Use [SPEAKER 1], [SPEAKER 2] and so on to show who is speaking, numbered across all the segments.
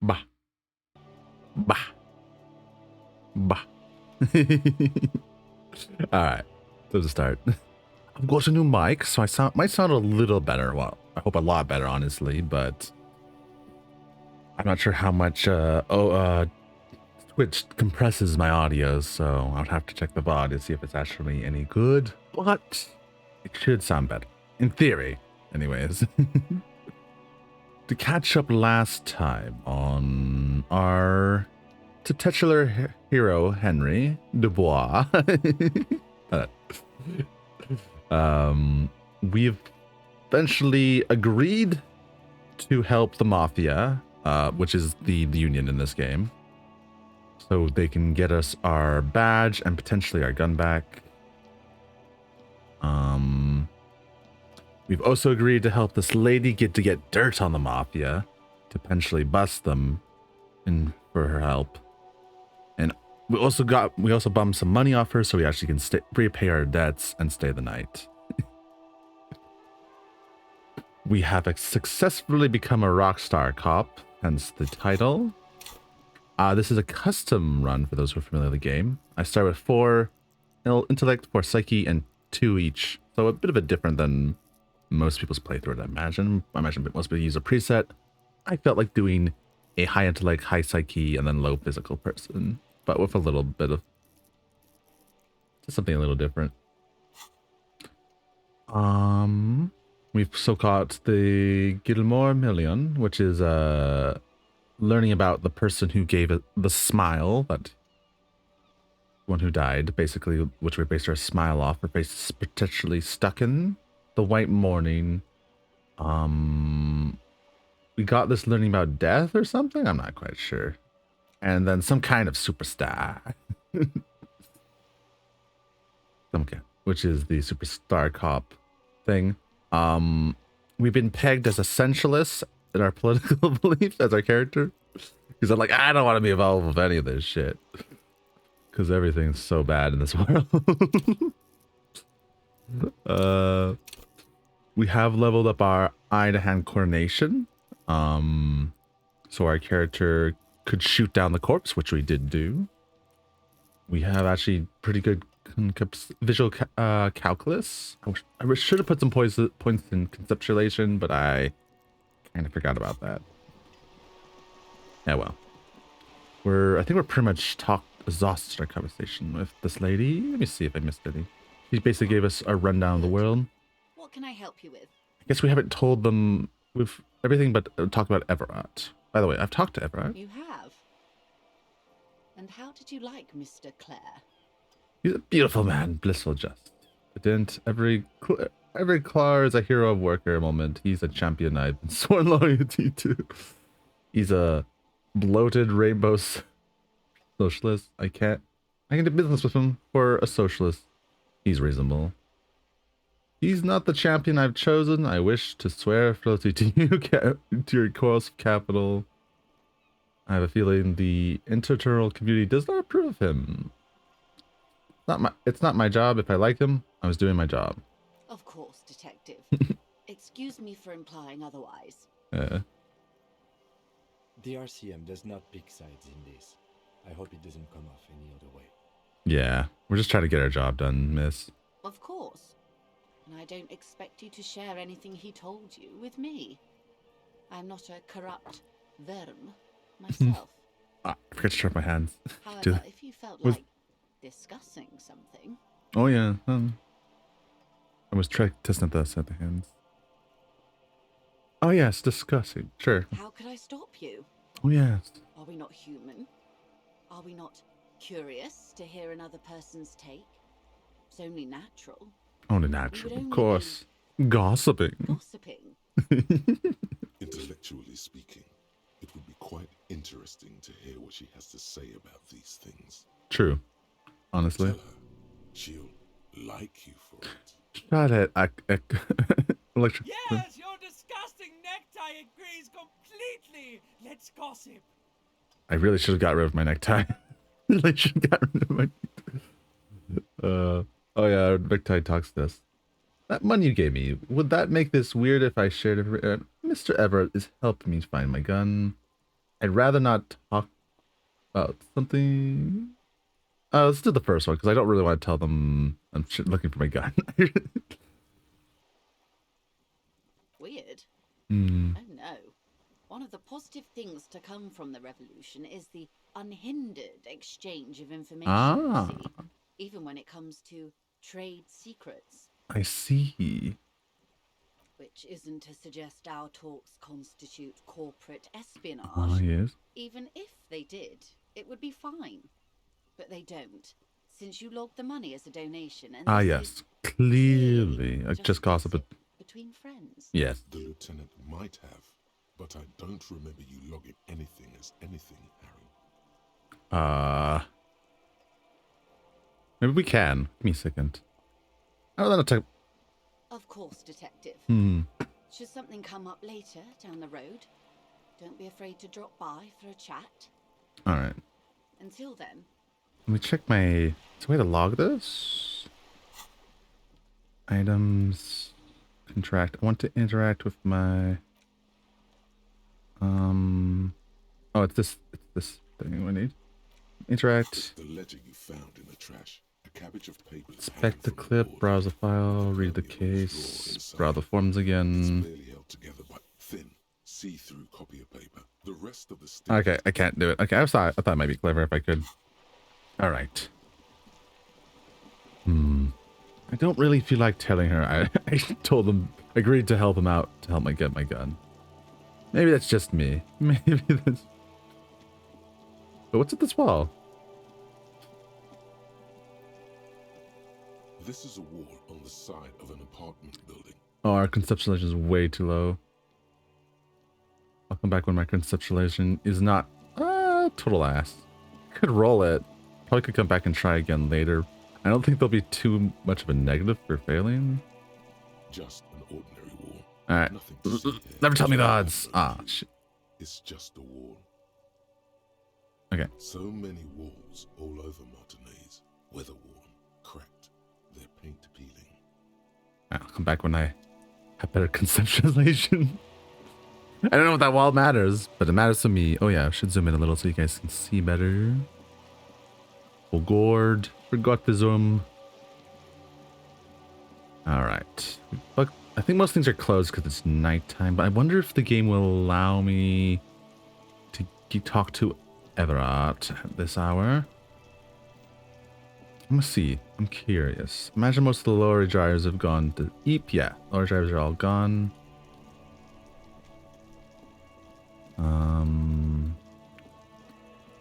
[SPEAKER 1] Bah. Bah. Bah. Alright. Let's start. I've got a new mic, so might sound a little better. Well, I hope a lot better, honestly, but I'm not sure how much Twitch compresses my audio, so I'll have to check the VOD to see if it's actually any good. But it should sound better. In theory, anyways. To catch up last time on our titular hero, Henry Dubois. We've eventually agreed to help the Mafia, which is the union in this game, so they can get us our badge and potentially our gun back. We've also agreed to help this lady get dirt on the Mafia, to potentially bust them in for her help. And we also bummed some money off her so we actually can repay our debts and stay the night. We have successfully become a ROCKSTAR cop, hence the title. This is a custom run for those who are familiar with the game. I start with 4 intellect, 4 psyche, and 2 each. So a bit of a different than most people's playthrough, I imagine. Most people use a preset. I felt like doing a high intellect, high psyche, and then low physical person, but with a little bit of just something a little different. We've so got the Gilmore Million, which is learning about the person who gave it the smile, that one who died, basically, which we based our smile off. Her face is potentially stuck in the white morning. We got this learning about death or something, I'm not quite sure. And then some kind of superstar. Okay, which is the superstar cop thing. We've been pegged as essentialists in our political beliefs as our character, because I'm like, I don't want to be involved with any of this shit, because everything's so bad in this world. We have leveled up our eye to hand coordination, so our character could shoot down the corpse, which we did do. We have actually pretty good visual calculus. I should have put some points in conceptualization, but I kind of forgot about that. Yeah, well, I think we're pretty much exhausted our conversation with this lady. Let me see if I missed any. She basically gave us a rundown of the world.
[SPEAKER 2] What can I help you with?
[SPEAKER 1] I guess we haven't told them with everything, but talked about Everett. By the way, I've talked to Everett.
[SPEAKER 2] You have. And how did you like Mr. Clare?
[SPEAKER 1] He's a beautiful man, blissful just. But every Clare is a hero of worker moment. He's a champion I've been sworn loyalty to. He's a bloated rainbow socialist. I can do business with him for a socialist. He's reasonable. He's not the champion I've chosen. I wish to swear fealty to you, to your cause of capital. I have a feeling the internal community does not approve of him. It's not my job. If I like him, I was doing my job.
[SPEAKER 2] Of course, detective. Excuse me for implying otherwise.
[SPEAKER 3] The RCM does not pick sides in this. I hope it doesn't come off any other way.
[SPEAKER 1] Yeah, we're just trying to get our job done, miss.
[SPEAKER 2] Of course. And I don't expect you to share anything he told you with me. I'm not a corrupt verm myself.
[SPEAKER 1] I forgot to stretch my hands.
[SPEAKER 2] However, if you felt like discussing something...
[SPEAKER 1] Oh yeah, I was testing this at the hands. Oh yes, discussing, sure.
[SPEAKER 2] How could I stop you?
[SPEAKER 1] Oh yes.
[SPEAKER 2] Are we not human? Are we not curious to hear another person's take? It's only natural.
[SPEAKER 1] Only natural, of course. Gossiping.
[SPEAKER 2] Gossiping.
[SPEAKER 4] Intellectually speaking, it would be quite interesting to hear what she has to say about these things.
[SPEAKER 1] True. Honestly.
[SPEAKER 4] Tell her she'll like you for it.
[SPEAKER 1] Shut it.
[SPEAKER 5] Yes, your disgusting necktie agrees completely. Let's gossip.
[SPEAKER 1] I really should have got rid of my necktie. I should have got rid of my Oh yeah, our necktie talks to us. that money you gave me, would that make this weird if I shared it? Mr. Everett is helping me find my gun. I'd rather not talk about something. Let's do the first one because I don't really want to tell them I'm looking for my gun.
[SPEAKER 2] Weird.
[SPEAKER 1] Hmm.
[SPEAKER 2] Oh no. One of the positive things to come from the revolution is the unhindered exchange of information,
[SPEAKER 1] Ah.
[SPEAKER 2] you see, even when it comes to trade secrets.
[SPEAKER 1] I see.
[SPEAKER 2] Which isn't to suggest our talks constitute corporate espionage.
[SPEAKER 1] Ah, yes.
[SPEAKER 2] Even if they did, it would be fine. But they don't, since you logged the money as a donation. And
[SPEAKER 1] Ah,
[SPEAKER 2] this
[SPEAKER 1] yes.
[SPEAKER 2] is
[SPEAKER 1] Clearly. I just gossip.
[SPEAKER 2] gossip between friends.
[SPEAKER 1] Yes.
[SPEAKER 4] The lieutenant might have, but I don't remember you logging anything as anything, Harry.
[SPEAKER 1] Maybe we can. Give me a second. Oh, that'll take.
[SPEAKER 2] Of course, Detective.
[SPEAKER 1] Hmm.
[SPEAKER 2] Should something come up later down the road, don't be afraid to drop by for a chat.
[SPEAKER 1] All right.
[SPEAKER 2] Until then,
[SPEAKER 1] Let me check my. Is there a way to log this? Items. Contract. I want to interact with my. Oh, it's this. It's this thing I need. Interact.
[SPEAKER 4] The letter you found in the trash. A cabbage of paper.
[SPEAKER 1] Inspect the clip. Browse the file. Read the case. Browse the forms
[SPEAKER 4] It's
[SPEAKER 1] again.
[SPEAKER 4] barely held together by thin, see-through copy of paper. The rest of the
[SPEAKER 1] Okay, I can't do it. Okay, I thought it might be clever if I could. All right. I don't really feel like telling her. I told them, agreed to help him out to help me get my gun. Maybe that's just me. Maybe that's. But what's at this wall?
[SPEAKER 4] This is a wall on the side of an apartment building.
[SPEAKER 1] Oh, our conceptualization is way too low. I'll come back when my conceptualization is not total ass. Could roll it. Probably could come back and try again later. I don't think there'll be too much of a negative for failing.
[SPEAKER 4] Just an ordinary wall.
[SPEAKER 1] All right.
[SPEAKER 4] Nothing to see here.
[SPEAKER 1] Never tell me the odds. Ah, shit.
[SPEAKER 4] It's just a wall.
[SPEAKER 1] Okay.
[SPEAKER 4] So many walls all over Martinez. Weather-worn, cracked, their paint peeling.
[SPEAKER 1] I'll come back when I have better conceptualization. I don't know if that wall matters, but it matters to me. Oh yeah, I should zoom in a little so you guys can see better. Oh god, forgot to zoom. Alright. But I think most things are closed because it's nighttime, but I wonder if the game will allow me to talk to Everett at this hour. I'm gonna see. I'm curious. Imagine most of the lower drivers have gone to Eep. Yeah, lower drivers are all gone.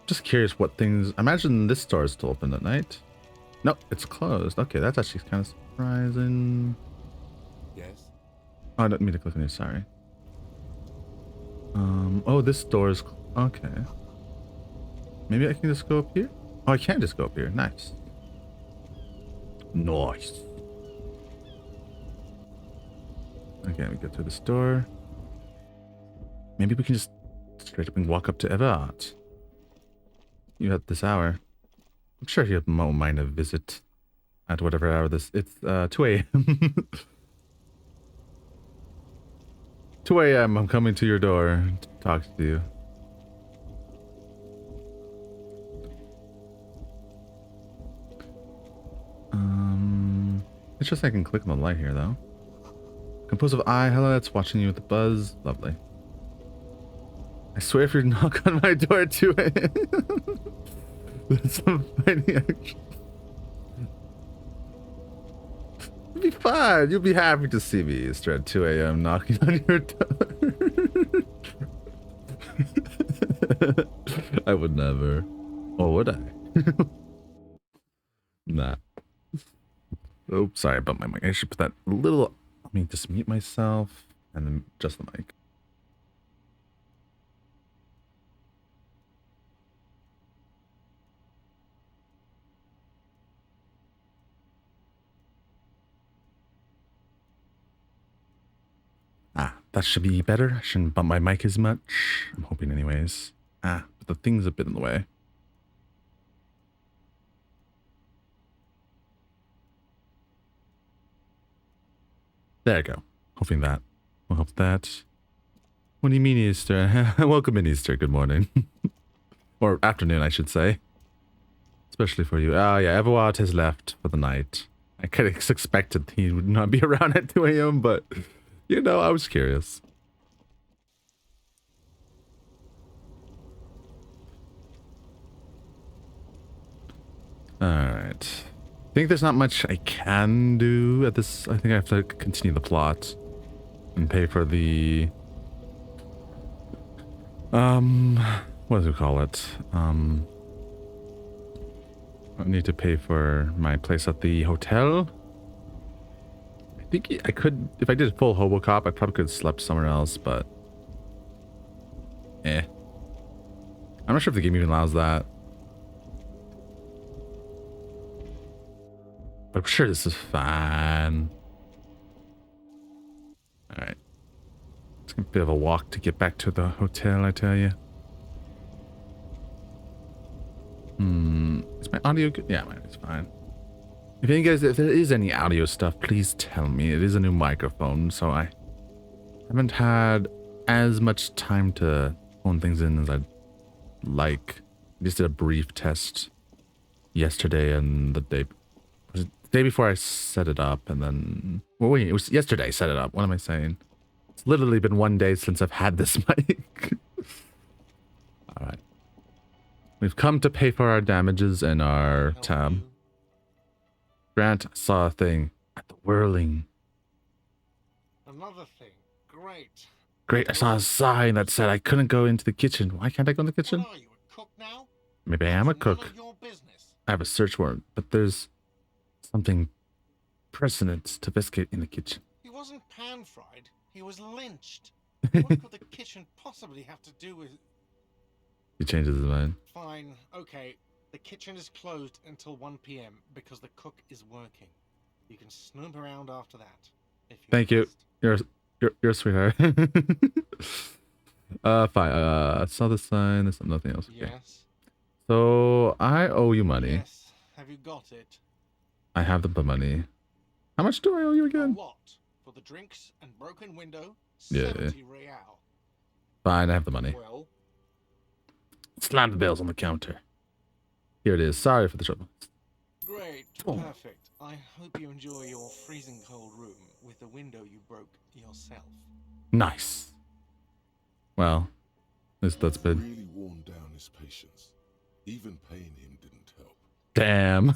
[SPEAKER 1] Just curious what things. I imagine this store is still open at night. Nope, it's closed. Okay, that's actually kind of surprising.
[SPEAKER 3] Yes?
[SPEAKER 1] Oh, I didn't mean to click on it. Sorry. Oh, this door is okay. Maybe I can just go up here. Oh, I can just go up here. Nice. Nice. Okay, we get through the store. Maybe we can just straight up and walk up to Everett. You at this hour. I'm sure he won't mind a visit at whatever hour this. It's 2 a.m. 2 a.m. I'm coming to your door to talk to you. It's just I can click on the light here though. Composed of eye, hello, that's watching you with the buzz. Lovely. I swear if you knock on my door at 2 a.m. That's some funny action. You'll be fine. You'll be happy to see me at 2 a.m. knocking on your door. I would never. Or would I? Nah. Oops, sorry about my mic. I should put that a little. Let me just mute myself and then just the mic. That should be better. I shouldn't bump my mic as much. I'm hoping anyways. But the thing's a bit in the way. There you go. Hoping that will help that. What do you mean Easter? Welcome in Easter. Good morning. Or afternoon, I should say. Especially for you. Oh yeah, Everwatt has left for the night. I kind of expected he would not be around at 2 a.m., but, you know, I was curious. Alright. I think there's not much I can do at this. I think I have to continue the plot and pay for the what do we call it? I need to pay for my place at the hotel. I think I could, if I did full Hobocop, I probably could have slept somewhere else, but I'm not sure if the game even allows that. But I'm sure this is fine. Alright. It's a bit of a walk to get back to the hotel, I tell you. Is my audio good? Yeah, mine is fine. If you guys, if there is any audio stuff, please tell me. It is a new microphone, so I haven't had as much time to phone things in as I'd like. I just did a brief test yesterday and the day before I set it up, and then, well, wait, it was yesterday I set it up. What am I saying? It's literally been 1 day since I've had this mic. All right. We've come to pay for our damages and our tab. Grant, I saw a thing at the whirling.
[SPEAKER 6] Another thing. Great.
[SPEAKER 1] Great, I saw a sign that said I couldn't go into the kitchen. Why can't I go in the kitchen?
[SPEAKER 6] What are you, a cook now?
[SPEAKER 1] Maybe I am a
[SPEAKER 6] That's none
[SPEAKER 1] cook.
[SPEAKER 6] of your business.
[SPEAKER 1] I have a search warrant, but there's something precedent to investigate in the kitchen.
[SPEAKER 6] He wasn't pan-fried. He was lynched. What could the kitchen possibly have to do with...
[SPEAKER 1] He changes his mind.
[SPEAKER 6] Fine, okay. The kitchen is closed until 1 p.m. because the cook is working. You can snoop around after that. If you
[SPEAKER 1] Thank you.
[SPEAKER 6] insist.
[SPEAKER 1] You're a sweetheart. Fine. I saw the sign. There's nothing else. Okay.
[SPEAKER 6] Yes.
[SPEAKER 1] So I owe you money.
[SPEAKER 6] Yes. Have you got it?
[SPEAKER 1] I have the money. How much do I owe you
[SPEAKER 6] A
[SPEAKER 1] again?
[SPEAKER 6] lot. For the drinks and broken window,
[SPEAKER 1] Yeah.
[SPEAKER 6] 70 real.
[SPEAKER 1] Fine, I have the money.
[SPEAKER 6] Well,
[SPEAKER 1] Slam the bills on the counter. Here it is. Sorry for the trouble.
[SPEAKER 6] great.
[SPEAKER 1] Oh.
[SPEAKER 6] Perfect. I hope you enjoy your freezing cold room with the window you broke yourself.
[SPEAKER 1] Nice. Well, that's been.
[SPEAKER 4] Really worn down his patience. Even paying him didn't help.
[SPEAKER 1] Damn.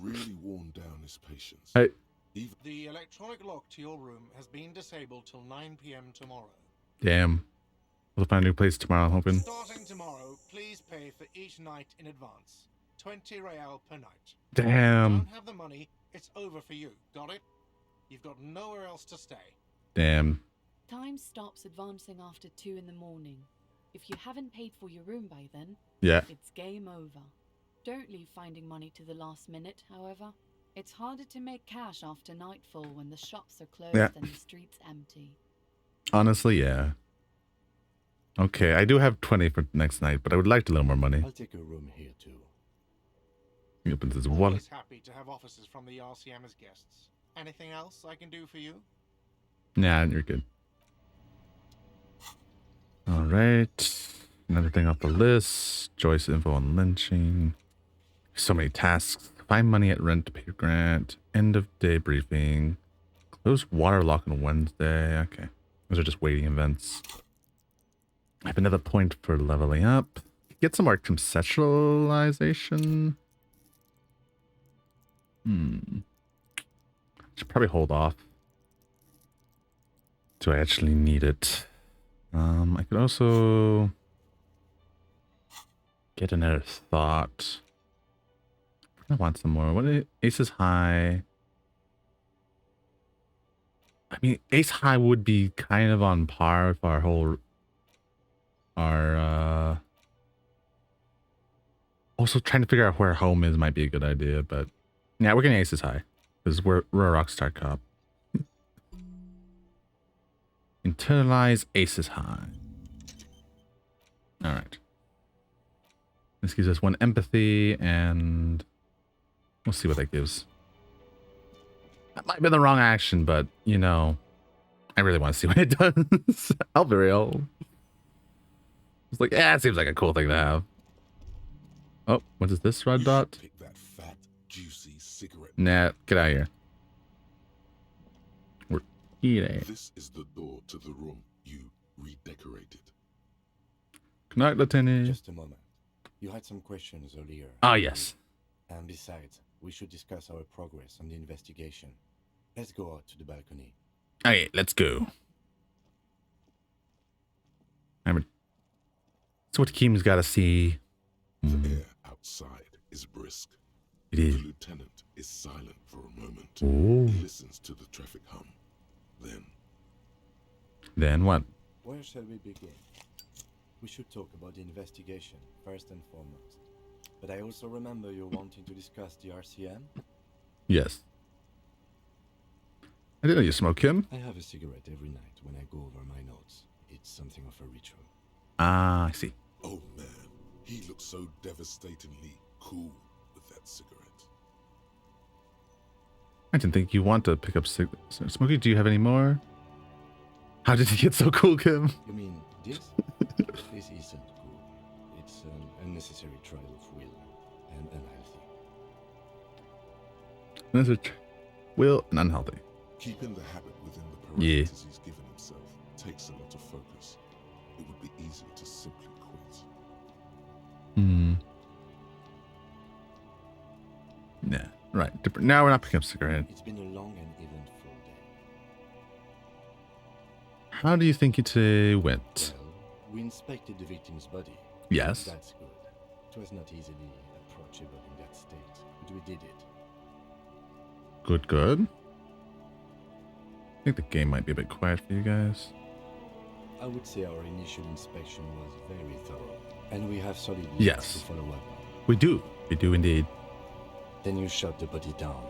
[SPEAKER 4] Really worn down his patience.
[SPEAKER 1] Hey.
[SPEAKER 4] Even
[SPEAKER 6] The electronic lock to your room has been disabled till 9 p.m. tomorrow.
[SPEAKER 1] Damn. We'll find a new place tomorrow, I'm hoping.
[SPEAKER 6] Starting tomorrow, please pay for each night in advance. 20 real per night.
[SPEAKER 1] Damn.
[SPEAKER 6] Don't have the money, it's over for you. Got it? You've got nowhere else to stay.
[SPEAKER 1] Damn.
[SPEAKER 7] Time stops advancing after 2 in the morning. If you haven't paid for your room by then,
[SPEAKER 1] Yeah.
[SPEAKER 7] it's game over. Don't leave finding money to the last minute, however. It's harder to make cash after nightfall when the shops are closed
[SPEAKER 1] Yeah.
[SPEAKER 7] and the streets empty.
[SPEAKER 1] Honestly, yeah. Okay, I do have 20 for next night, but I would like a little more money.
[SPEAKER 3] I'll take a room here too.
[SPEAKER 1] He opens his wallet.
[SPEAKER 6] Always happy to have officers from the RCM as guests. Anything else I can do for you?
[SPEAKER 1] Nah, you're good. Alright. Another thing off the list. Joyce info on lynching. So many tasks. Find money at rent to pay your grant. End of day briefing. Close water lock on Wednesday. Okay. Those are just waiting events. I have another point for leveling up. Get some more conceptualization. Should probably hold off. Do I actually need it? I could also get another thought. I want some more. What is Ace is high? I mean, Ace high would be kind of on par with our whole also trying to figure out where home is might be a good idea, but yeah, we're getting Aces high because we're a Rockstar cop. Internalize Aces high. All right. This gives us 1 empathy, and we'll see what that gives. That might have been the wrong action, but you know, I really want to see what it does. I'll be real. It's like, yeah, it seems like a cool thing to have. Oh, what is this red
[SPEAKER 4] You
[SPEAKER 1] dot?
[SPEAKER 4] should pick that fat, juicy cigarette.
[SPEAKER 1] Nah, get out of here. We're eating.
[SPEAKER 4] This is the door to the room you redecorated.
[SPEAKER 1] Good night, Lieutenant.
[SPEAKER 3] Just a moment. You had some questions earlier.
[SPEAKER 1] Ah, yes.
[SPEAKER 3] And besides, we should discuss our progress on the investigation. Let's go out to the balcony.
[SPEAKER 1] Okay, let's go. So what Kim's got to see.
[SPEAKER 4] The air outside is brisk.
[SPEAKER 1] It is.
[SPEAKER 4] The lieutenant is silent for a moment.
[SPEAKER 1] Oh.
[SPEAKER 4] He listens to the traffic hum.
[SPEAKER 1] Then what?
[SPEAKER 3] Where shall we begin? We should talk about the investigation, first and foremost. But I also remember you wanting to discuss the RCM?
[SPEAKER 1] Yes. I didn't know you smoke, Kim.
[SPEAKER 3] I have a cigarette every night when I go over my notes. It's something of a ritual.
[SPEAKER 1] Ah, I see.
[SPEAKER 4] Oh man, he looks so devastatingly cool with that cigarette.
[SPEAKER 1] I didn't think you want to pick up Smokey, do you have any more? How did he get so cool, Kim?
[SPEAKER 3] You mean this? This isn't cool. It's an unnecessary trial of will and unhealthy.
[SPEAKER 1] This is will and unhealthy.
[SPEAKER 4] Keeping the habit within the parameters
[SPEAKER 1] Yeah.
[SPEAKER 4] he's given himself takes a lot of focus. It would be easier to simply quit.
[SPEAKER 1] Hmm. Nah. Right. Different. Now we're not picking up cigarette.
[SPEAKER 3] It's been a long and eventful day.
[SPEAKER 1] How do you think it went?
[SPEAKER 3] Well, we inspected the victim's body.
[SPEAKER 1] Yes.
[SPEAKER 3] That's good. It was not easily approachable in that state, but we did it.
[SPEAKER 1] Good, good. I think the game might be a bit quiet for you guys.
[SPEAKER 3] I would say our initial inspection was very thorough, and we have solid leads
[SPEAKER 1] Yes.
[SPEAKER 3] to follow up on.
[SPEAKER 1] We do. We do indeed.
[SPEAKER 3] Then you shot the body down,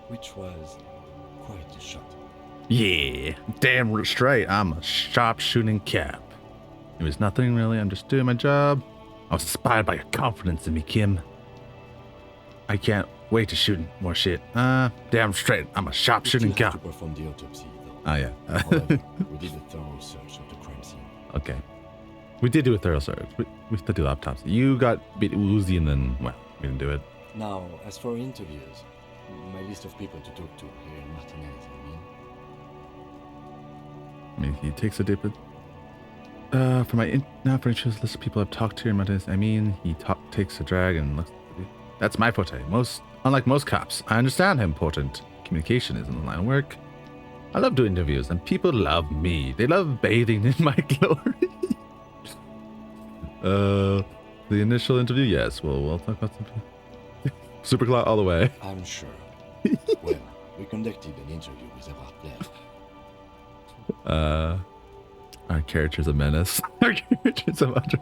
[SPEAKER 3] which was quite a shot.
[SPEAKER 1] Yeah. Damn straight. I'm a sharpshooting cap. It was nothing really. I'm just doing my job. I was inspired by your confidence in me, Kim. I can't wait to shoot more shit. Damn straight. I'm a sharpshooting
[SPEAKER 3] We still have
[SPEAKER 1] cap.
[SPEAKER 3] to perform the autopsy, though.
[SPEAKER 1] Oh, yeah.
[SPEAKER 3] However, we did a thorough search of the crime scene.
[SPEAKER 1] Okay. We did do a thorough search. We still do the autopsy. You got a bit woozy and then, well, we didn't do it.
[SPEAKER 3] Now, as for interviews, my list of people to talk to here in Martinez,
[SPEAKER 1] I mean, he takes a dip. For my for interest list of people I've talked to in Martinez, I mean, he takes a drag and looks. That's my forte. Unlike most cops, I understand how important communication is in the line of work. I love doing interviews, and people love me. They love bathing in my glory. The initial interview, yes. We'll talk about something. Super clout all the way.
[SPEAKER 3] I'm sure. Well, we conducted an interview with our player.
[SPEAKER 1] Our character's a menace. Our character's a menace.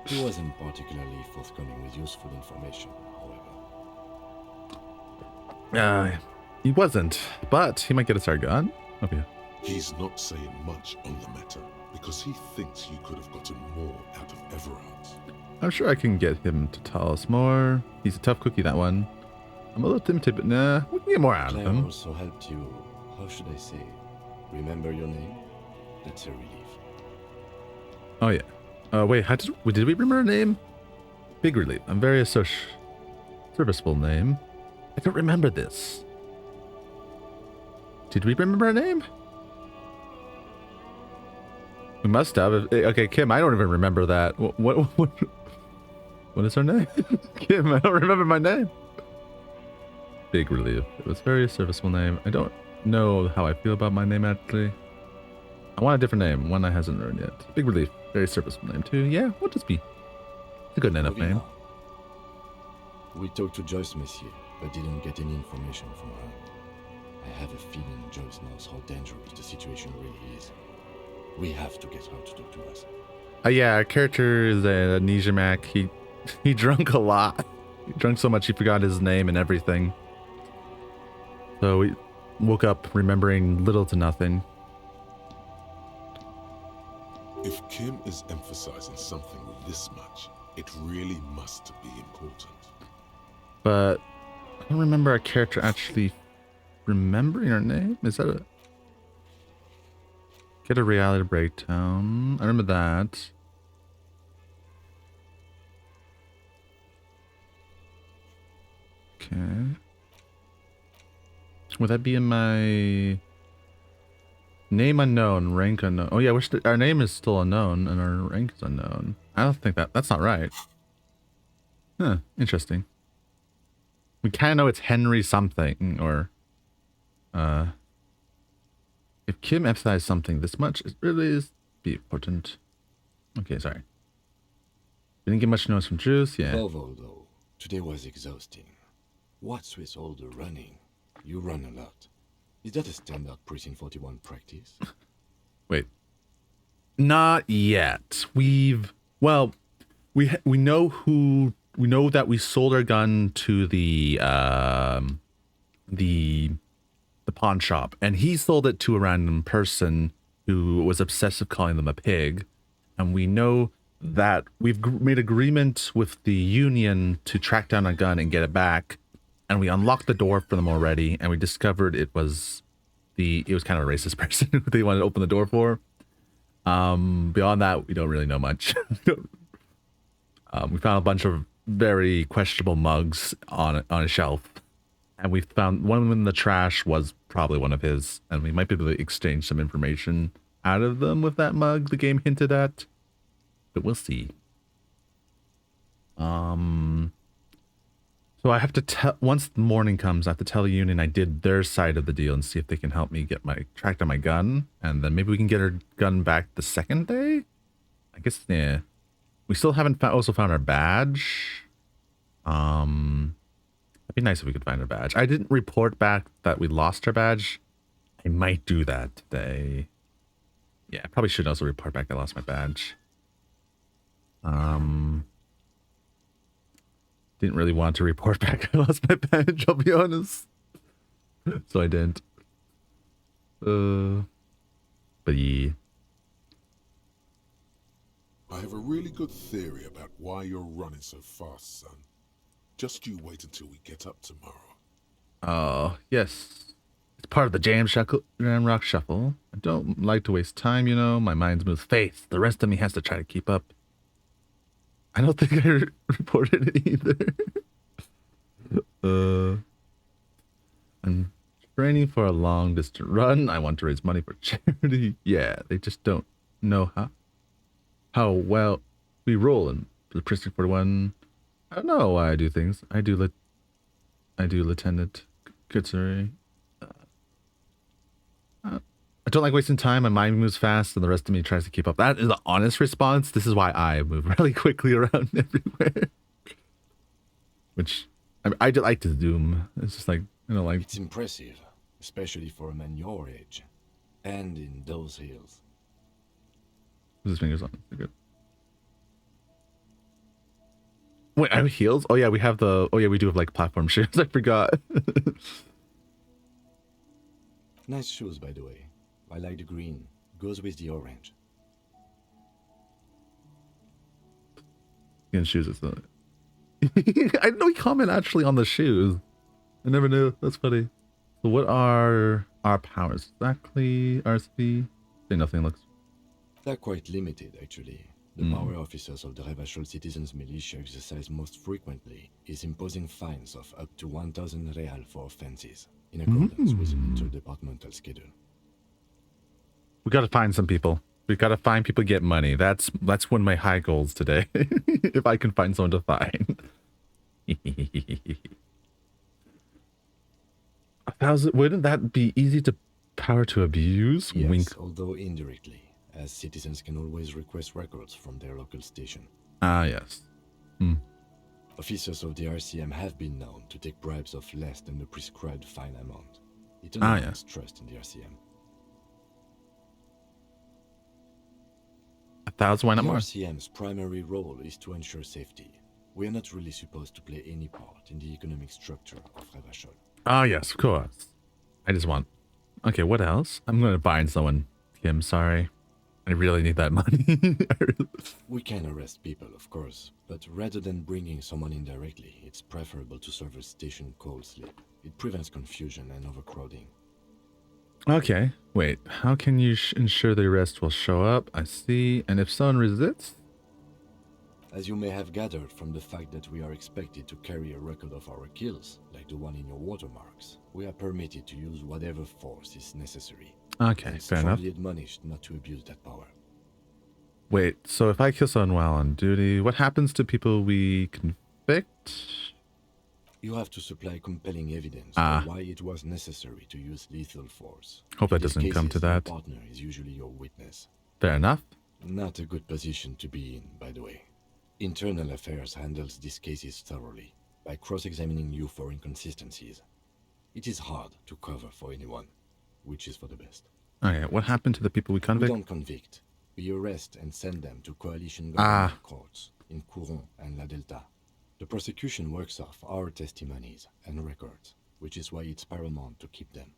[SPEAKER 3] He wasn't particularly forthcoming with useful information, however.
[SPEAKER 1] He wasn't, but he might get a star gun. Okay.
[SPEAKER 4] He's not saying much on the matter because he thinks you could have gotten more out of Everard.
[SPEAKER 1] I'm sure I can get him to tell us more. He's a tough cookie, that one. I'm a little timid, but nah, we can get more out of
[SPEAKER 3] Claire
[SPEAKER 1] him.
[SPEAKER 3] also helped you, how should I say, remember your name? That's a relief.
[SPEAKER 1] Oh, yeah. Wait, did we remember a name? Big relief. I'm very serviceable name. I don't remember this. Did we remember a name? We must have. Okay, Kim, I don't even remember that. What is her name? Kim, I don't remember my name. Big relief. It was a very serviceable name. I don't know how I feel about my name, actually. I want a different name, one I hasn't earned yet. Big relief. Very serviceable name, too. Yeah, we'll just be. It's a good enough
[SPEAKER 3] Moving
[SPEAKER 1] name.
[SPEAKER 3] on. We talked to Joyce Messier, but didn't get any information from her. I have a feeling Joyce knows how dangerous the situation really is. We have to get her to talk to us.
[SPEAKER 1] Yeah, our character is a amnesia Mac. He drunk a lot. He drunk so much he forgot his name and everything. So we woke up remembering little to nothing.
[SPEAKER 4] If Kim is emphasizing something this much, it really must be important.
[SPEAKER 1] But I don't remember our character actually remembering her name? Is that a... Get a reality breakdown. I remember that. Okay. Would that be in my... Name unknown, rank unknown. Oh yeah, our name is still unknown and our rank is unknown. I don't think that's not right. Huh, interesting. We kind of know it's Henry something, or... If Kim emphasized something this much, it really is be important. Okay, sorry. Didn't get much notice from Juice, yeah.
[SPEAKER 3] Above all, though, today was exhausting. What's with all the running? You run a lot. Is that a standard Precinct 41 practice?
[SPEAKER 1] Wait. Not yet. Well, we know who... We know that we sold our gun to the pawn shop, and he sold it to a random person who was obsessive calling them a pig. And we know that we've made agreement with the union to track down a gun and get it back. And we unlocked the door for them already, and we discovered it was kind of a racist person who they wanted to open the door for. Beyond that, we don't really know much. We found a bunch of very questionable mugs on a shelf, and we found one in the trash was probably one of his, and we might be able to exchange some information out of them with that mug the game hinted at, but we'll see. So I have to tell, once the morning comes, I have to tell the union I did their side of the deal and see if they can help me track down my gun, and then maybe we can get our gun back the second day. I guess, yeah. We still haven't also found our badge. It'd be nice if we could find our badge. I didn't report back that we lost our badge. I might do that today. Yeah, I probably should also report back I lost my badge. Didn't really want to report back I lost my badge, I'll be honest. So I didn't. But yeah.
[SPEAKER 4] I have a really good theory about why you're running so fast, son. Just you wait until we get up tomorrow.
[SPEAKER 1] Oh, yes. It's part of the Jam Rock Shuffle. I don't like to waste time, you know. My mind's moves fast. The rest of me has to try to keep up. I don't think I reported it either. I'm training for a long distance run. I want to raise money for charity. Yeah, they just don't know how well we roll in the Precinct 41. I don't know why I do things. I do Lieutenant Kutsuri. I don't like wasting time. My mind moves fast, and the rest of me tries to keep up. That is the honest response. This is why I move really quickly around everywhere. Which I do like to Doom. It's just like, you know, like...
[SPEAKER 3] It's impressive, especially for a man your age. And in those hills.
[SPEAKER 1] Put his fingers on it. They're good. Wait, I have heels? Oh yeah, we have the... Oh yeah, we do have like platform shoes. I forgot.
[SPEAKER 3] Nice shoes, by the way. I like the green. Goes with the orange.
[SPEAKER 1] Skin shoes is the... I didn't know he commented actually on the shoes. I never knew. That's funny. So what are our powers? Exactly, RSP? Say nothing looks...
[SPEAKER 3] They're quite limited, actually. The power officers of the Revachol Citizens Militia exercise most frequently is imposing fines of up to 1,000 real for offenses, in accordance with an interdepartmental schedule.
[SPEAKER 1] We gotta find some people. We gotta find people to get money. That's one of my high goals today. If I can find someone to find. 1,000, wouldn't that be easy to power to abuse?
[SPEAKER 3] Yes,
[SPEAKER 1] Wink.
[SPEAKER 3] although indirectly, as citizens can always request records from their local station.
[SPEAKER 1] Ah, yes.
[SPEAKER 3] Officers of the RCM have been known to take bribes of less than the prescribed fine amount. It
[SPEAKER 1] Ah,
[SPEAKER 3] undermines
[SPEAKER 1] yes.
[SPEAKER 3] trust in the RCM.
[SPEAKER 1] 1,000, why not
[SPEAKER 3] The
[SPEAKER 1] more?
[SPEAKER 3] RCM's primary role is to ensure safety. We are not really supposed to play any part in the economic structure of Revachol.
[SPEAKER 1] Ah, yes, of course. I just want... Okay, what else? I'm gonna find someone. Kim, sorry. I really need that money.
[SPEAKER 3] We can arrest people, of course, but rather than bringing someone in directly, it's preferable to serve a station cold slip. It prevents confusion and overcrowding.
[SPEAKER 1] Okay, wait. How can you ensure the arrest will show up? I see. And if someone resists?
[SPEAKER 3] As you may have gathered from the fact that we are expected to carry a record of our kills, like the one in your watermarks, we are permitted to use whatever force is necessary.
[SPEAKER 1] Okay,
[SPEAKER 3] And
[SPEAKER 1] fair enough.
[SPEAKER 3] strongly admonished not to abuse that power.
[SPEAKER 1] Wait, so if I kill someone while on duty, what happens to people we convict?
[SPEAKER 3] You have to supply compelling evidence
[SPEAKER 1] Ah.
[SPEAKER 3] for why it was necessary to use lethal force.
[SPEAKER 1] Hope
[SPEAKER 3] In
[SPEAKER 1] that
[SPEAKER 3] these
[SPEAKER 1] doesn't come to
[SPEAKER 3] cases, your
[SPEAKER 1] that.
[SPEAKER 3] partner is usually your witness.
[SPEAKER 1] Fair enough.
[SPEAKER 3] Not a good position to be in, by the way. Internal Affairs handles these cases thoroughly, by cross-examining you for inconsistencies. It is hard to cover for anyone, which is for the best.
[SPEAKER 1] Okay, what happened to the people we
[SPEAKER 3] We
[SPEAKER 1] convict?
[SPEAKER 3] don't convict. We arrest and send them to coalition
[SPEAKER 1] Ah.
[SPEAKER 3] government courts in Couron and La Delta. The prosecution works off our testimonies and records, which is why it's paramount to keep them.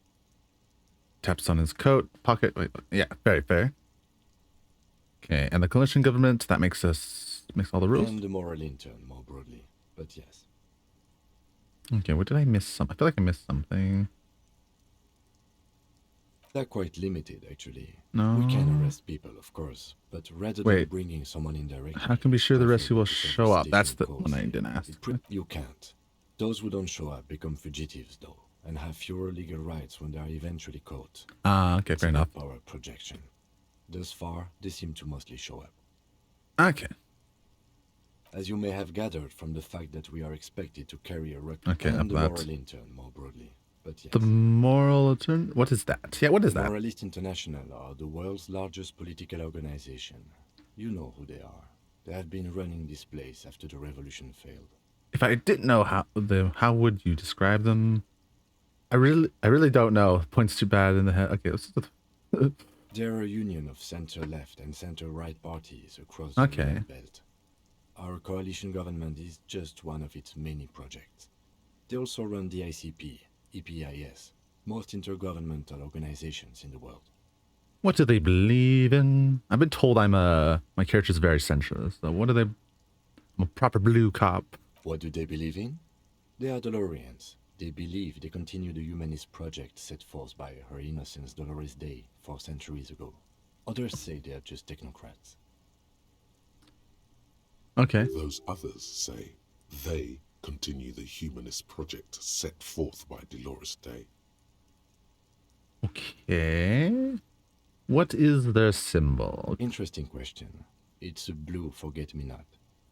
[SPEAKER 1] Taps on his coat, pocket. Wait, yeah, very fair. Okay, and the coalition government, that makes all the rules.
[SPEAKER 3] And the moral intern, more broadly. But yes.
[SPEAKER 1] Okay, what did I miss? I feel like I missed something.
[SPEAKER 3] They're quite limited, actually.
[SPEAKER 1] No.
[SPEAKER 3] We can arrest people, of course, but rather than
[SPEAKER 1] Wait.
[SPEAKER 3] bringing someone in directly...
[SPEAKER 1] How can we be sure the rescue will
[SPEAKER 3] preferable to
[SPEAKER 1] show up?
[SPEAKER 3] serve
[SPEAKER 1] That's
[SPEAKER 3] station
[SPEAKER 1] the one I
[SPEAKER 3] codes.
[SPEAKER 1] didn't ask.
[SPEAKER 3] You can't. Those who don't show up become fugitives, though, and have fewer legal rights when they are eventually caught.
[SPEAKER 1] Ah, okay,
[SPEAKER 3] It's
[SPEAKER 1] fair enough.
[SPEAKER 3] about power projection. Thus far, they seem to mostly show up.
[SPEAKER 1] Okay.
[SPEAKER 3] As you may have gathered from the fact that we are expected to carry a record
[SPEAKER 1] Okay,
[SPEAKER 3] and
[SPEAKER 1] up
[SPEAKER 3] the
[SPEAKER 1] that.
[SPEAKER 3] moral intern, more broadly. But yes.
[SPEAKER 1] The moral turn? What is that? Yeah, what is
[SPEAKER 3] The
[SPEAKER 1] that?
[SPEAKER 3] Moralist International are the world's largest political organization. You know who they are. They have been running this place after the revolution failed.
[SPEAKER 1] If I didn't know how would you describe them? I really don't know. Points too bad in the head. Okay, let's
[SPEAKER 3] They're a union of center-left and center-right parties across the
[SPEAKER 1] Okay.
[SPEAKER 3] Red Belt. Our coalition government is just one of its many projects. They also run the ICP, EPIS, most intergovernmental organizations in the world.
[SPEAKER 1] What do they believe in? I've been told my character's very centrist. So what do they? I'm a proper blue cop.
[SPEAKER 3] What do they believe in? They are Dolorians. They believe they continue the humanist project set forth by Her Innocence Dolores Day 4 centuries ago. Others say they are just technocrats.
[SPEAKER 1] Okay.
[SPEAKER 4] Those others say they continue the humanist project set forth by Dolores Day.
[SPEAKER 1] Okay. What is their symbol?
[SPEAKER 3] Interesting question. It's a blue forget-me-not.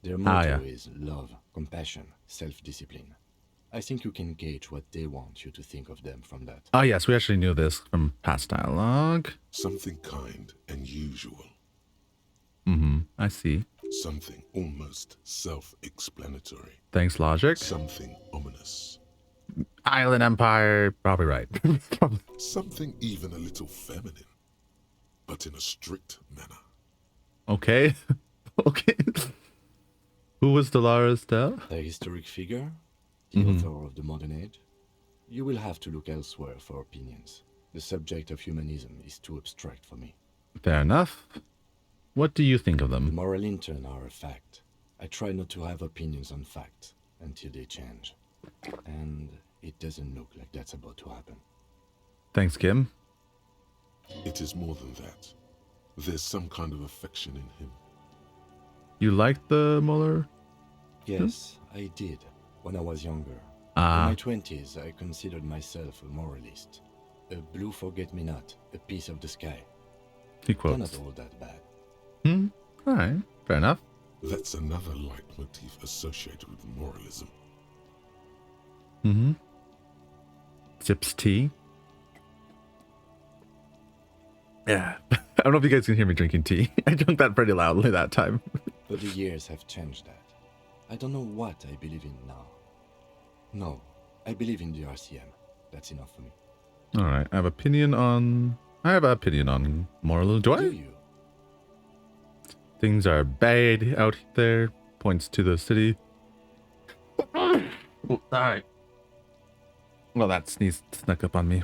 [SPEAKER 3] Their
[SPEAKER 1] Ah,
[SPEAKER 3] motto
[SPEAKER 1] yeah.
[SPEAKER 3] is love, compassion, self-discipline. I think you can gauge what they want you to think of them from that.
[SPEAKER 1] Oh yes, we actually knew this from past dialogue.
[SPEAKER 4] Something kind and usual.
[SPEAKER 1] I see.
[SPEAKER 4] Something almost self-explanatory.
[SPEAKER 1] Thanks, logic.
[SPEAKER 4] Something ominous.
[SPEAKER 1] Island Empire, probably right.
[SPEAKER 4] Something even a little feminine, but in a strict manner.
[SPEAKER 1] Okay. Okay. Who was Dolores Dell?
[SPEAKER 3] A historic figure? The author of the modern age? You will have to look elsewhere for opinions. The subject of humanism is too abstract for me.
[SPEAKER 1] Fair enough. What do you think of
[SPEAKER 3] The
[SPEAKER 1] them?
[SPEAKER 3] moral intern are a fact. I try not to have opinions on facts until they change. And it doesn't look like that's about to happen.
[SPEAKER 1] Thanks, Kim.
[SPEAKER 4] It is more than that. There's some kind of affection in him.
[SPEAKER 1] You liked the Mueller?
[SPEAKER 3] Yes, I did, when I was younger. In
[SPEAKER 1] Ah,
[SPEAKER 3] my 20s, I considered myself a moralist. A blue forget-me-not, a piece of the sky.
[SPEAKER 1] he
[SPEAKER 3] They're
[SPEAKER 1] quotes.
[SPEAKER 3] not all that bad.
[SPEAKER 1] Alright, fair enough.
[SPEAKER 4] That's another leitmotif associated with moralism.
[SPEAKER 1] Sips tea. Yeah. I don't know if you guys can hear me drinking tea. I drank that pretty loudly that time.
[SPEAKER 3] But the years have changed that. I don't know what I believe in now. No, I believe in the RCM. That's enough for me.
[SPEAKER 1] Alright, I have an opinion on moral. Do I?
[SPEAKER 3] Do you?
[SPEAKER 1] Things are bad out there. Points to the city. Alright. Well, that sneeze snuck up on me.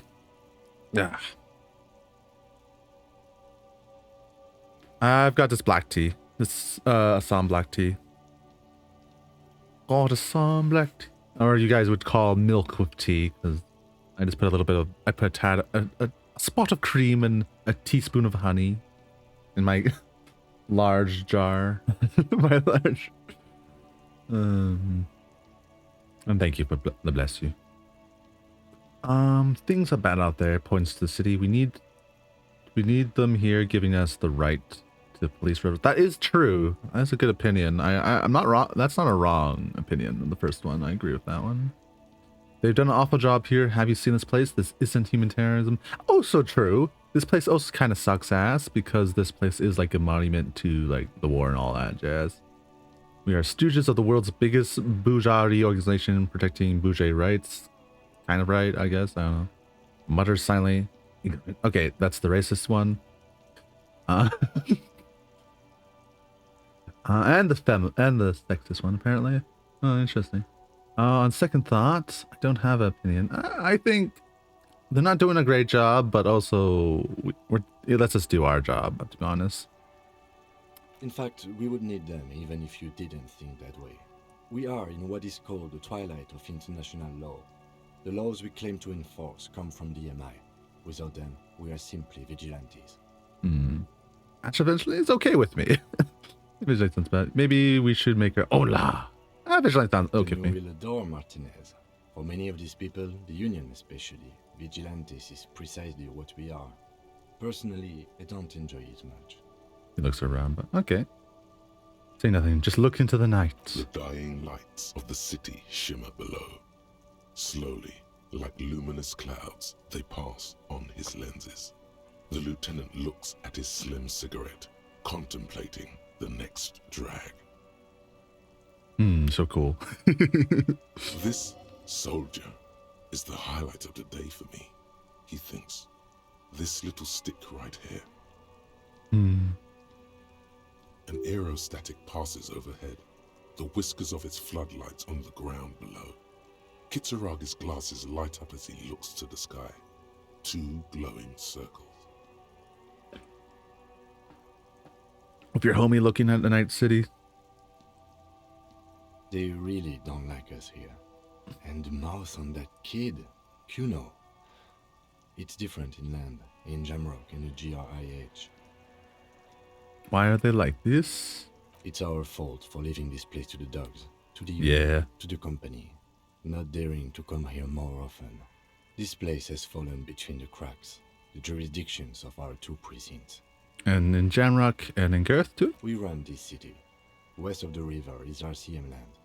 [SPEAKER 1] Yeah. I've got this black tea. This Assam black tea. Got Assam black tea. Or you guys would call milk with tea, because I just put a little bit of, I put a tad, a spot of cream and a teaspoon of honey in my large jar. My large. And thank you for the bless you. Things are bad out there. Points to the city. We need them here, giving us the right to police rivers. That is true. That's a good opinion. I'm not wrong. That's not a wrong opinion. The first one, I agree with that one. They've done an awful job here. Have you seen this place? This isn't human terrorism. Also true. This place also kind of sucks ass because this place is like a monument to like the war and all that jazz. We are stooges of the world's biggest bourgeoisie organization protecting bourgeois rights. Kind of right, I guess. I don't know. Mutters silently. Okay, that's the racist one. And the sexist one, apparently. Oh, interesting. On second thought, I don't have an opinion. I think they're not doing a great job, but also let's just do our job, to be honest.
[SPEAKER 3] In fact, we would need them even if you didn't think that way. We are in what is called the twilight of international law. The laws we claim to enforce come from the MI. Without them, we are simply vigilantes.
[SPEAKER 1] Which eventually is okay with me. Vigilante sounds bad. Maybe we should make our own law. Vigilante sounds okay with me.
[SPEAKER 3] You will adore Martinez. For many of these people, the Union especially, vigilantes is precisely what we are. Personally, I don't enjoy it much.
[SPEAKER 1] He looks around, but okay. Say nothing, just look into the night.
[SPEAKER 4] The dying lights of the city shimmer below. Slowly, like luminous clouds, they pass on his lenses. The lieutenant looks at his slim cigarette, contemplating the next drag.
[SPEAKER 1] So cool.
[SPEAKER 4] This soldier is the highlight of the day for me, he thinks. This little stick right here. An aerostatic passes overhead, the whiskers of its floodlights on the ground below. Kitsuragi's glasses light up as he looks to the sky. Two glowing circles.
[SPEAKER 1] With your homie looking at the night city.
[SPEAKER 3] They really don't like us here. And the mouth on that kid, Kuno. It's different inland, in Jamrock and the GRIH.
[SPEAKER 1] Why are they like this?
[SPEAKER 3] It's our fault for leaving this place to the dogs, to the to the company, not daring to come here more often. This place has fallen between the cracks, the jurisdictions of our two precincts.
[SPEAKER 1] And in Jamrock and in Girth too?
[SPEAKER 3] We run this city. West of the river is RCM land.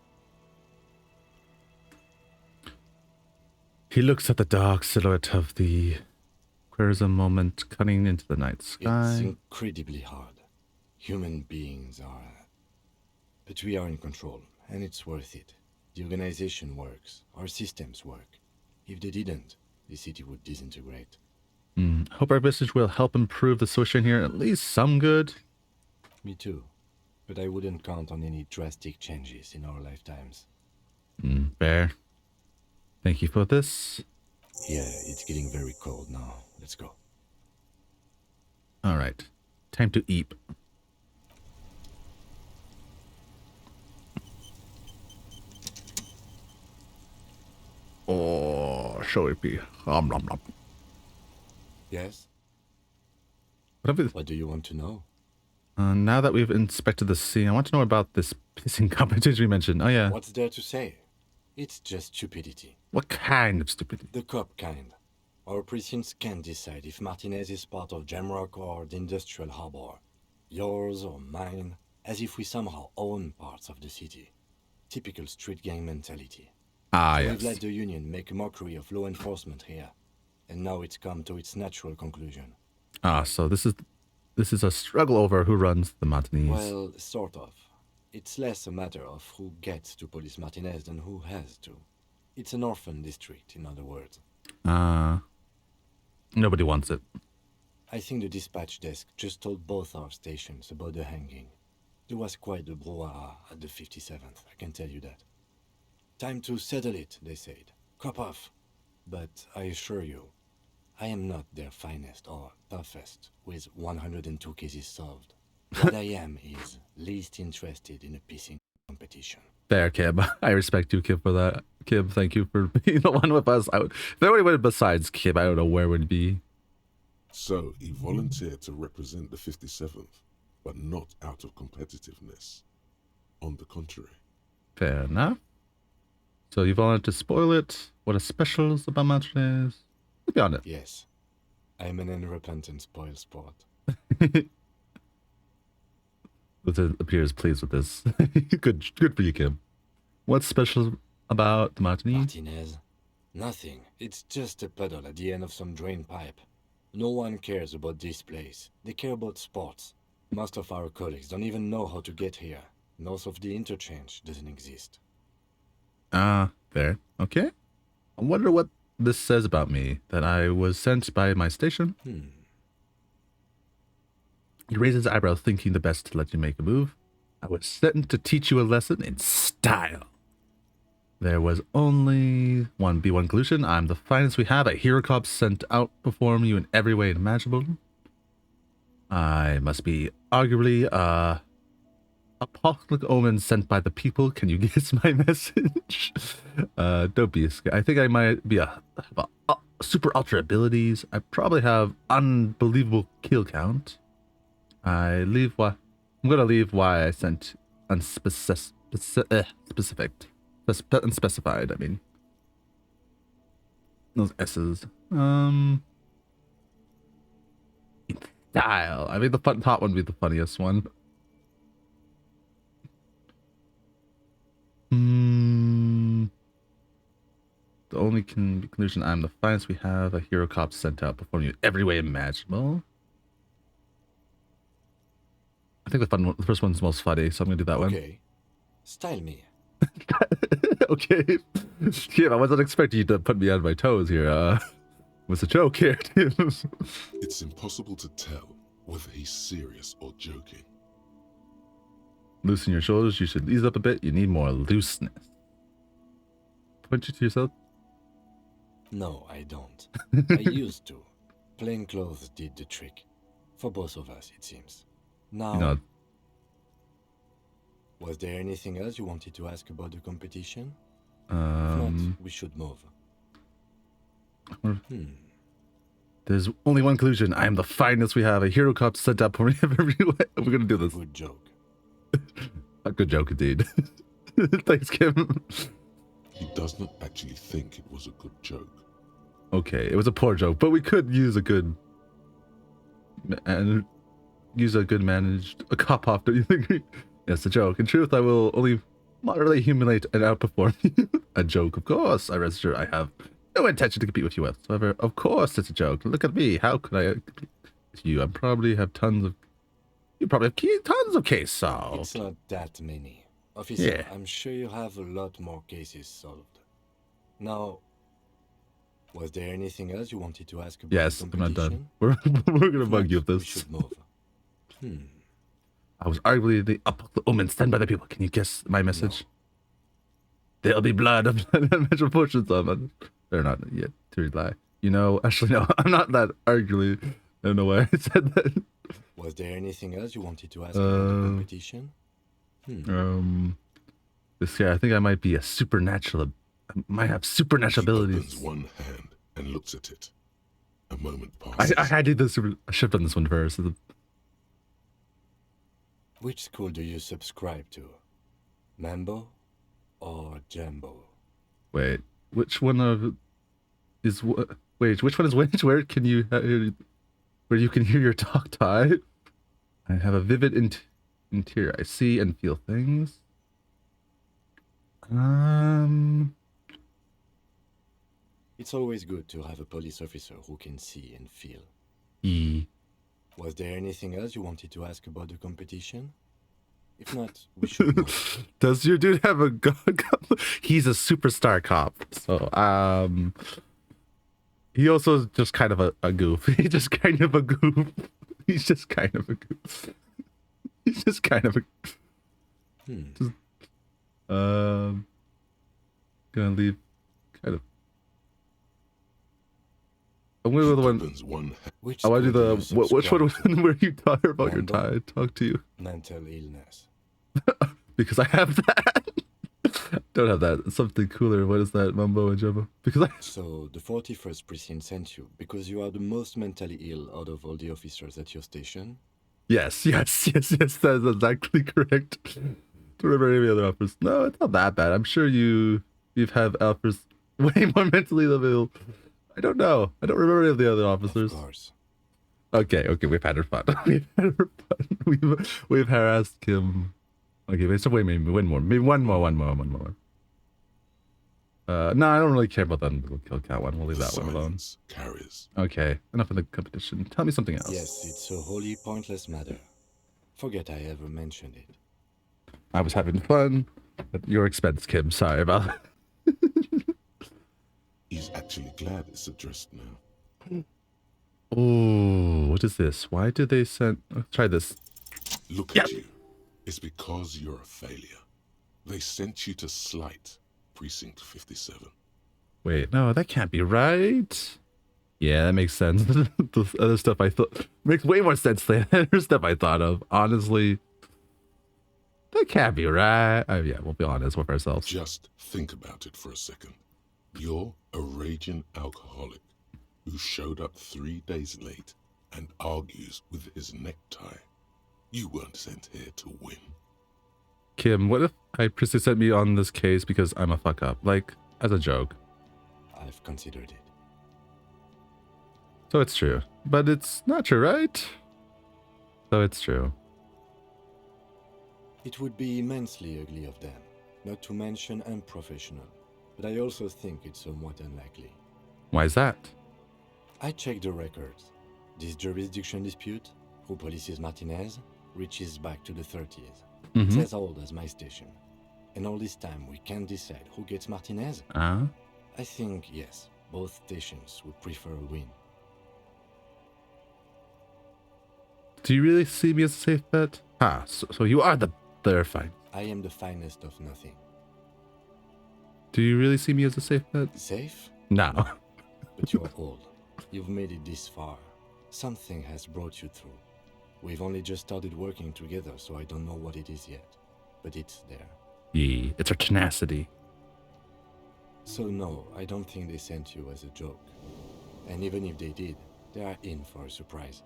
[SPEAKER 1] He looks at the dark silhouette of the Querzum moment cutting into the night sky.
[SPEAKER 3] It's incredibly hard. Human beings are... But we are in control, and it's worth it. The organization works. Our systems work. If they didn't, the city would disintegrate.
[SPEAKER 1] Hope our message will help improve the situation here, at least some good.
[SPEAKER 3] Me too. But I wouldn't count on any drastic changes in our lifetimes.
[SPEAKER 1] Fair. Thank you for this.
[SPEAKER 3] Yeah, it's getting very cold now. Let's go.
[SPEAKER 1] Alright. Time to eat. Oh, shall it be? Nom, nom, nom.
[SPEAKER 3] Yes?
[SPEAKER 1] What
[SPEAKER 3] do you want to know?
[SPEAKER 1] Now that we've inspected the scene, I want to know about this pissing competition we mentioned. Oh, yeah.
[SPEAKER 3] What's there to say? It's just stupidity.
[SPEAKER 1] What kind of stupidity?
[SPEAKER 3] The cop kind. Our precincts can't decide if Martinez is part of Jamrock or the Industrial Harbor. Yours or mine, as if we somehow own parts of the city. Typical street gang mentality.
[SPEAKER 1] Ah, yes.
[SPEAKER 3] We've let the Union make a mockery of law enforcement here. And now it's come to its natural conclusion.
[SPEAKER 1] Ah, so this is a struggle over who runs the Martinez.
[SPEAKER 3] Well, sort of. It's less a matter of who gets to police Martinez than who has to. It's an orphan district, in other words.
[SPEAKER 1] Nobody wants it.
[SPEAKER 3] I think the dispatch desk just told both our stations about the hanging. There was quite the brouhaha at the 57th, I can tell you that. Time to settle it, they said. Cop off. But I assure you, I am not their finest or toughest with 102 cases solved. What I am is least interested in a pissing competition.
[SPEAKER 1] Fair, Kim. I respect you, Kim, for that. Kim, thank you for being the one with us. If there anyone besides Kim, I don't know where it would be.
[SPEAKER 4] So he volunteered to represent the 57th, but not out of competitiveness. On the contrary.
[SPEAKER 1] Fair enough. So you volunteered to spoil it. What a specials about matches. Let's be on it.
[SPEAKER 3] Yes, I'm an unrepentant spoil sport.
[SPEAKER 1] Lieutenant appears pleased with this. Good for you, Kim. What's special about the Martini?
[SPEAKER 3] Martinez? Nothing. It's just a puddle at the end of some drain pipe. No one cares about this place. They care about sports. Most of our colleagues don't even know how to get here. North of the interchange doesn't exist.
[SPEAKER 1] Fair. Okay. I wonder what this says about me, that I was sent by my station. He raises his eyebrow, thinking the best to let you make a move. I was sent to teach you a lesson in style. There was only one conclusion. I'm the finest we have. A hero cop sent out to perform you in every way imaginable. I must be arguably a apocalyptic omen sent by the people. Can you guess my message? Don't be scared. I think I might be have super ultra abilities. I probably have unbelievable kill count. I'm gonna leave why I sent unspecified. I mean, those S's. Style. I mean, the top one would be the funniest one. The only conclusion: I'm the finest we have. A hero cop sent out performing you every way imaginable. I think the first one's most funny, so I'm gonna do that one.
[SPEAKER 3] Okay. Style me.
[SPEAKER 1] Okay. Yeah, I wasn't expecting you to put me on my toes here. What's a joke here?
[SPEAKER 4] It's impossible to tell whether he's serious or joking.
[SPEAKER 1] Loosen your shoulders. You should ease up a bit. You need more looseness. Point you to yourself.
[SPEAKER 3] No, I don't. I used to. Plain clothes did the trick. For both of us, it seems. Now,
[SPEAKER 1] You know,
[SPEAKER 3] was there anything else you wanted to ask about the competition? If not, we should move.
[SPEAKER 1] There's only one conclusion. I am the finest we have. A hero cop sent out for me every way. We're gonna do this.
[SPEAKER 3] Good joke.
[SPEAKER 1] A good joke indeed. Thanks, Kim.
[SPEAKER 4] He does not actually think it was a good joke.
[SPEAKER 1] Okay, it was a poor joke, but we could use a good managed cop off. Don't you think? It's a joke. In truth, I will only moderately humiliate and outperform you. A joke, of course. I rest assured I have no intention to compete with you whatsoever. Of course, it's a joke. Look at me. How could I compete with you? You probably have tons of case solved.
[SPEAKER 3] It's not that many. Officer,
[SPEAKER 1] Yeah.
[SPEAKER 3] I'm sure you have a lot more cases solved. Now, was there anything else you wanted to ask about
[SPEAKER 1] Yes,
[SPEAKER 3] the
[SPEAKER 1] I'm not
[SPEAKER 3] competition?
[SPEAKER 1] done. We're gonna
[SPEAKER 3] If
[SPEAKER 1] bug
[SPEAKER 3] not,
[SPEAKER 1] you with
[SPEAKER 3] We
[SPEAKER 1] this.
[SPEAKER 3] should move.
[SPEAKER 1] I was arguably the omen sent by the people. Can you guess my message? There'll be blood. Imagine portions of it. They're not yet to lie. You know, actually, no, I'm not that arguably. I don't know why I said that.
[SPEAKER 3] Was there anything else you wanted to ask about the competition?
[SPEAKER 1] This guy, I think I might be a supernatural. I might have supernatural
[SPEAKER 4] He opens
[SPEAKER 1] abilities.
[SPEAKER 4] one hand and looks at it. A moment passes.
[SPEAKER 1] I had to do this shift on this one first.
[SPEAKER 3] Which school do you subscribe to? Mambo or Jambo?
[SPEAKER 1] Wait, which one of is what? Wait, which one is which? Where can you where you can hear your talk type? I have a vivid interior. I see and feel things.
[SPEAKER 3] It's always good to have a police officer who can see and feel.
[SPEAKER 1] E.
[SPEAKER 3] Was there anything else you wanted to ask about the competition? If not, we should move.
[SPEAKER 1] Does your dude have a gun? He's a superstar cop. So, he also is just kind of a goof. He's just kind of a goof. He's just kind of a goof. He's just kind of a. Just, gonna leave. Kind of. I'm going to the one.
[SPEAKER 4] Opens one
[SPEAKER 3] Which
[SPEAKER 1] I want to do
[SPEAKER 3] school
[SPEAKER 1] the
[SPEAKER 3] you
[SPEAKER 1] which one
[SPEAKER 3] subscribe to?
[SPEAKER 1] where you talk about your
[SPEAKER 3] Wanda?
[SPEAKER 1] tie. Talk to you
[SPEAKER 3] Mental illness.
[SPEAKER 1] because I have that. Don't have that. Something cooler. What is that, Mumbo and Jumbo? Because I.
[SPEAKER 3] So, the 41st Precinct sent you because you are the most mentally ill out of all the officers at your station?
[SPEAKER 1] Yes. That is exactly correct. Don't remember any other offers. No, it's not that bad. I'm sure you've had offers way more mentally ill. I don't know. I don't remember any of the other officers.
[SPEAKER 3] Of course.
[SPEAKER 1] Okay, we've had her fun. We've had her fun. We've harassed Kim. Okay, wait, so wait, maybe one more. Maybe one more. No, I don't really care about that little kill count one. We'll leave that one alone.
[SPEAKER 4] Carries.
[SPEAKER 1] Okay, enough of the competition. Tell me something else.
[SPEAKER 3] Yes, it's a wholly pointless matter. Forget I ever mentioned it.
[SPEAKER 1] I was having fun at your expense, Kim. Sorry about that.
[SPEAKER 4] He's actually glad it's addressed now.
[SPEAKER 1] Oh, what is this? Why did they send... Let's try this.
[SPEAKER 4] Look at you. It's because you're a failure. They sent you to slight Precinct 57.
[SPEAKER 1] Wait, no, that can't be right. Yeah, that makes sense. The other stuff I thought... Makes way more sense than the other stuff I thought of. Honestly, that can't be right. Oh, yeah, we'll be honest with ourselves.
[SPEAKER 4] Just think about it for a second. You're a raging alcoholic who showed up 3 days late and argues with his necktie. You weren't sent here to win.
[SPEAKER 1] Kim, what if I persist sent me on this case because I'm a fuck up? Like, as a joke.
[SPEAKER 3] I've considered it.
[SPEAKER 1] So it's true. But it's not true, right? So it's true.
[SPEAKER 3] It would be immensely ugly of them, not to mention unprofessional. But I also think it's somewhat unlikely.
[SPEAKER 1] Why is that?
[SPEAKER 3] I checked the records. This jurisdiction dispute, who polices Martinez, reaches back to the 30s. It's as old as my station. And all this time we can't decide who gets Martinez? I think, yes, both stations would prefer a win.
[SPEAKER 1] Do you really see me as a safe bet? Ah, so you are the fine.
[SPEAKER 3] I am the finest of nothing.
[SPEAKER 1] Do you really see me as a safe bet?
[SPEAKER 3] Safe?
[SPEAKER 1] No.
[SPEAKER 3] But you're old. You've made it this far. Something has brought you through. We've only just started working together, so I don't know what it is yet. But it's there.
[SPEAKER 1] Yeah, it's our tenacity.
[SPEAKER 3] So no, I don't think they sent you as a joke. And even if they did, they are in for a surprise.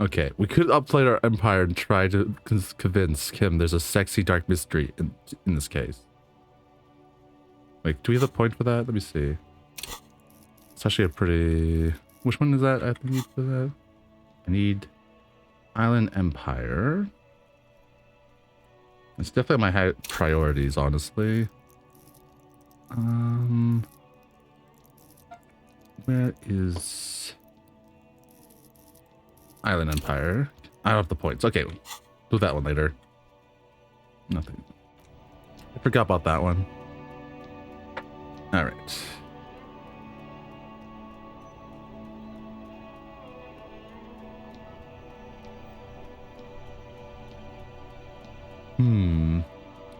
[SPEAKER 1] Okay, we could upplay our empire and try to convince Kim there's a sexy dark mystery in this case. Wait, do we have a point for that? Let me see. It's actually a pretty... Which one is that I need for that? I need Island Empire. It's definitely my high priorities, honestly. Where is Island Empire? I don't have the points. Okay, do that one later. Nothing. I forgot about that one. All right.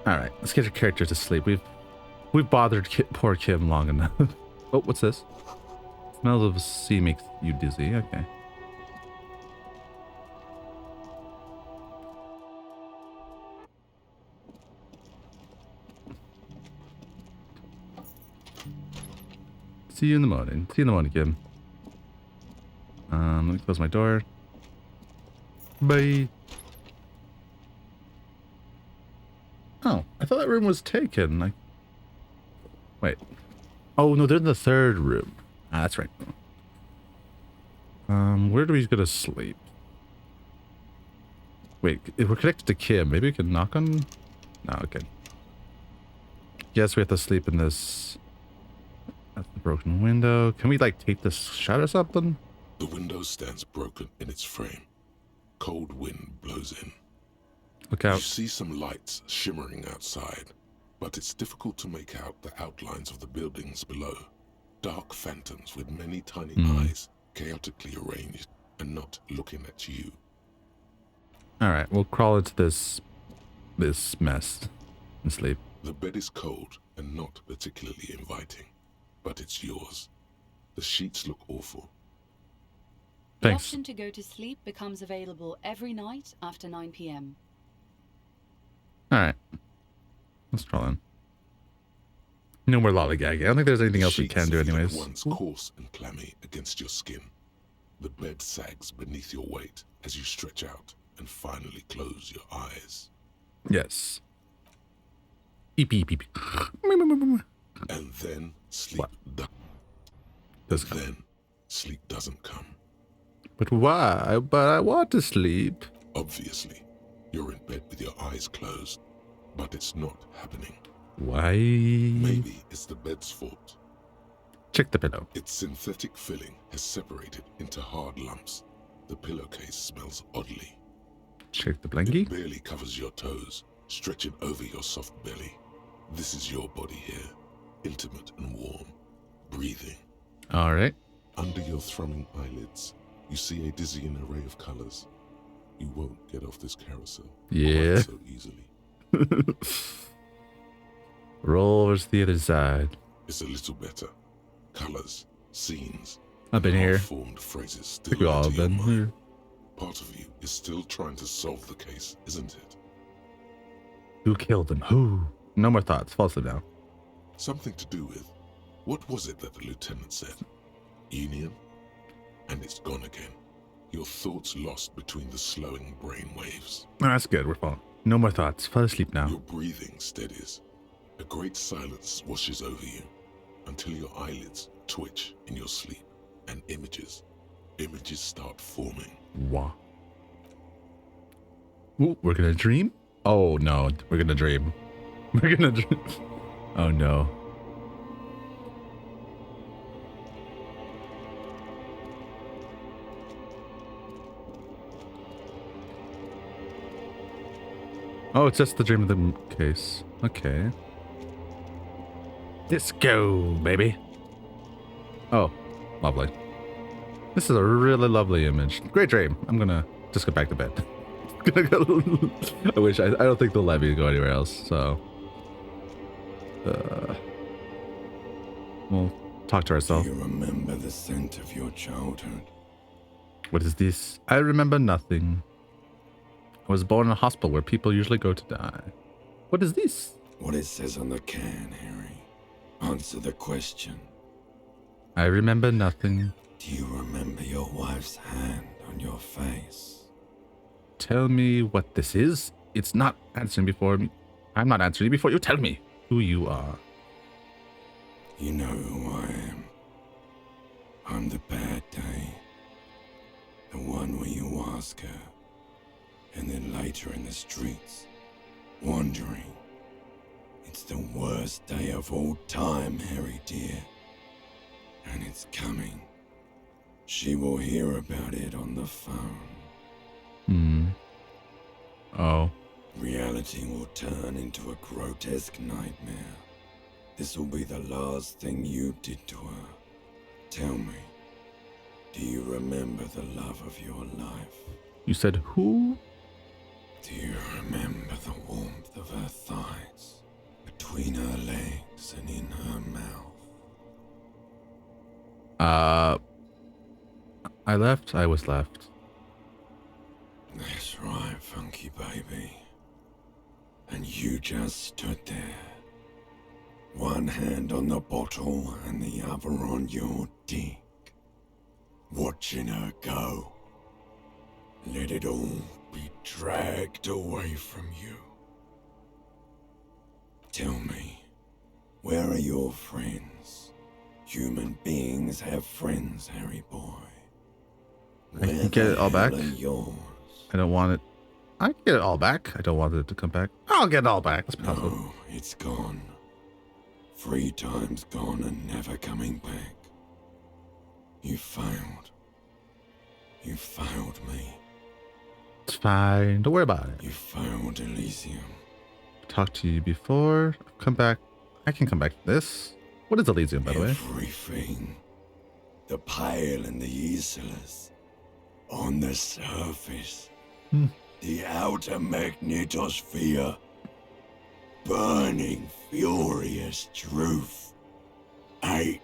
[SPEAKER 1] All right, let's get your character to sleep. We've bothered poor Kim long enough. Oh, what's this? Smells of sea makes you dizzy. Okay. See you in the morning. See you in the morning, Kim. Let me close my door. Bye. Oh, I thought that room was taken. Wait. Oh, no, they're in the third room. Ah, that's right. Where do we go to sleep? Wait, if we're connected to Kim, maybe we can knock on... No, okay. Yes, we have to sleep in this... That's the broken window. Can we, like, take this shut or something?
[SPEAKER 4] The window stands broken in its frame. Cold wind blows in.
[SPEAKER 1] Look
[SPEAKER 4] You
[SPEAKER 1] out.
[SPEAKER 4] see some lights shimmering outside, but it's difficult to make out the outlines of the buildings below. Dark phantoms with many tiny eyes, chaotically arranged and not looking at you.
[SPEAKER 1] All right, we'll crawl into this mess and sleep.
[SPEAKER 4] The bed is cold and not particularly inviting, but it's yours. The sheets look awful.
[SPEAKER 7] The
[SPEAKER 1] Thanks.
[SPEAKER 7] option to go to sleep becomes available every night after 9 p.m.
[SPEAKER 1] All right. Let's draw in. No more lollygagging. I don't think there's anything
[SPEAKER 4] The
[SPEAKER 1] else we
[SPEAKER 4] sheets
[SPEAKER 1] can do
[SPEAKER 4] feel
[SPEAKER 1] anyways.
[SPEAKER 4] at once coarse and clammy against your skin. The bed sags beneath your weight as you stretch out and finally close your eyes.
[SPEAKER 1] Yes. Beep, beep, beep.
[SPEAKER 4] And then sleep
[SPEAKER 1] Does come.
[SPEAKER 4] then sleep doesn't come.
[SPEAKER 1] But why? But I want to sleep.
[SPEAKER 4] Obviously, you're in bed with your eyes closed, but it's not happening.
[SPEAKER 1] Why?
[SPEAKER 4] Maybe it's the bed's fault.
[SPEAKER 1] Check the pillow.
[SPEAKER 4] Its synthetic filling has separated into hard lumps. The pillowcase smells oddly.
[SPEAKER 1] Check the
[SPEAKER 4] It
[SPEAKER 1] blankie.
[SPEAKER 4] barely covers your toes, stretching over your soft belly. This is your body here, intimate and warm, breathing.
[SPEAKER 1] All right.
[SPEAKER 4] Under your thrumming eyelids, you see a dizzying array of colors. You won't get off this carousel
[SPEAKER 1] Yeah.
[SPEAKER 4] quite so easily.
[SPEAKER 1] Roll over to the other side.
[SPEAKER 4] It's a little better. Colors, scenes,
[SPEAKER 1] I've been here.
[SPEAKER 4] half-formed phrases
[SPEAKER 1] I
[SPEAKER 4] still
[SPEAKER 1] think we all
[SPEAKER 4] enter
[SPEAKER 1] have
[SPEAKER 4] your
[SPEAKER 1] been
[SPEAKER 4] mind.
[SPEAKER 1] here.
[SPEAKER 4] Part of you is still trying to solve the case, isn't it?
[SPEAKER 1] Who killed him? Who? No more thoughts. Fall asleep now.
[SPEAKER 4] Something to do with, what was it that the lieutenant said? Elysium? And it's gone again. Your thoughts lost between the slowing brain waves.
[SPEAKER 1] Oh, that's good. We're falling. No more thoughts. Fall asleep now.
[SPEAKER 4] Your breathing steadies. A great silence washes over you until your eyelids twitch in your sleep and images start forming.
[SPEAKER 1] Wah. Ooh, we're gonna dream? Oh no, we're gonna dream. We're gonna dream. Oh no. Oh, it's just the dream of the case. Okay. Let's go, baby. Oh, lovely. This is a really lovely image. Great dream. I'm gonna just go back to bed. Gonna go. I wish. I don't think they'll let me go anywhere else. So, we'll talk to
[SPEAKER 8] Do
[SPEAKER 1] ourselves.
[SPEAKER 8] you remember the scent of your childhood?
[SPEAKER 1] What is this? I remember nothing. I was born in a hospital where people usually go to die. What is this?
[SPEAKER 8] What it says on the can, Harry. Answer the question.
[SPEAKER 1] I remember nothing.
[SPEAKER 8] Do you remember your wife's hand on your face?
[SPEAKER 1] Tell me what this is. It's not answering before me. I'm not answering before you tell me who you are.
[SPEAKER 8] You know who I am. I'm the bad day. The one where you ask her, and then later in the streets, wandering. It's the worst day of all time, Harry dear. And it's coming. She will hear about it on the phone.
[SPEAKER 1] Oh.
[SPEAKER 8] Reality will turn into a grotesque nightmare. This will be the last thing you did to her. Tell me, do you remember the love of your life?
[SPEAKER 1] You said who?
[SPEAKER 8] Do you remember the warmth of her thighs, between her legs and in her mouth?
[SPEAKER 1] I left. I was left.
[SPEAKER 8] That's right, funky baby. And you just stood there. One hand on the bottle and the other on your dick. Watching her go. Let it all be dragged away from you. Tell me, where are your friends? Human beings have friends, Harry boy.
[SPEAKER 1] I can get it all back.
[SPEAKER 8] Where the hell are yours?
[SPEAKER 1] I don't want it. I can get it all back. I don't want it to come back. I'll get it all back. That's possible.
[SPEAKER 8] No, it's gone. 3 times gone and never coming back. You failed. You failed me.
[SPEAKER 1] It's fine. Don't worry about it.
[SPEAKER 8] You failed Elysium.
[SPEAKER 1] Talked to you before. Come back. I can come back to this. What is Elysium, by the way?
[SPEAKER 8] Everything. The pale and the useless. On the surface. The outer magnetosphere. Burning, furious truth. 8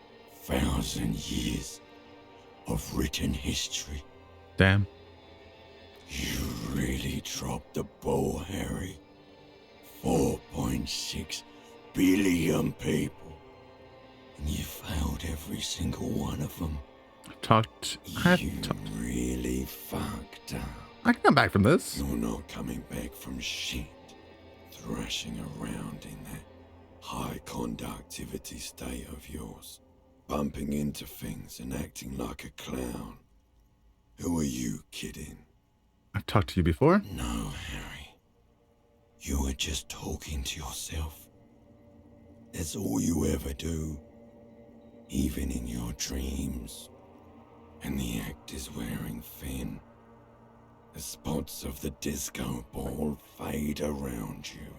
[SPEAKER 8] 1,000 years of written history.
[SPEAKER 1] Damn.
[SPEAKER 8] You really dropped the ball, Harry. 4.6 billion people. And you failed every single one of them. You really fucked up.
[SPEAKER 1] I can come back from this.
[SPEAKER 8] You're not coming back from shit. Thrashing around in that high conductivity state of yours. Bumping into things and acting like a clown. Who are you kidding?
[SPEAKER 1] I've talked to you before.
[SPEAKER 8] No, Harry. You were just talking to yourself. That's all you ever do. Even in your dreams. And the act is wearing thin. The spots of the disco ball fade around you.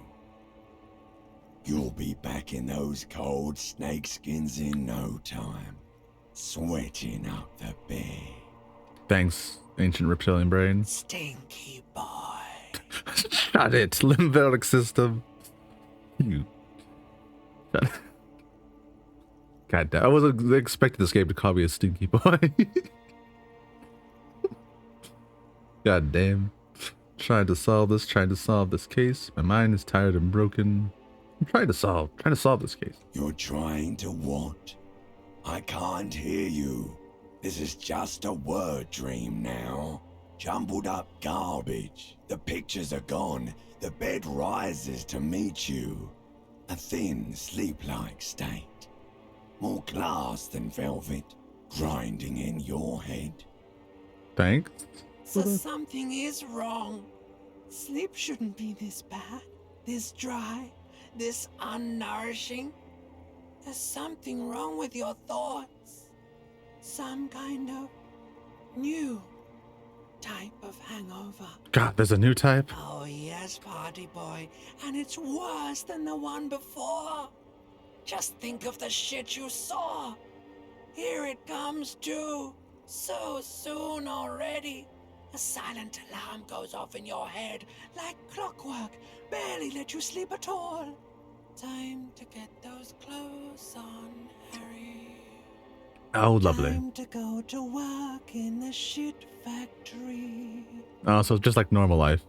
[SPEAKER 8] You'll be back in those cold snakeskins in no time. Sweating up the bed.
[SPEAKER 1] Thanks, ancient reptilian brain.
[SPEAKER 8] Stinky boy.
[SPEAKER 1] Shut it, limbic system. You. Shut it. God damn, I wasn't expecting this game to call me a stinky boy. God damn. Trying to solve this case. My mind is tired and broken. I'm trying to solve this case.
[SPEAKER 8] You're trying to what? I can't hear you. This is just a word dream now. Jumbled up garbage. The pictures are gone. The bed rises to meet you. A thin, sleep-like state. More glass than velvet, grinding in your head.
[SPEAKER 1] Thanks.
[SPEAKER 9] So something is wrong. Sleep shouldn't be this bad, this dry, this unnourishing. There's something wrong with your thoughts. Some kind of new type of hangover.
[SPEAKER 1] God, there's a new type.
[SPEAKER 9] Oh yes, party boy. And it's worse than the one before. Just think of the shit you saw. Here it comes too. So soon already. A silent alarm goes off in your head like clockwork. Barely let you sleep at all. Time to get those clothes on, Harry.
[SPEAKER 1] Oh, lovely.
[SPEAKER 9] Time to go to work in the shit factory.
[SPEAKER 1] Oh, so just like normal life.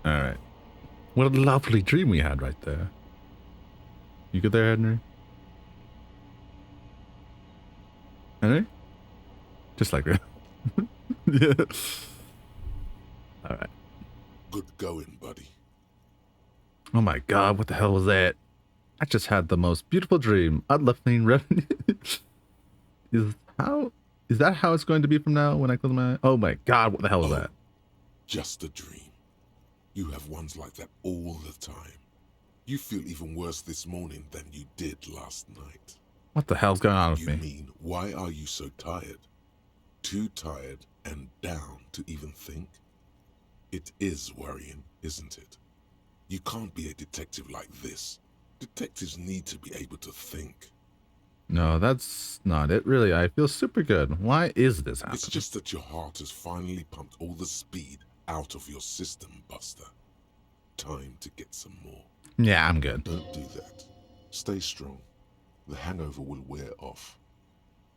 [SPEAKER 1] Alright. What a lovely dream we had right there. You good there, Henry? Henry? Just like that. Yeah. Alright.
[SPEAKER 4] Good going, buddy.
[SPEAKER 1] Oh my god, what the hell was that? I just had the most beautiful dream. Uplifting revenue. Is that how it's going to be from now when I close my eyes? Oh my god, what the hell was that?
[SPEAKER 4] Just a dream. You have ones like that all the time. You feel even worse this morning than you did last night.
[SPEAKER 1] What the hell's going on with
[SPEAKER 4] You
[SPEAKER 1] me?
[SPEAKER 4] mean, why are you so tired? Too tired and down to even think? It is worrying, isn't it? You can't be a detective like this. Detectives need to be able to think.
[SPEAKER 1] No, that's not it. Really, I feel super good. Why is this happening?
[SPEAKER 4] It's just that your heart has finally pumped all the speed out of your system, Buster. Time to get some more.
[SPEAKER 1] Yeah, I'm good.
[SPEAKER 4] Don't do that. Stay strong. The hangover will wear off.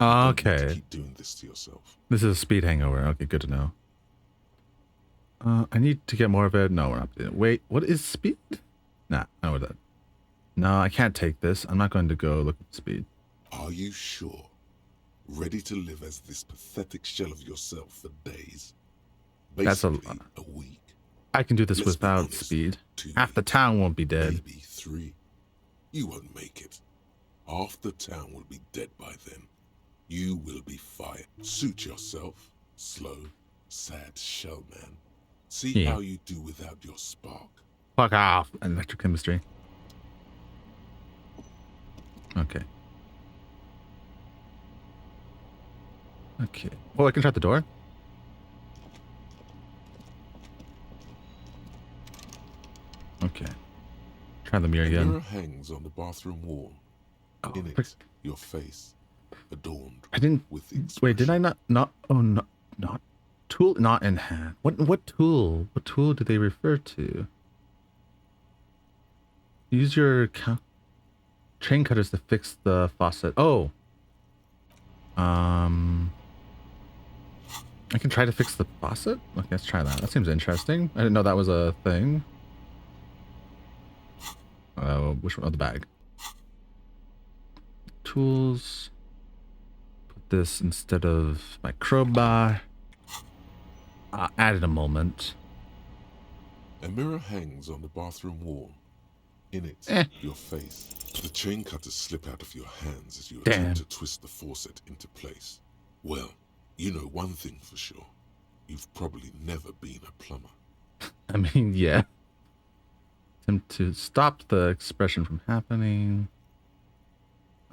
[SPEAKER 1] Okay.
[SPEAKER 4] You don't need to keep doing this to yourself.
[SPEAKER 1] This is a speed hangover. Okay, good to know. I need to get more of it. No, we're not. Wait, what is speed? Nah, I know that. No, I can't take this. I'm not going to go look at speed.
[SPEAKER 4] Are you sure? Ready to live as this pathetic shell of yourself for days?
[SPEAKER 1] That's a
[SPEAKER 4] Basically,
[SPEAKER 1] lot.
[SPEAKER 4] a week.
[SPEAKER 1] I can do this
[SPEAKER 4] Let's be
[SPEAKER 1] without
[SPEAKER 4] honest,
[SPEAKER 1] speed.
[SPEAKER 4] 2
[SPEAKER 1] Half the
[SPEAKER 4] weeks,
[SPEAKER 1] town won't be dead.
[SPEAKER 4] Maybe 3. You won't make it. Half the town will be dead by then. You will be fired. Suit yourself. Slow, sad shell man. See
[SPEAKER 1] Yeah.
[SPEAKER 4] how you do without your spark.
[SPEAKER 1] Fuck off. Electrochemistry. Okay. Okay. Well, I can shut the door. Okay. Try the mirror
[SPEAKER 4] A
[SPEAKER 1] again.
[SPEAKER 4] mirror hangs on the bathroom wall.
[SPEAKER 1] Oh,
[SPEAKER 4] In
[SPEAKER 1] frick.
[SPEAKER 4] it, your face, adorned
[SPEAKER 1] I didn't.
[SPEAKER 4] with
[SPEAKER 1] Wait, did I
[SPEAKER 4] expression.
[SPEAKER 1] not? Oh, not tool. Not in hand. What tool? What tool do they refer to? Use your chain cutters to fix the faucet. Oh. I can try to fix the faucet? Okay, let's try that. That seems interesting. I didn't know that was a thing. Which one? Oh, the bag. Tools. Put this instead of my crowbar. Add it a moment.
[SPEAKER 4] A mirror hangs on the bathroom wall. In it, your face. The chain cutters slip out of your hands as you attempt to twist the faucet into place. Well, you know one thing for sure. You've probably never been a plumber.
[SPEAKER 1] I mean, yeah. Attempt to stop the expression from happening.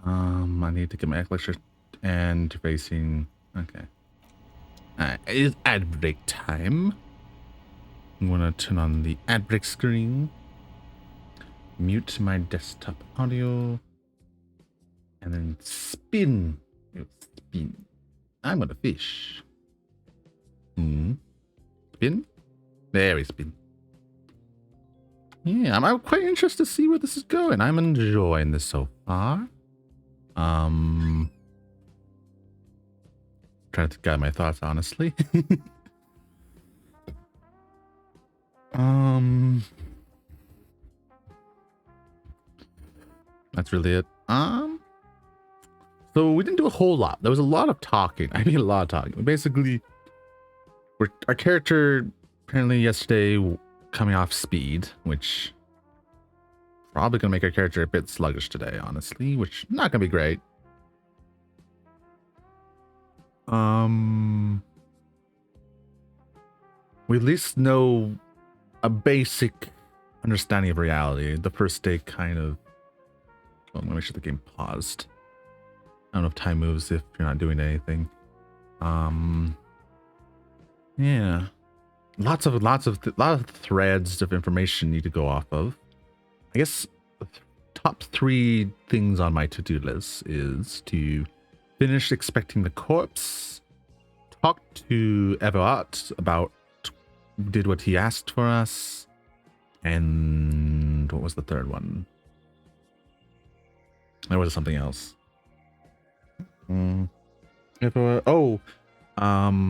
[SPEAKER 1] I need to get my lecture and facing. Okay. Alright, it is ad break time. I'm gonna turn on the ad break screen. Mute my desktop audio. And then spin. Spin. I'm gonna fish. Spin? There we spin. Yeah, I'm quite interested to see where this is going. I'm enjoying this so far. Trying to guide my thoughts, honestly. That's really it. So we didn't do a whole lot. There was a lot of talking. I mean, a lot of talking. Basically, our character apparently yesterday coming off speed, which probably gonna make our character a bit sluggish today, honestly, which not gonna be great. We at least know a basic understanding of reality. The first day kind of. Well, I'm gonna make sure the game paused. I don't know if time moves if you're not doing anything. Yeah, lot of threads of information need to go off of. I guess the top 3 things on my to-do list is to finish expecting the corpse, talk to Everett about did what he asked for us, and what was the third one? There was something else. Everett,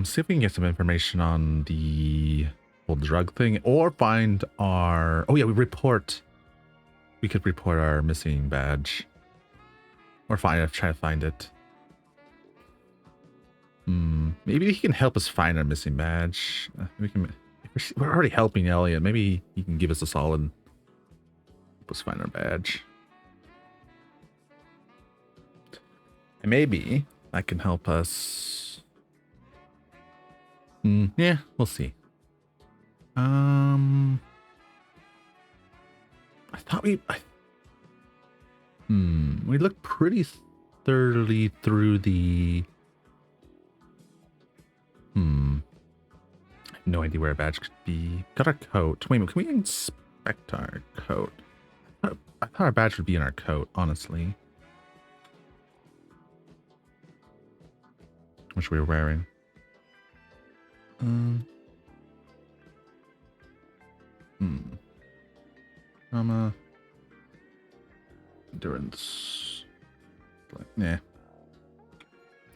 [SPEAKER 1] see if we can get some information on the whole drug thing, or find our. Oh yeah, we could report our missing badge, or try to find it. Maybe he can help us find our missing badge. We're already helping Elliot. Maybe he can give us a solid. Help us find our badge. And maybe that can help us. Yeah, we'll see. I thought we looked pretty thoroughly through the. I have no idea where a badge could be. Got our coat. Wait a minute, can we inspect our coat? I thought our badge would be in our coat, honestly. Which we were wearing. Endurance. Yeah.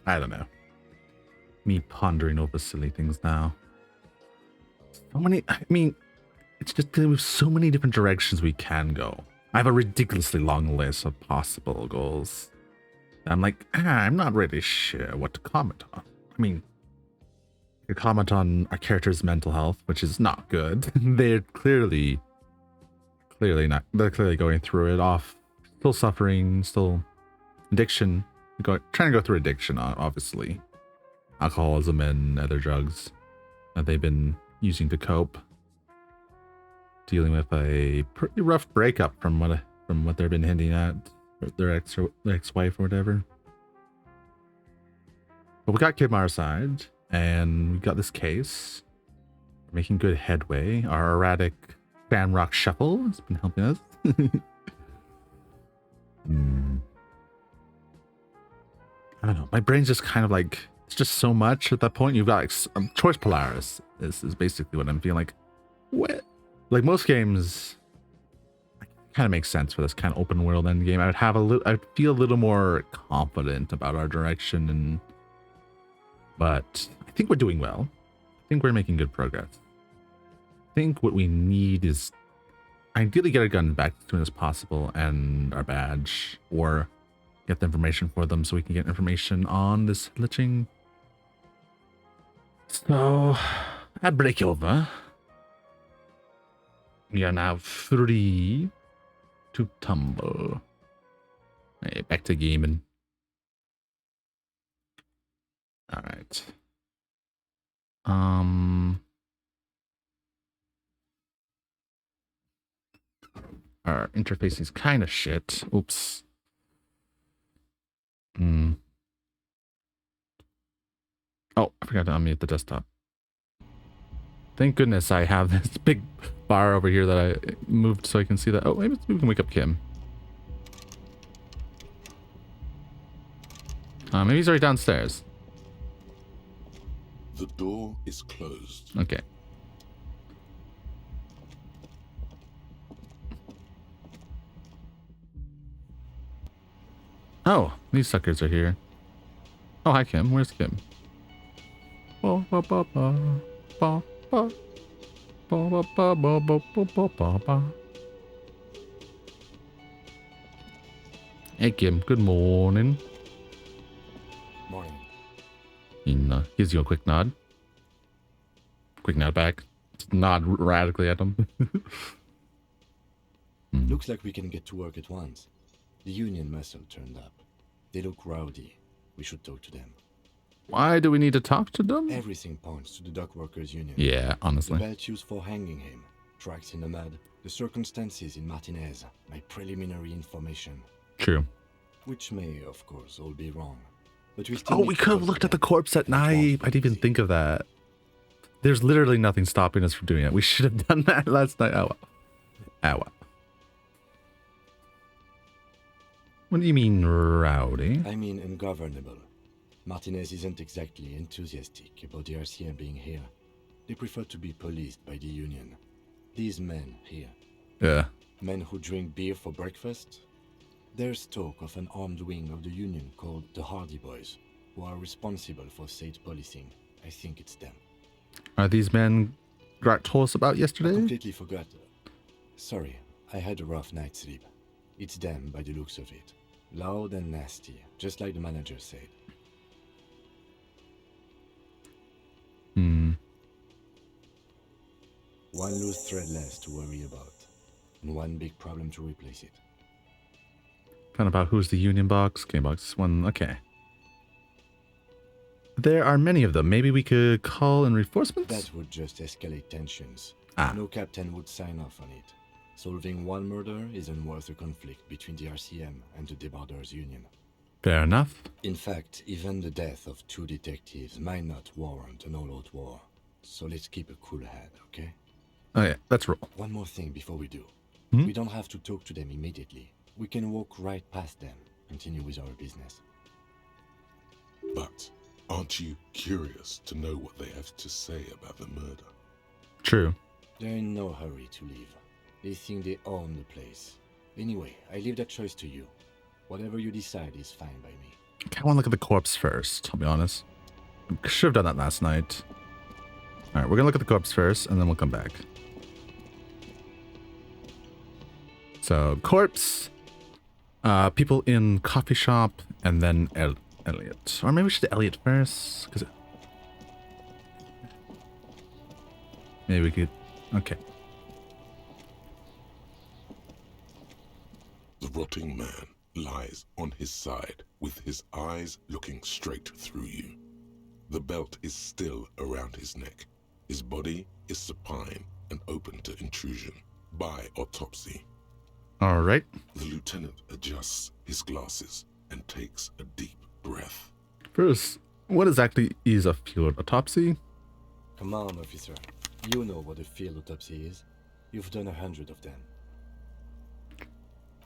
[SPEAKER 1] I don't know. Me pondering over silly things now. So many. I mean, it's just there was so many different directions we can go. I have a ridiculously long list of possible goals. I'm like, I'm not really sure what to comment on. I mean, you comment on our character's mental health, which is not good. They're clearly not. They're clearly going through it off. Still suffering, still addiction. Trying to go through addiction, obviously. Alcoholism and other drugs that they've been using to cope. Dealing with a pretty rough breakup from what they've been hinting at. Their ex-wife or whatever. But we got Kim on our side, and we got this case. We're making good headway. Our erratic fan rock shuffle has been helping us. I don't know. My brain's just kind of like, it's just so much at that point. You've got like, choice Polaris. This is basically what I'm feeling like. What? Like most games, kind of makes sense for this kind of open world end game. I'd feel a little more confident about our direction, but I think we're doing well. I think we're making good progress. I think what we need is ideally get our gun back as soon as possible and our badge, or get the information for them so we can get information on this glitching. So, at breakover, we are now free to tumble. Hey, back to gaming. All right. Our interface is kind of shit. Oops. Oh, I forgot to unmute the desktop. Thank goodness I have this big bar over here that I moved so I can see that. Oh, maybe we can wake up Kim. Maybe he's already downstairs.
[SPEAKER 4] The door is closed.
[SPEAKER 1] Okay. Oh, these suckers are here. Oh, hi, Kim. Where's Kim? Hey, Kim. Good morning.
[SPEAKER 3] Morning.
[SPEAKER 1] He gives you a quick nod. Quick nod back. Just nod radically at him.
[SPEAKER 3] Looks like we can get to work at once. The Union muscle turned up. They look rowdy. We should talk to them.
[SPEAKER 1] Why do we need to talk to them?
[SPEAKER 3] Everything points to the Dock Workers Union.
[SPEAKER 1] Yeah, honestly.
[SPEAKER 3] The belt used for hanging him, tracks in the mud, the circumstances in Martinez, my preliminary information.
[SPEAKER 1] True.
[SPEAKER 3] Which may, of course, all be wrong. But we still
[SPEAKER 1] Oh, we could have looked at the corpse at night. I didn't even think of that. There's literally nothing stopping us from doing it. We should have done that last night. Oh, well. Oh, well. What do you mean, rowdy?
[SPEAKER 3] I mean ungovernable. Martinez isn't exactly enthusiastic about the RCM being here. They prefer to be policed by the Union. These men here.
[SPEAKER 1] Yeah.
[SPEAKER 3] Men who drink beer for breakfast? There's talk of an armed wing of the Union called the Hardy Boys, who are responsible for state policing. I think it's them.
[SPEAKER 1] Are these men Grat told us about
[SPEAKER 3] I
[SPEAKER 1] yesterday?
[SPEAKER 3] completely forgot. Sorry, I had a rough night's sleep. It's them by the looks of it. Loud and nasty, just like the manager said. One loose thread less to worry about, and one big problem to replace it.
[SPEAKER 1] Found about who's the Union box. Game box. One. Okay. There are many of them. Maybe we could call in reinforcements?
[SPEAKER 3] That would just escalate tensions.
[SPEAKER 1] Ah.
[SPEAKER 3] No captain would sign off on it. Solving one murder isn't worth a conflict between the RCM and the Debarders Union.
[SPEAKER 1] Fair enough.
[SPEAKER 3] In fact, even the death of 2 detectives might not warrant an all-out war. So let's keep a cool head, okay?
[SPEAKER 1] Oh yeah, let's roll.
[SPEAKER 3] One more thing before we do.
[SPEAKER 1] Hmm?
[SPEAKER 3] We don't have to talk to them immediately. We can walk right past them, continue with our business.
[SPEAKER 4] But aren't you curious to know what they have to say about the murder?
[SPEAKER 1] True.
[SPEAKER 3] They're in no hurry to leave. They think they own the place. Anyway, I leave that choice to you. Whatever you decide is fine by me.
[SPEAKER 1] I want to look at the corpse first, I'll be honest. Should have done that last night. Alright, we're gonna look at the corpse first, and then we'll come back. So, corpse, people in coffee shop, and then Elliot. Or maybe we should do Elliot first, because maybe we could... Okay.
[SPEAKER 4] The rotting man lies on his side with his eyes looking straight through you. The belt is still around his neck. His body is supine and open to intrusion by autopsy.
[SPEAKER 1] Alright.
[SPEAKER 4] The lieutenant adjusts his glasses and takes a deep breath.
[SPEAKER 1] First, what exactly is a field autopsy?
[SPEAKER 3] Come on, officer. You know what a field autopsy is. You've done 100 of them.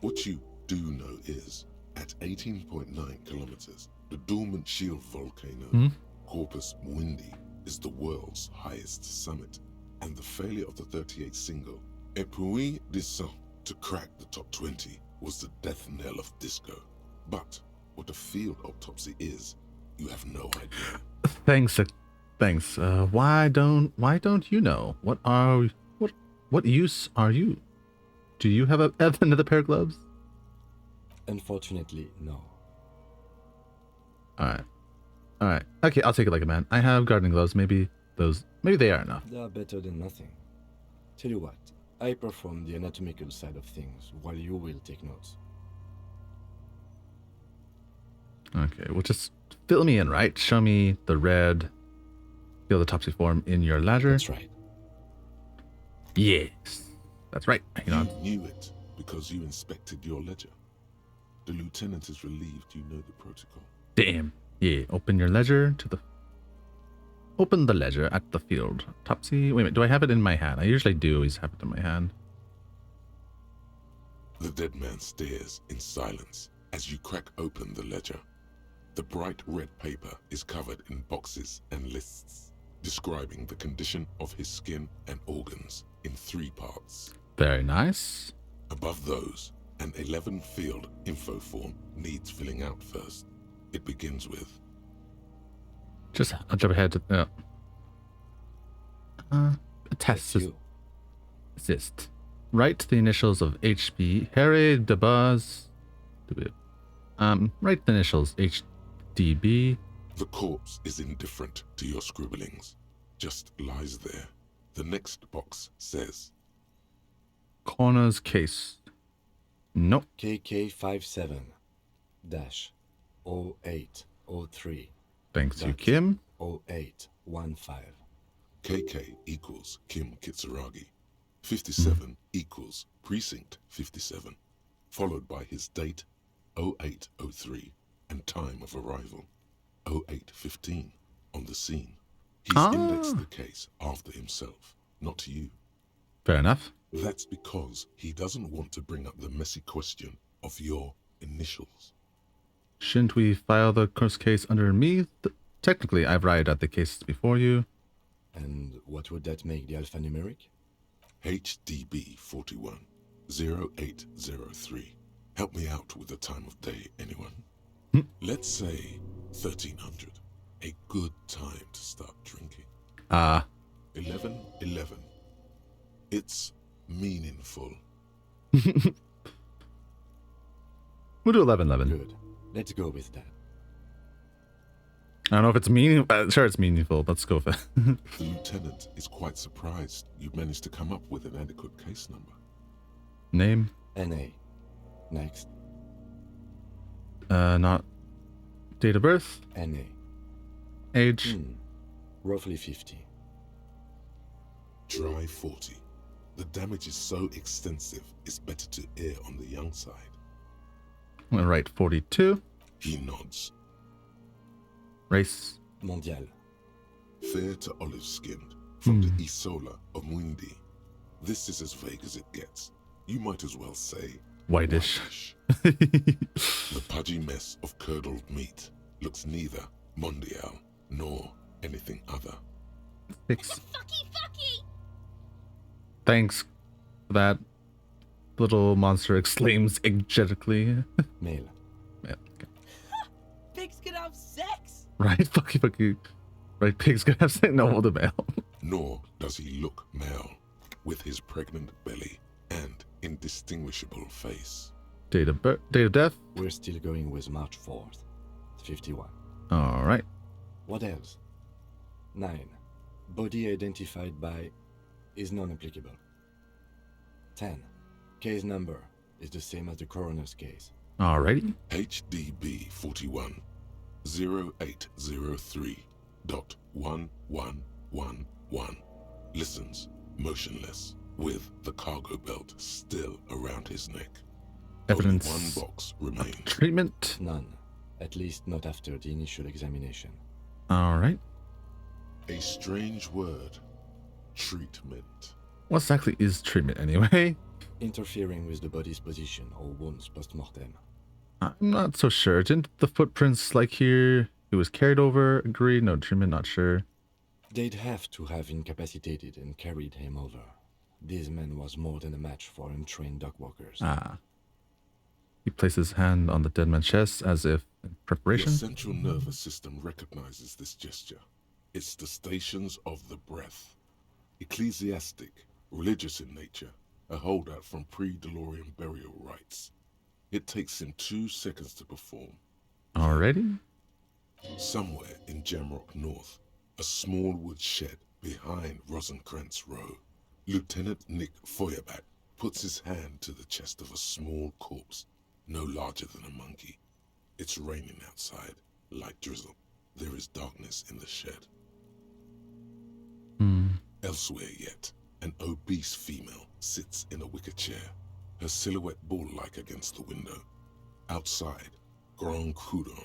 [SPEAKER 4] What you do know is, at 18.9 kilometers, the dormant shield volcano, Corpus Mundi, is the world's highest summit, and the failure of the 38 single, Et puis descend To crack the top 20 was the death knell of disco. But what a field autopsy is, you have no idea.
[SPEAKER 1] Thanks. Why don't you know? What use are you? Do you have another pair of gloves?
[SPEAKER 3] Unfortunately, no.
[SPEAKER 1] All right. Okay, I'll take it like a man. I have gardening gloves. Maybe they are enough.
[SPEAKER 3] They are better than nothing. Tell you what, I perform the anatomical side of things while you will take notes.
[SPEAKER 1] Okay, well, just fill me in, right? Show me the red field autopsy form in your ledger.
[SPEAKER 3] That's right.
[SPEAKER 1] Yes, that's right. Hang on.
[SPEAKER 4] You knew it because you inspected your ledger. The lieutenant is relieved you know the protocol.
[SPEAKER 1] Damn. Yeah, open the ledger at the field autopsy. Wait a minute, do I have it in my hand? I usually do always have it in my hand.
[SPEAKER 4] The dead man stares in silence as you crack open the ledger. The bright red paper is covered in boxes and lists, describing the condition of his skin and organs in 3 parts.
[SPEAKER 1] Very nice.
[SPEAKER 4] Above those, an 11-field info form needs filling out first. It begins with...
[SPEAKER 1] I'll jump ahead to... test
[SPEAKER 3] That's you.
[SPEAKER 1] assist. Write the initials of HB. Harry DeBuzz. Write the initials HDB.
[SPEAKER 4] The corpse is indifferent to your scribblings. Just lies there. The next box says...
[SPEAKER 1] Coroner's case. Nope.
[SPEAKER 3] KK57-0803.
[SPEAKER 1] Thanks you,
[SPEAKER 3] That's
[SPEAKER 1] Kim.
[SPEAKER 3] 0815.
[SPEAKER 4] KK equals Kim Kitsuragi. 57 equals Precinct 57, followed by his date 0803 and time of arrival 0815 on the scene. He's indexed the case after himself, not you.
[SPEAKER 1] Fair enough.
[SPEAKER 4] That's because he doesn't want to bring up the messy question of your initials.
[SPEAKER 1] Shouldn't we file the curse case under me? Technically, I've arrived at the cases before you.
[SPEAKER 3] And what would that make the alphanumeric?
[SPEAKER 4] HDB 41 0803. Help me out with the time of day, anyone? Let's say 1300. A good time to start drinking. 1111. It's meaningful.
[SPEAKER 1] We'll do 1111.
[SPEAKER 3] Good. Let's go with that.
[SPEAKER 1] I don't know if it's meaningful. Sure, it's meaningful. Let's go with it.
[SPEAKER 4] The lieutenant is quite surprised you managed to come up with an adequate case number.
[SPEAKER 1] Name?
[SPEAKER 3] NA. Next.
[SPEAKER 1] Not date of birth.
[SPEAKER 3] NA.
[SPEAKER 1] Age.
[SPEAKER 3] Roughly 50.
[SPEAKER 4] Try 40. The damage is so extensive, it's better to err on the young side.
[SPEAKER 1] I'm gonna write 42.
[SPEAKER 4] He nods.
[SPEAKER 1] Race.
[SPEAKER 3] Mondial.
[SPEAKER 4] Fair to olive-skinned, from the Isola of Muindi. This is as vague as it gets. You might as well say...
[SPEAKER 1] Whitish.
[SPEAKER 4] The pudgy mess of curdled meat looks neither mondial nor anything other.
[SPEAKER 1] 6. Thanks for that. Little monster exclaims energetically.
[SPEAKER 3] Male.
[SPEAKER 1] Male. Okay.
[SPEAKER 5] Pigs can have sex.
[SPEAKER 1] Right, fuck you. Right, pigs gonna have sex. No, the male.
[SPEAKER 4] Nor does he look male, with his pregnant belly and indistinguishable face.
[SPEAKER 1] Date of death.
[SPEAKER 3] We're still going with March 4th. 51.
[SPEAKER 1] All right.
[SPEAKER 3] What else? 9. Body identified by is non-applicable. 10. Case number is the same as the coroner's case.
[SPEAKER 1] Alrighty.
[SPEAKER 4] HDB 41 0803.1111 listens motionless with the cargo belt still around his neck.
[SPEAKER 1] Evidence.
[SPEAKER 4] Only one box remains.
[SPEAKER 1] Treatment.
[SPEAKER 3] None. At least not after the initial examination.
[SPEAKER 1] Alright.
[SPEAKER 4] A strange word. Treatment.
[SPEAKER 1] What exactly is treatment anyway?
[SPEAKER 3] Interfering with the body's position or wounds post-mortem.
[SPEAKER 1] I'm not so sure. Didn't the footprints like here? It was carried over. Agreed. No treatment. Not sure.
[SPEAKER 3] They'd have to have incapacitated and carried him over. This man was more than a match for untrained dogwalkers.
[SPEAKER 1] Ah. He places his hand on the dead man's chest as if in
[SPEAKER 4] Your
[SPEAKER 1] preparation.
[SPEAKER 4] central nervous system recognizes this gesture. It's the stations of the breath. Ecclesiastic, religious in nature, a holdout from pre-DeLorean burial rites. It takes him 2 seconds to perform.
[SPEAKER 1] Alrighty.
[SPEAKER 4] Somewhere in Jamrock North, a small wood shed behind Rosencrantz Row, Lieutenant Nick Feuerbach puts his hand to the chest of a small corpse, no larger than a monkey. It's raining outside, light drizzle. There is darkness in the shed. Elsewhere yet, an obese female sits in a wicker chair, her silhouette bull-like against the window. Outside, Grand Coudon.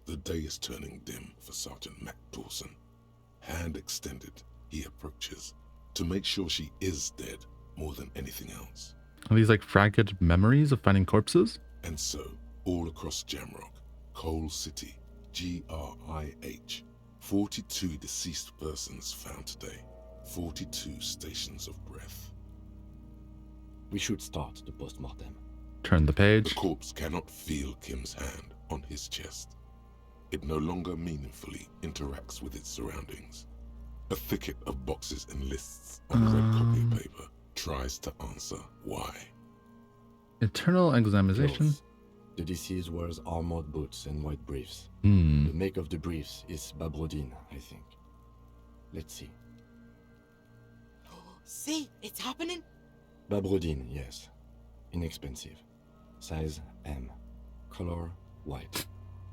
[SPEAKER 4] The day is turning dim for Sergeant Mac Dawson. Hand extended, he approaches, to make sure she is dead more than anything else.
[SPEAKER 1] Are these like fragmented memories of finding corpses?
[SPEAKER 4] And so, all across Jamrock, Coal City, GRIH, 42 deceased persons found today. 42 stations of breath.
[SPEAKER 3] We should start the post-mortem.
[SPEAKER 1] Turn the
[SPEAKER 4] The
[SPEAKER 1] page.
[SPEAKER 4] corpse cannot feel Kim's hand on his chest. It no longer meaningfully interacts with its surroundings. A thicket of boxes and lists on red copy paper tries to answer why.
[SPEAKER 1] Internal examination.
[SPEAKER 3] Clothes. The deceased wears armored boots and white briefs.
[SPEAKER 1] Hmm.
[SPEAKER 3] The make of the briefs is Babrodine, I think. Let's see.
[SPEAKER 9] See, it's happening.
[SPEAKER 3] Babrodine, yes. Inexpensive. Size M. Color white.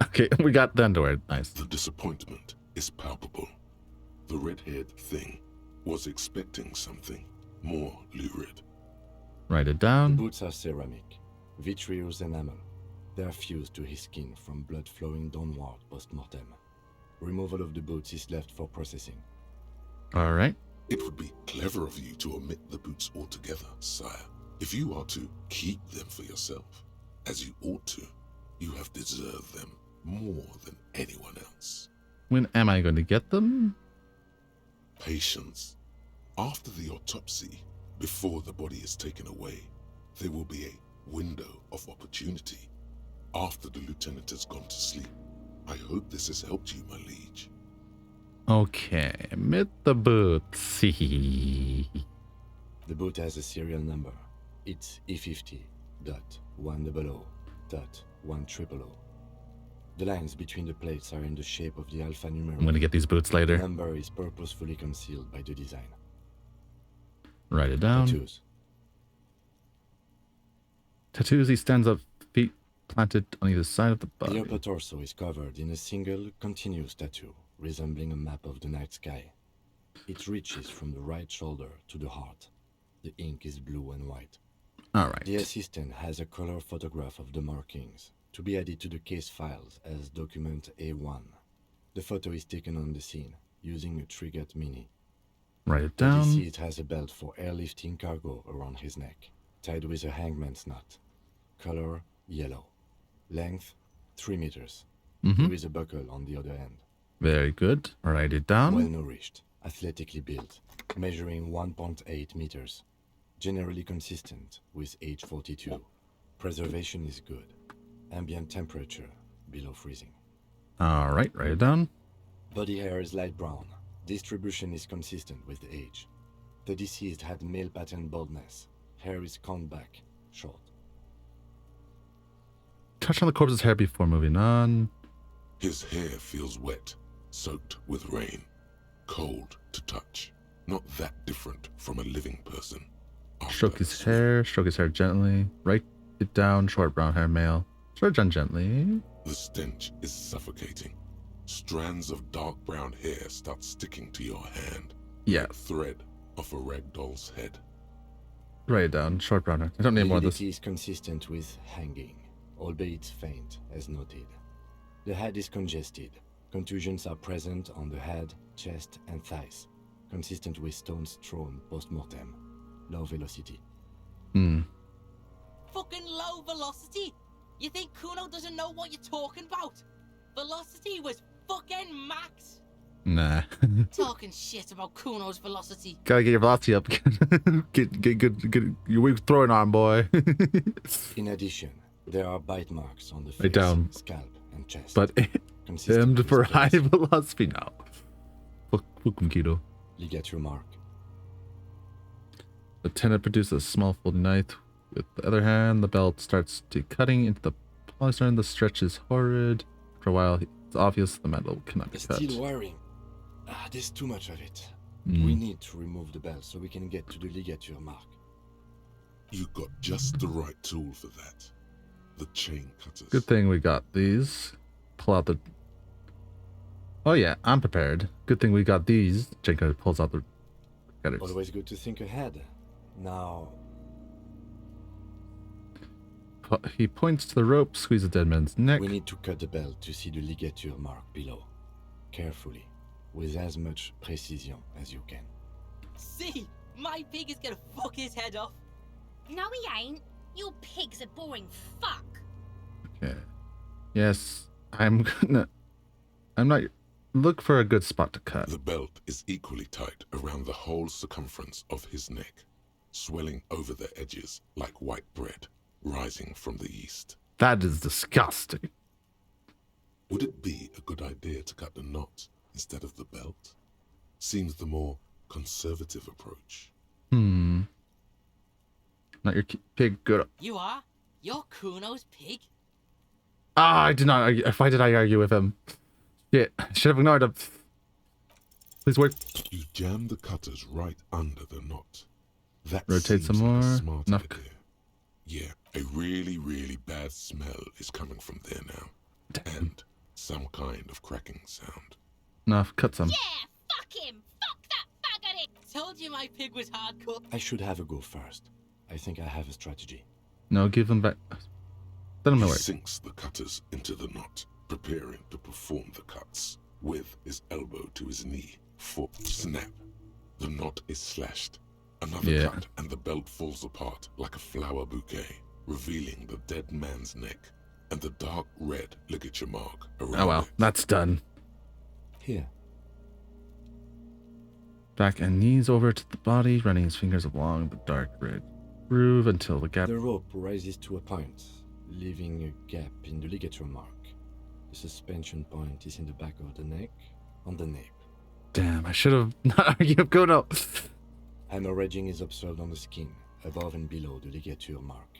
[SPEAKER 1] Okay, we got the underwear. Nice.
[SPEAKER 4] The disappointment is palpable. The red-haired thing was expecting something more lurid.
[SPEAKER 1] Write it
[SPEAKER 3] The
[SPEAKER 1] down.
[SPEAKER 3] boots are ceramic, vitreous enamel. They are fused to his skin from blood flowing downward post-mortem. Removal of the boots is left for processing.
[SPEAKER 1] Alright.
[SPEAKER 4] It would be clever of you to omit the boots altogether, sire. If you are to keep them for yourself, as you ought to, you have deserved them more than anyone else.
[SPEAKER 1] When am I going to get them?
[SPEAKER 4] Patience. After the autopsy, before the body is taken away, there will be a window of opportunity. After the lieutenant has gone to sleep. I hope this has helped you, my liege.
[SPEAKER 1] Okay, admit the boots.
[SPEAKER 3] The boot has a serial number. It's E50.100.100. The lines between the plates are in the shape of the alphanumeric.
[SPEAKER 1] I'm gonna get these boots
[SPEAKER 3] The
[SPEAKER 1] later.
[SPEAKER 3] number is purposefully concealed by the design.
[SPEAKER 1] Write it down.
[SPEAKER 3] Tattoos.
[SPEAKER 1] Tattoos. He stands up, feet planted on either side of the
[SPEAKER 3] The
[SPEAKER 1] body.
[SPEAKER 3] upper torso is covered in a single, continuous tattoo, resembling a map of the night sky. It reaches from the right shoulder to the heart. The ink is blue and white.
[SPEAKER 1] Alright.
[SPEAKER 3] The assistant has a color photograph of the markings, to be added to the case files as document A1. The photo is taken on the scene, using a Trigat Mini.
[SPEAKER 1] Write it
[SPEAKER 3] The
[SPEAKER 1] down.
[SPEAKER 3] deceased has a belt for airlifting cargo around his neck, tied with a hangman's knot. Color, yellow. Length, 3 meters. There is a buckle on the other end.
[SPEAKER 1] Very good. Write it down.
[SPEAKER 3] Well nourished, athletically built, measuring 1.8 meters. Generally consistent with age 42. Preservation is good. Ambient temperature, below freezing.
[SPEAKER 1] Alright, write it down.
[SPEAKER 3] Body hair is light brown. Distribution is consistent with age. The deceased had male pattern baldness. Hair is combed back, short.
[SPEAKER 1] Touch on the corpse's hair before moving on.
[SPEAKER 4] His hair feels wet, soaked with rain, cold to touch. Not that different from a living person. after
[SPEAKER 1] Stroke
[SPEAKER 4] a
[SPEAKER 1] his
[SPEAKER 4] swim.
[SPEAKER 1] hair. Stroke his hair gently. Write it down. Short brown hair male. Stroke down gently.
[SPEAKER 4] The stench is suffocating. Strands of dark brown hair start sticking to your hand.
[SPEAKER 1] Yeah.
[SPEAKER 4] Like thread off a rag doll's head.
[SPEAKER 1] Write it down. Short brown hair. I don't need more of this.
[SPEAKER 3] Validity is consistent with hanging, albeit faint, as noted. The head is congested. Contusions are present on the head, chest, and thighs, consistent with stones thrown post-mortem. Low velocity.
[SPEAKER 9] Fucking low velocity? You think Kuno doesn't know what you're talking about? Velocity was fucking max.
[SPEAKER 1] Nah.
[SPEAKER 10] Talking shit about Kuno's velocity.
[SPEAKER 1] Gotta get your velocity up. get good. Your weak throwing arm, boy.
[SPEAKER 3] In addition, there are bite marks on the face,
[SPEAKER 1] Right down.
[SPEAKER 3] scalp, and chest.
[SPEAKER 1] But
[SPEAKER 3] consistent
[SPEAKER 1] aimed
[SPEAKER 3] with
[SPEAKER 1] for high
[SPEAKER 3] Elysium.
[SPEAKER 1] velocity now. Fuck him, Kido.
[SPEAKER 3] Ligature mark.
[SPEAKER 1] The tenant produces a small folding knife. With the other hand, the belt starts to cutting into the polystyrene. The stretch is horrid. For a while, it's obvious the metal cannot be
[SPEAKER 3] It's
[SPEAKER 1] cut.
[SPEAKER 3] still wiring. There's too much of it.
[SPEAKER 1] Mm.
[SPEAKER 3] We need to remove the belt so we can get to the ligature mark.
[SPEAKER 4] You got just the right tool for that. The chain cutters.
[SPEAKER 1] Good thing we got these. Pull out the... Oh yeah, I'm prepared. Good thing we got these. Jenko pulls out the cutters.
[SPEAKER 3] Always good to think ahead. Now,
[SPEAKER 1] He points to the rope, squeezes the dead man's neck.
[SPEAKER 3] we need to cut the belt to see the ligature mark below. Carefully, with as much precision as you can.
[SPEAKER 10] See, my pig is gonna fuck his head off.
[SPEAKER 11] No, he ain't. Your pig's a boring fuck.
[SPEAKER 1] Okay. Yes, I'm not... Look for a good spot to cut.
[SPEAKER 4] The belt is equally tight around the whole circumference of his neck, swelling over the edges like white bread rising from the east.
[SPEAKER 1] That is disgusting.
[SPEAKER 4] Would it be a good idea to cut the knot instead of the belt? Seems the more conservative approach.
[SPEAKER 1] Not your pig good.
[SPEAKER 10] You are? You're Kuno's pig?
[SPEAKER 1] Ah, I did not argue. Why did I argue with him? Shit, I should have ignored him. Please work.
[SPEAKER 4] You jam the cutters right under the knot. That
[SPEAKER 1] Rotate some
[SPEAKER 4] seems like a
[SPEAKER 1] more.
[SPEAKER 4] smart
[SPEAKER 1] Enough.
[SPEAKER 4] idea. Yeah, a really, really bad smell is coming from there now. And some kind of cracking sound.
[SPEAKER 1] Enough, cut some.
[SPEAKER 11] Yeah, fuck him. Fuck that faggot.
[SPEAKER 10] Told you my pig was hardcore.
[SPEAKER 3] I should have a go first. I think I have a strategy.
[SPEAKER 1] No, give him back. Let him
[SPEAKER 4] He
[SPEAKER 1] work.
[SPEAKER 4] sinks the cutters into the knot, preparing to perform the cuts. With his elbow to his knee, foot snap. The knot is slashed. Another
[SPEAKER 1] Yeah.
[SPEAKER 4] cut, and the belt falls apart like a flower bouquet, revealing the dead man's neck and the dark red ligature mark around
[SPEAKER 1] Oh well,
[SPEAKER 4] it.
[SPEAKER 1] that's done.
[SPEAKER 3] Here.
[SPEAKER 1] Back and knees over to the body, running his fingers along the dark red groove until the gap.
[SPEAKER 3] The rope rises to a point, leaving a gap in the ligature mark. The suspension point is in the back of the neck, on the nape.
[SPEAKER 1] Damn, I should have not argued. Go no.
[SPEAKER 3] Hemorrhaging is observed on the skin, above and below the ligature mark.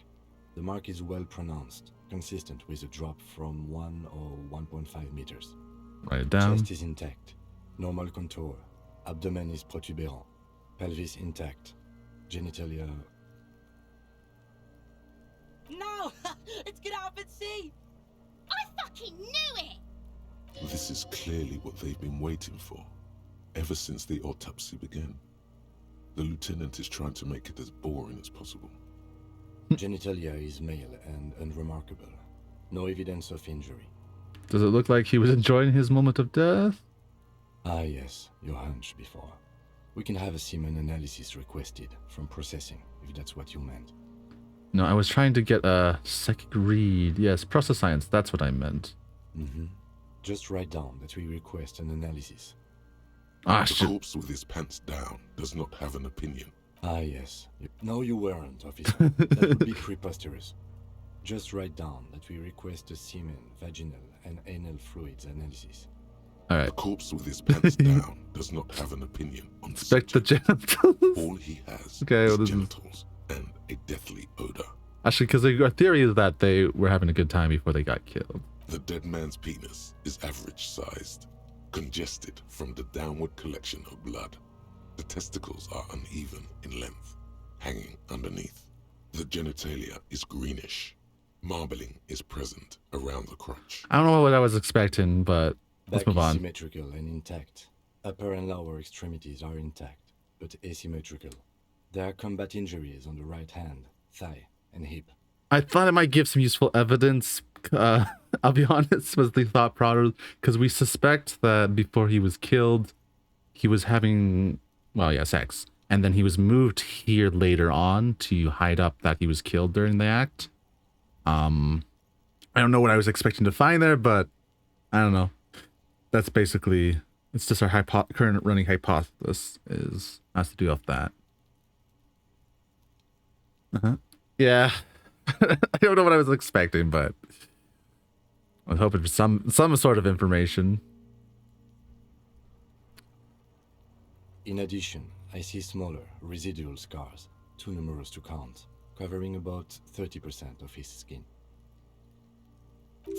[SPEAKER 3] The mark is well pronounced, consistent with a drop from 1 or 1.5 meters.
[SPEAKER 1] Write it down.
[SPEAKER 3] Chest is intact, normal contour. Abdomen is protuberant, pelvis intact, genitalia.
[SPEAKER 10] No! Let's get out and see!
[SPEAKER 11] I fucking knew it.
[SPEAKER 4] This is clearly what they've been waiting for, ever since the autopsy began. The lieutenant is trying to make it as boring as possible.
[SPEAKER 3] Genitalia is male and unremarkable. No evidence of injury.
[SPEAKER 1] Does it look like he was enjoying his moment of death?
[SPEAKER 3] Ah yes, your hunch before. We can have a semen analysis requested from processing, if that's what you meant.
[SPEAKER 1] No, I was trying to get a psychic read. Yes, process science. That's what I meant.
[SPEAKER 3] Mm-hmm. Just write down that we request an analysis.
[SPEAKER 1] Ah,
[SPEAKER 4] The
[SPEAKER 1] shit.
[SPEAKER 4] corpse with his pants down does not have an opinion.
[SPEAKER 3] Ah yes. No, you weren't, officer. That would be preposterous. Just write down that we request a semen, vaginal, and anal fluids analysis.
[SPEAKER 1] All
[SPEAKER 4] The
[SPEAKER 1] right.
[SPEAKER 4] corpse with his pants down does not have an opinion on the
[SPEAKER 1] Inspect the
[SPEAKER 4] subject.
[SPEAKER 1] genitals.
[SPEAKER 4] All he has
[SPEAKER 1] Okay,
[SPEAKER 4] is
[SPEAKER 1] well, this is-
[SPEAKER 4] genitals and a deathly odor.
[SPEAKER 1] Actually, because our theory is that they were having a good time before they got killed.
[SPEAKER 4] The dead man's penis is average-sized, congested from the downward collection of blood. The testicles are uneven in length, hanging underneath. The genitalia is greenish. Marbling is present around the crotch.
[SPEAKER 1] I don't know what I was expecting, but let's
[SPEAKER 3] Back
[SPEAKER 1] move
[SPEAKER 3] is
[SPEAKER 1] on.
[SPEAKER 3] symmetrical and intact. Upper and lower extremities are intact, but asymmetrical. There are combat injuries on the right hand, thigh, and hip.
[SPEAKER 1] I thought it might give some useful evidence. I'll be honest, was the thought process, because we suspect that before he was killed, he was having, well, yeah, sex. And then he was moved here later on to hide up that he was killed during the act. I don't know what I was expecting to find there, but I don't know. That's basically It's just our current running hypothesis has to do with that. Yeah. I don't know what I was expecting, but I was hoping for some sort of information.
[SPEAKER 3] In addition, I see smaller, residual scars, too numerous to count, covering about 30% of his skin.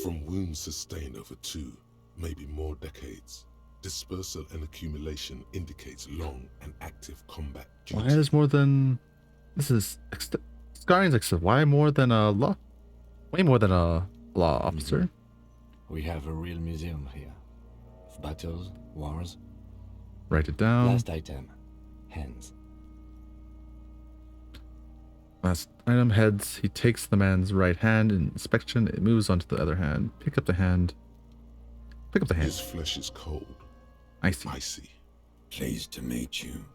[SPEAKER 4] From wounds sustained over 2, maybe more decades, dispersal and accumulation indicates long and active combat duty.
[SPEAKER 1] Why is more than... This is... Scarring's like, why more than a law? Way more than a law officer.
[SPEAKER 3] We have a real museum here. Of battles, wars.
[SPEAKER 1] Write it down.
[SPEAKER 3] Last item. Hands.
[SPEAKER 1] Last item, heads. He takes the man's right hand in inspection. It moves onto the other hand. Pick up the hand. Pick up the hand.
[SPEAKER 4] His flesh is cold.
[SPEAKER 1] Icy.
[SPEAKER 4] Icy.
[SPEAKER 8] Pleased to meet you.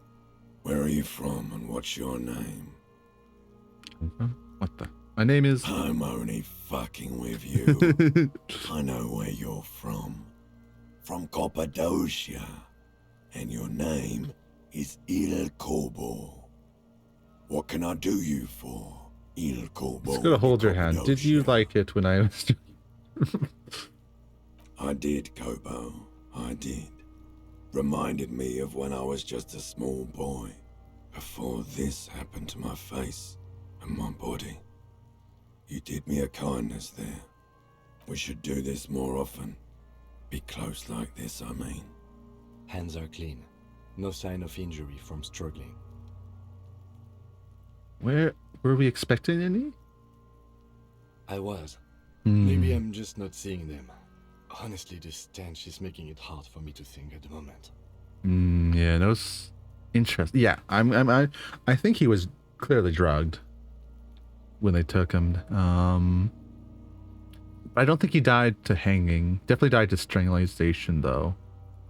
[SPEAKER 8] Where are you from and what's your name?
[SPEAKER 1] What the? My name is...
[SPEAKER 8] I'm only fucking with you. I know where you're from. From Cappadocia. And your name is Il Corbo. What can I do you for, Il Corbo?
[SPEAKER 1] Just gonna hold your hand. Did you like it when I was...
[SPEAKER 8] I did, Kobo. I did. Reminded me of when I was just a small boy. Before this happened to my face and my body. You did me a kindness there. We should do this more often. Be close like this, I mean.
[SPEAKER 3] Hands are clean. No sign of injury from struggling.
[SPEAKER 1] Where were we expecting any?
[SPEAKER 3] I was. Maybe I'm just not seeing them. Honestly, this stench is making it hard for me to think at the moment.
[SPEAKER 1] Yeah, no, interesting. Yeah, I think he was clearly drugged when they took him. I don't think he died to hanging. Definitely died to strangulation, though.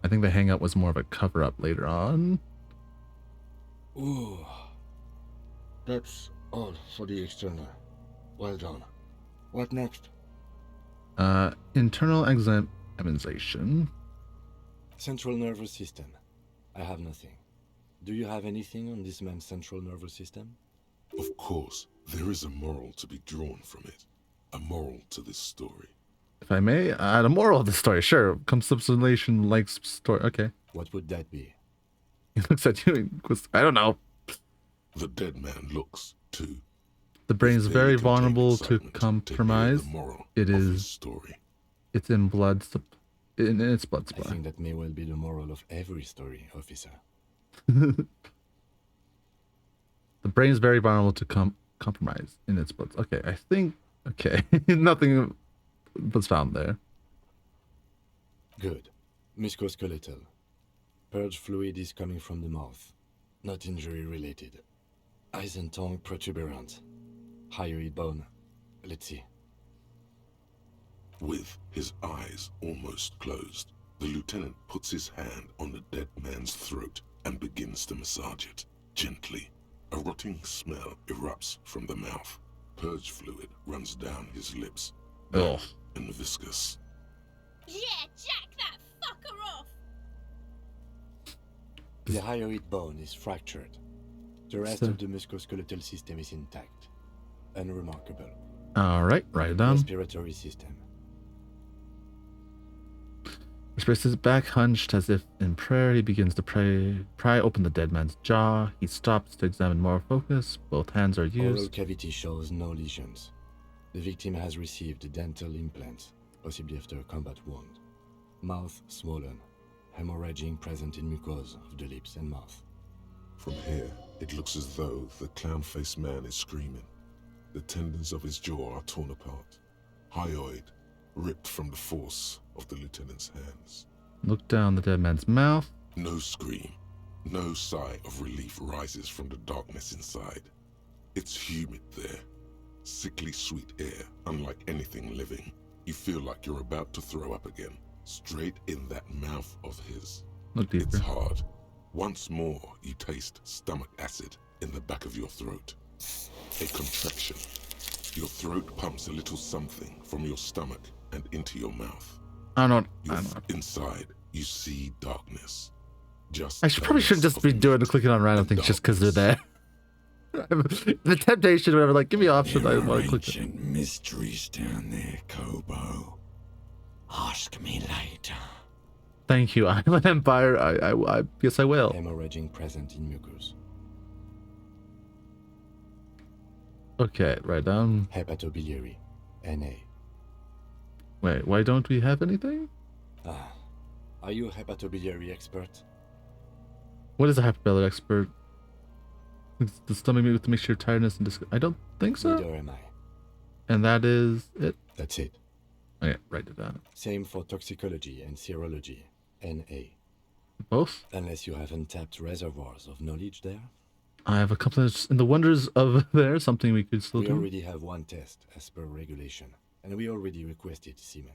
[SPEAKER 1] I think the hang-up was more of a cover-up later on.
[SPEAKER 3] Ooh. That's all for the external. Well done. What next?
[SPEAKER 1] Internal examination.
[SPEAKER 3] Central nervous system. I have nothing. Do you have anything on this man's central nervous system?
[SPEAKER 4] Of course, there is a moral to be drawn from it. A moral to this story.
[SPEAKER 1] If I may add a moral of the story, sure. Conceptualization like story. Okay.
[SPEAKER 3] What would that be?
[SPEAKER 1] He looks at you. I don't know.
[SPEAKER 4] The dead man looks too.
[SPEAKER 1] The brain is very vulnerable to compromise. It is.
[SPEAKER 4] Story.
[SPEAKER 1] It's in blood. In its blood supply.
[SPEAKER 3] I think that may well be the moral of every story, officer.
[SPEAKER 1] The brain is very vulnerable to compromise in its blood. Okay, I think. Okay, nothing was found there.
[SPEAKER 3] Good. Musculoskeletal. Purge fluid is coming from the mouth. Not injury related. Eyes and tongue protuberant. Hyoid bone. Let's see.
[SPEAKER 4] With his eyes almost closed, the lieutenant puts his hand on the dead man's throat and begins to massage it, gently. A rotting smell erupts from the mouth. Purge fluid runs down his lips.
[SPEAKER 1] Ugh.
[SPEAKER 4] And viscous.
[SPEAKER 11] Yeah, jack that fucker off!
[SPEAKER 3] The hyoid bone is fractured. The rest of the musculoskeletal system is intact. Unremarkable.
[SPEAKER 1] Alright, write it down.
[SPEAKER 3] Respiratory system.
[SPEAKER 1] Expresses his back hunched as if in prayer. He begins to pry open the dead man's jaw. He stops to examine more focus. Both hands are used.
[SPEAKER 3] Oral cavity shows no lesions. The victim has received dental implants, possibly after a combat wound. Mouth swollen. Hemorrhaging present in mucosa of the lips and mouth.
[SPEAKER 4] From here, it looks as though the clown-faced man is screaming. The tendons of his jaw are torn apart. Hyoid ripped from the force of the lieutenant's hands.
[SPEAKER 1] Look down the dead man's mouth.
[SPEAKER 4] No scream, no sigh of relief rises from the darkness inside. It's humid there. Sickly sweet air, unlike anything living. You feel like you're about to throw up again, straight in that mouth of his.
[SPEAKER 1] Look deeper.
[SPEAKER 4] It's hard. Once more, you taste stomach acid in the back of your throat. A contraction. Your throat pumps a little something from your stomach and into your mouth.
[SPEAKER 1] I don't.
[SPEAKER 4] Inside, you see darkness.
[SPEAKER 1] I probably shouldn't just be clicking on random things just because they're there. The temptation, whatever, like, give me options. I want to click it.
[SPEAKER 8] Ancient mysteries down there, Kobo. Ask me later.
[SPEAKER 1] Thank you, Island Empire. I guess I will.
[SPEAKER 3] Hemorrhaging present in mucus.
[SPEAKER 1] Okay, write down.
[SPEAKER 3] Hepatobiliary. NA.
[SPEAKER 1] Wait, why don't we have anything?
[SPEAKER 3] Are you a hepatobiliary expert?
[SPEAKER 1] What is a hyperbolic expert? It's the stomach with the mixture of tiredness and I don't think so.
[SPEAKER 3] Neither am I.
[SPEAKER 1] And that is it?
[SPEAKER 3] That's it.
[SPEAKER 1] Okay, write it down.
[SPEAKER 3] Same for toxicology and serology. NA.
[SPEAKER 1] Both?
[SPEAKER 3] Unless you have untapped reservoirs of knowledge there.
[SPEAKER 1] I have a couple of... In the wonders of there, something we could still
[SPEAKER 3] We
[SPEAKER 1] do.
[SPEAKER 3] already have one test as per regulation. And we already requested semen.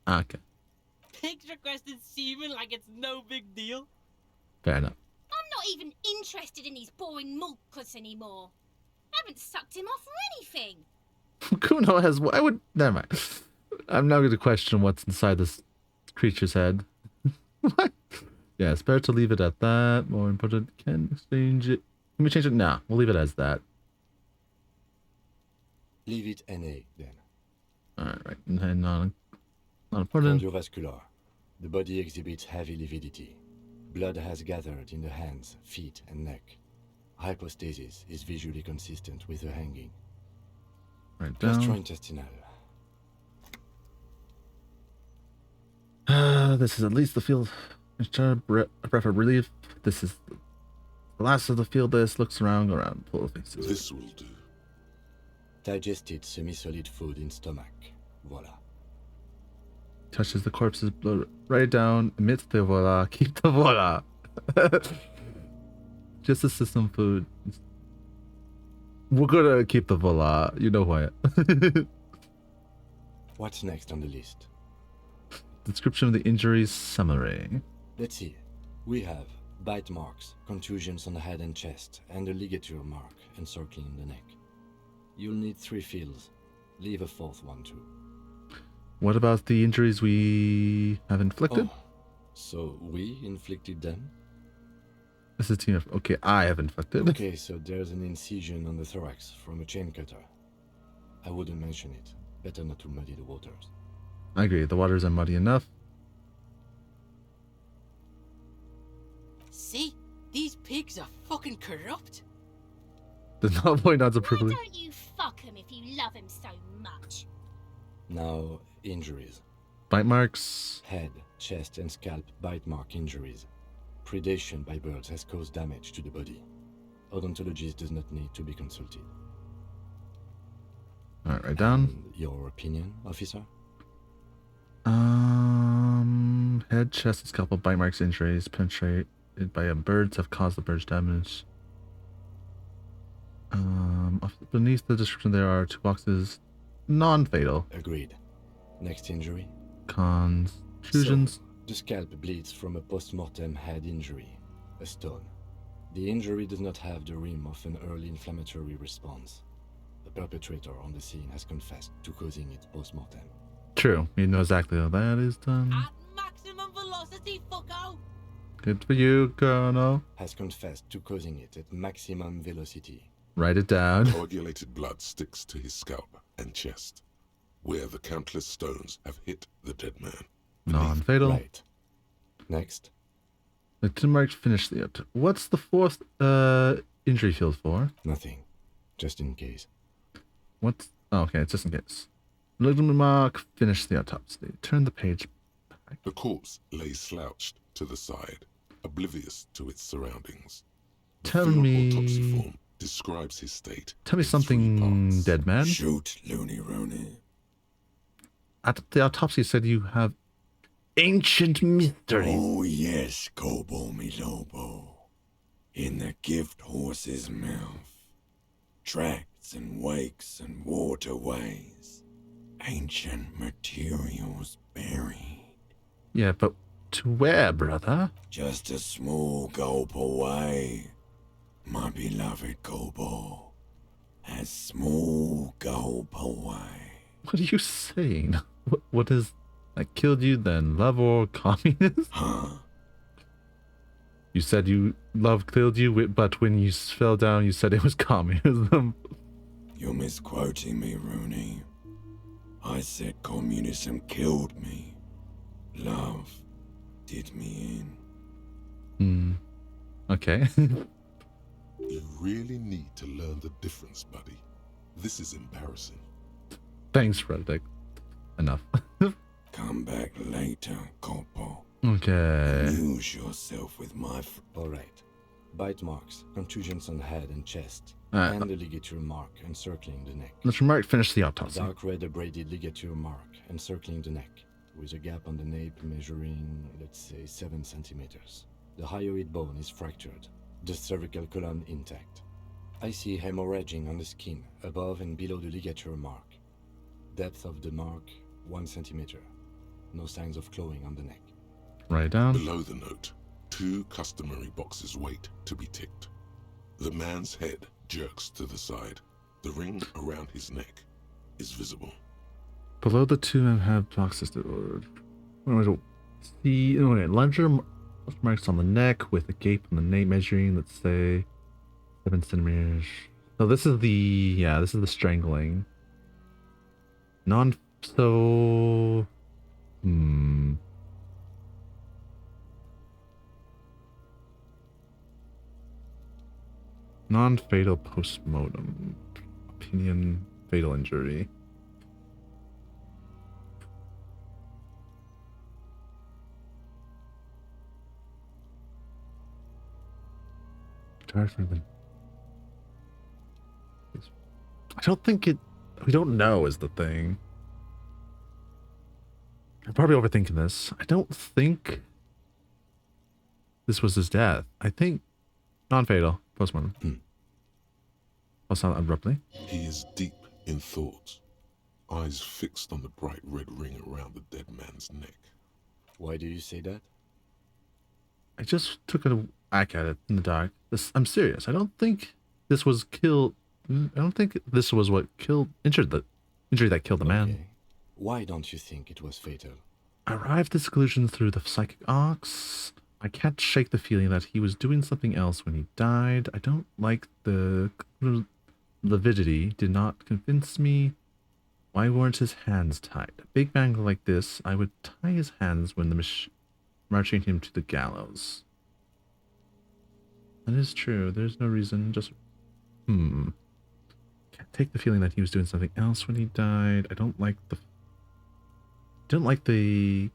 [SPEAKER 1] Okay.
[SPEAKER 10] Pigs requested semen like it's no big deal.
[SPEAKER 1] Fair enough.
[SPEAKER 11] I'm not even interested in these boring mulkus anymore. I haven't sucked him off or anything.
[SPEAKER 1] Kuno has... I would... Never mind. I'm now going to question what's inside this creature's head. What? Yeah, it's better to leave it at that. More important, can exchange it. Can we change it? Nah, we'll leave it as that.
[SPEAKER 3] Leave it NA then.
[SPEAKER 1] Alright, right. And not important.
[SPEAKER 3] Cardiovascular. The body exhibits heavy lividity. Blood has gathered in the hands, feet, and neck. Hypostasis is visually consistent with the hanging.
[SPEAKER 1] Right down.
[SPEAKER 3] Gastrointestinal.
[SPEAKER 1] This is at least the field. A breath of relief. This is the last of the field list. Looks around, full of faces.
[SPEAKER 4] This will do.
[SPEAKER 3] Digested semi-solid food in stomach. Voila.
[SPEAKER 1] Touches the corpse's blood. Write it down. Emits the voila. Keep the voila. Just a system food. We're gonna keep the voila. You know who I am.
[SPEAKER 3] What's next on the list?
[SPEAKER 1] Description of the injuries summary.
[SPEAKER 3] Let's see. We have bite marks, contusions on the head and chest, and a ligature mark encircling the neck. You'll need 3 fields. Leave a 4th one too.
[SPEAKER 1] What about the injuries we have inflicted?
[SPEAKER 3] Oh, so we inflicted them?
[SPEAKER 1] This is a team of... Okay, I have inflicted.
[SPEAKER 3] Okay, so there's an incision on the thorax from a chain cutter. I wouldn't mention it. Better not to muddy the waters.
[SPEAKER 1] I agree. The waters are muddy enough.
[SPEAKER 10] See? These pigs are fucking corrupt.
[SPEAKER 1] There's no point not to
[SPEAKER 11] Why
[SPEAKER 1] privilege.
[SPEAKER 11] don't you fuck him if you love him so much?
[SPEAKER 3] Now, injuries.
[SPEAKER 1] Bite marks.
[SPEAKER 3] Head, chest, and scalp bite mark injuries. Predation by birds has caused damage to the body. Odontologist does not need to be consulted.
[SPEAKER 1] Alright, write down.
[SPEAKER 3] And your opinion, officer?
[SPEAKER 1] Head, chest, and scalpel bite marks injuries penetrated by birds have caused the bird's damage. Beneath the description there are 2 boxes. Non-fatal.
[SPEAKER 3] Agreed. Next injury?
[SPEAKER 1] Contusions.
[SPEAKER 3] So, the scalp bleeds from a post-mortem head injury, a stone. The injury does not have the rim of an early inflammatory response. The perpetrator on the scene has confessed to causing it post-mortem.
[SPEAKER 1] True. You know exactly how that is done.
[SPEAKER 10] At maximum velocity, fucko!
[SPEAKER 1] Good for you, Colonel.
[SPEAKER 3] Has confessed to causing it at maximum velocity.
[SPEAKER 1] Write it down.
[SPEAKER 4] Coagulated blood sticks to his scalp and chest, where the countless stones have hit the dead man.
[SPEAKER 1] Non-fatal.
[SPEAKER 3] Right. Next.
[SPEAKER 1] The 2 marks finish the... What's the 4th injury field for?
[SPEAKER 3] Nothing. Just in case.
[SPEAKER 1] What's... Oh, okay, it's just in case. Ligament mark, finish the autopsy. Turn the page back.
[SPEAKER 4] The corpse lay slouched to the side, oblivious to its surroundings. The
[SPEAKER 1] Tell
[SPEAKER 4] field
[SPEAKER 1] me...
[SPEAKER 4] autopsy form describes his state.
[SPEAKER 1] Tell me
[SPEAKER 4] in 3
[SPEAKER 1] something,
[SPEAKER 4] parts.
[SPEAKER 1] dead man.
[SPEAKER 8] Shoot, Looney Rooney.
[SPEAKER 1] At the autopsy said you have ancient mystery.
[SPEAKER 8] Oh yes, Kobo mi Lobo. In the gift horse's mouth. Tracts and wakes and waterways. Ancient materials buried.
[SPEAKER 1] Yeah, but to where, brother?
[SPEAKER 8] Just a small gulp away. My beloved Kobo. A small gulp away.
[SPEAKER 1] What are you saying? What is... that killed you, then love or communist?
[SPEAKER 8] Huh?
[SPEAKER 1] You said love killed you, but when you fell down, you said it was communism.
[SPEAKER 8] You're misquoting me, Rooney. I said communism killed me. Love did me in.
[SPEAKER 1] Okay.
[SPEAKER 4] You really need to learn the difference, buddy. This is embarrassing.
[SPEAKER 1] Thanks, Reddick. Enough.
[SPEAKER 8] Come back later, Corpo.
[SPEAKER 1] Okay.
[SPEAKER 8] Amuse yourself with my
[SPEAKER 3] Alright. Bite marks, contusions on head and chest,
[SPEAKER 1] Alright.
[SPEAKER 3] and a ligature mark encircling the neck.
[SPEAKER 1] Let's finish the
[SPEAKER 3] A
[SPEAKER 1] autopsy.
[SPEAKER 3] dark red abraded ligature mark encircling the neck, with a gap on the nape measuring, let's say, 7 centimeters. The hyoid bone is fractured, the cervical column intact. I see hemorrhaging on the skin, above and below the ligature mark. Depth of the mark, 1 centimeter. No signs of clawing on the neck.
[SPEAKER 1] Write down.
[SPEAKER 4] Below the note, 2 customary boxes wait to be ticked. The man's head jerks to the side. The ring around his neck is visible.
[SPEAKER 1] Below the 2 men have boxes that see. Okay, larger marks on the neck with a gape on the nape measuring, let's say, 7 centimeters. So this is the strangling. Non-fatal post-mortem. Opinion, fatal injury. I don't think it. We don't know is the thing. I'm probably overthinking this. I don't think this was his death. I think non-fatal postmortem. I'll sound abruptly.
[SPEAKER 4] He is deep in thought, eyes fixed on the bright red ring around the dead man's neck.
[SPEAKER 3] Why do you say that?
[SPEAKER 1] I just took a whack at it in the dark. I'm serious. I don't think this was killed. I don't think this was what injury that killed the man.
[SPEAKER 3] Okay. Why don't you think it was fatal?
[SPEAKER 1] I arrived at this conclusion through the psychic ox. I can't shake the feeling that he was doing something else when he died. I don't like the lividity. Did not convince me. Why weren't his hands tied? A big man like this, I would tie his hands when marching him to the gallows. That is true. There's no reason. Just can't take the feeling that he was doing something else when he died. I don't like the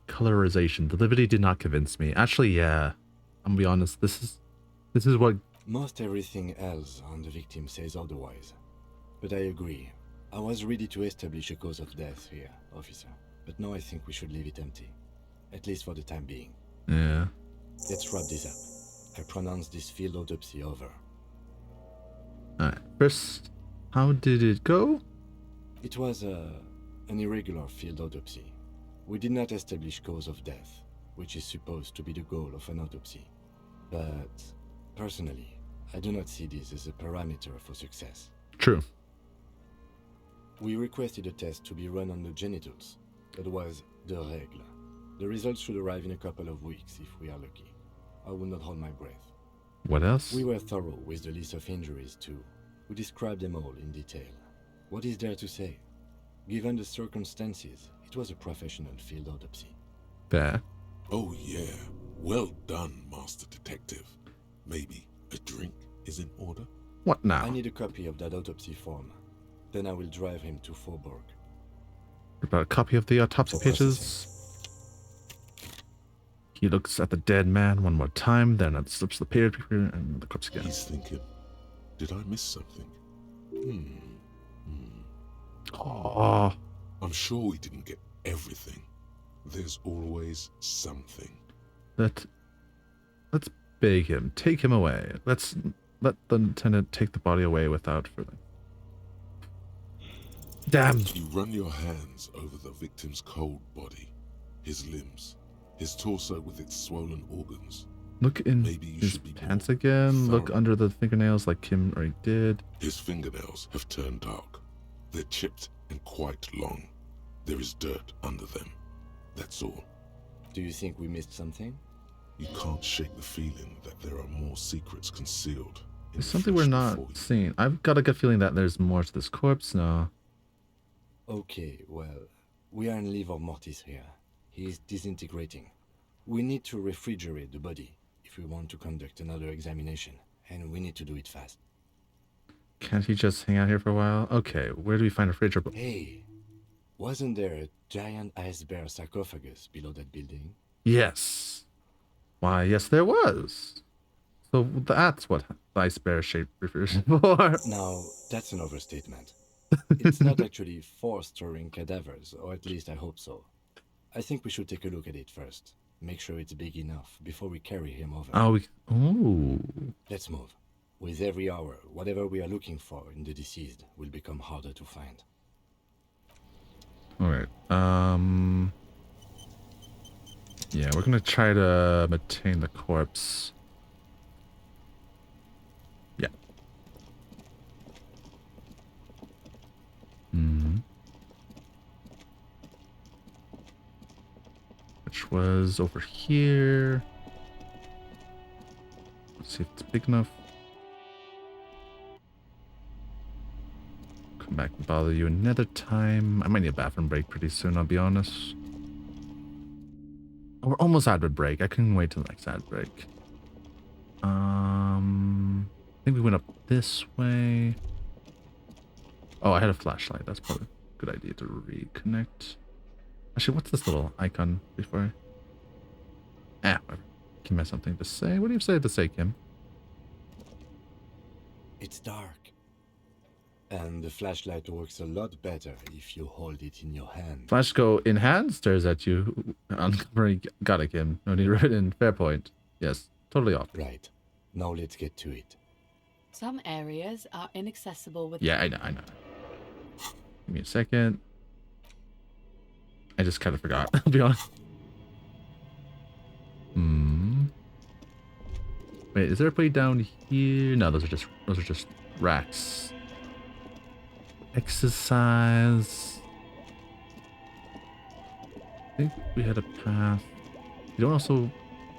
[SPEAKER 1] colorization. The lividity did not convince me. Actually, yeah. I'm gonna be honest. This is what
[SPEAKER 3] most everything else on the victim says otherwise. But I agree. I was ready to establish a cause of death here, officer. But now I think we should leave it empty. At least for the time being.
[SPEAKER 1] Yeah.
[SPEAKER 3] Let's wrap this up. I pronounce this field autopsy over.
[SPEAKER 1] Alright. First, how did it go?
[SPEAKER 3] It was an irregular field autopsy. We did not establish cause of death, which is supposed to be the goal of an autopsy. But, personally, I do not see this as a parameter for success.
[SPEAKER 1] True.
[SPEAKER 3] We requested a test to be run on the genitals. That was the règle. The results should arrive in a couple of weeks if we are lucky. I will not hold my breath.
[SPEAKER 1] What else?
[SPEAKER 3] We were thorough with the list of injuries too. We described them all in detail. What is there to say? Given the circumstances, it was a professional field autopsy.
[SPEAKER 1] Fair.
[SPEAKER 4] Oh yeah, well done, Master Detective. Maybe a drink is in order?
[SPEAKER 1] What now?
[SPEAKER 3] I need a copy of that autopsy form. Then I will drive him to Faubourg.
[SPEAKER 1] About a copy of the autopsy pages. He looks at the dead man one more time, then slips the paper and the corpse again.
[SPEAKER 4] He's thinking, did I miss something?
[SPEAKER 1] Oh,
[SPEAKER 4] I'm sure we didn't get everything. There's always something.
[SPEAKER 1] let's beg him. Take him away. Let the lieutenant take the body away without further. Damn.
[SPEAKER 4] You run your hands over the victim's cold body, his limbs, his torso with its swollen organs.
[SPEAKER 1] Look in
[SPEAKER 4] Maybe you
[SPEAKER 1] his
[SPEAKER 4] should be
[SPEAKER 1] pants
[SPEAKER 4] more
[SPEAKER 1] again. Look
[SPEAKER 4] thorough.
[SPEAKER 1] under the fingernails like Kim already did.
[SPEAKER 4] His fingernails have turned dark. They're chipped and quite long. There is dirt under them. That's all.
[SPEAKER 3] Do you think we missed something?
[SPEAKER 4] You can't shake the feeling that there are more secrets concealed.
[SPEAKER 1] There's something we're not seeing. I've got a good feeling that there's more to this corpse now.
[SPEAKER 3] Okay, well, we are in livor mortis here. He is disintegrating. We need to refrigerate the body if we want to conduct another examination, and we need to do it fast.
[SPEAKER 1] Can't he just hang out here for a while? Okay, where do we find a fridge?
[SPEAKER 3] Hey, wasn't there a giant ice bear sarcophagus below that building?
[SPEAKER 1] Yes. Why, yes, there was. So that's what the ice bear shape refers for.
[SPEAKER 3] Now, that's an overstatement. It's not actually for storing cadavers, or at least I hope so. I think we should take a look at it first. Make sure it's big enough before we carry him over.
[SPEAKER 1] Ooh.
[SPEAKER 3] Let's move. With every hour, whatever we are looking for in the deceased will become harder to find.
[SPEAKER 1] Alright, yeah, we're gonna try to maintain the corpse. Yeah. Which was over here. Let's see if it's big enough. Come back and bother you another time. I might need a bathroom break pretty soon, I'll be honest. Oh, we're almost ad break. I couldn't wait till the next ad break. I think we went up this way. Oh, I had a flashlight. That's probably a good idea to reconnect. Actually, what's this little icon before? Whatever. Kim has something to say. What do you have to say, Kim?
[SPEAKER 3] It's dark. And the flashlight works a lot better if you hold it in your hand.
[SPEAKER 1] Flash go in hand, stares at you. Uncovering. Got it, Kim. No need to write in. Fair point. Yes, totally off.
[SPEAKER 3] Right. Now let's get to it.
[SPEAKER 7] Some areas are inaccessible with...
[SPEAKER 1] Yeah, I know. Give me a second. I just kind of forgot, I'll be honest. Wait, is there a way down here? No, those are just racks. Exercise. I think we had a path. You don't also...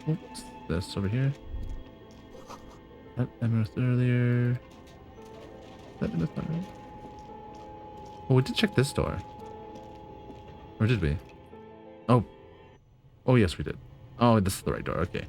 [SPEAKER 1] What's this over here? That emerged earlier. That not right. Oh, we did check this door. Or did we? Oh. Oh, yes, we did. Oh, this is the right door. Okay.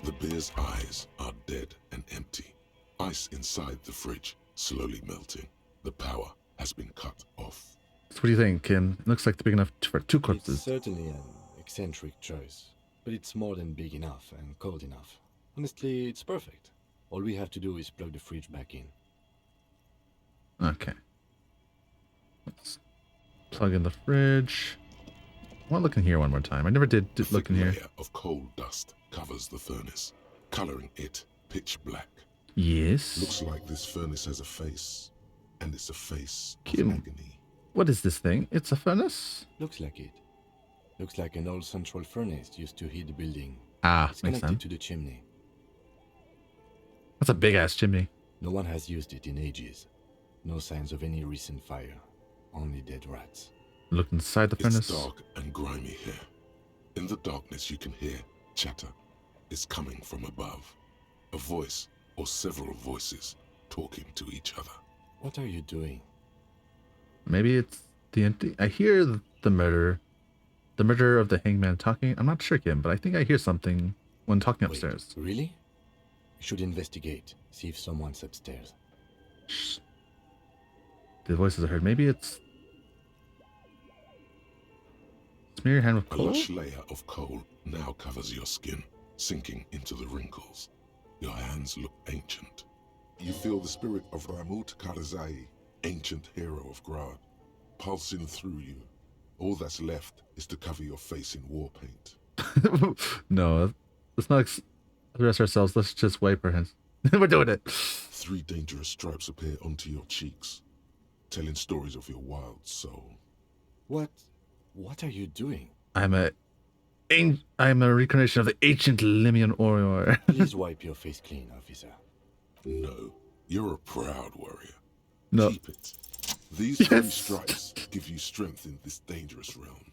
[SPEAKER 4] The bear's eyes are dead and empty. Ice inside the fridge, slowly melting. The power has been cut off.
[SPEAKER 1] So what do you think, Kim? It looks like it's big enough for two corpses.
[SPEAKER 3] It's certainly an eccentric choice, but it's more than big enough and cold enough. Honestly, it's perfect. All we have to do is plug the fridge back in.
[SPEAKER 1] Okay. Let's plug in the fridge. I want to look in here one more time. I never did look in here.
[SPEAKER 4] A layer of coal dust covers the furnace, coloring it pitch black.
[SPEAKER 1] Yes.
[SPEAKER 4] Looks like this furnace has a face, and it's a face of
[SPEAKER 1] Kim,
[SPEAKER 4] agony.
[SPEAKER 1] what is this thing? It's a furnace?
[SPEAKER 3] Looks like it. Looks like an old central furnace used to heat the building.
[SPEAKER 1] It's
[SPEAKER 3] connected
[SPEAKER 1] sense.
[SPEAKER 3] to the chimney.
[SPEAKER 1] That's a big ass chimney.
[SPEAKER 3] No one has used it in ages. No signs of any recent fire. Only dead rats.
[SPEAKER 1] Look inside the furnace.
[SPEAKER 4] It's dark and grimy here. In the darkness you can hear chatter. It's coming from above. A voice or several voices talking to each other.
[SPEAKER 3] What are you doing?
[SPEAKER 1] Maybe it's the empty... I hear the murder. The murderer of the hangman talking. I'm not sure, Kim, but I think I hear something when talking upstairs.
[SPEAKER 3] Wait, really? We should investigate. See if someone's upstairs.
[SPEAKER 1] Shh. The voices I heard. Maybe it's... Smear your hand with
[SPEAKER 4] A
[SPEAKER 1] coal?
[SPEAKER 4] lush layer of coal now covers your skin, sinking into the wrinkles. Your hands look ancient. You feel the spirit of Ramut Karzai, ancient hero of Grad, pulsing through you. All that's left is to cover your face in war paint.
[SPEAKER 1] No, let's not express ourselves. Let's just wipe our hands. We're doing it.
[SPEAKER 4] 3 dangerous stripes appear onto your cheeks, telling stories of your wild soul.
[SPEAKER 3] What are you doing?
[SPEAKER 1] I'm a reincarnation of the ancient Limian warrior.
[SPEAKER 3] Please wipe your face clean, officer.
[SPEAKER 4] No, you're a proud warrior.
[SPEAKER 1] No.
[SPEAKER 4] Keep it. These
[SPEAKER 1] Yes.
[SPEAKER 4] 3 stripes give you strength in this dangerous realm.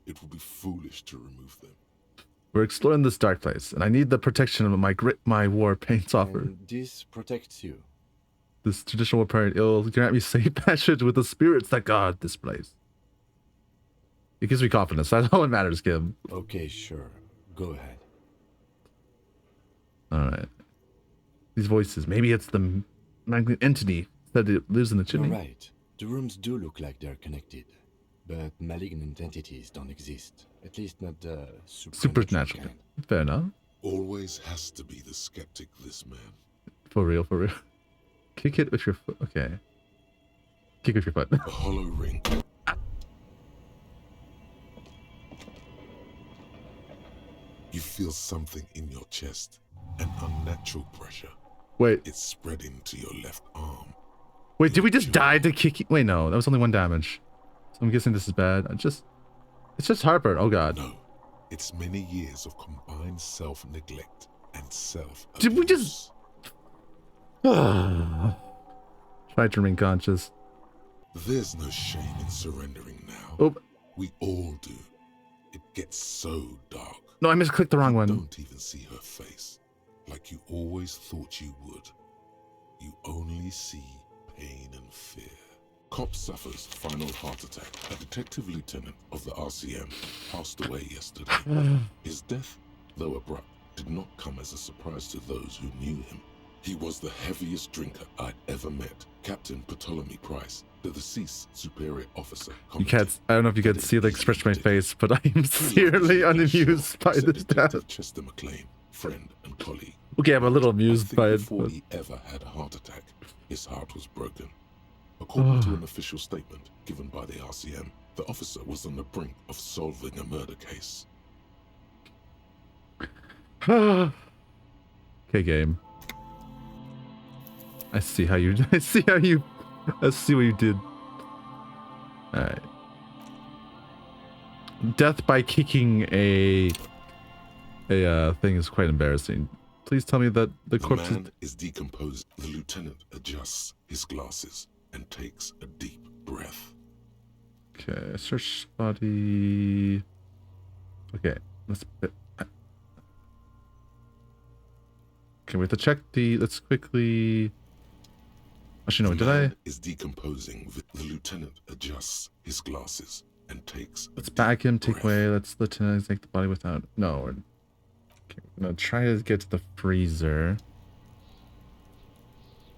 [SPEAKER 4] It would be foolish to remove them.
[SPEAKER 1] We're exploring this dark place, and I need the protection of my grit, my war paints offer.
[SPEAKER 3] And this protects you.
[SPEAKER 1] This traditional war paint, it'll grant me safe passage with the spirits that guard this place. It gives me confidence. That's all that matters, Kim.
[SPEAKER 3] Okay, sure. Go ahead.
[SPEAKER 1] Alright. These voices. Maybe it's the magnet entity that it lives in the
[SPEAKER 3] You're
[SPEAKER 1] chimney.
[SPEAKER 3] right. The rooms do look like they're connected. But malignant entities don't exist. At least not the
[SPEAKER 1] Supernatural.
[SPEAKER 3] kind.
[SPEAKER 1] Fair enough.
[SPEAKER 4] Always has to be the skeptic, this man.
[SPEAKER 1] For real, for real. Kick it with your foot. Okay. Kick with your foot.
[SPEAKER 4] A hollow ring. You feel something in your chest. An unnatural pressure.
[SPEAKER 1] Wait.
[SPEAKER 4] It's spreading to your left arm.
[SPEAKER 1] Wait, did we just die to kick? Wait, no. That was only 1 damage. So I'm guessing this is bad. It's just heartburn. Oh, God.
[SPEAKER 4] No. It's many years of combined self-neglect and self-abuse.
[SPEAKER 1] Did we just... Try to remain conscious.
[SPEAKER 4] There's no shame in surrendering now.
[SPEAKER 1] Oh.
[SPEAKER 4] We all do. It gets so dark.
[SPEAKER 1] No, I misclicked the wrong one.
[SPEAKER 4] Don't even see her face. Like you always thought you would. You only see pain and fear. Cop suffers final heart attack. A detective lieutenant of the RCM passed away yesterday. His death, though abrupt, did not come as a surprise to those who knew him. He was the heaviest drinker I'd ever met. Captain Ptolemy Price, the deceased superior officer.
[SPEAKER 1] You can't... I don't know if you can see the expression on my face, but I am sincerely unamused by this death.
[SPEAKER 4] Chester McLean, friend and colleague.
[SPEAKER 1] Okay, I'm a little amused by it.
[SPEAKER 4] Before
[SPEAKER 1] But...
[SPEAKER 4] he ever had a heart attack, his heart was broken. According to an official statement given by the RCM, the officer was on the brink of solving a murder case.
[SPEAKER 1] Okay, game. I see how you... I see what you did. Alright. Death by kicking a thing is quite embarrassing. Please tell me that the corpse
[SPEAKER 4] man is decomposed. The lieutenant adjusts his glasses and takes a deep breath.
[SPEAKER 1] Okay, search body. Okay, let's... Okay, we have to check the... Let's quickly... Actually, no, did I?
[SPEAKER 4] Is decomposing. The lieutenant adjusts his glasses and takes...
[SPEAKER 1] Let's bag him, take away. Let's lieutenant take the body without... No, we're... Okay, I'm gonna try to get to the freezer.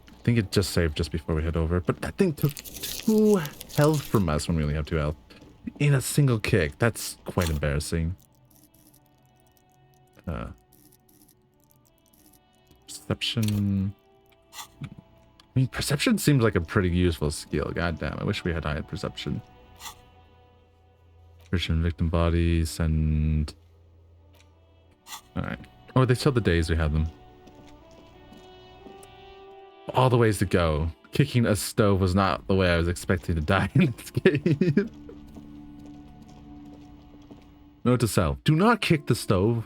[SPEAKER 1] I think it just saved just before we head over, but that thing took 2 health from us when we only have 2 health. In a single kick. That's quite embarrassing. Perception... I mean, perception seems like a pretty useful skill. God damn, I wish we had high perception. Christian victim bodies and... Alright. Oh, they tell the days we have them. All the ways to go. Kicking a stove was not the way I was expecting to die in this game. Note to self. Do not kick the stove.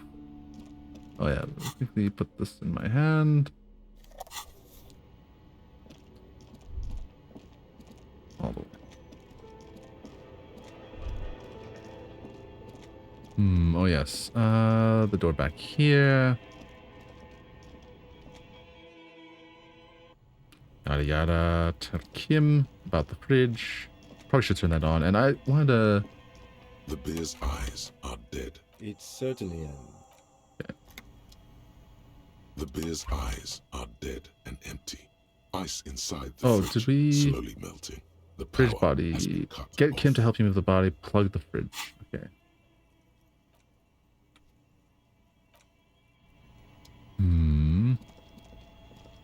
[SPEAKER 1] Oh yeah, let's quickly put this in my hand. All the way. Oh yes. The door back here. Yada yada. Tell Kim about the fridge. Probably should turn that on. And I wanted to...
[SPEAKER 4] The bear's eyes are dead.
[SPEAKER 3] It's certainly
[SPEAKER 4] Okay. The bear's eyes are dead and empty. Ice inside the fridge
[SPEAKER 1] did we...
[SPEAKER 4] slowly melting. The
[SPEAKER 1] Fridge
[SPEAKER 4] power has
[SPEAKER 1] body.
[SPEAKER 4] been cut
[SPEAKER 1] Get
[SPEAKER 4] off.
[SPEAKER 1] Kim to help you move the body. Plug the fridge. Okay.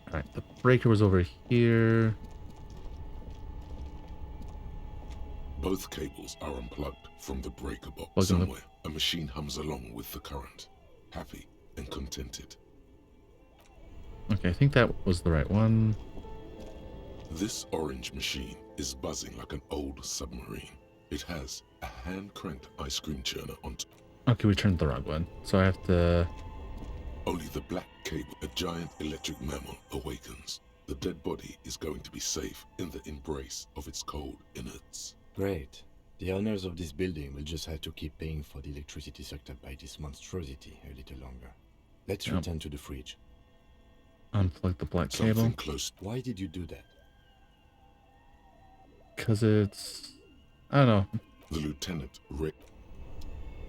[SPEAKER 1] Alright, the breaker was over here.
[SPEAKER 4] Both cables are unplugged from the breaker box.
[SPEAKER 1] Plug in the-
[SPEAKER 4] Somewhere, a machine hums along with the current, happy and contented.
[SPEAKER 1] Okay, I think that was the right one.
[SPEAKER 4] This orange machine is buzzing like an old submarine. It has a hand-cranked ice cream churner on top.
[SPEAKER 1] Okay, we turned the wrong one. So I have to...
[SPEAKER 4] Only the black cable, a giant electric mammal, awakens. The dead body is going to be safe in the embrace of its cold innards.
[SPEAKER 3] Great. The owners of this building will just have to keep paying for the electricity sucked up by this monstrosity a little longer. Let's return to the fridge.
[SPEAKER 1] Unplug the black cable.
[SPEAKER 4] Something close.
[SPEAKER 3] Why did you do that?
[SPEAKER 1] Because it's... I don't know.
[SPEAKER 4] The lieutenant red.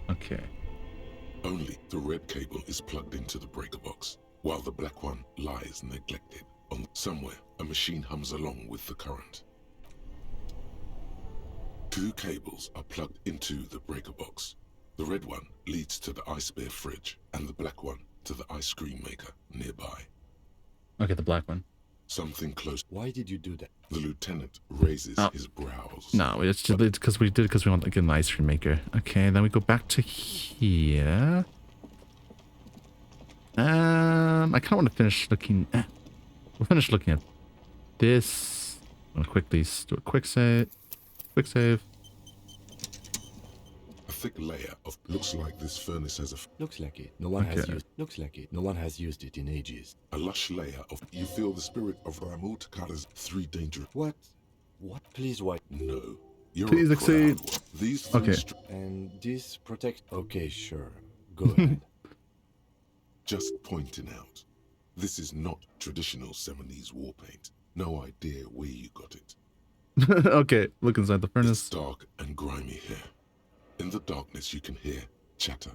[SPEAKER 1] Okay.
[SPEAKER 4] Only the red cable is plugged into the breaker box, while the black one lies neglected. On somewhere, a machine hums along with the current. 2 cables are plugged into the breaker box. The red one leads to the ice bear fridge, and the black one to the ice cream maker nearby.
[SPEAKER 1] Okay, the black one.
[SPEAKER 4] Something close.
[SPEAKER 3] Why did you do that?
[SPEAKER 4] The lieutenant raises his brows.
[SPEAKER 1] No, it's just because we want to get an ice cream maker. Okay, then we go back to here. I kind of want to finish looking. We'll finish looking at this. I'm gonna quickly do a quick save. Quick save.
[SPEAKER 4] A thick layer of looks like this furnace has a
[SPEAKER 3] Looks like it. No one has used. Looks like it. No one has used it in ages.
[SPEAKER 4] a lush layer of. You feel the spirit of Raimund Takada's 3 dangerous.
[SPEAKER 3] What? What? Please, why?
[SPEAKER 4] No. You're
[SPEAKER 1] Please
[SPEAKER 4] a
[SPEAKER 1] exceed.
[SPEAKER 4] proud one. These
[SPEAKER 1] Okay.
[SPEAKER 3] And this protect. Okay, sure. Go ahead.
[SPEAKER 4] Just pointing out, this is not traditional Seminese war paint. No idea where you got it.
[SPEAKER 1] Okay, look inside the
[SPEAKER 4] It's
[SPEAKER 1] furnace.
[SPEAKER 4] dark and grimy here. In the darkness you can hear chatter.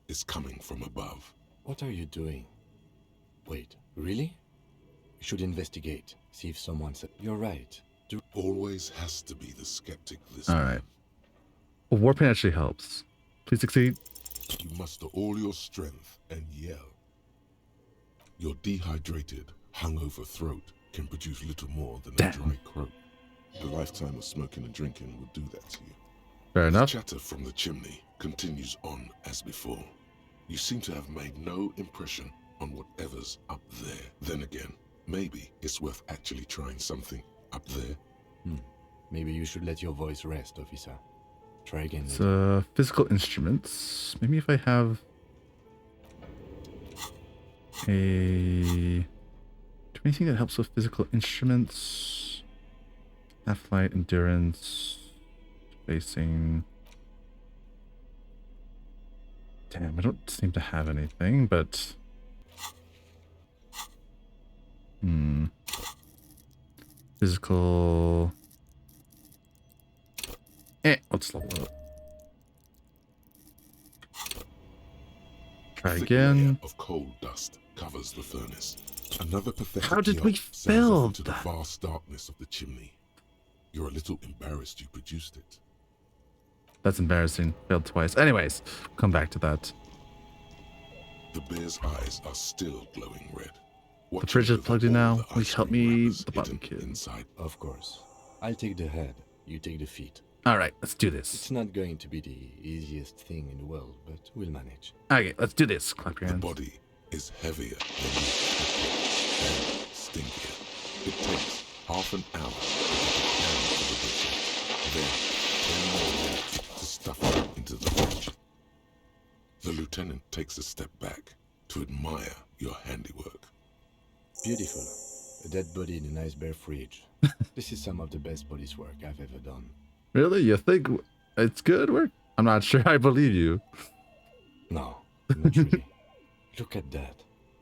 [SPEAKER 4] It's coming from above.
[SPEAKER 3] What are you doing? Wait, really? We should investigate. See if someone said. You're right.
[SPEAKER 4] Always has to be the skeptic this
[SPEAKER 1] All
[SPEAKER 4] time.
[SPEAKER 1] right. Well, warpaint actually helps. Please succeed.
[SPEAKER 4] You muster all your strength and yell. Your dehydrated, hungover throat can produce little more than a dry croak. A lifetime of smoking and drinking will do that to you.
[SPEAKER 1] Fair
[SPEAKER 4] The
[SPEAKER 1] enough.
[SPEAKER 4] chatter from the chimney continues on as before. You seem to have made no impression on whatever's up there. Then again, maybe it's worth actually trying something up there.
[SPEAKER 3] Maybe you should let your voice rest, officer. Try again.
[SPEAKER 1] It's
[SPEAKER 3] later.
[SPEAKER 1] physical instruments. Maybe if I have a... Do anything that helps with physical instruments? Half-light, endurance, spacing. Damn, I don't seem to have anything, but... Physical... let's level up. Try
[SPEAKER 4] Thick layer
[SPEAKER 1] again.
[SPEAKER 4] of coal dust covers the furnace. Another pathetic
[SPEAKER 1] How did
[SPEAKER 4] yelp
[SPEAKER 1] we
[SPEAKER 4] sounds
[SPEAKER 1] fail
[SPEAKER 4] off into the
[SPEAKER 1] that?
[SPEAKER 4] vast darkness of the chimney. You're a little embarrassed you produced it.
[SPEAKER 1] That's embarrassing. Failed twice. Anyways, come back to that.
[SPEAKER 4] The bear's eyes are still glowing red.
[SPEAKER 1] The fridge is plugged in now. Please help me, the
[SPEAKER 4] button
[SPEAKER 1] button kid.
[SPEAKER 4] inside.
[SPEAKER 3] Of course. I'll take the head. You take the feet.
[SPEAKER 1] All right, let's do this.
[SPEAKER 3] It's not going to be the easiest thing in the world, but we'll manage.
[SPEAKER 1] Okay, let's do this. Clap your
[SPEAKER 4] The
[SPEAKER 1] hands.
[SPEAKER 4] body is heavier than you expected and stinkier. It takes half an hour to get it down to the butcher. Then 10 more minutes to stuff it into the fridge. The lieutenant takes a step back to admire your handiwork.
[SPEAKER 3] Beautiful. A dead body in a nice bare fridge. This is some of the best police work I've ever done.
[SPEAKER 1] Really? You think it's good work? I'm not sure I believe you.
[SPEAKER 3] No, not really. Look at that.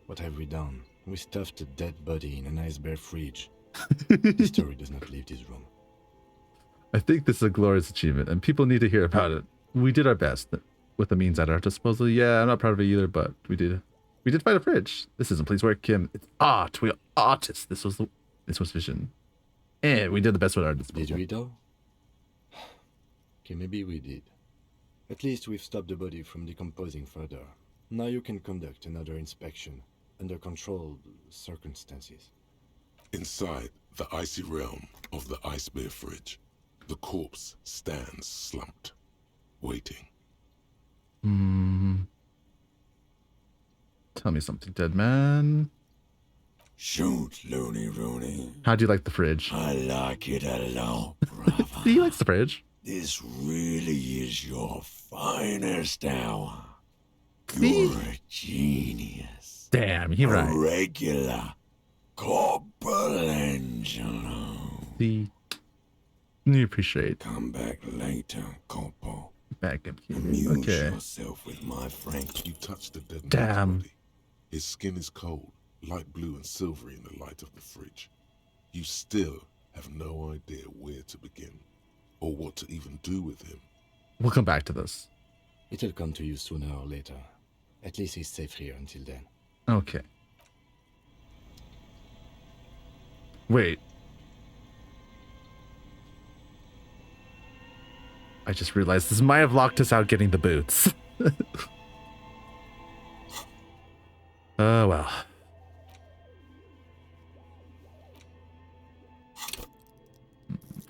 [SPEAKER 3] What have we done? We stuffed a dead body in a nice bare fridge. The story does not leave this room.
[SPEAKER 1] I think this is a glorious achievement, and people need to hear about it. We did our best with the means at our disposal. Yeah, I'm not proud of it either, but we did fight a fridge. This isn't police work, Kim. It's art. We are artists. This was vision. And we did the best with our disposal.
[SPEAKER 3] Did we though? Okay, maybe we did. At least we've stopped the body from decomposing further. Now you can conduct another inspection under controlled circumstances.
[SPEAKER 4] Inside the icy realm of the ice bear fridge, the corpse stands slumped, waiting.
[SPEAKER 1] Tell me something, dead man.
[SPEAKER 8] Shoot, Looney Rooney.
[SPEAKER 1] How do you like the fridge?
[SPEAKER 8] I like it a lot, brother.
[SPEAKER 1] He likes the fridge.
[SPEAKER 8] This really is your finest hour.
[SPEAKER 1] See?
[SPEAKER 8] You're a genius.
[SPEAKER 1] Damn, you're
[SPEAKER 8] a
[SPEAKER 1] right.
[SPEAKER 8] regular. Corporal Angelo.
[SPEAKER 1] See, you appreciate.
[SPEAKER 8] Come back later, Corporal.
[SPEAKER 1] Back up here.
[SPEAKER 8] Amuse
[SPEAKER 1] Okay.
[SPEAKER 8] yourself with my Frank.
[SPEAKER 4] You touch the dead man's
[SPEAKER 1] Damn.
[SPEAKER 4] body. His skin is cold, light blue and silvery in the light of the fridge. You still have no idea where to begin, or what to even do with him.
[SPEAKER 1] We'll come back to this.
[SPEAKER 3] It'll come to you sooner or later. At least he's safe here until then.
[SPEAKER 1] Okay. Wait. I just realized this might have locked us out getting the boots. Oh, well.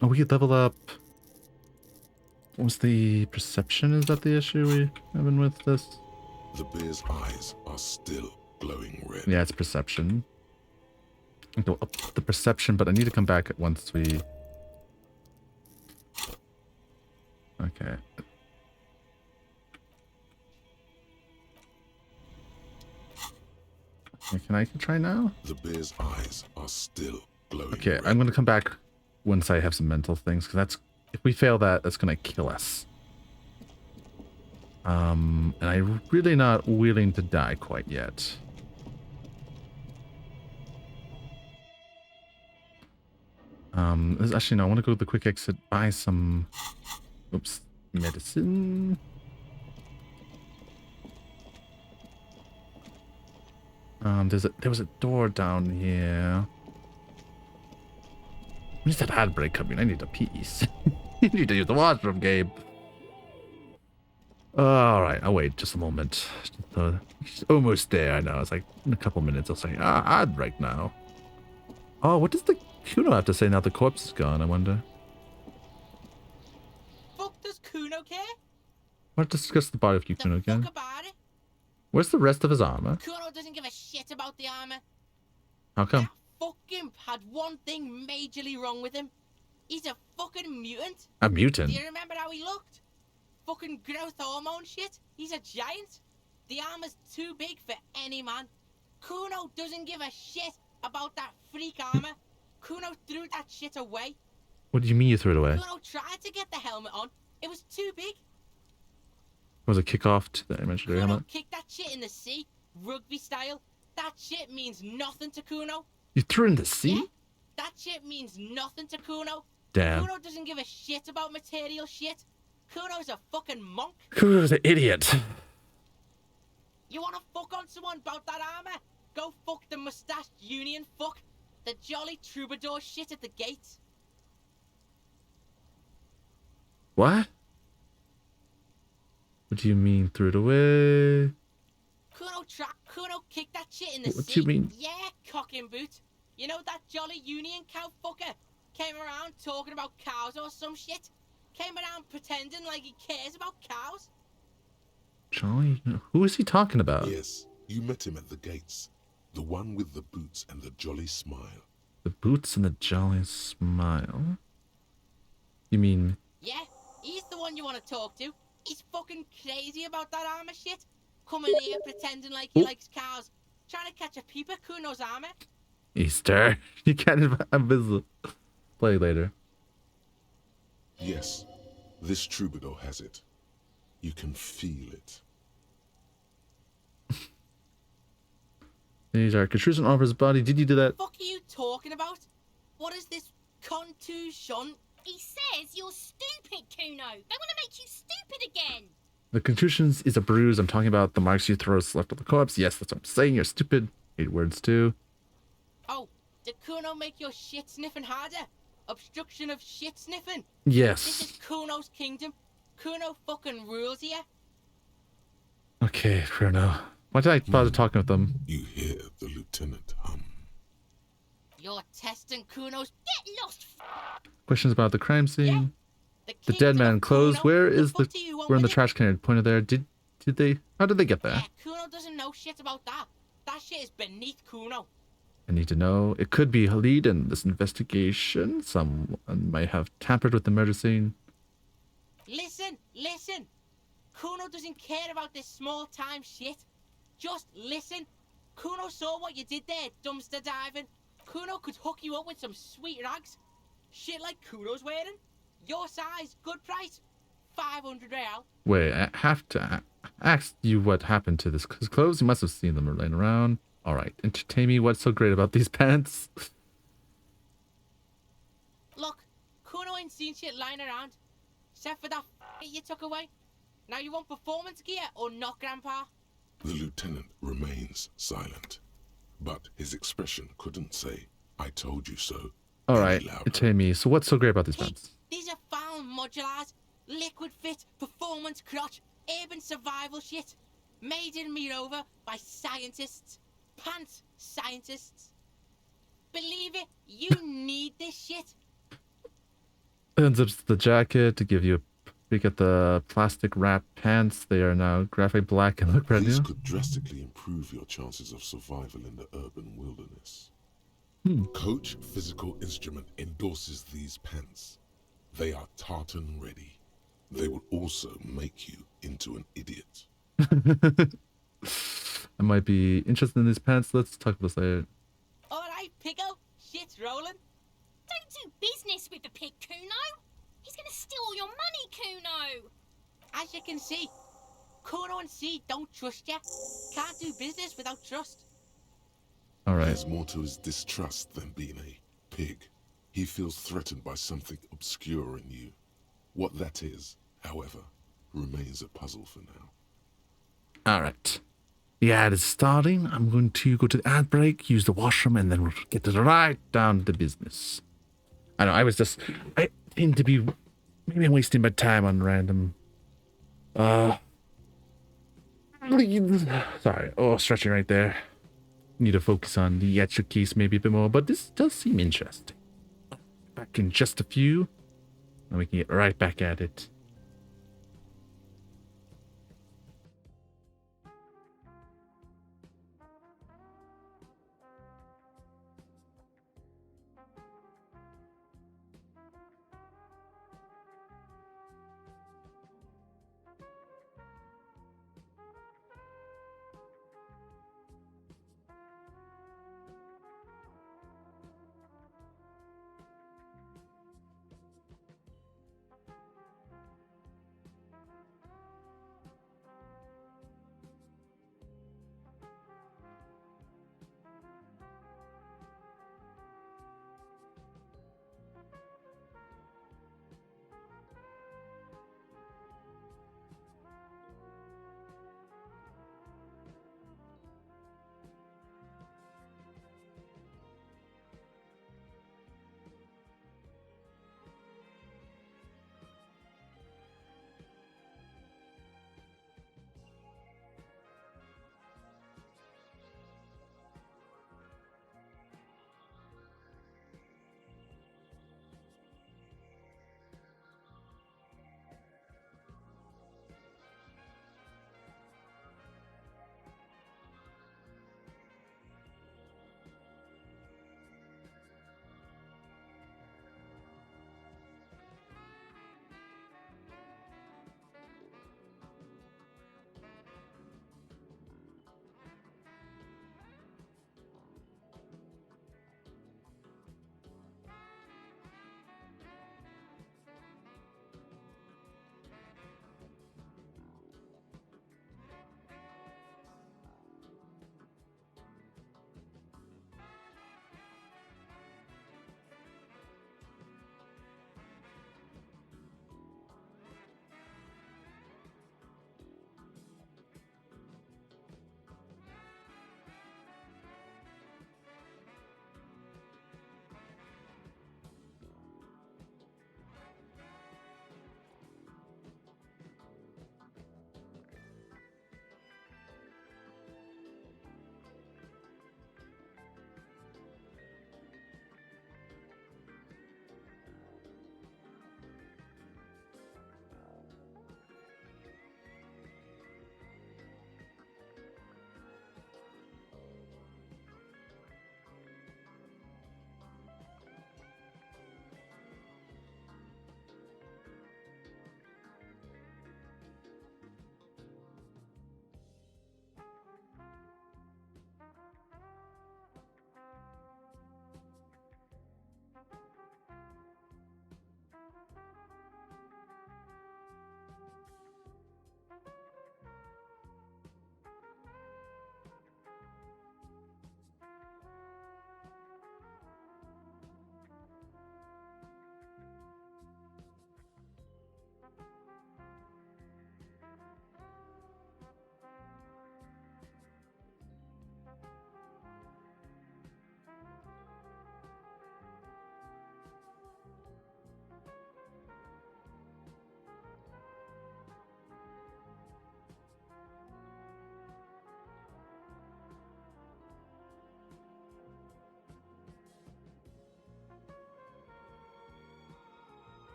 [SPEAKER 1] Oh, we could level up. What was the perception? Is that the issue we having with this?
[SPEAKER 4] The bear's eyes are still glowing red.
[SPEAKER 1] Yeah, it's perception. I go up the perception, but I need to come back once we... Okay. Okay, can I try now?
[SPEAKER 4] The bear's eyes are still glowing
[SPEAKER 1] Okay,
[SPEAKER 4] red.
[SPEAKER 1] I'm gonna come back once I have some mental things, because that's... If we fail that, that's gonna kill us. And I'm really not willing to die quite yet. Actually, no, I want to go to the quick exit, buy some... Oops, medicine. There was a door down here. When's that ad break coming? I need a piece. You need to use the washroom, Gabe. Alright, I'll wait just a moment. It's almost there, I know. It's like in a couple minutes I'll say, ad break now. Oh, what does the Kuno have to say now the corpse is gone, I wonder?
[SPEAKER 10] Fuck does Kuno care?
[SPEAKER 1] What discuss the body of Kuno again?
[SPEAKER 10] Fuck about it.
[SPEAKER 1] Where's the rest of his armor?
[SPEAKER 10] Kuno doesn't give a shit about the armor.
[SPEAKER 1] How come?
[SPEAKER 10] That fucking had one thing majorly wrong with him. He's a fucking mutant.
[SPEAKER 1] A mutant?
[SPEAKER 10] Do you remember how he looked? Fucking growth hormone shit. He's a giant. The armor's too big for any man. Kuno doesn't give a shit about that freak armor. Kuno threw that shit away.
[SPEAKER 1] What do you mean you threw it away?
[SPEAKER 10] Kuno tried to get the helmet on. It was too big.
[SPEAKER 1] Was a kickoff to the imaginary
[SPEAKER 10] Kuno
[SPEAKER 1] helmet?
[SPEAKER 10] kicked that shit in the sea, rugby style. That shit means nothing to Kuno.
[SPEAKER 1] You threw it in the sea?
[SPEAKER 10] Yeah, that shit means nothing to Kuno.
[SPEAKER 1] Damn.
[SPEAKER 10] Kuno doesn't give a shit about material shit. Kuno's a fucking monk.
[SPEAKER 1] Kuno's an idiot.
[SPEAKER 10] You wanna fuck on someone about that armor? Go fuck the mustached union fuck. The jolly troubadour shit at the gates.
[SPEAKER 1] What? What do you mean threw it away?
[SPEAKER 10] Kuno kicked that shit in the
[SPEAKER 1] What
[SPEAKER 10] sea.
[SPEAKER 1] do you mean?
[SPEAKER 10] Yeah, cock and boot. You know that jolly union cow fucker? Came around talking about cows or some shit. Came around pretending like he cares about cows.
[SPEAKER 1] Jolly? Who is he talking about?
[SPEAKER 4] Yes, you met him at the gates. The one with the boots and the jolly smile.
[SPEAKER 1] The boots and the jolly smile? You mean...
[SPEAKER 10] Yeah, he's the one you want to talk to. He's fucking crazy about that armor shit. Coming here pretending like he likes cows. Trying to catch a peep at Kuno's armor.
[SPEAKER 1] Easter. You can't invisible. Play later.
[SPEAKER 4] Yes, this troubadour has it. You can feel it.
[SPEAKER 1] These are contusion all over his body. Did you do that?
[SPEAKER 10] What are you talking about? What is this contusion?
[SPEAKER 11] He says you're stupid, Kuno. They want to make you stupid again.
[SPEAKER 1] The contusions is a bruise. I'm talking about the marks you throw left of the corpse. Yes, that's what I'm saying. You're stupid. 8 words too.
[SPEAKER 10] Oh, did Kuno make your shit sniffing harder? Obstruction of shit sniffing?
[SPEAKER 1] Yes.
[SPEAKER 10] This is Kuno's kingdom. Kuno fucking rules here.
[SPEAKER 1] Okay, Bruno. Why did I bother talking with them?
[SPEAKER 4] You hear the lieutenant hum.
[SPEAKER 10] You're testing Kuno's...
[SPEAKER 11] Get lost!
[SPEAKER 1] Questions about the crime scene.
[SPEAKER 10] The
[SPEAKER 1] The dead man clothes. Where is the...
[SPEAKER 10] fuck do you want
[SPEAKER 1] We're in the
[SPEAKER 10] with it?
[SPEAKER 1] trash can pointed there. Did they... How did they get there?
[SPEAKER 10] Yeah, Kuno doesn't know shit about that. That shit is beneath Kuno.
[SPEAKER 1] I need to know. It could be a lead in this investigation. Someone might have tampered with the murder scene.
[SPEAKER 10] Listen. Kuno doesn't care about this small-time shit. Just listen. Kuno saw what you did there, dumpster diving. Kuno could hook you up with some sweet rags. Shit like Kuno's wearing. Your size, good price. 500 real.
[SPEAKER 1] Wait, I have to ask you what happened to this clothes. You must have seen them laying around. All right, entertain me. What's so great about these pants?
[SPEAKER 10] Look, Kuno ain't seen shit lying around. Except for that you took away. Now you want performance gear or not, Grandpa?
[SPEAKER 4] The lieutenant remains silent, but his expression couldn't say, I told you so.
[SPEAKER 1] All right, entertain me. So what's so great about these pants?
[SPEAKER 10] These are found modulars. Liquid fit, performance crotch, urban survival shit. Made in Mirova by scientists. Pants scientists. Believe it, you need this shit.
[SPEAKER 1] Unzips the jacket to give you a peek at the plastic wrap pants. They are now graphic black and look brand
[SPEAKER 4] These
[SPEAKER 1] new.
[SPEAKER 4] could drastically improve your chances of survival in the urban wilderness. Coach Physical Instrument endorses these pants. They are tartan ready. They will also make you into an idiot.
[SPEAKER 1] I might be interested in these pants. Let's talk about this later.
[SPEAKER 10] Alright, Pico. Shit's rolling.
[SPEAKER 11] Don't do business with the pig, Kuno. He's gonna steal all your money, Kuno.
[SPEAKER 10] As you can see, Kuno and C don't trust you. Can't do business without trust.
[SPEAKER 1] All right.
[SPEAKER 4] There's more to his distrust than being a pig. He feels threatened by something obscure in you. What that is, however, remains a puzzle for now.
[SPEAKER 1] All right. The ad is starting. I'm going to go to the ad break, use the washroom, and then we'll get right down to business. I know, I seem to be, maybe I'm wasting my time on random, sorry, stretching right there. Need to focus on the actual case maybe a bit more, but this does seem interesting. Back in just a few, and we can get right back at it.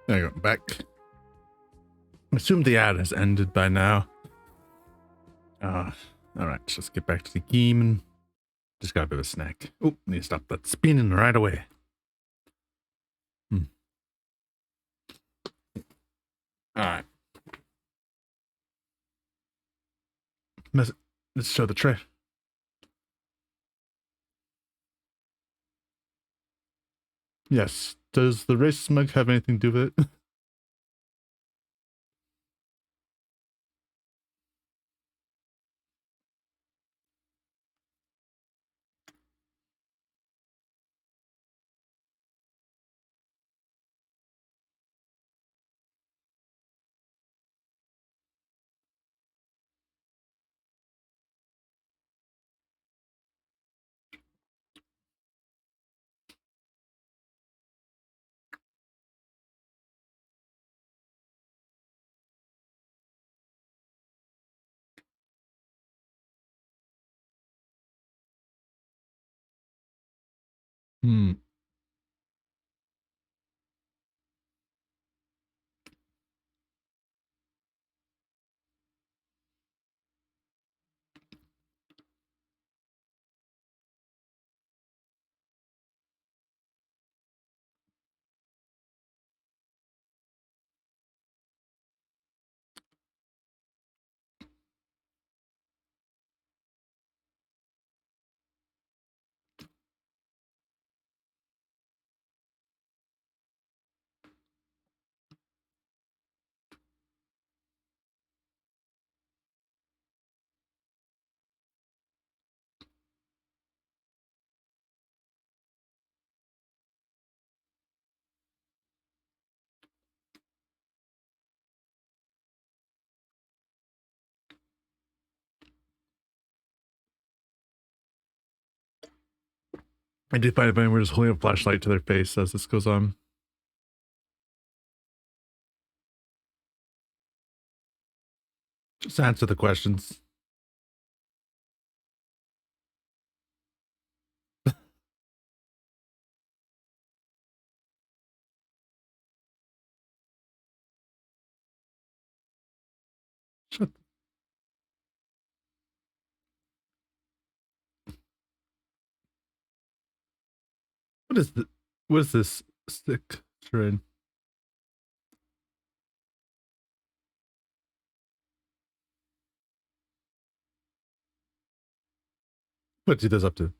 [SPEAKER 1] There you go, back. I assume the ad has ended by now. Alright, let's get back to the game and just got a bit of a snack. Oh, need to stop that spinning right away. Alright. Let's show the tray. Yes. Does the race smug have anything to do with it? I do find it funny we're just holding a flashlight to their face as this goes on. Just answer the questions. Shut. What is this stick train? What's he does up to?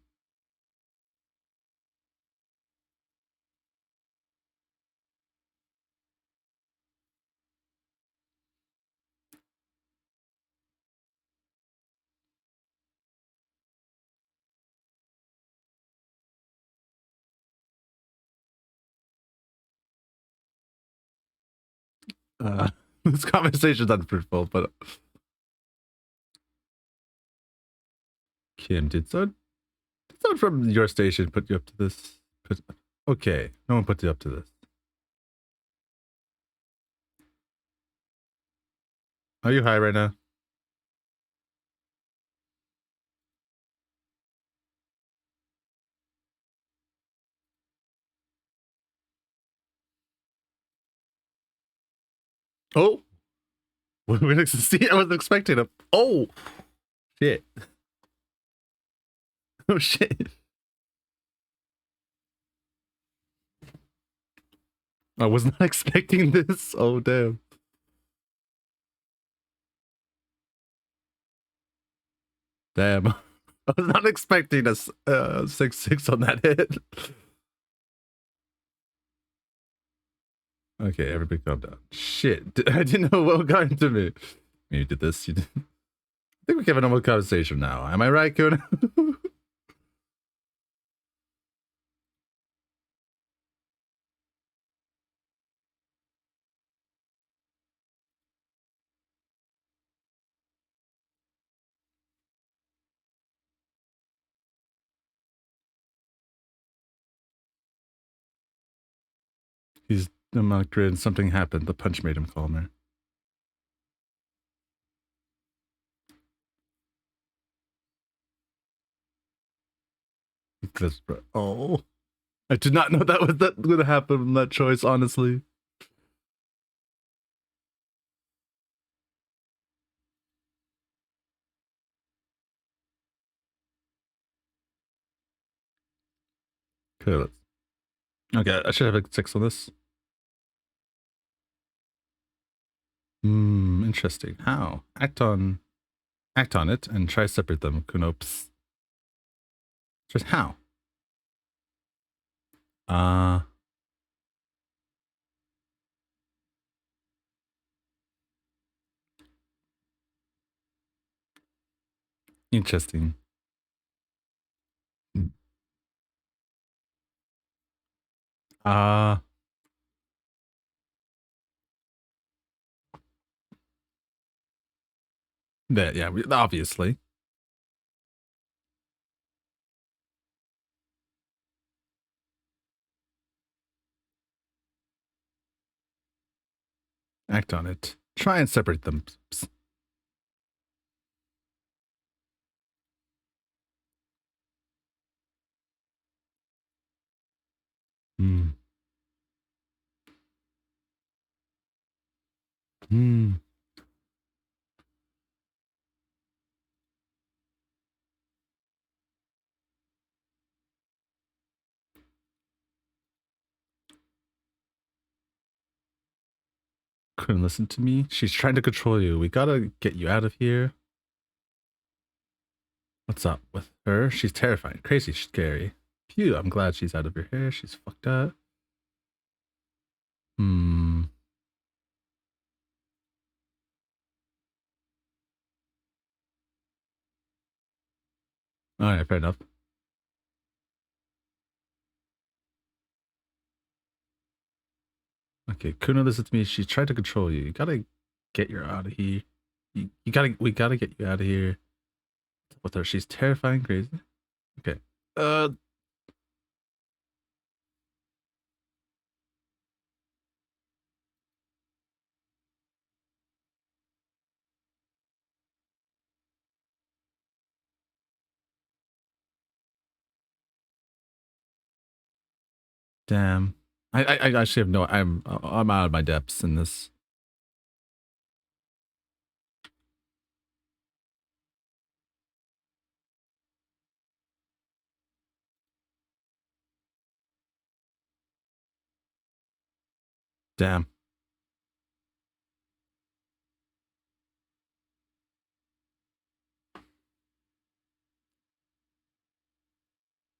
[SPEAKER 1] This conversation's unfruitful, but Kim, did someone from your station put you up to this? Okay, no one put you up to this. Are you high right now? Oh, we didn't see. I wasn't expecting him. Oh, shit. Oh shit. I was not expecting this. Oh damn. Damn. I was not expecting a 6-6 on that hit. Okay, everybody calm down. Shit, I didn't know what got into me. You did this. You did. I think we can have a normal conversation now. Am I right, Kuna? He's not grin. Something happened. The punch made him calmer. Oh, I did not know that was going to happen from that choice. Honestly, Okay, okay, I should have a 6 on this. Interesting. How? Act on it and try to separate them. Kunopes. Just how? Interesting. Yeah, obviously. Act on it. Try and separate them. Hmm. Hmm. Couldn't listen to me. She's trying to control you. We gotta get you out of here. What's up with her? She's terrifying, crazy, scary. Phew, I'm glad she's out of your hair. She's fucked up. Alright, fair enough. Okay, Kuno, listen to me. She's trying to control you. You gotta get her out of here. We gotta get you out of here. With her, she's terrifying, crazy. Okay. Damn. I actually have no. I'm out of my depths in this. Damn.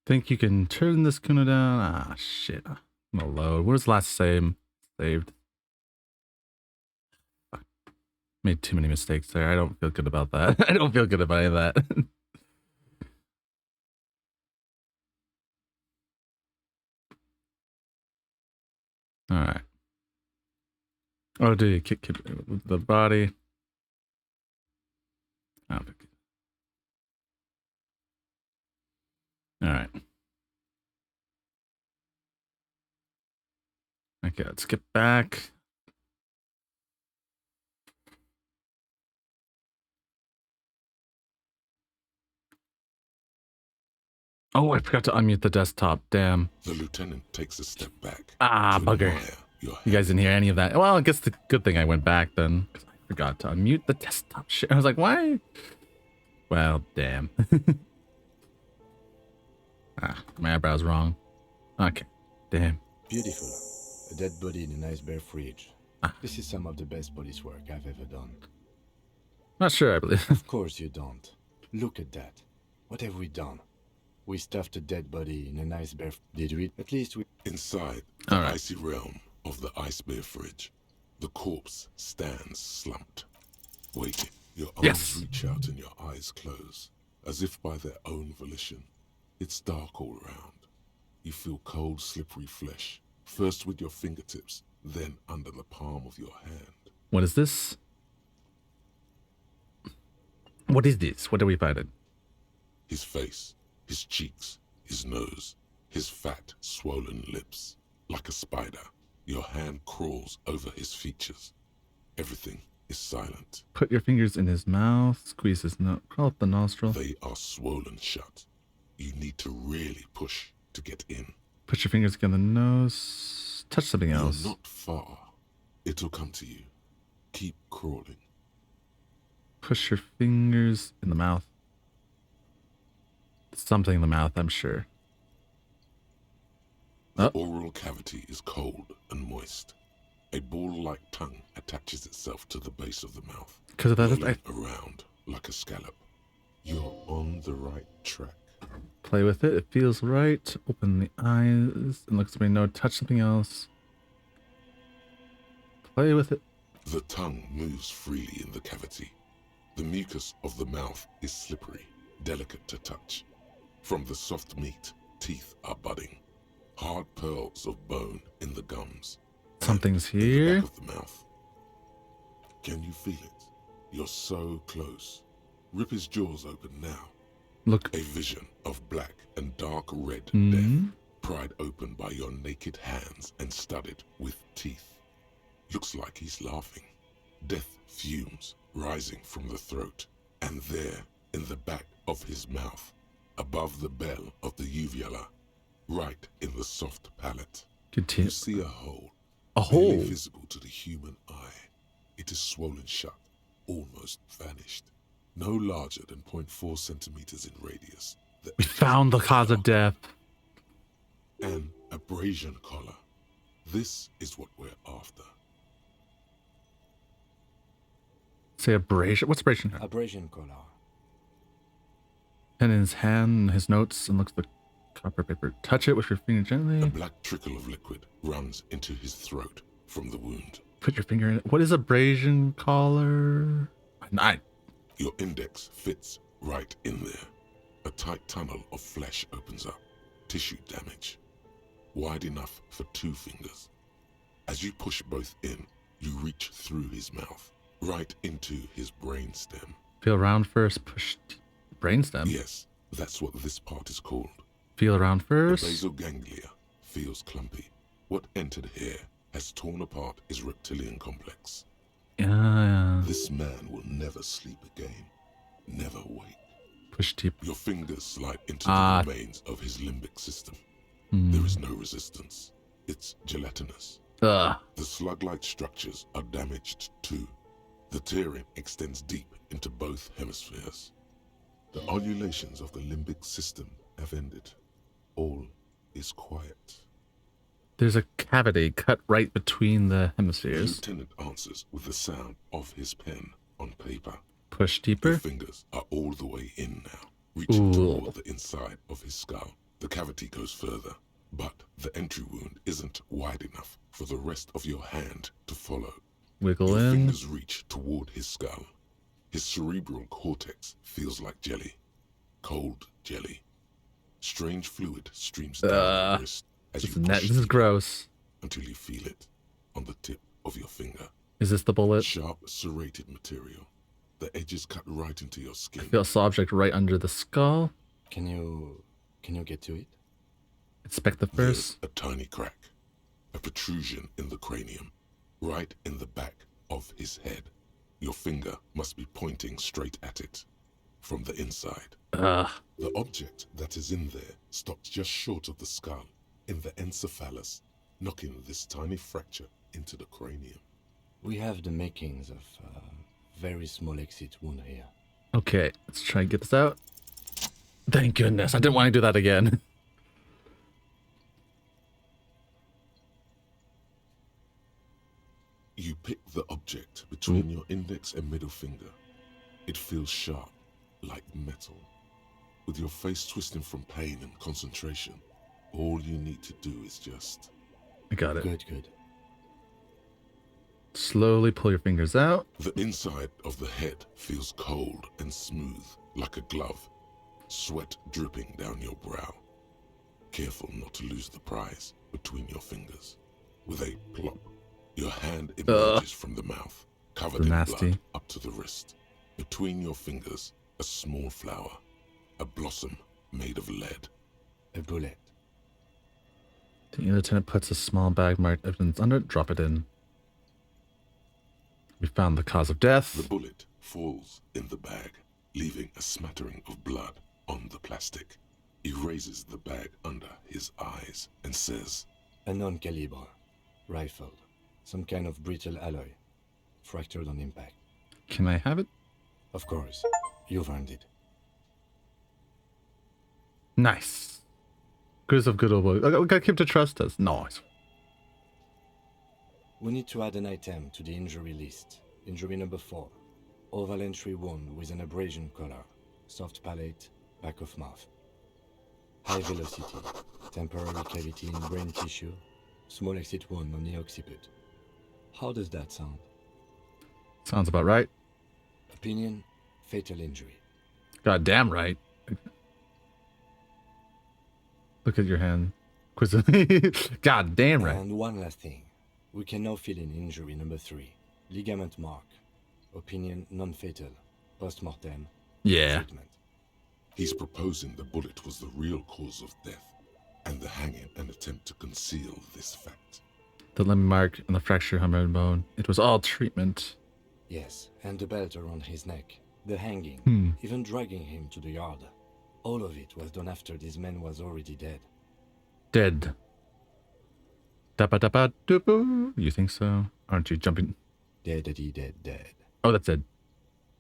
[SPEAKER 1] Think you can turn this Kuno down? Ah, shit. I'm gonna load. Where's the last save? Saved. Fuck. Made too many mistakes there. I don't feel good about that. I don't feel good about any of that. All right. Oh, do you kick the body? Oh, all right. Okay, let's get back. Oh, I forgot to unmute the desktop. Damn.
[SPEAKER 4] The lieutenant takes a step back.
[SPEAKER 1] Ah, bugger. You guys didn't hear any of that. Well, I guess the good thing I went back then, because I forgot to unmute the desktop shit. I was like, why? Well, damn. My eyebrow's wrong. Okay. Damn.
[SPEAKER 3] Beautiful. A dead body in a nice bare fridge. This is some of the best police work I've ever done.
[SPEAKER 1] Not sure, I believe.
[SPEAKER 3] Of course you don't. Look at that. What have we done? We stuffed a dead body in a nice bare... Did we? At least we...
[SPEAKER 4] Inside the icy realm of the ice bear fridge, the corpse stands slumped, waiting. Your arms reach out and your eyes close, as if by their own volition. It's dark all around. You feel cold, slippery flesh, first with your fingertips, then under the palm of your hand.
[SPEAKER 1] What is this? What is this? What are we fighting?
[SPEAKER 4] His face, his cheeks, his nose, his fat, swollen lips. Like a spider, your hand crawls over his features. Everything is silent.
[SPEAKER 1] Put your fingers in his mouth, squeeze his nose, crawl up the nostril.
[SPEAKER 4] They are swollen shut. You need to really push to get in.
[SPEAKER 1] Put your fingers again the nose. Touch something else.
[SPEAKER 4] You're not far. It'll come to you. Keep crawling.
[SPEAKER 1] Push your fingers in the mouth. Something in the mouth, I'm sure.
[SPEAKER 4] The oral cavity is cold and moist. A ball-like tongue attaches itself to the base of the mouth,
[SPEAKER 1] Because of that,
[SPEAKER 4] rolling around like a scallop. You're on the right track.
[SPEAKER 1] play with it. It feels right. Open the eyes and looks at me. No, touch something else. Play with it.
[SPEAKER 4] The tongue moves freely in the cavity. The mucus of the mouth is slippery, delicate to touch. From the soft meat, teeth are budding. Hard pearls of bone in the gums.
[SPEAKER 1] Something's
[SPEAKER 4] In
[SPEAKER 1] here.
[SPEAKER 4] the back of the mouth. Can you feel it? You're so close. Rip his jaws open now.
[SPEAKER 1] Look.
[SPEAKER 4] A vision of black and dark red
[SPEAKER 1] Mm.
[SPEAKER 4] death, pried open by your naked hands and studded with teeth. Looks like he's laughing. Death fumes rising from the throat, and there, in the back of his mouth, above the bell of the uvula, right in the soft palate,
[SPEAKER 1] Continue.
[SPEAKER 4] you see a hole.
[SPEAKER 1] A hole.
[SPEAKER 4] Barely visible to the human eye. It is swollen shut, almost vanished. No larger than 0.4 centimeters in radius.
[SPEAKER 1] We found the cause of death.
[SPEAKER 4] An abrasion collar. This is what we're after.
[SPEAKER 1] Say abrasion. What's abrasion?
[SPEAKER 3] Abrasion collar.
[SPEAKER 1] Pen in his hand, his notes, and looks at the copper paper. Touch it with your finger
[SPEAKER 4] A
[SPEAKER 1] gently.
[SPEAKER 4] black trickle of liquid runs into his throat from the wound.
[SPEAKER 1] Put your finger in it. What is abrasion collar?
[SPEAKER 4] Your index fits right in there. A tight tunnel of flesh opens up. Tissue damage. Wide enough for 2 fingers. As you push both in, you reach through his mouth, right into his brainstem.
[SPEAKER 1] Feel around first. Push brainstem.
[SPEAKER 4] Yes, that's what this part is called.
[SPEAKER 1] Feel around
[SPEAKER 4] The
[SPEAKER 1] first.
[SPEAKER 4] basal ganglia feels clumpy. What entered here has torn apart his reptilian complex.
[SPEAKER 1] Yeah.
[SPEAKER 4] This man will never sleep again. Never wake.
[SPEAKER 1] Push deep.
[SPEAKER 4] Your fingers slide into the remains of his limbic system. There is no resistance. It's gelatinous.
[SPEAKER 1] Ugh.
[SPEAKER 4] The slug-like structures are damaged too. The tearing extends deep into both hemispheres. The ululations of the limbic system have ended. All is quiet.
[SPEAKER 1] There's a cavity cut right between the
[SPEAKER 4] The
[SPEAKER 1] hemispheres.
[SPEAKER 4] lieutenant answers with the sound of his pen on paper.
[SPEAKER 1] Push
[SPEAKER 4] Your
[SPEAKER 1] deeper.
[SPEAKER 4] fingers are all the way in now, reaching
[SPEAKER 1] Ooh.
[SPEAKER 4] toward the inside of his skull. The cavity goes further, but the entry wound isn't wide enough for the rest of your hand to follow.
[SPEAKER 1] Wiggle
[SPEAKER 4] Your
[SPEAKER 1] in.
[SPEAKER 4] fingers reach toward his skull. His cerebral cortex feels like jelly. Cold jelly. Strange fluid streams down your wrist as you push
[SPEAKER 1] This is gross.
[SPEAKER 4] until you feel it on the tip of your finger.
[SPEAKER 1] Is this the bullet?
[SPEAKER 4] Sharp, serrated material. The edges cut right into your skin.
[SPEAKER 1] Feel a object right under the skull.
[SPEAKER 3] Can you get to it?
[SPEAKER 1] Inspect the
[SPEAKER 4] There's
[SPEAKER 1] first.
[SPEAKER 4] a tiny crack. A protrusion in the cranium. Right in the back of his head. Your finger must be pointing straight at it. From the inside.
[SPEAKER 1] Ugh.
[SPEAKER 4] The object that is in there stops just short of the skull, in the encephalus, knocking this tiny fracture into the cranium.
[SPEAKER 3] We have the makings of a very small exit wound here.
[SPEAKER 1] Okay, let's try and get this out. Thank goodness. I didn't want to do that again.
[SPEAKER 4] You pick the object between your index and middle finger. It feels sharp, like metal. With your face twisting from pain and concentration, all you need to do is just...
[SPEAKER 1] I got it.
[SPEAKER 3] Good.
[SPEAKER 1] Slowly pull your fingers out.
[SPEAKER 4] The inside of the head feels cold and smooth, like a glove. Sweat dripping down your brow. Careful not to lose the prize between your fingers. With a plop, your hand emerges from the mouth, covered in
[SPEAKER 1] Nasty.
[SPEAKER 4] blood up to the wrist. Between your fingers, a small flower. A blossom made of lead.
[SPEAKER 3] A bullet.
[SPEAKER 1] The lieutenant puts a small bag marked evidence under it. Drop it in. We found the cause of
[SPEAKER 4] The
[SPEAKER 1] death.
[SPEAKER 4] bullet falls in the bag, leaving a smattering of blood on the plastic. He raises the bag under his eyes and says,
[SPEAKER 3] A non-caliber. Rifle. Some kind of brittle alloy. Fractured on impact.
[SPEAKER 1] Can I have it?
[SPEAKER 3] Of course. You've earned it.
[SPEAKER 1] Nice. Chris of good old boy. We gotta keep to trust us. Nice.
[SPEAKER 3] We need to add an item to the injury list. Injury number 4. Oval entry wound with an abrasion color. Soft palate, back of mouth. High velocity. Temporary cavity in brain tissue. Small exit wound on the occiput. How does that sound?
[SPEAKER 1] Sounds about right.
[SPEAKER 3] Opinion, fatal injury.
[SPEAKER 1] God damn right. Look at your hand. Quizzily. God damn right.
[SPEAKER 3] And one last thing. We can now fill in injury number 3. Ligament mark. Opinion, non-fatal. Post-mortem.
[SPEAKER 1] Yeah.
[SPEAKER 3] Treatment.
[SPEAKER 4] He's proposing the bullet was the real cause of death, and the hanging an attempt to conceal this fact.
[SPEAKER 1] The limb mark and the fracture hammered bone. It was all treatment.
[SPEAKER 3] Yes, and the belt around his neck. The hanging. Even dragging him to the yard. All of it was done after this man was already dead.
[SPEAKER 1] Dead. Da-ba-da-ba-doo-boo. You think so? Aren't you jumping?
[SPEAKER 3] Dead.
[SPEAKER 1] Oh, that's dead.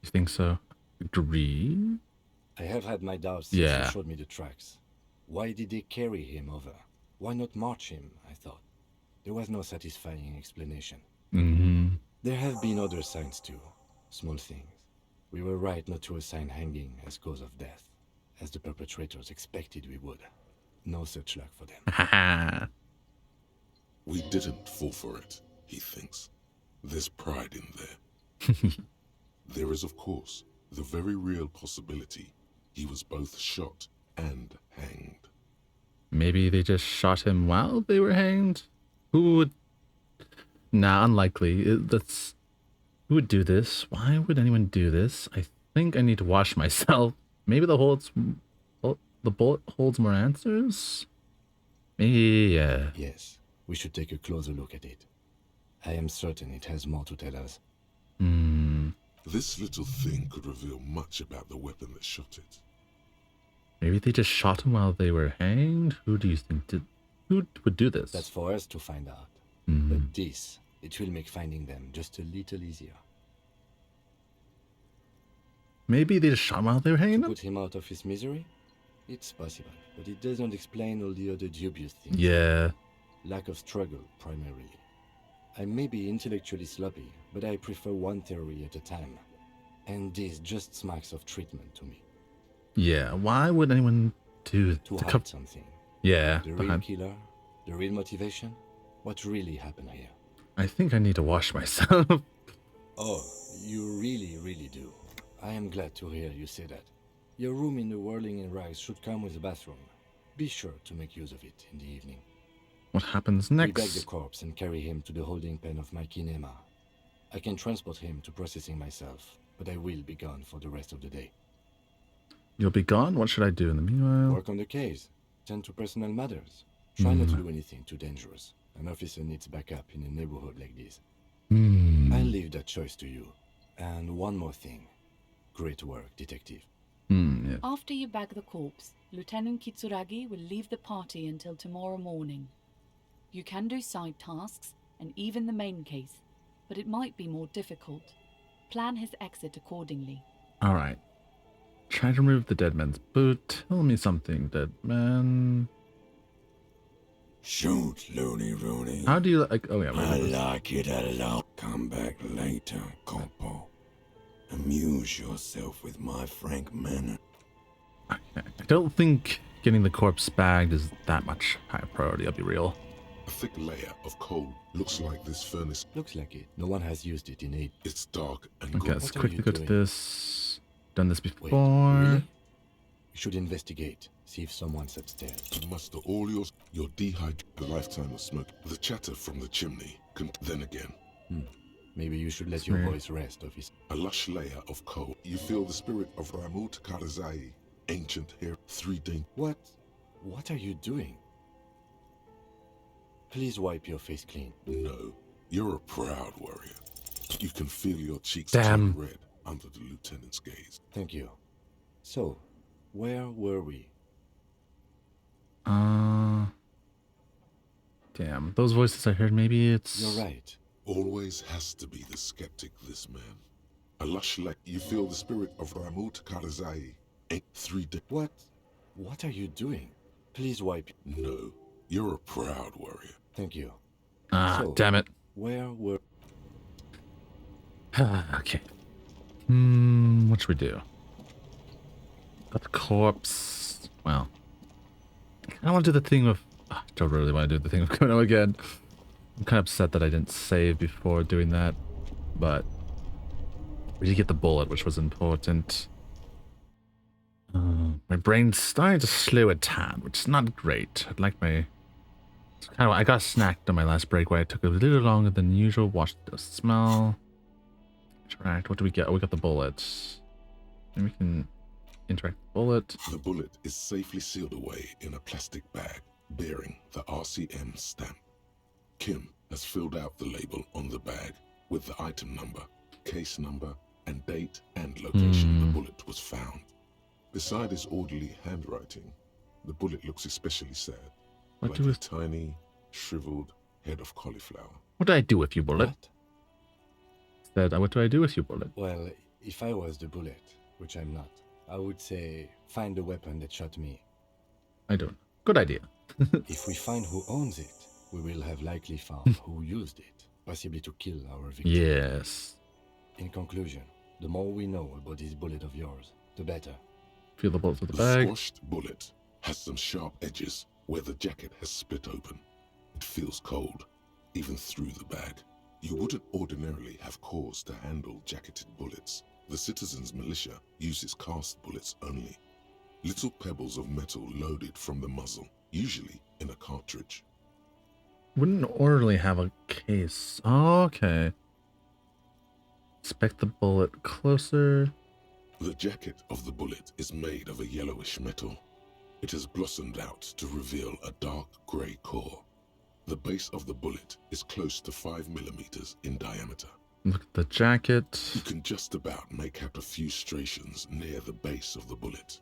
[SPEAKER 1] You think so? Agree?
[SPEAKER 3] I have had my doubts since
[SPEAKER 1] Yeah.
[SPEAKER 3] you showed me the tracks. Why did they carry him over? Why not march him, I thought. There was no satisfying explanation.
[SPEAKER 1] Mm-hmm.
[SPEAKER 3] There have been other signs too. Small things. We were right not to assign hanging as cause of death, as the perpetrators expected we would. No such luck for them.
[SPEAKER 1] Haha.
[SPEAKER 4] We didn't fall for it, he thinks. There's pride in there. There is, of course, the very real possibility he was both shot and hanged.
[SPEAKER 1] Maybe they just shot him while they were hanged? Who would... Nah, unlikely. That's... Who would do this? Why would anyone do this? I think I need to wash myself. Maybe the bullet holds more answers? Maybe, yeah.
[SPEAKER 3] Yes, we should take a closer look at it. I am certain it has more to tell us.
[SPEAKER 4] This little thing could reveal much about the weapon that shot it.
[SPEAKER 1] Maybe they just shot him while they were hanged? Who do you think did... Who would do this?
[SPEAKER 3] That's for us to find out. But this, it will make finding them just a little easier.
[SPEAKER 1] Maybe they just shot him while they were hanging him?
[SPEAKER 3] Put him out of his misery? It's possible, but it doesn't explain all the other dubious things.
[SPEAKER 1] Yeah.
[SPEAKER 3] Lack of struggle, primarily. I may be intellectually sloppy, but I prefer one theory at a time. And this just smacks of treatment to me.
[SPEAKER 1] Yeah, why would anyone do...
[SPEAKER 3] To hide something.
[SPEAKER 1] Yeah.
[SPEAKER 3] The real killer? The real motivation? What really happened here?
[SPEAKER 1] I think I need to wash myself.
[SPEAKER 3] Oh, you really do. I am glad to hear you say that. Your room in the Whirling in Rags should come with a bathroom. Be sure to make use of it in the evening.
[SPEAKER 1] What happens
[SPEAKER 3] We
[SPEAKER 1] next?
[SPEAKER 3] bag the corpse and carry him to the holding pen of my kinema. I can transport him to processing myself, but I will be gone for the rest of the day.
[SPEAKER 1] You'll be gone? What should I do in the meanwhile?
[SPEAKER 3] Work on the case. Tend to personal matters. Try not to do anything too dangerous. An officer needs backup in a neighborhood like this. I'll leave that choice to you. And one more thing. Great work, detective.
[SPEAKER 1] Yeah.
[SPEAKER 7] After you bag the corpse, Lieutenant Kitsuragi will leave the party until tomorrow morning. You can do side tasks, and even the main case, but it might be more difficult. Plan his exit accordingly.
[SPEAKER 1] Alright. Try to remove the dead man's boot. Tell me something, dead man.
[SPEAKER 8] Shoot, Looney Rooney.
[SPEAKER 1] How do you like... Oh, yeah.
[SPEAKER 8] I like it a lot. Come back later, Corpo. Amuse yourself with my frank manner.
[SPEAKER 1] I don't think getting the corpse bagged is that much high priority, I'll be real.
[SPEAKER 4] A thick layer of coal looks like this furnace.
[SPEAKER 3] Looks like it. No one has used it in 8.
[SPEAKER 4] It's dark and
[SPEAKER 1] Okay,
[SPEAKER 4] grim.
[SPEAKER 1] let's
[SPEAKER 3] What are
[SPEAKER 1] quickly
[SPEAKER 3] you
[SPEAKER 1] go to
[SPEAKER 3] doing?
[SPEAKER 1] this. Done this
[SPEAKER 3] Wait,
[SPEAKER 1] before.
[SPEAKER 3] really? We should investigate. See if someone's upstairs.
[SPEAKER 4] To muster all your dehydrated a lifetime of smoke. The chatter from the chimney. Then again,
[SPEAKER 3] Maybe you should let your
[SPEAKER 1] Weird.
[SPEAKER 3] voice rest, officer.
[SPEAKER 4] a lush layer of coal. You feel the spirit of Ramut Karzai, ancient here, 3D.
[SPEAKER 3] What are you doing? Please wipe your face clean.
[SPEAKER 4] No, you're a proud warrior. You can feel your cheeks
[SPEAKER 1] Damn.
[SPEAKER 4] turn red under the lieutenant's gaze.
[SPEAKER 3] Thank you. So, where were we?
[SPEAKER 1] Damn. Those voices I heard, maybe it's...
[SPEAKER 3] You're right.
[SPEAKER 4] Always has to be the skeptic, this man. A lush layer. You feel the spirit of Ramut Karzai, 3D.
[SPEAKER 3] What are you doing? Please wipe.
[SPEAKER 4] No, you're a proud warrior.
[SPEAKER 3] Thank you.
[SPEAKER 1] Ah,
[SPEAKER 3] So,
[SPEAKER 1] damn it.
[SPEAKER 3] Where were...
[SPEAKER 1] Okay. What should we do? Got the corpse. Well, I want to do the thing of... I don't really want to do the thing of Kuno again. I'm kind of upset that I didn't save before doing that. But we did get the bullet, which was important. My brain's starting to slow a tad, which is not great. I'd like my... It's kind of, I got snacked on my last break where I took a little longer than usual. Watch the smell. Interact. What do we get? Oh, we got the bullets. And we can interact with the bullet.
[SPEAKER 4] The bullet is safely sealed away in a plastic bag bearing the RCM stamp. Kim has filled out the label on the bag with the item number, case number, and date and location the bullet was found. Beside his orderly handwriting, the bullet looks especially sad, like a tiny, shriveled head of cauliflower.
[SPEAKER 1] What do I do with you, bullet?
[SPEAKER 3] What?
[SPEAKER 1] Said, what do I do with you, bullet?
[SPEAKER 3] Well, if I was the bullet, which I'm not, I would say find the weapon that shot me.
[SPEAKER 1] I don't know. Good idea.
[SPEAKER 3] If we find who owns it, we will have likely found who used it, possibly to kill our victim.
[SPEAKER 1] Yes.
[SPEAKER 3] In conclusion, the more we know about this bullet of yours, the better.
[SPEAKER 1] Feel the bullets with the
[SPEAKER 4] The
[SPEAKER 1] bag.
[SPEAKER 4] squashed bullet has some sharp edges where the jacket has split open. It feels cold, even through the bag. You wouldn't ordinarily have cause to handle jacketed bullets. The citizens' militia uses cast bullets only. Little pebbles of metal loaded from the muzzle, usually in a cartridge.
[SPEAKER 1] Wouldn't ordinarily have a case. Oh, okay. Inspect the bullet closer.
[SPEAKER 4] The jacket of the bullet is made of a yellowish metal. It has blossomed out to reveal a dark grey core. The base of the bullet is close to 5 millimeters in diameter.
[SPEAKER 1] Look at the jacket.
[SPEAKER 4] You can just about make out a few striations near the base of the bullet.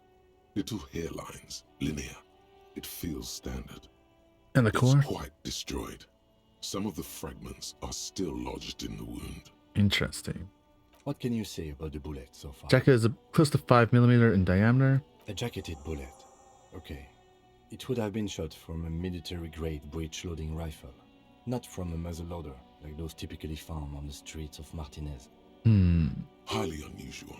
[SPEAKER 4] Little hairlines, linear. It feels standard.
[SPEAKER 1] And the core?
[SPEAKER 4] It's quite destroyed. Some of the fragments are still lodged in the wound.
[SPEAKER 1] Interesting.
[SPEAKER 3] What can you say about the bullet so far?
[SPEAKER 1] Jacket is close to 5 millimeter in diameter.
[SPEAKER 3] A jacketed bullet. Okay. It would have been shot from a military-grade breech-loading rifle, not from a muzzleloader like those typically found on the streets of Martinez.
[SPEAKER 4] Highly unusual.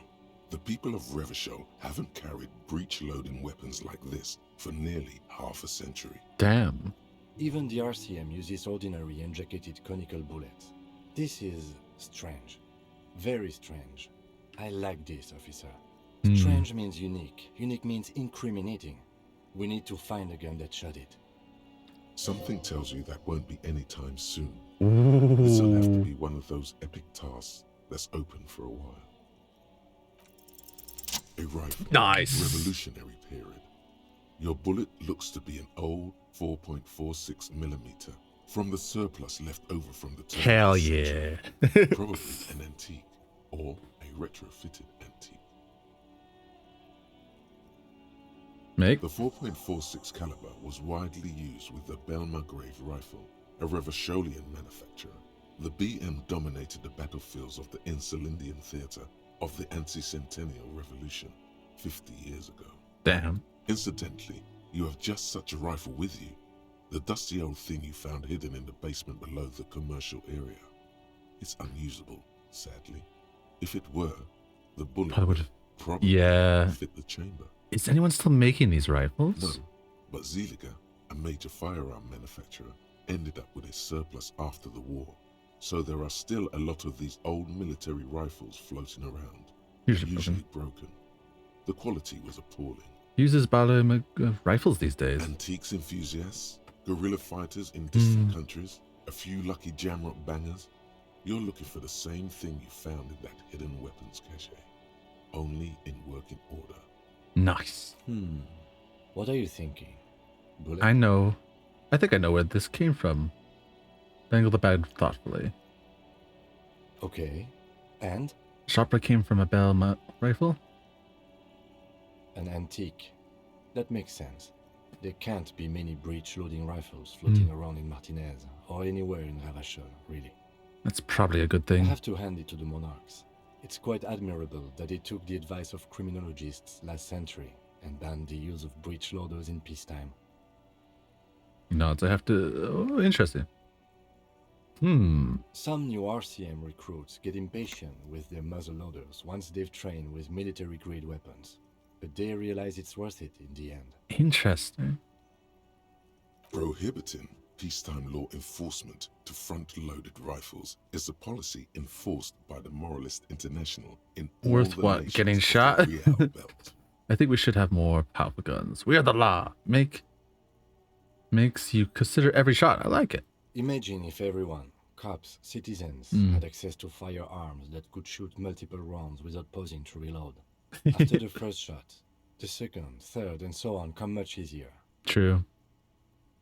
[SPEAKER 4] The people of Revachol haven't carried breech-loading weapons like this for nearly half a century.
[SPEAKER 1] Damn.
[SPEAKER 3] Even the RCM uses ordinary and jacketed conical bullets. This is strange. Very strange. I like this, officer. Strange means unique. Unique means incriminating. We need to find the gun that shot it.
[SPEAKER 4] Something tells you that won't be anytime soon.
[SPEAKER 1] Ooh.
[SPEAKER 4] This'll have to be one of those epic tasks that's open for a while. A rifle.
[SPEAKER 1] Nice.
[SPEAKER 4] Revolutionary period. Your bullet looks to be an old 4.46 millimeter from the surplus left over from the turn
[SPEAKER 1] Hell
[SPEAKER 4] of the
[SPEAKER 1] yeah.
[SPEAKER 4] century. Probably an antique or a retrofitted antique.
[SPEAKER 1] Make?
[SPEAKER 4] The 4.46 caliber was widely used with the Belmargrave rifle, a Revacholian manufacturer. The BM dominated the battlefields of the Insulindian theater of the anti-centennial revolution 50 years ago.
[SPEAKER 1] Damn.
[SPEAKER 4] Incidentally, you have just such a rifle with you. The dusty old thing you found hidden in the basement below the commercial area. It's unusable, sadly. If it were, the bullet would probably fit the chamber.
[SPEAKER 1] Is anyone still making these rifles?
[SPEAKER 4] No, but Zeliger, a major firearm manufacturer, ended up with a surplus after the war. So there are still a lot of these old military rifles floating around, usually broken. The quality was appalling.
[SPEAKER 1] Uses Bala rifles these days.
[SPEAKER 4] Antiques enthusiasts, guerrilla fighters in distant countries, a few lucky jamrock bangers. You're looking for the same thing you found in that hidden weapons cache, only in working order.
[SPEAKER 1] Nice.
[SPEAKER 3] What are you thinking? Bullet?
[SPEAKER 1] I know. I think I know where this came from. Dangle the bag thoughtfully.
[SPEAKER 3] Okay. And?
[SPEAKER 1] Chopper came from a Bell rifle?
[SPEAKER 3] An antique. That makes sense. There can't be many breech-loading rifles floating around in Martinez, or anywhere in Revachol, really.
[SPEAKER 1] That's probably a good
[SPEAKER 3] I
[SPEAKER 1] thing.
[SPEAKER 3] have to hand it to the monarchs. It's quite admirable that they took the advice of criminologists last century and banned the use of breech loaders in peacetime.
[SPEAKER 1] nods. I have to. Oh, interesting.
[SPEAKER 3] Some new RCM recruits get impatient with their muzzleloaders once they've trained with military-grade weapons, but they realize it's worth it in the end.
[SPEAKER 1] Interesting.
[SPEAKER 4] Prohibiting peacetime law enforcement to front-loaded rifles is a policy enforced by the Moralist International in all
[SPEAKER 1] Worth
[SPEAKER 4] the
[SPEAKER 1] what?
[SPEAKER 4] nations
[SPEAKER 1] Getting
[SPEAKER 4] of the
[SPEAKER 1] shot?
[SPEAKER 4] Real Belt.
[SPEAKER 1] I think we should have more powerful guns. We are the law. Makes you consider every shot. I like it.
[SPEAKER 3] Imagine if everyone, cops, citizens, had access to firearms that could shoot multiple rounds without pausing to reload. After the first shot, the second, third, and so on come much easier.
[SPEAKER 1] True.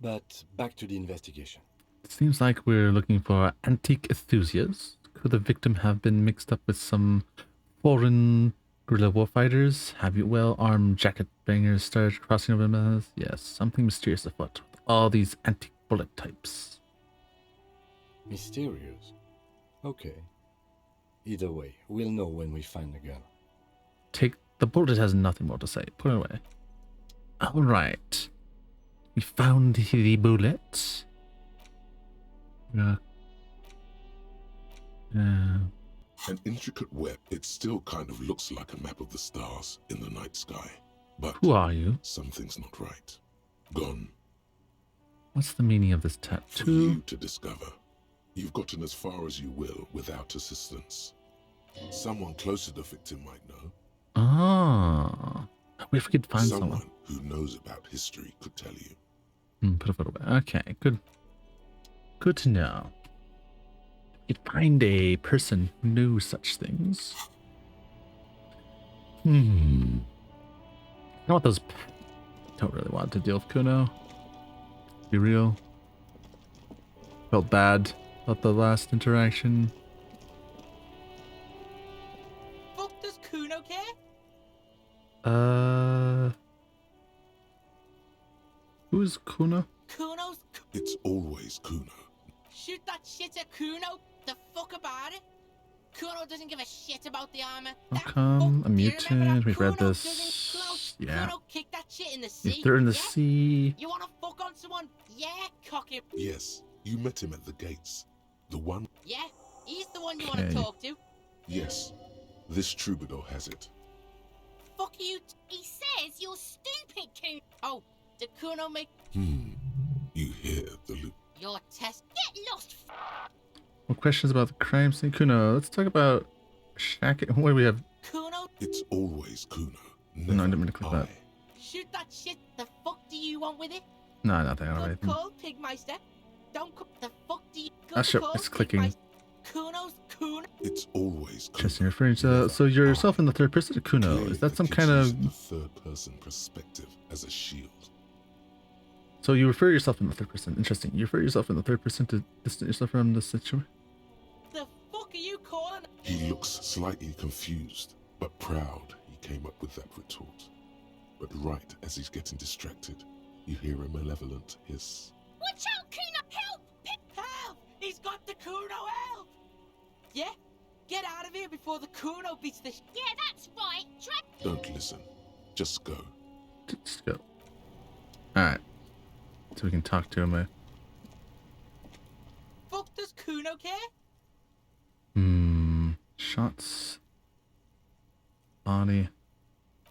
[SPEAKER 3] But back to the investigation.
[SPEAKER 1] It seems like we're looking for antique enthusiasts. Could the victim have been mixed up with some foreign guerrilla warfighters? Have you well-armed jacket bangers started crossing over paths? Yes, something mysterious afoot with all these antique bullet types.
[SPEAKER 3] Mysterious? Okay. Either way, we'll know when we find the gun.
[SPEAKER 1] Take the bullet has nothing more to say. Put it away. All right. We found the bullet.
[SPEAKER 4] An intricate web, it still kind of looks like a map of the stars in the night sky. But
[SPEAKER 1] Who are you?
[SPEAKER 4] something's not right. Gone.
[SPEAKER 1] What's the meaning of this
[SPEAKER 4] For
[SPEAKER 1] tattoo?
[SPEAKER 4] you to discover. You've gotten as far as you will without assistance. Someone close to the victim might know.
[SPEAKER 1] Ah. If we could find someone.
[SPEAKER 4] Who knows about history could tell you.
[SPEAKER 1] Put a photo away. Okay, good. Good to know. If we could find a person who knows such things. I don't want those. Don't really want to deal with Kuno. Be real. Felt bad about the last interaction.
[SPEAKER 10] Fuck does Kuno care?
[SPEAKER 1] Who's Kuno?
[SPEAKER 10] Kuno's.
[SPEAKER 4] It's always Kuno.
[SPEAKER 10] Shoot that shit at Kuno. The fuck about it? Kuno doesn't give a shit about the armor.
[SPEAKER 1] How come a mutant? We've read this. Yeah.
[SPEAKER 10] Kuno kicked that shit in the sea.
[SPEAKER 1] If they're in the
[SPEAKER 10] yeah?
[SPEAKER 1] sea.
[SPEAKER 10] You wanna fuck on someone? Yeah, cock him.
[SPEAKER 4] Yes, you met him at the gates. The one?
[SPEAKER 10] Yeah, he's the one you wanna
[SPEAKER 1] Okay.
[SPEAKER 10] talk to.
[SPEAKER 4] Yes. This troubadour has it.
[SPEAKER 10] Fuck you.
[SPEAKER 11] He says you're stupid, Coon.
[SPEAKER 10] Oh, did Kuno make
[SPEAKER 4] You hear the loop.
[SPEAKER 10] your test?
[SPEAKER 11] Get lost.
[SPEAKER 1] More questions about the crime scene? Kuno. Let's talk about Shacket. What do we have?
[SPEAKER 10] Kuno,
[SPEAKER 4] It's always Kuno.
[SPEAKER 1] No, I didn't mean to click that.
[SPEAKER 10] shoot that shit. The fuck do you want with it?
[SPEAKER 1] No, nothing. I don't have
[SPEAKER 10] Good
[SPEAKER 1] anything.
[SPEAKER 10] call, Pigmeister. Don't cook. The fuck do you? Good
[SPEAKER 1] Ah, sure,
[SPEAKER 10] call,
[SPEAKER 1] it's clicking.
[SPEAKER 10] Pigmeister. Kuno's Kuno.
[SPEAKER 4] It's always Kuno.
[SPEAKER 1] Interesting. Referring to, so you're yourself in the third person to Kuno.
[SPEAKER 4] Clearly
[SPEAKER 1] Is that
[SPEAKER 4] the
[SPEAKER 1] some
[SPEAKER 4] kids
[SPEAKER 1] kind
[SPEAKER 4] used the
[SPEAKER 1] of...
[SPEAKER 4] third-person perspective as a shield.
[SPEAKER 1] So you refer yourself in the third person. Interesting. You refer yourself in the third person to distance yourself from the situation.
[SPEAKER 10] The fuck are you calling?
[SPEAKER 4] He looks slightly confused, but proud he came up with that retort. But right as he's getting distracted, you hear a malevolent hiss.
[SPEAKER 11] Watch out, Kuno. Help.
[SPEAKER 10] Help! He's got the Kuno. Help! Yeah, get out of here before the Kuno beats the.
[SPEAKER 11] Yeah, that's right. Try.
[SPEAKER 4] Don't listen. Just go.
[SPEAKER 1] Just go. Alright. So we can talk to him.
[SPEAKER 10] Fuck does Kuno care?
[SPEAKER 1] Shots. Body.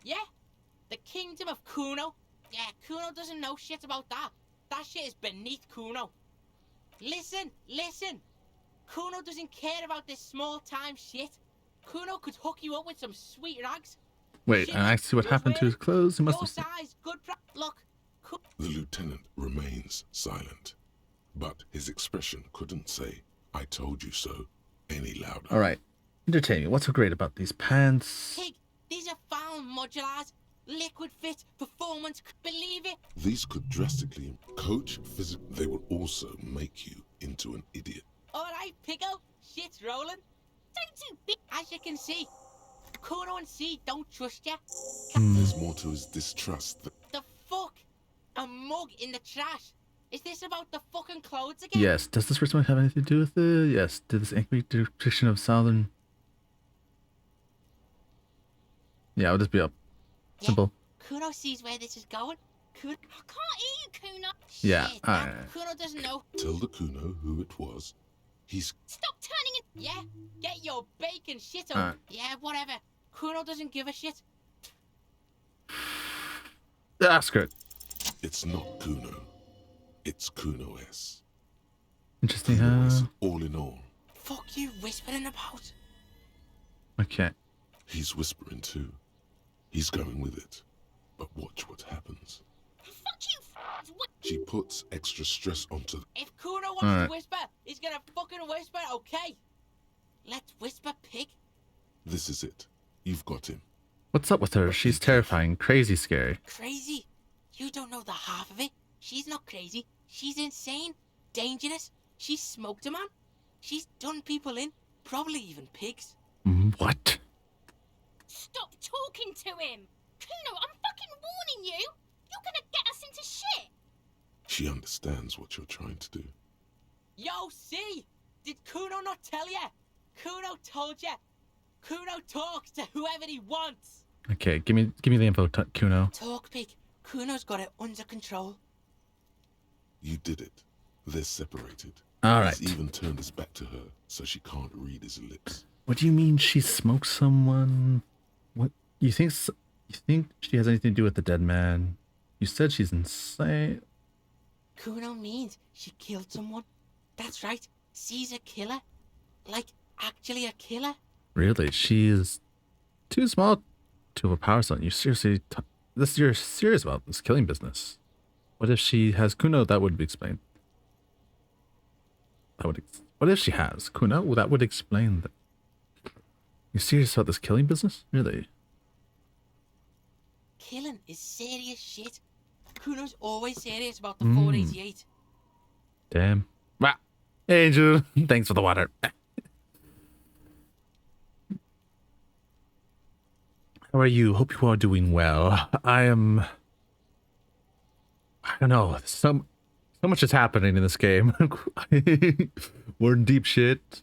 [SPEAKER 10] Yeah, the kingdom of Kuno. Yeah, Kuno doesn't know shit about that. That shit is beneath Kuno. Listen. Kuno doesn't care about this small-time shit. Kuno could hook you up with some sweet rags.
[SPEAKER 1] Wait,
[SPEAKER 10] Shit
[SPEAKER 1] and I see what
[SPEAKER 10] was
[SPEAKER 1] happened to
[SPEAKER 10] wearing,
[SPEAKER 1] his clothes. He must
[SPEAKER 10] your
[SPEAKER 1] have seen.
[SPEAKER 10] size, good look.
[SPEAKER 4] The lieutenant remains silent, but his expression couldn't say, "I told you so," any louder.
[SPEAKER 1] Alright. Entertain me. What's so great about these pants?
[SPEAKER 10] Pig, these are found modulars. Liquid fit, performance, believe it.
[SPEAKER 4] These could drastically coach physics. They will also make you into an idiot.
[SPEAKER 10] Alright, Pickle, shit's rolling.
[SPEAKER 11] Don't do big.
[SPEAKER 10] As you can see, Kuno and C don't trust ya.
[SPEAKER 4] There's more to his distrust than
[SPEAKER 10] The fuck? A mug in the trash. Is this about the fucking clothes again?
[SPEAKER 1] Yes. Does this first one have anything to do with it? Yes. Did this angry depiction of Southern... Yeah, I'll just be up.
[SPEAKER 10] Yeah,
[SPEAKER 1] Simple.
[SPEAKER 10] Kuno sees where this is going. Kuno.
[SPEAKER 11] I can't hear you, Kuno.
[SPEAKER 1] Yeah,
[SPEAKER 10] Shit,
[SPEAKER 1] alright.
[SPEAKER 10] Kuno doesn't know.
[SPEAKER 4] Tell the Kuno who it was. He's
[SPEAKER 11] Stop turning it.
[SPEAKER 10] Yeah, get your bacon shit up.
[SPEAKER 1] Alright.
[SPEAKER 10] Yeah, whatever. Kuno doesn't give a shit.
[SPEAKER 1] Ask her.
[SPEAKER 4] It's not Kuno. It's Kuno S.
[SPEAKER 1] Interesting,
[SPEAKER 4] Kuno
[SPEAKER 1] huh?
[SPEAKER 4] S, all in all.
[SPEAKER 10] Fuck you whispering about?
[SPEAKER 1] Okay.
[SPEAKER 4] He's whispering too. He's going with it. But watch what happens.
[SPEAKER 11] Fuck you. What?
[SPEAKER 4] She puts extra stress onto
[SPEAKER 10] If Kuno wants
[SPEAKER 1] Alright.
[SPEAKER 10] to whisper, he's gonna fucking whisper, okay? Let's whisper, pig.
[SPEAKER 4] This is it. You've got him.
[SPEAKER 1] What's up with her? She's terrifying, crazy scary.
[SPEAKER 10] Crazy? You don't know the half of it. She's not crazy. She's insane. Dangerous. She's smoked a man. She's done people in. Probably even pigs.
[SPEAKER 1] What?
[SPEAKER 11] Stop talking to him. Kuno, I'm fucking warning you. You're gonna get us into shit.
[SPEAKER 4] She understands what you're trying to do.
[SPEAKER 10] Yo, see? Did Kuno not tell ya? Kuno told ya. Kuno talks to whoever he wants.
[SPEAKER 1] Okay, give me the info, Kuno.
[SPEAKER 10] Talk, pig. Kuno's got it under control.
[SPEAKER 4] You did it. They're separated.
[SPEAKER 1] All right.
[SPEAKER 4] He's even turned his back to her, so she can't read his lips.
[SPEAKER 1] What do you mean she smoked someone? What you think? You think she has anything to do with the dead man? You said she's insane.
[SPEAKER 10] Kuno means she killed someone. That's right. She's a killer. Like, actually a killer.
[SPEAKER 1] Really? She is too small to overpower someone. You seriously? You're serious about this killing business? What if she has Kuno? That would be explained. What if she has Kuno? Well, that would explain that. You serious about this killing business? Really?
[SPEAKER 10] Killing is serious shit. Kuno's always serious about the 488.
[SPEAKER 1] Damn. Wow. Angel, thanks for the water. How are you? Hope you are doing well. I don't know. So much is happening in this game. We're in deep shit.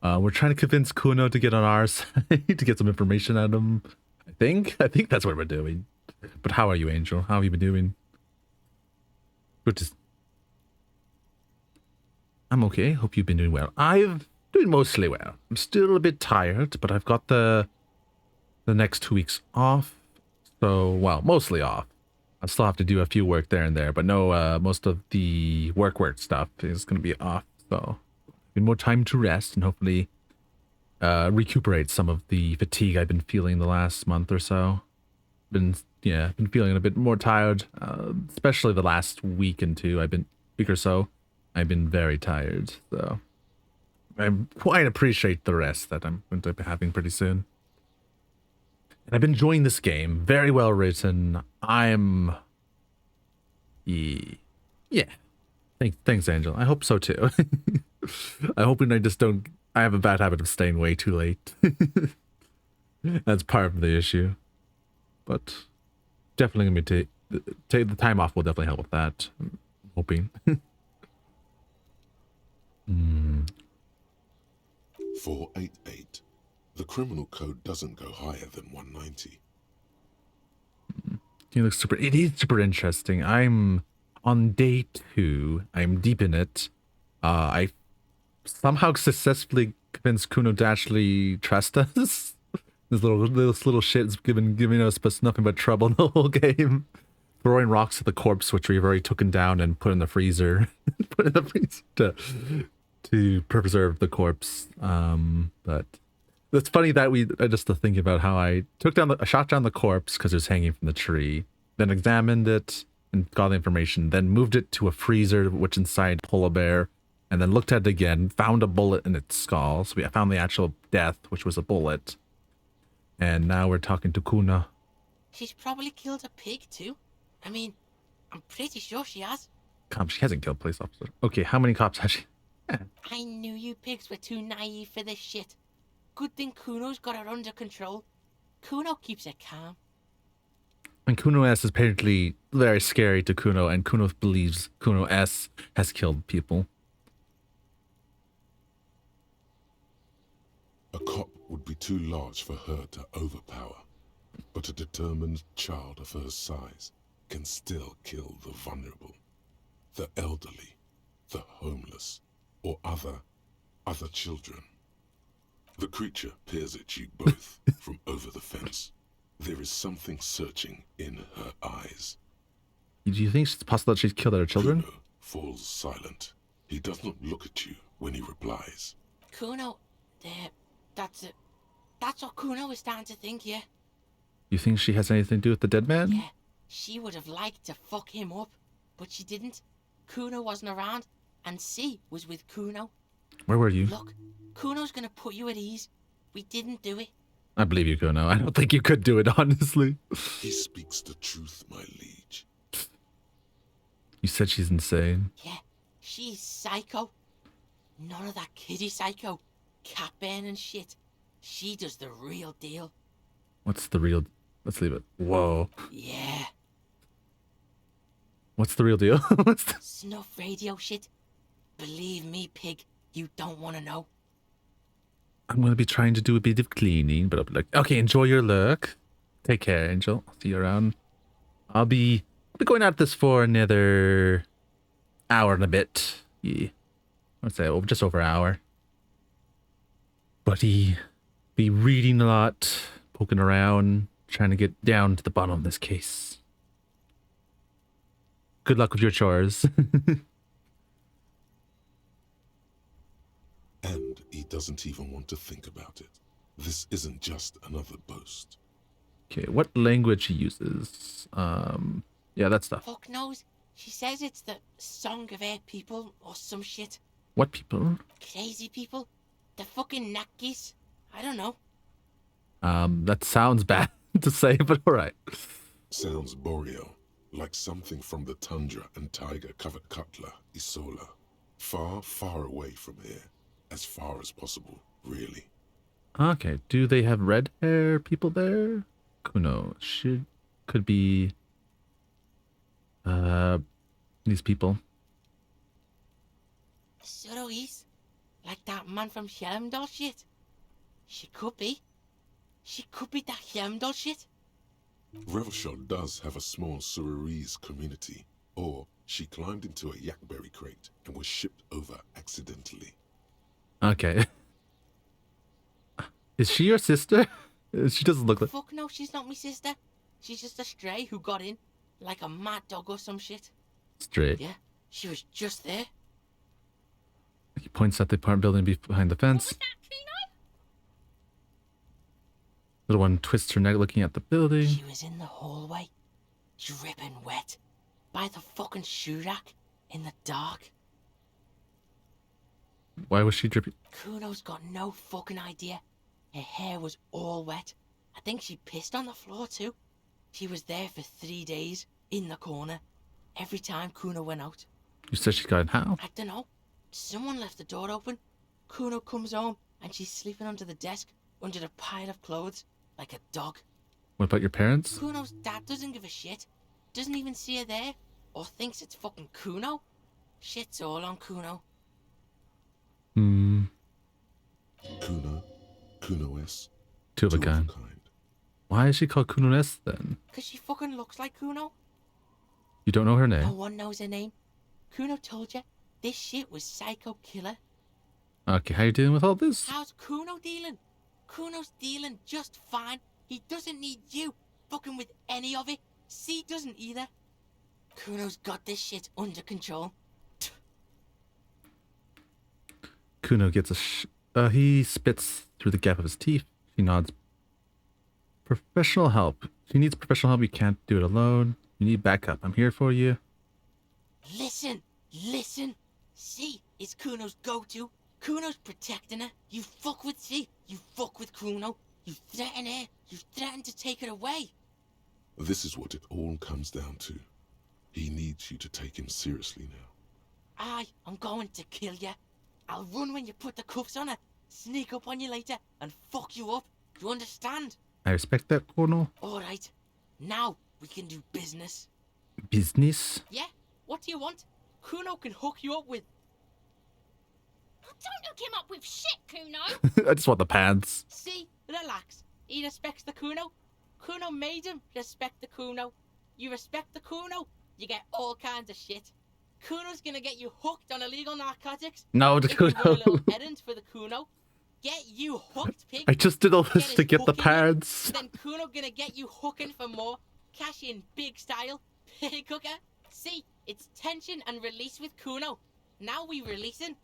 [SPEAKER 1] We're trying to convince Kuno to get on our side to get some information out of him. I think that's what we're doing. But how are you, Angel? How have you been doing? Good to... I'm okay. Hope you've been doing well. I've doing mostly well. I'm still a bit tired, but I've got the next 2 weeks off. So, well, mostly off. I still have to do a few work there and there, but no, most of the work stuff is going to be off. So, more time to rest and hopefully recuperate some of the fatigue I've been feeling the last month or so. Been feeling a bit more tired, especially the last week or so. I've been very tired, so I quite appreciate the rest that I'm going to be having pretty soon. And I've been enjoying this game. Very well written. Yeah. Thanks, Angel. I hope so too. I hope I have a bad habit of staying way too late. That's part of the issue. But definitely going to take the time off will definitely help with that. I'm hoping.
[SPEAKER 4] 488. The criminal code doesn't go higher than 190.
[SPEAKER 1] It is super interesting. I'm on day 2. I'm deep in it. I somehow successfully convinced Kuno to actually trust us. This little shit is giving us nothing but trouble the whole game. Throwing rocks at the corpse, which we've already taken down and put in the freezer. To preserve the corpse. But it's funny that I just thinking about how I shot down the corpse because it was hanging from the tree, then examined it and got the information, then moved it to a freezer which inside polar bear, and then looked at it again, found a bullet in its skull. So we found the actual death, which was a bullet. And now we're talking to Kuna.
[SPEAKER 10] She's probably killed a pig too. I mean, I'm pretty sure she has.
[SPEAKER 1] She hasn't killed police officers. Okay, how many cops has she?
[SPEAKER 10] I knew you pigs were too naive for this shit. Good thing Kuno's got her under control. Kuno keeps her calm.
[SPEAKER 1] And Kuno S is apparently very scary to Kuno, and Kuno believes Kuno S has killed people.
[SPEAKER 4] A cop would be too large for her to overpower, but a determined child of her size can still kill the vulnerable, the elderly, the homeless, or other children. The creature peers at you both from over the fence. There is something searching in her eyes.
[SPEAKER 1] Do you think it's possible that she's killed other children?
[SPEAKER 4] Kuno falls silent. He does not look at you when he replies.
[SPEAKER 10] Kuno, that's what Kuno was starting to think, yeah.
[SPEAKER 1] You think she has anything to do with the dead man?
[SPEAKER 10] Yeah, she would have liked to fuck him up, but she didn't. Kuno wasn't around, and C was with Kuno.
[SPEAKER 1] Where were you?
[SPEAKER 10] Look, Kuno's gonna put you at ease. We didn't do it.
[SPEAKER 1] I believe you, Kuno. I don't think you could do it, honestly.
[SPEAKER 4] He speaks the truth, my liege.
[SPEAKER 1] You said she's insane.
[SPEAKER 10] Yeah, she's psycho. None of that kiddie psycho, cat burning shit. She does the real deal.
[SPEAKER 1] What's the real... Let's leave it. Whoa.
[SPEAKER 10] Yeah.
[SPEAKER 1] What's the real deal? What's the...
[SPEAKER 10] Snuff radio shit. Believe me, pig, you don't want to know.
[SPEAKER 1] I'm going to be trying to do a bit of cleaning, but I'll be like, okay, enjoy your look. Take care, Angel. I'll see you around. I'll be going at this for another hour and a bit. Yeah. I'd say just over an hour. But he be reading a lot, poking around, trying to get down to the bottom of this case. Good luck with your chores.
[SPEAKER 4] And he doesn't even want to think about it. This isn't just another boast.
[SPEAKER 1] Okay, what language he uses? Yeah, that stuff.
[SPEAKER 10] Fuck knows. She says it's the song of her people or some shit.
[SPEAKER 1] What people?
[SPEAKER 10] Crazy people. The fucking Nakis. I don't know.
[SPEAKER 1] That sounds bad to say, but alright.
[SPEAKER 4] Sounds boreal, like something from the tundra and tiger-covered Cutler, Isola. Far, far away from here. As far as possible, really.
[SPEAKER 1] Okay, do they have red hair people there? Kuno could be these people.
[SPEAKER 10] Surois? Like that man from Helmdall shit? She could be. She could be that Helmdall shit.
[SPEAKER 4] Revelshot does have a small Suroese community, or she climbed into a yakberry crate and was shipped over accidentally.
[SPEAKER 1] Okay. Is she your sister? She doesn't look like...
[SPEAKER 10] Fuck no, she's not my sister. She's just a stray who got in. Like a mad dog or some shit.
[SPEAKER 1] Stray.
[SPEAKER 10] Yeah, she was just there.
[SPEAKER 1] He points at the apartment building behind the fence.
[SPEAKER 11] What was that, Kuno?
[SPEAKER 1] Little one twists her neck looking at the building.
[SPEAKER 10] She was in the hallway. Dripping wet. By the fucking shoe rack. In the dark.
[SPEAKER 1] Why was she dripping?
[SPEAKER 10] Kuno's got no fucking idea. Her hair was all wet. I think she pissed on the floor too. She was there for 3 days, in the corner. Every time Kuno went out.
[SPEAKER 1] You said she got in how?
[SPEAKER 10] I don't know. Someone left the door open. Kuno comes home and she's sleeping under the desk, under the pile of clothes, like a dog.
[SPEAKER 1] What about your parents?
[SPEAKER 10] Kuno's dad doesn't give a shit. Doesn't even see her there. Or thinks it's fucking Kuno. Shit's all on Kuno.
[SPEAKER 4] Kuno-S.
[SPEAKER 1] Two of a kind. Why is she called Kuno-S then?
[SPEAKER 10] Because she fucking looks like Kuno.
[SPEAKER 1] You don't know her
[SPEAKER 10] No
[SPEAKER 1] name?
[SPEAKER 10] one knows her name. Kuno told you this shit was psycho killer.
[SPEAKER 1] Okay, how you dealing with all this?
[SPEAKER 10] How's Kuno dealing? Kuno's dealing just fine. He doesn't need you fucking with any of it. C doesn't either. Kuno's got this shit under control.
[SPEAKER 1] Kuno gets he spits through the gap of his teeth. She nods. Professional help. She needs professional help. You can't do it alone. You need backup. I'm here for you.
[SPEAKER 10] Listen. C is Kuno's go-to. Kuno's protecting her. You fuck with C. You fuck with Kuno. You threaten her. You threaten to take her away.
[SPEAKER 4] This is what it all comes down to. He needs you to take him seriously now.
[SPEAKER 10] I'm going to kill you. I'll run when you put the cuffs on her, sneak up on you later, and fuck you up. You understand?
[SPEAKER 1] I respect that, Colonel.
[SPEAKER 10] Alright. Now we can do business.
[SPEAKER 1] Business?
[SPEAKER 10] Yeah? What do you want? Kuno can hook you up with...
[SPEAKER 11] Oh, don't hook him up with shit, Kuno.
[SPEAKER 1] I just want the pants.
[SPEAKER 10] See? Relax. He respects the Kuno. Kuno made him respect the Kuno. You respect the Kuno, you get all kinds of shit. Kuno's gonna get you hooked on illegal narcotics.
[SPEAKER 1] No, the
[SPEAKER 10] If you run a little
[SPEAKER 1] Kuno.
[SPEAKER 10] errand for the Kuno, get you hooked, pig.
[SPEAKER 1] I just did all this to
[SPEAKER 10] his
[SPEAKER 1] get the
[SPEAKER 10] hook in you,
[SPEAKER 1] pants.
[SPEAKER 10] Then Kuno gonna get you hooking for more. Cash in big style. Pig hooker. See, it's tension and release with Kuno. Now we releasing.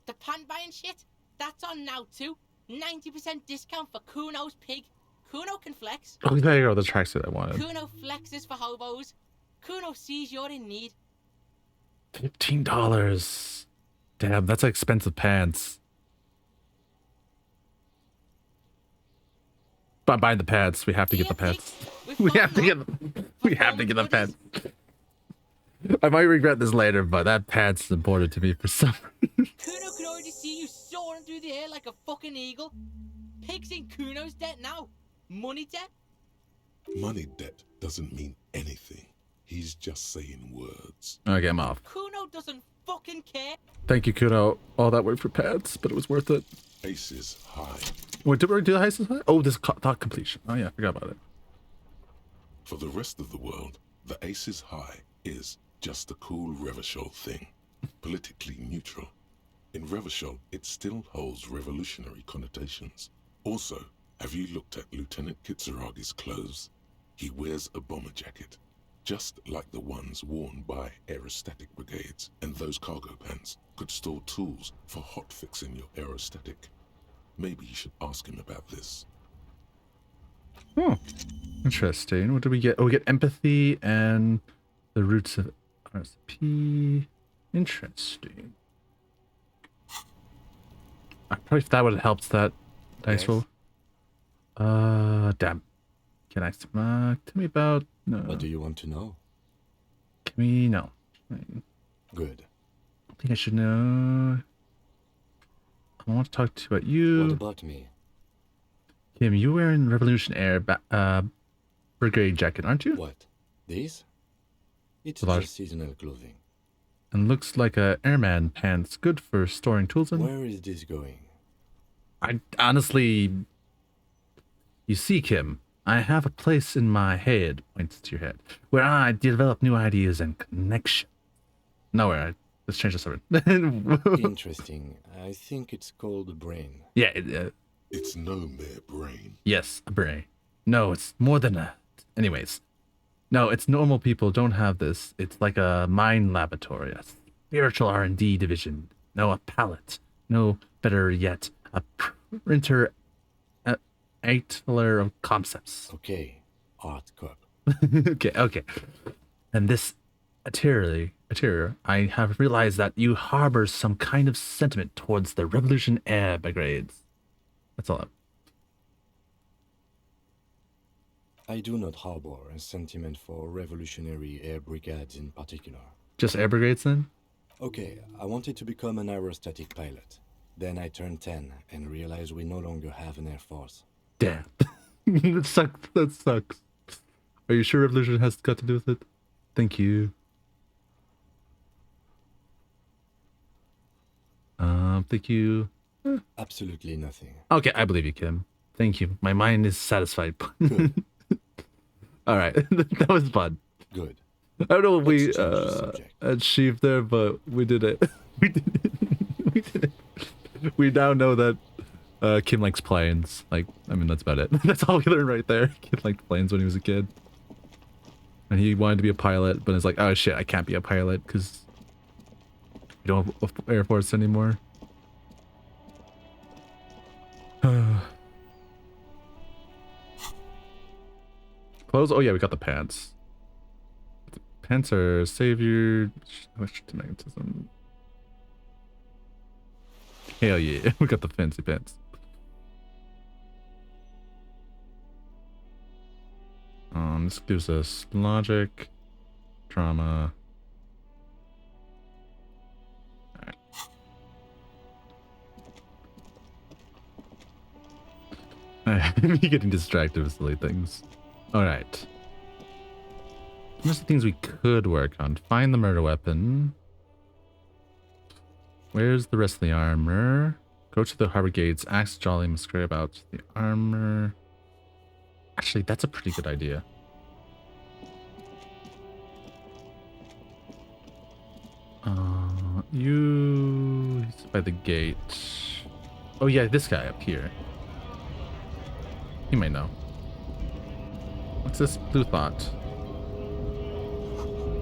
[SPEAKER 10] The pant buying shit, that's on now too. 90% discount for Kuno's pig. Kuno can flex.
[SPEAKER 1] Oh, there you go, the tracksuit I wanted.
[SPEAKER 10] Kuno flexes for hobos. Kuno sees you're in need.
[SPEAKER 1] $15. Damn, that's expensive pants. But buying the pants, we have to get the pants. We have to get the pants. I might regret this later, but that pants is important to me for some reason.
[SPEAKER 10] Kuno can already see you soaring through the air like a fucking eagle. Pig's in Kuno's debt now. Money debt?
[SPEAKER 4] Money debt doesn't mean anything. He's just saying words.
[SPEAKER 1] Okay, I'm off.
[SPEAKER 10] Kuno doesn't fucking care.
[SPEAKER 1] Thank you, Kuno. All that work for pants, but it was worth it.
[SPEAKER 4] Aces high.
[SPEAKER 1] Wait, did we do the heist high? Oh, this thought completion. Oh yeah, I forgot about it.
[SPEAKER 4] For the rest of the world, the aces high is just a cool Revachol thing. Politically neutral. In Revachol, it still holds revolutionary connotations. Also, have you looked at Lieutenant Kitsuragi's clothes? He wears a bomber jacket, just like the ones worn by aerostatic brigades, and those cargo pants could store tools for hotfixing your aerostatic. Maybe you should ask him about this.
[SPEAKER 1] Oh, interesting. What do we get? Oh, we get empathy and the roots of RSP. Interesting. Probably if that would have helped that dice roll. Damn. Can I tell me about no?
[SPEAKER 3] What do you want to know?
[SPEAKER 1] Can we no?
[SPEAKER 3] Good.
[SPEAKER 1] I think I should know. I want to talk to you about you.
[SPEAKER 3] What about me?
[SPEAKER 1] Kim, you wearing Revolution Air brigade jacket, aren't you?
[SPEAKER 3] What? These? It's
[SPEAKER 1] Large.
[SPEAKER 3] just seasonal clothing.
[SPEAKER 1] And looks like a airman pants, good for storing tools in.
[SPEAKER 3] Where is this going?
[SPEAKER 1] I honestly, you see, Kim, I have a place in my head, points to your head, where I develop new ideas and connection. Nowhere. Let's change the subject.
[SPEAKER 3] Interesting. I think it's called a brain.
[SPEAKER 1] Yeah.
[SPEAKER 4] It's no mere brain.
[SPEAKER 1] Yes, a brain. No, it's more than that. Anyways. No, it's normal people don't have this. It's like a mind laboratory, a spiritual R&D division. No, a palette. No, better yet, a printer layer of concepts.
[SPEAKER 3] Okay, art cup.
[SPEAKER 1] okay. And this interior, I have realized that you harbor some kind of sentiment towards the Revolution Air Brigades. That's all.
[SPEAKER 3] I do not harbor a sentiment for revolutionary air brigades in particular.
[SPEAKER 1] Just air brigades then?
[SPEAKER 3] Okay, I wanted to become an aerostatic pilot. Then I turned 10 and realized we no longer have an air force.
[SPEAKER 1] Damn. That sucks. That sucks. Are you sure revolution has got to do with it? Thank you. Thank you.
[SPEAKER 3] Absolutely nothing.
[SPEAKER 1] Okay, I believe you, Kim. Thank you. My mind is satisfied. All right, that was fun.
[SPEAKER 3] Good.
[SPEAKER 1] I don't know if we
[SPEAKER 3] Let's change the subject.
[SPEAKER 1] achieved there, but we did it. We did it. We did it. We now know that Kim likes planes. Like, I mean, that's about it. That's all we learned right there. Kim liked planes when he was a kid. And he wanted to be a pilot, but it's like, oh shit, I can't be a pilot because we don't have Air Force anymore. Clothes? Oh yeah, we got the pants. The pants are savior. Switch to magnetism. Hell yeah, we got the fancy pants. This gives us logic, drama. Alright. Me getting distracted with silly things. Alright. There's the things we could work on. Find the murder weapon. Where's the rest of the armor? Go to the harbor gates. Ask Jolly Masquerade about the armor. Actually, that's a pretty good idea. You... He's by the gate. Oh yeah, this guy up here. He may know. What's this blue thought?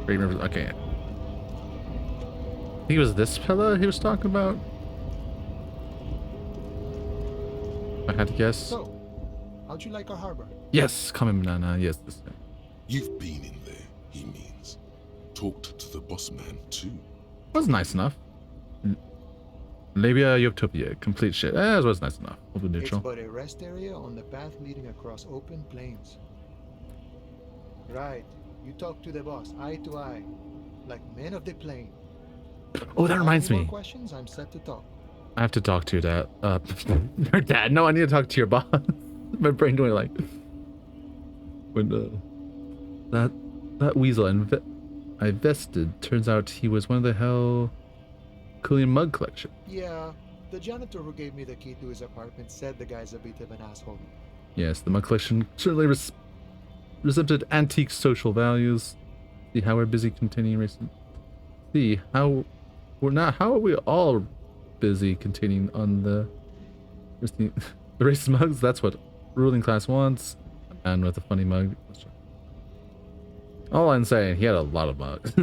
[SPEAKER 1] Great Rivers. Okay. I think it was this fella he was talking about. I had to guess.
[SPEAKER 12] So, how'd you like our harbor?
[SPEAKER 1] Yes, come in, Nana. Yes, this guy.
[SPEAKER 4] You've been in there, he means. Talked to the boss man, too.
[SPEAKER 1] Was nice enough. Labia Utopia, complete shit. It was nice enough. Over neutral.
[SPEAKER 12] It's but a rest area on the path leading across open plains. Right. You talk to the boss, eye to eye, like men of the plain.
[SPEAKER 1] Oh, that reminds
[SPEAKER 12] Any
[SPEAKER 1] me.
[SPEAKER 12] more questions? I'm set to talk.
[SPEAKER 1] I have to talk to your dad. Your dad? No, I need to talk to your boss. My brain doing like when that weasel I vested. Turns out he was one of the hell Coolian mug collection.
[SPEAKER 12] Yeah, the janitor who gave me the key to his apartment said the guy's a bit of an asshole.
[SPEAKER 1] Yes, the mug collection certainly represented antique social values. See how we're busy continuing racing. See how we're not. How are we all busy continuing on the racist mugs? That's what ruling class wants. A man with a funny mug. All I'm saying, he had a lot of mugs.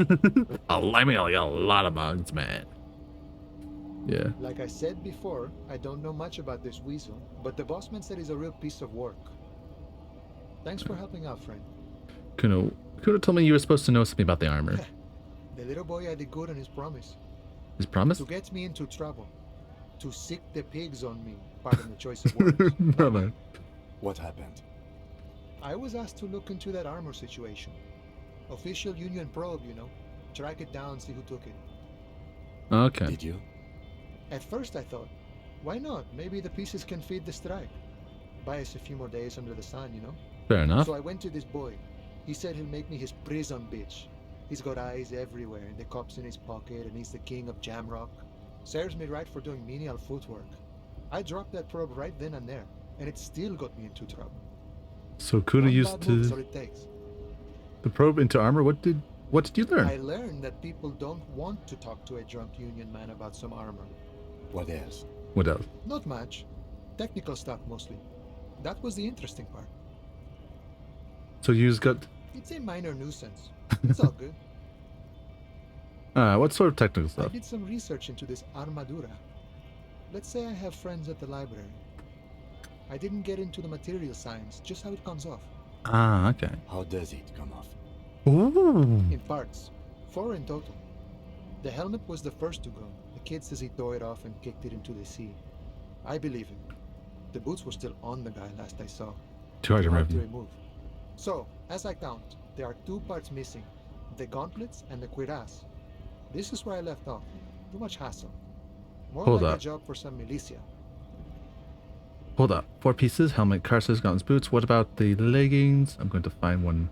[SPEAKER 1] A lot of mugs, man. Yeah.
[SPEAKER 12] Like I said before, I don't know much about this weasel, but the bossman said he's a real piece of work. Thanks for helping out, friend.
[SPEAKER 1] Kuno told me you were supposed to know something about the armor.
[SPEAKER 12] The little boy had it good on his promise.
[SPEAKER 1] His promise?
[SPEAKER 12] To get me into trouble. To sick the pigs on me. Pardon the choice of words.
[SPEAKER 1] No, man.
[SPEAKER 3] What happened?
[SPEAKER 12] I was asked to look into that armor situation. Official union probe, you know. Track it down, see who took it.
[SPEAKER 1] Okay.
[SPEAKER 3] Did you?
[SPEAKER 12] At first I thought, why not? Maybe the pieces can feed the strike. Buy us a few more days under the sun, you know?
[SPEAKER 1] Fair enough.
[SPEAKER 12] So I went to this boy. He said he'll make me his prison bitch. He's got eyes everywhere, and the cop's in his pocket, and he's the king of Jamrock. Serves me right for doing menial footwork. I dropped that probe right then and there, and it still got me into trouble.
[SPEAKER 1] So Kuno used
[SPEAKER 12] That's all it takes.
[SPEAKER 1] the probe into armor. What did you learn?
[SPEAKER 12] I learned that people don't want to talk to a drunk union man about some armor.
[SPEAKER 3] What else?
[SPEAKER 1] What else?
[SPEAKER 12] Not much. Technical stuff mostly. That was the interesting part.
[SPEAKER 1] So you just got.
[SPEAKER 12] It's a minor nuisance. It's all good.
[SPEAKER 1] What sort of technical
[SPEAKER 12] I
[SPEAKER 1] stuff?
[SPEAKER 12] did some research into this armadura. Let's say I have friends at the library. I didn't get into the material science, just how it comes off.
[SPEAKER 1] Ah, okay.
[SPEAKER 3] How does it come off?
[SPEAKER 1] Ooh.
[SPEAKER 12] In parts. 4 in total. The helmet was the first to go. The kid says he tore it off and kicked it into the sea. I believe him. The boots were still on the guy last I saw.
[SPEAKER 1] Too hard to
[SPEAKER 12] to
[SPEAKER 1] remember.
[SPEAKER 12] remove. So, as I count, there are 2 parts missing. The gauntlets and the cuirass. This is where I left off. Too much hassle. More
[SPEAKER 1] Hold
[SPEAKER 12] like
[SPEAKER 1] up.
[SPEAKER 12] a job for some militia.
[SPEAKER 1] Hold up. 4 pieces: helmet, cuirass, gauntlets, boots. What about the leggings? I'm going to find one.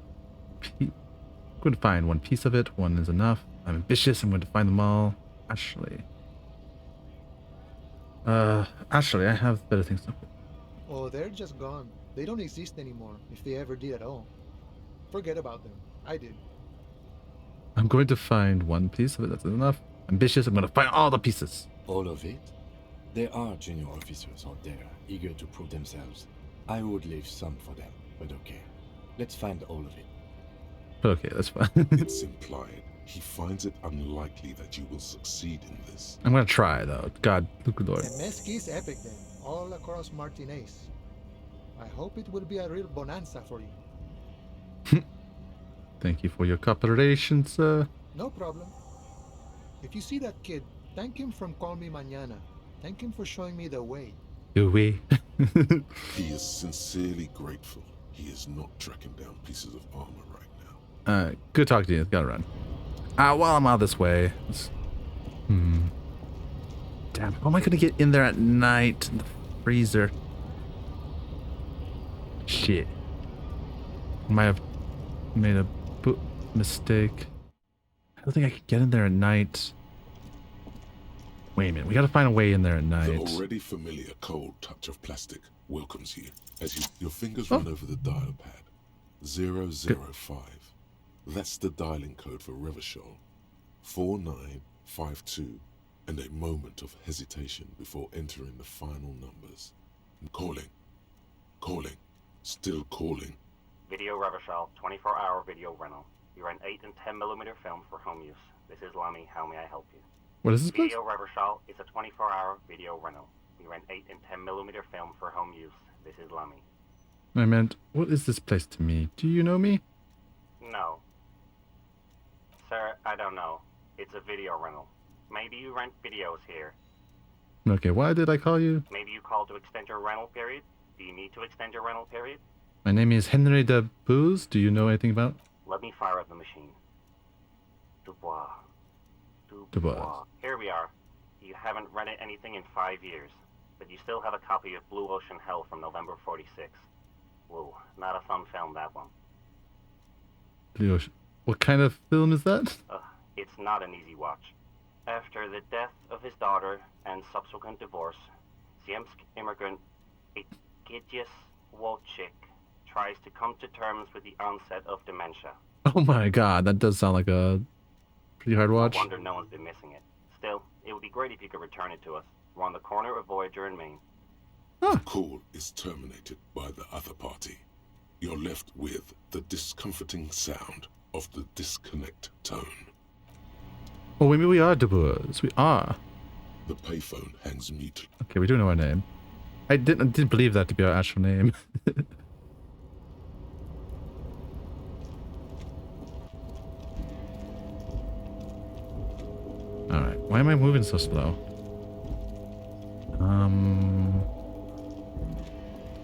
[SPEAKER 1] I'm going to find one piece of it. One is enough. I'm ambitious. I'm going to find them all. Ashley. Ashley, I have better things to do.
[SPEAKER 12] Oh, they're just gone. They don't exist anymore, if they ever did at all. Forget about them. I did.
[SPEAKER 1] I'm going to find one piece of it. That's enough. Ambitious. I'm going to find all the pieces.
[SPEAKER 3] All of it? There are junior officers out there, eager to prove themselves. I would leave some for them, but okay. Let's find all of it.
[SPEAKER 1] Okay, that's fine.
[SPEAKER 4] It's implied. He finds it unlikely that you will succeed in this.
[SPEAKER 1] I'm going to try, though. God, Lord.
[SPEAKER 12] The Mesqui's epic then, all across Martinez. I hope it will be a real bonanza for you.
[SPEAKER 1] Thank you for your cooperation, sir.
[SPEAKER 12] No problem. If you see that kid, thank him from Call Me Mañana. Thank him for showing me the way.
[SPEAKER 1] Do we?
[SPEAKER 4] He is sincerely grateful. He is not tracking down pieces of armor right now.
[SPEAKER 1] Good talking to you. Gotta run. While I'm out this way. Damn, how am I gonna get in there at night in the freezer? Shit. I might have made a mistake. I don't think I can get in there at night. Wait a minute, we gotta find a way in there at
[SPEAKER 4] The
[SPEAKER 1] night.
[SPEAKER 4] already familiar cold touch of plastic welcomes you as your fingers run over the dial pad. 005. That's the dialing code for Revachol. 49 5-2, and a moment of hesitation before entering the final numbers. Calling. Calling. Still calling.
[SPEAKER 13] Video Revachol, 24-hour video rental. You rent 8 and 10mm film for home use. This is Lamy. How may I help you?
[SPEAKER 1] What is this place?
[SPEAKER 13] Video Revachol is a 24-hour video rental. We rent 8 and 10mm film for home use. This is Lamy.
[SPEAKER 1] I meant, what is this place to me? Do you know me?
[SPEAKER 13] No. Sir, I don't know. It's a video rental. Maybe you rent videos here.
[SPEAKER 1] Okay, why did I call you?
[SPEAKER 13] Maybe you called to extend your rental period? Do you need to extend your rental period?
[SPEAKER 1] My name is Henry de Booz. Do you know anything about?
[SPEAKER 13] Let me fire up the machine. Dubois.
[SPEAKER 1] Dubois.
[SPEAKER 13] Here we are. You haven't rented anything in 5 years, but you still have a copy of Blue Ocean Hell from November '46. Whoa, not a fun film, that one.
[SPEAKER 1] Blue Ocean. What kind of film is that?
[SPEAKER 13] It's not an easy watch. After the death of his daughter and subsequent divorce, Ziemsk immigrant Egidius Wojcik tries to come to terms with the onset of dementia.
[SPEAKER 1] Oh my god, that does sound like a pretty hard watch.
[SPEAKER 13] No wonder no one's been missing it. Still, it would be great if you could return it to us. We're on the corner of Voyager and Maine.
[SPEAKER 4] The call is terminated by the other party. You're left with the discomforting sound of the disconnect tone.
[SPEAKER 1] Oh, maybe we are de Booz. We are.
[SPEAKER 4] The payphone hangs mute.
[SPEAKER 1] Okay, we do know our name. I didn't believe that to be our actual name. Alright, why am I moving so slow?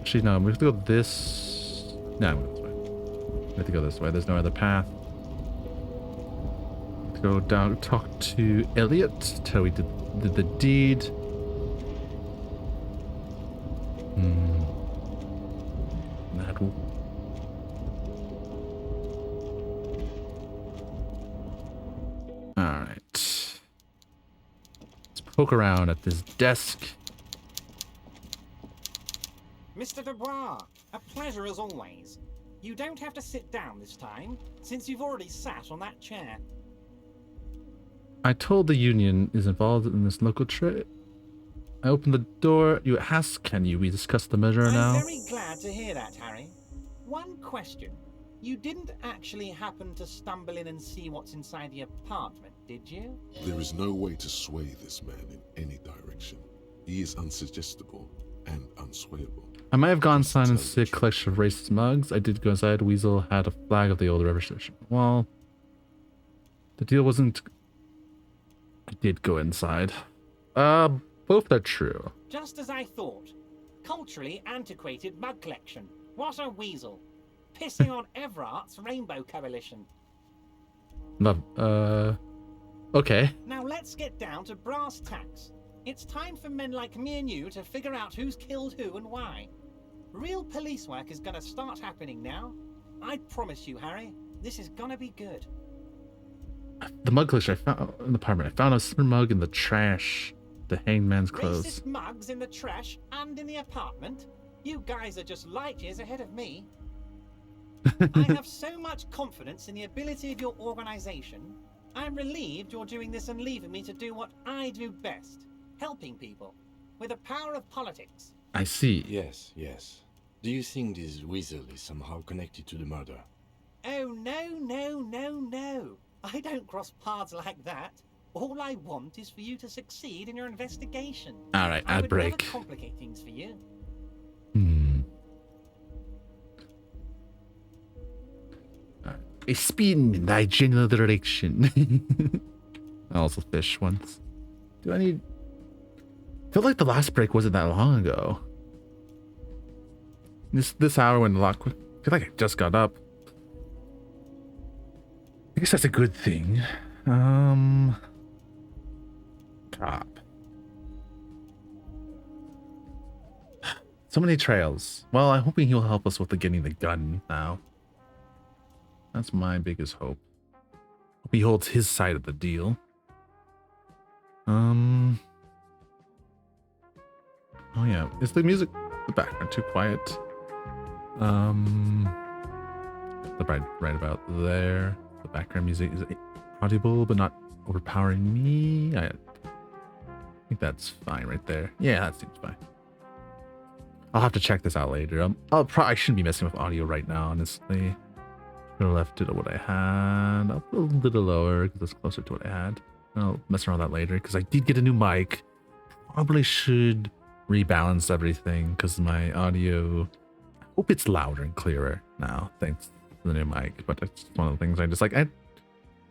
[SPEAKER 1] Actually, no, we have to go this... No, I'm going this way. We have to go this way, there's no other path. Let's go down, talk to Elliot, tell we did the deed. That'll... Alright. Let's poke around at this desk.
[SPEAKER 14] Mr. Dubois, a pleasure as always. You don't have to sit down this time, since you've already sat on that chair.
[SPEAKER 1] I told the union is involved in this local trade. I opened the door. You asked, can we discuss the measure now?
[SPEAKER 14] I'm very glad to hear that, Harry. One question. You didn't actually happen to stumble in and see what's inside the apartment, did you?
[SPEAKER 4] There is no way to sway this man in any direction. He is unsuggestible and unswayable.
[SPEAKER 1] I might have gone inside and see a collection of racist mugs. I did go inside. Weasel had a flag of the old revolution. Well, the deal wasn't... I did go inside. Both are true.
[SPEAKER 14] Just as I thought. Culturally antiquated mug collection. What a weasel. Pissing on Everart's Rainbow Coalition.
[SPEAKER 1] Okay.
[SPEAKER 14] Now let's get down to brass tacks. It's time for men like me and you to figure out who's killed who and why. Real police work is gonna start happening now. I promise you, Harry, this is gonna be good.
[SPEAKER 1] The mug collection I found in the apartment. I found a silver mug in the trash. The hangman's clothes.
[SPEAKER 14] Racist mugs in the trash and in the apartment? You guys are just light years ahead of me. I have so much confidence in the ability of your organization. I'm relieved you're doing this and leaving me to do what I do best. Helping people. With the power of politics.
[SPEAKER 1] I see.
[SPEAKER 3] Yes, yes. Do you think this weasel is somehow connected to the murder?
[SPEAKER 14] Oh, no, no, no, no. I don't cross paths like that. All I want is for you to succeed in your investigation.
[SPEAKER 1] Alright, ad break.
[SPEAKER 14] I would never complicate things for you.
[SPEAKER 1] A spin in thy general direction. I also fish once. Do I need... I feel like the last break wasn't that long ago. This hour went a lot quick. I feel like I just got up. I guess that's a good thing. Cop. So many trails. Well, I'm hoping he'll help us with getting the gun now. That's my biggest hope. Hope he holds his side of the deal. Oh yeah, is the music, the background too quiet? Right about there. The background music is audible, but not overpowering me. I think that's fine right there. Yeah, that seems fine. I'll have to check this out later. I shouldn't be messing with audio right now, honestly. Should have left it at what I had. I'll put a little lower because it's closer to what I had. I'll mess around with that later because I did get a new mic. Probably should rebalance everything because my audio, I hope it's louder and clearer now thanks to the new mic. But it's one of the things I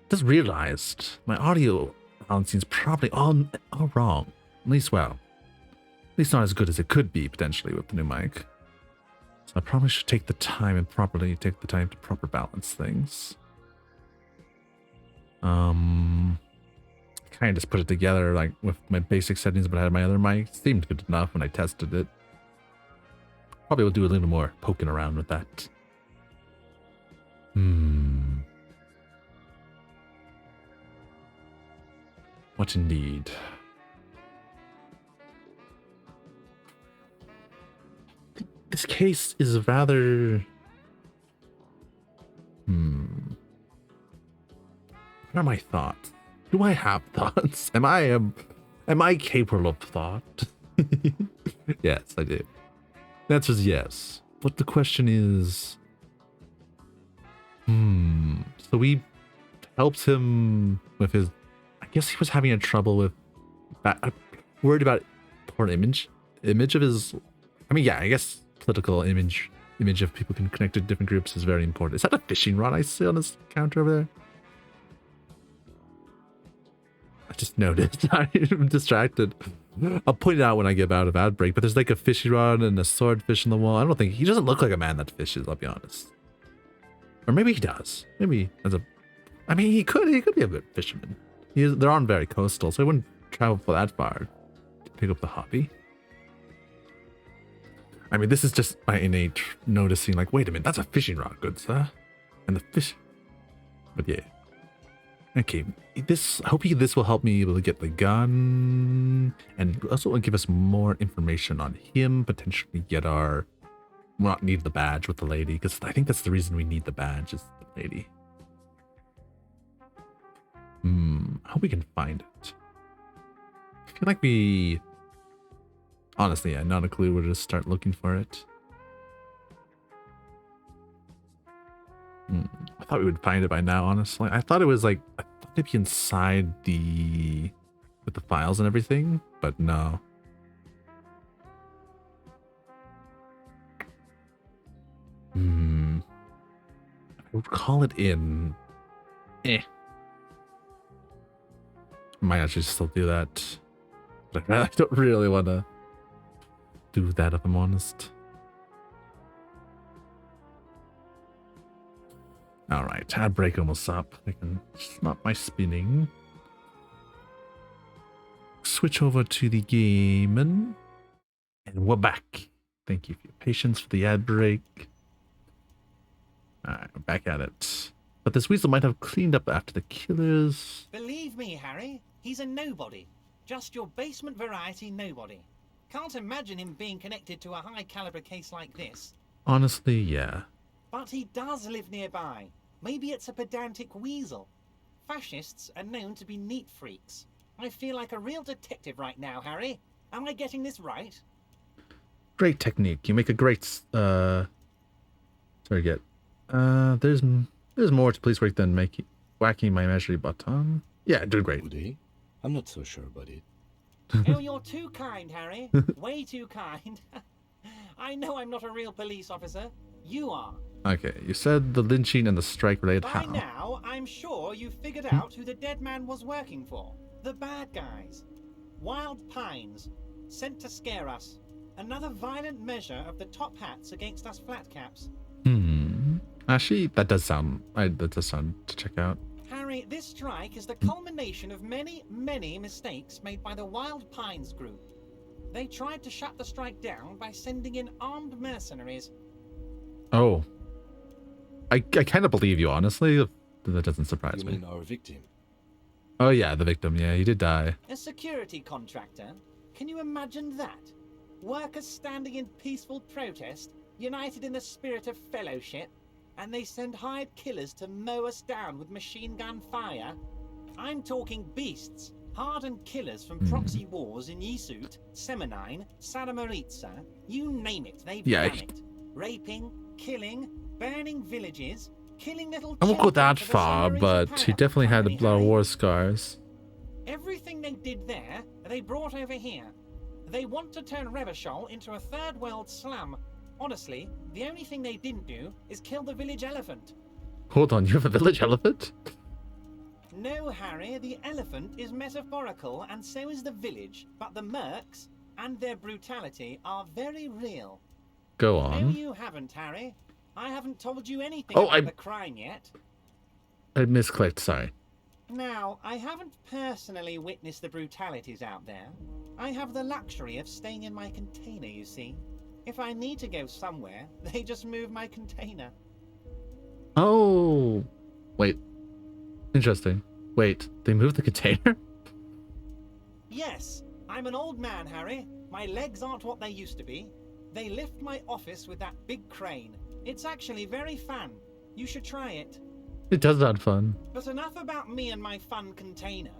[SPEAKER 1] just realized my audio balancing is probably all wrong. At least not as good as it could be potentially with the new mic. So I probably should take the time and properly to balance things. Kind of just put it together like with my basic settings, but I had my other mic. Seemed good enough when I tested it. Probably will do a little more poking around with that. What indeed? This case is rather... What are my thoughts? Do I have thoughts? Am I capable of thought? Yes, I do. The answer is yes. But the question is... So we helped him with his... I guess he was having a trouble with... worried about poor image of his... I mean, yeah, I guess political image of people can connect to different groups is very important. Is that a fishing rod I see on this counter over there? I just noticed. I'm distracted. I'll point it out when I get out of ad break, but there's like a fishing rod and a swordfish on the wall. I don't think he doesn't look like a man that fishes, I'll be honest. Or maybe he does. Maybe he could be a good fisherman. They're on very coastal, so he wouldn't travel for that far to pick up the hobby. I mean, this is just my innate noticing, like, wait a minute, that's a fishing rod, good sir. And the fish... But yeah. Okay, I hope this will help me able to get the gun. And also will give us more information on him, potentially get our... We'll not need the badge with the lady, because I think that's the reason we need the badge, is the lady. I hope we can find it. I feel like we... Honestly, yeah, not a clue where to start looking for it. I thought we would find it by now, honestly. I thought it was like... I thought it'd be inside with the files and everything, but no. I would call it in. Might actually still do that. But I don't really want to do that, if I'm honest. Alright, ad break almost up. I can stop my spinning. Switch over to the game. And we're back. Thank you for your patience for the ad break. Alright, we're back at it. But this weasel might have cleaned up after the killers.
[SPEAKER 14] Believe me, Harry, he's a nobody. Just your basement variety nobody. Can't imagine him being connected to a high caliber case like this.
[SPEAKER 1] Honestly, yeah.
[SPEAKER 14] But he does live nearby. Maybe it's a pedantic weasel. Fascists are known to be neat freaks. I feel like a real detective right now, Harry. Am I getting this right?
[SPEAKER 1] Great technique. You make a great surrogate. There's more to police work than whacking my measuring button. Yeah, doing great.
[SPEAKER 3] Would he? I'm not so sure about it.
[SPEAKER 14] Oh, you're too kind, Harry. Way too kind. I know I'm not a real police officer. You are.
[SPEAKER 1] Okay, you said the lynching and the strike related how?
[SPEAKER 14] By now, I'm sure you've figured out who the dead man was working for. The bad guys. Wild Pines. Sent to scare us. Another violent measure of the top hats against us flatcaps.
[SPEAKER 1] Actually, that does sound to check out.
[SPEAKER 14] Harry, this strike is the culmination of many, many mistakes made by the Wild Pines group. They tried to shut the strike down by sending in armed mercenaries.
[SPEAKER 1] Oh. I kind of believe you, honestly. That doesn't surprise me.
[SPEAKER 3] You mean our victim?
[SPEAKER 1] Oh yeah, the victim. Yeah, he did die.
[SPEAKER 14] A security contractor? Can you imagine that? Workers standing in peaceful protest, united in the spirit of fellowship, and they send hired killers to mow us down with machine gun fire? I'm talking beasts, hardened killers from proxy wars in Yisut, Semenine, Sadamaritsa, you name it, they've done it. Raping, killing, burning villages, killing little
[SPEAKER 1] I won't go
[SPEAKER 14] children
[SPEAKER 1] that
[SPEAKER 14] for the
[SPEAKER 1] far,
[SPEAKER 14] Senorita
[SPEAKER 1] but he
[SPEAKER 14] Pineapple
[SPEAKER 1] definitely had a
[SPEAKER 14] Company,
[SPEAKER 1] lot of
[SPEAKER 14] Harry.
[SPEAKER 1] war scars.
[SPEAKER 14] Everything they did there, they brought over here. They want to turn Revachol into a third world slum. Honestly, the only thing they didn't do is kill the village elephant.
[SPEAKER 1] Hold on, you have a village elephant?
[SPEAKER 14] No, Harry, the elephant is metaphorical and so is the village, but the mercs and their brutality are very real.
[SPEAKER 1] Go
[SPEAKER 14] No,
[SPEAKER 1] on.
[SPEAKER 14] you haven't, Harry. I haven't told you anything
[SPEAKER 1] Oh,
[SPEAKER 14] about the crime yet.
[SPEAKER 1] I misclicked, sorry.
[SPEAKER 14] Now, I haven't personally witnessed the brutalities out there. I have the luxury of staying in my container, you see. If I need to go somewhere, they just move my container.
[SPEAKER 1] Oh, wait. Interesting. Wait, they moved the container?
[SPEAKER 14] Yes, I'm an old man, Harry. My legs aren't what they used to be. They lift my office with that big crane. It's actually very fun. You should try it.
[SPEAKER 1] It does sound fun.
[SPEAKER 14] But enough about me and my fun container.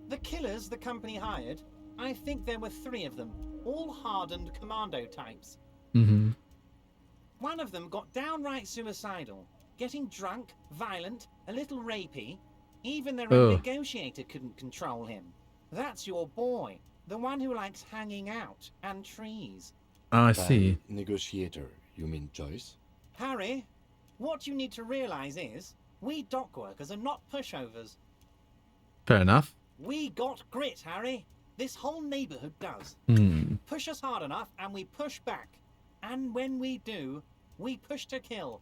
[SPEAKER 14] The killers the company hired, I think there were 3 of them, all hardened commando types.
[SPEAKER 1] Mm-hmm.
[SPEAKER 14] One of them got downright suicidal, getting drunk, violent, a little rapey. Even their own negotiator couldn't control him. That's your boy, the one who likes hanging out and trees.
[SPEAKER 1] I see.
[SPEAKER 3] Negotiator, you mean Joyce?
[SPEAKER 14] Harry, what you need to realize is, we dock workers are not pushovers.
[SPEAKER 1] Fair enough.
[SPEAKER 14] We got grit, Harry. This whole neighborhood does. Push us hard enough and we push back. And when we do, we push to kill.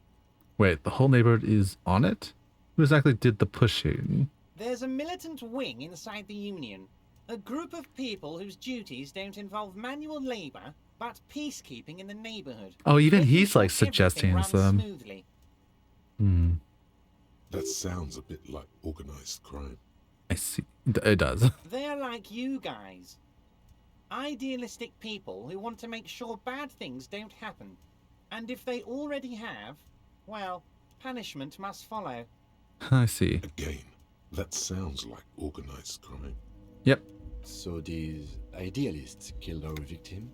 [SPEAKER 1] Wait, the whole neighborhood is on it? Who exactly did the pushing?
[SPEAKER 14] There's a militant wing inside the Union. A group of people whose duties don't involve manual labor, but peacekeeping in the neighborhood.
[SPEAKER 1] Oh, even
[SPEAKER 14] Making
[SPEAKER 1] he's
[SPEAKER 14] sure
[SPEAKER 1] like suggesting
[SPEAKER 14] everything runs
[SPEAKER 1] some.
[SPEAKER 14] smoothly.
[SPEAKER 4] That sounds a bit like organized crime.
[SPEAKER 1] I see. It does.
[SPEAKER 14] They're like you guys. Idealistic people who want to make sure bad things don't happen. And if they already have, well, punishment must follow.
[SPEAKER 1] I see.
[SPEAKER 4] Again, that sounds like organized crime.
[SPEAKER 1] Yep.
[SPEAKER 3] So these idealists killed our victim?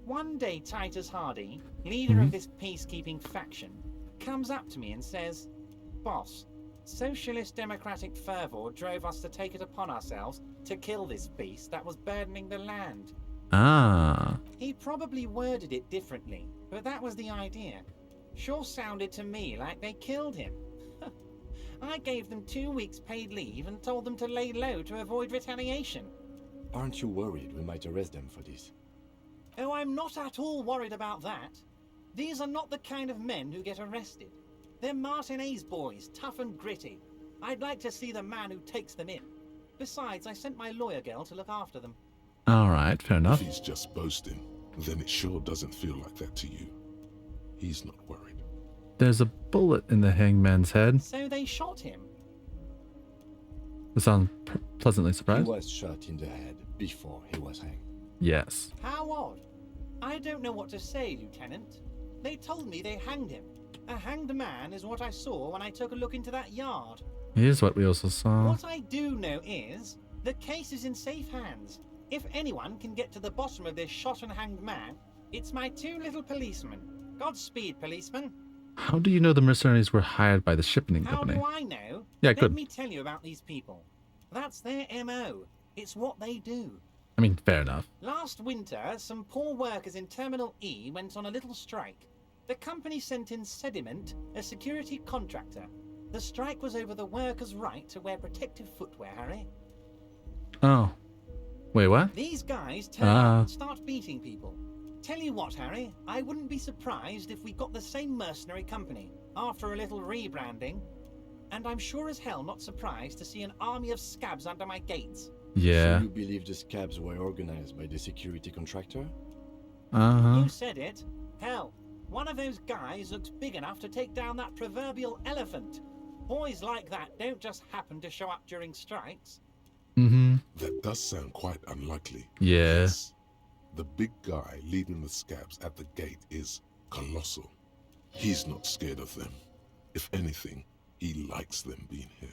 [SPEAKER 14] One day Titus Hardy, leader of this peacekeeping faction, comes up to me and says, "Boss, socialist democratic fervor drove us to take it upon ourselves to kill this beast that was burdening the land."
[SPEAKER 1] Ah.
[SPEAKER 14] He probably worded it differently, but that was the idea. Sure sounded to me like they killed him. I gave them 2 weeks paid leave and told them to lay low to avoid retaliation.
[SPEAKER 3] Aren't you worried we might arrest them for this?
[SPEAKER 14] Oh, I'm not at all worried about that. These are not the kind of men who get arrested. They're Martinez boys, tough and gritty. I'd like to see the man who takes them in. Besides, I sent my lawyer girl to look after them.
[SPEAKER 1] Alright, fair enough.
[SPEAKER 4] If he's just boasting, then it sure doesn't feel like that to you. He's not worried.
[SPEAKER 1] There's a bullet in the hangman's head.
[SPEAKER 14] So they shot him.
[SPEAKER 1] You sound pleasantly surprised.
[SPEAKER 3] He was shot in the head before he was hanged.
[SPEAKER 1] Yes.
[SPEAKER 14] How odd. I don't know what to say, Lieutenant. They told me they hanged him. A hanged man is what I saw when I took a look into that yard.
[SPEAKER 1] Here's what we also saw.
[SPEAKER 14] What I do know is, the case is in safe hands. If anyone can get to the bottom of this shot and hanged man, it's my 2 little policemen. Godspeed, policeman.
[SPEAKER 1] How do you know the mercenaries were hired by the shipping
[SPEAKER 14] How
[SPEAKER 1] company?
[SPEAKER 14] do I know?
[SPEAKER 1] Yeah,
[SPEAKER 14] Let
[SPEAKER 1] good.
[SPEAKER 14] me tell you about these people. That's their MO. It's what they do.
[SPEAKER 1] I mean, fair enough.
[SPEAKER 14] Last winter, some poor workers in Terminal E went on a little strike. The company sent in Sediment, a security contractor. The strike was over the workers' right to wear protective footwear, Harry.
[SPEAKER 1] Oh. Wait, what?
[SPEAKER 14] These guys turn up and start beating people. Tell you what, Harry, I wouldn't be surprised if we got the same mercenary company after a little rebranding. And I'm sure as hell not surprised to see an army of scabs under my gates.
[SPEAKER 1] Yeah.
[SPEAKER 3] So you believe the scabs were organized by the security contractor?
[SPEAKER 14] You said it. Hell, one of those guys looks big enough to take down that proverbial elephant. Boys like that don't just happen to show up during strikes.
[SPEAKER 4] That does sound quite unlikely.
[SPEAKER 1] Yeah.
[SPEAKER 4] The big guy leading the scabs at the gate is colossal. He's not scared of them. If anything, he likes them being here.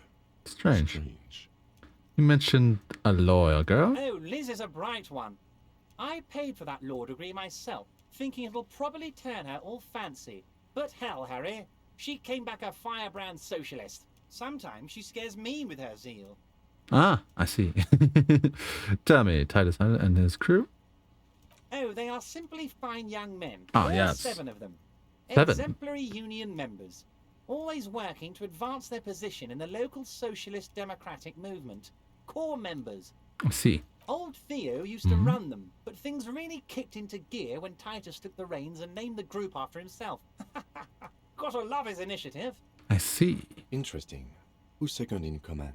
[SPEAKER 1] Strange. You mentioned a loyal girl?
[SPEAKER 14] Oh, Liz is a bright one. I paid for that law degree myself, thinking it'll probably turn her all fancy. But hell, Harry, she came back a firebrand socialist. Sometimes she scares me with her zeal.
[SPEAKER 1] Ah, I see. Tell me, Titus and his crew?
[SPEAKER 14] Oh, they are simply fine young men.
[SPEAKER 1] Oh,
[SPEAKER 14] All
[SPEAKER 1] yes.
[SPEAKER 14] 7 of them.
[SPEAKER 1] 7?
[SPEAKER 14] Exemplary union members. Always working to advance their position in the local socialist democratic movement. Core members.
[SPEAKER 1] I see.
[SPEAKER 14] Old Theo used to run them, but things really kicked into gear when Titus took the reins and named the group after himself. Gotta love his initiative.
[SPEAKER 1] I see.
[SPEAKER 3] Interesting. Who's second in command?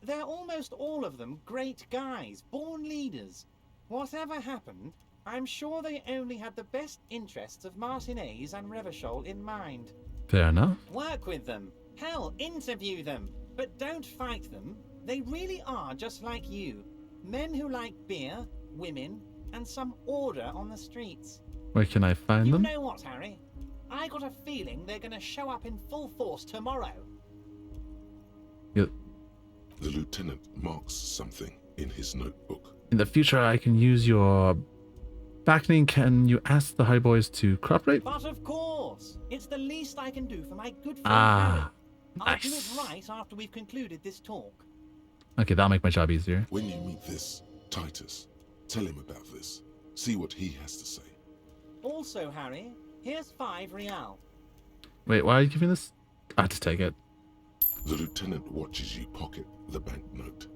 [SPEAKER 14] They're almost all of them great guys, born leaders. Whatever happened, I'm sure they only had the best interests of Martinez and Revachol in mind.
[SPEAKER 1] Fair enough.
[SPEAKER 14] Work with them. Hell, interview them. But don't fight them. They really are just like you. Men who like beer, women, and some order on the streets.
[SPEAKER 1] Where can I find them?
[SPEAKER 14] You know what, Harry? I got a feeling they're gonna show up in full force tomorrow.
[SPEAKER 1] Yep.
[SPEAKER 4] The lieutenant marks something in his notebook.
[SPEAKER 1] In the future, I can use your backing. Can you ask the High Boys to cooperate?
[SPEAKER 14] But of course, it's the least I can do for my good friend Harry. I'll do it right after we've concluded this talk.
[SPEAKER 1] Okay, that'll make my job easier.
[SPEAKER 4] When you meet this Titus, tell him about this. See what he has to say.
[SPEAKER 14] Also, Harry, here's 5 real.
[SPEAKER 1] Wait, why are you giving this? I have to take it.
[SPEAKER 4] The lieutenant watches you pocket the banknote.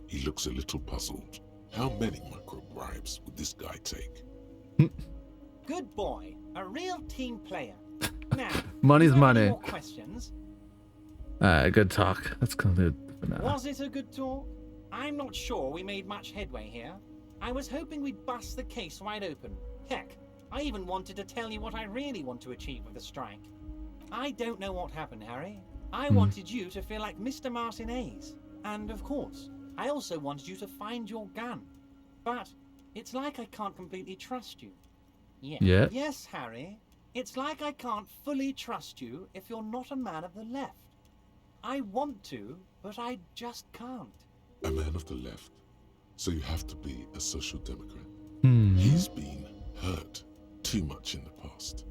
[SPEAKER 4] He looks a little puzzled. How many micro bribes would this guy take?
[SPEAKER 14] Good boy, a real team player. Now,
[SPEAKER 1] Money's
[SPEAKER 14] do you have any
[SPEAKER 1] money.
[SPEAKER 14] more questions?
[SPEAKER 1] Good talk. Let's conclude for now.
[SPEAKER 14] Was it a good talk? I'm not sure we made much headway here. I was hoping we'd bust the case wide open. Heck, I even wanted to tell you what I really want to achieve with the strike. I don't know what happened, Harry. I wanted you to feel like Mr. Martinez. And of course, I also wanted you to find your gun. But it's like I can't completely trust you.
[SPEAKER 1] Yeah.
[SPEAKER 14] Yes, Harry. It's like I can't fully trust you if you're not a man of the left. I want to, but I just can't.
[SPEAKER 4] A man of the left. So you have to be a social democrat. He's been hurt too much in the past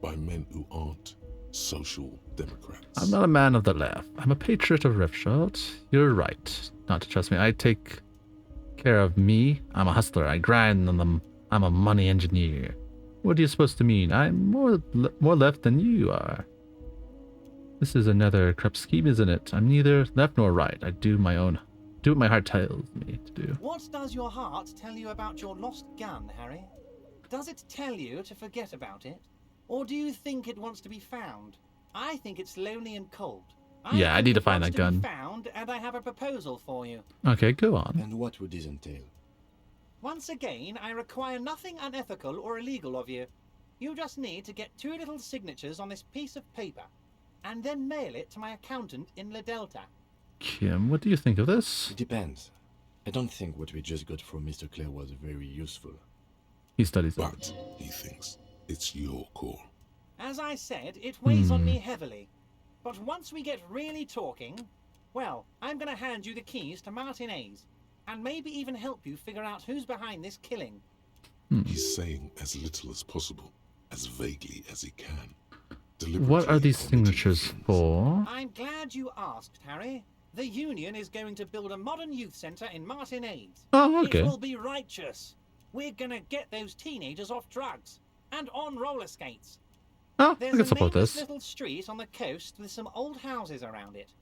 [SPEAKER 4] by men who aren't social democrats.
[SPEAKER 1] I'm not a man of the left. I'm a patriot of Revshot. You're right not to trust me. I take care of me. I'm a hustler. I grind on them. I'm a money engineer. What are you supposed to mean? I'm more left than you are. This is another corrupt scheme, isn't it? I'm neither left nor right. I do what my heart tells me to do.
[SPEAKER 14] What does your heart tell you about your lost gun, Harry? Does it tell you to forget about it? Or do you think it wants to be found? I think it's lonely and cold.
[SPEAKER 1] Yeah, I need to find that
[SPEAKER 14] Be
[SPEAKER 1] gun.
[SPEAKER 14] found, and I have a proposal for you.
[SPEAKER 1] Okay, go on.
[SPEAKER 3] And what would this entail?
[SPEAKER 14] Once again, I require nothing unethical or illegal of you. You just need to get 2 little signatures on this piece of paper, and then mail it to my accountant in La Delta.
[SPEAKER 1] Kim, what do you think of this?
[SPEAKER 3] It depends. I don't think what we just got from Mr. Clare was very useful.
[SPEAKER 1] He studies it.
[SPEAKER 4] But he thinks it's your call.
[SPEAKER 14] As I said, it weighs on me heavily. But once we get really talking, well, I'm going to hand you the keys to Martinez, and maybe even help you figure out who's behind this killing.
[SPEAKER 4] He's saying as little as possible, as vaguely as he can.
[SPEAKER 1] What are these signatures for?
[SPEAKER 14] I'm glad you asked, Harry. The Union is going to build a modern youth centre in Martinez.
[SPEAKER 1] Oh, okay.
[SPEAKER 14] It will be righteous. We're going to get those teenagers off drugs and on roller skates.
[SPEAKER 1] Oh,
[SPEAKER 14] There's
[SPEAKER 1] I can support
[SPEAKER 14] nameless
[SPEAKER 1] this.
[SPEAKER 14] little street on the coast with some old houses around it.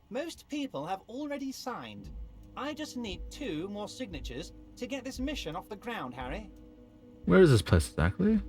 [SPEAKER 14] Most people have already signed. I just need 2 more signatures to get this mission off the ground, Harry.
[SPEAKER 1] Where is this place exactly?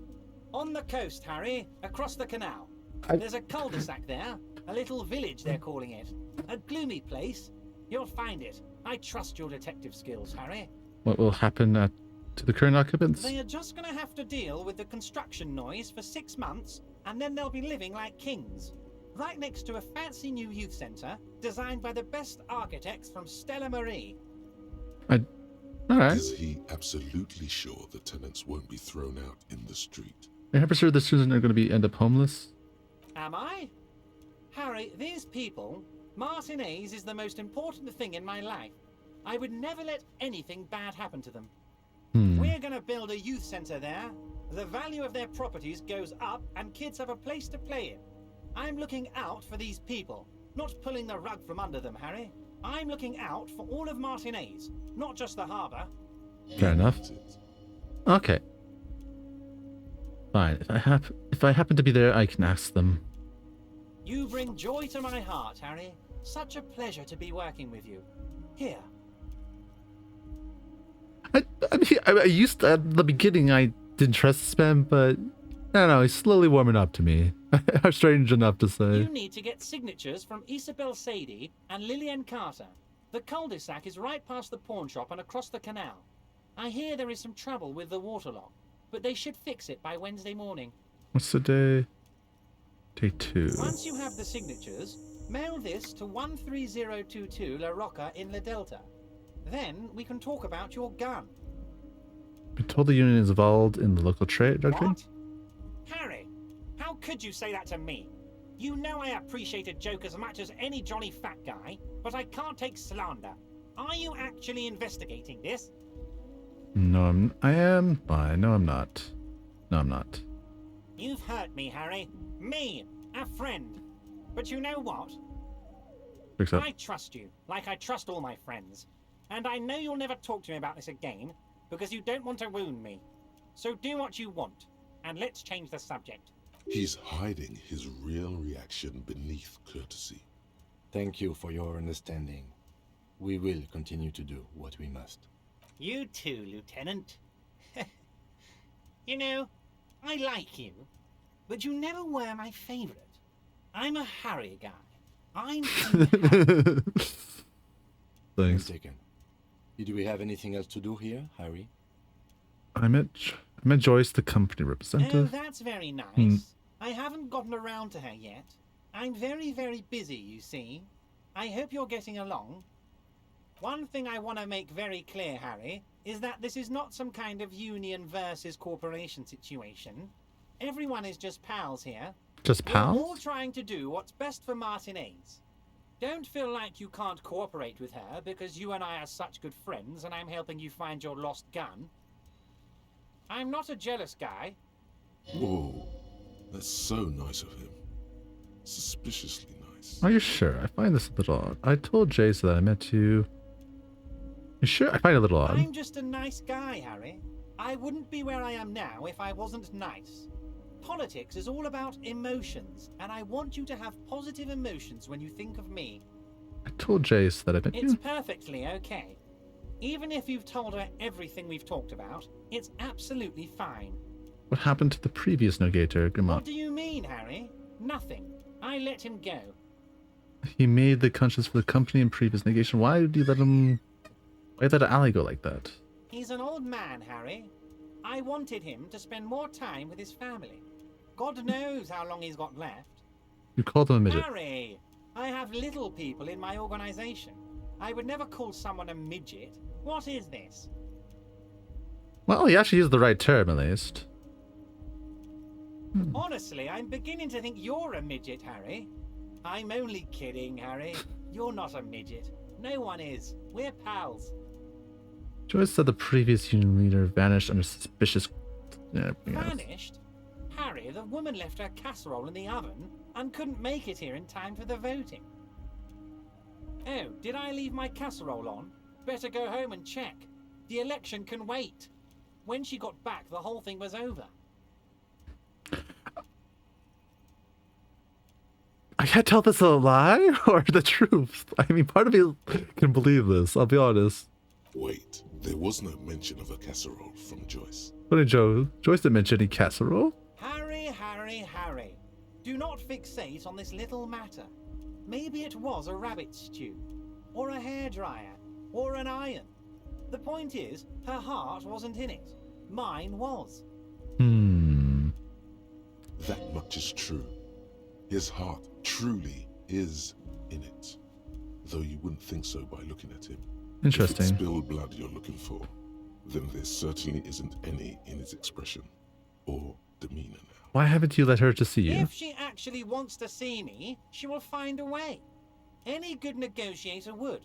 [SPEAKER 14] On the coast, Harry, across the canal. There's a cul-de-sac there, a little village they're calling it. A gloomy place. You'll find it. I trust your detective skills, Harry.
[SPEAKER 1] What will happen to the current occupants?
[SPEAKER 14] They are just going to have to deal with the construction noise for 6 months, and then they'll be living like kings. Right next to a fancy new youth centre, designed by the best architects from Stella Marie.
[SPEAKER 1] Alright.
[SPEAKER 4] Is he absolutely sure the tenants won't be thrown out in the street?
[SPEAKER 1] Are you ever sure the students are going to end up homeless?
[SPEAKER 14] Am I? Harry, these people, Martinez is the most important thing in my life. I would never let anything bad happen to them. We're gonna build a youth center there. The value of their properties goes up and kids have a place to play in. I'm looking out for these people, not pulling the rug from under them, Harry. I'm looking out for all of Martinez, not just the harbor.
[SPEAKER 1] Fair enough. Okay. Fine. If I happen to be there, I can ask them.
[SPEAKER 14] You bring joy to my heart, Harry. Such a pleasure to be working with you. Here.
[SPEAKER 1] I used to, at the beginning, I didn't trust this man, but I don't know, he's slowly warming up to me. I'm strange enough to say.
[SPEAKER 14] You need to get signatures from Isabel Sadie and Lillian Carter. The cul-de-sac is right past the pawn shop and across the canal. I hear there is some trouble with the waterlock, but they should fix it by Wednesday morning.
[SPEAKER 1] What's the day? Day 2.
[SPEAKER 14] Once you have the signatures, mail this to 13022 La Rocca in La Delta. Then we can talk about your gun.
[SPEAKER 1] Been told the union is involved in the local trade doctrine.
[SPEAKER 14] What? Harry, how could you say that to me? You know I appreciate a joke as much as any jolly fat guy, but I can't take slander. Are you actually investigating this?
[SPEAKER 1] No, I am. No, I'm not. No, I'm not.
[SPEAKER 14] You've hurt me, Harry. Me, a friend. But you know what?
[SPEAKER 1] Fix up.
[SPEAKER 14] I trust you, like I trust all my friends. And I know you'll never talk to me about this again, because you don't want to wound me. So do what you want, and let's change the subject.
[SPEAKER 4] He's hiding his real reaction beneath courtesy.
[SPEAKER 3] Thank you for your understanding. We will continue to do what we must.
[SPEAKER 14] You too, Lieutenant. You know, I like you, but you never were my favorite. I'm a Harry guy. I'm Harry.
[SPEAKER 1] Thanks.
[SPEAKER 3] Taken. Do we have anything else to do here, Harry?
[SPEAKER 1] I met Joyce, the company
[SPEAKER 14] Oh,
[SPEAKER 1] representative.
[SPEAKER 14] that's very nice. I haven't gotten around to her yet. I'm very, very busy, you see. I hope you're getting along. One thing I want to make very clear, Harry, is that this is not some kind of union versus corporation situation. Everyone is just pals here.
[SPEAKER 1] Just pals?
[SPEAKER 14] We're all trying to do what's best for Martinez. Don't feel like you can't cooperate with her because you and I are such good friends and I'm helping you find your lost gun. I'm not a jealous guy.
[SPEAKER 4] Whoa, that's so nice of him. Suspiciously nice.
[SPEAKER 1] Are you sure? I find this a little odd. I told Jace that I met you. You sure? I find it a little odd.
[SPEAKER 14] I'm just a nice guy, Harry. I wouldn't be where I am now if I wasn't nice. Politics is all about emotions, and I want you to have positive emotions when you think of me.
[SPEAKER 1] I told Jace that I met
[SPEAKER 14] It's
[SPEAKER 1] you.
[SPEAKER 14] perfectly okay. Even if you've told her everything we've talked about, it's absolutely fine.
[SPEAKER 1] What happened to the previous negator,
[SPEAKER 14] What
[SPEAKER 1] Grimont?
[SPEAKER 14] do you mean, Harry? Nothing. I let him go.
[SPEAKER 1] He made the conscience for the company in previous negation. Why did you let him... Why did Ali go like that?
[SPEAKER 14] He's an old man, Harry. I wanted him to spend more time with his family. God knows how long he's got left.
[SPEAKER 1] You called him a midget.
[SPEAKER 14] Harry, I have little people in my organization. I would never call someone a midget. What is this?
[SPEAKER 1] Well, he actually used the right term, at least.
[SPEAKER 14] Honestly, I'm beginning to think you're a midget, Harry. I'm only kidding, Harry. You're not a midget. No one is. We're pals.
[SPEAKER 1] Joyce said the previous union leader vanished under suspicious...
[SPEAKER 14] Vanished? Harry, the woman left her casserole in the oven and couldn't make it here in time for the voting. Oh, did I leave my casserole on? Better go home and check. The election can wait. When she got back, the whole thing was over.
[SPEAKER 1] I can't tell if this is a lie or the truth. I mean, part of me can believe this, I'll be honest.
[SPEAKER 4] Wait, there was no mention of a casserole from Joyce.
[SPEAKER 1] What did Joyce didn't mention any casserole?
[SPEAKER 14] Harry. Do not fixate on this little matter. Maybe it was a rabbit stew, or a hairdryer, or an iron. The point is, her heart wasn't in it. Mine was.
[SPEAKER 4] That much is true. His heart truly is in it. Though you wouldn't think so by looking at him.
[SPEAKER 1] Interesting.
[SPEAKER 4] If it's spilled blood you're looking for, then there certainly isn't any in his expression or demeanor now.
[SPEAKER 1] Why haven't you let her to see you?
[SPEAKER 14] If she actually wants to see me, she will find a way. Any good negotiator would.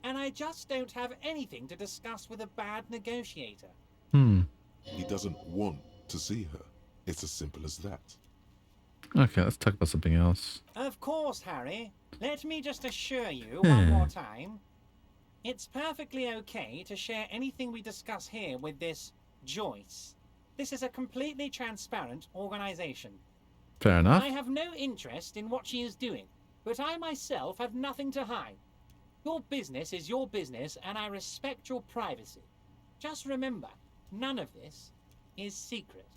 [SPEAKER 14] And I just don't have anything to discuss with a bad negotiator.
[SPEAKER 4] He doesn't want to see her. It's as simple as that.
[SPEAKER 1] Okay, let's talk about something else.
[SPEAKER 14] Of course, Harry. Let me just assure you one more time. It's perfectly okay to share anything we discuss here with this Joyce. This is a completely transparent organization.
[SPEAKER 1] Fair enough.
[SPEAKER 14] I have no interest in what she is doing, but I myself have nothing to hide. Your business is your business, and I respect your privacy. Just remember, none of this is secret.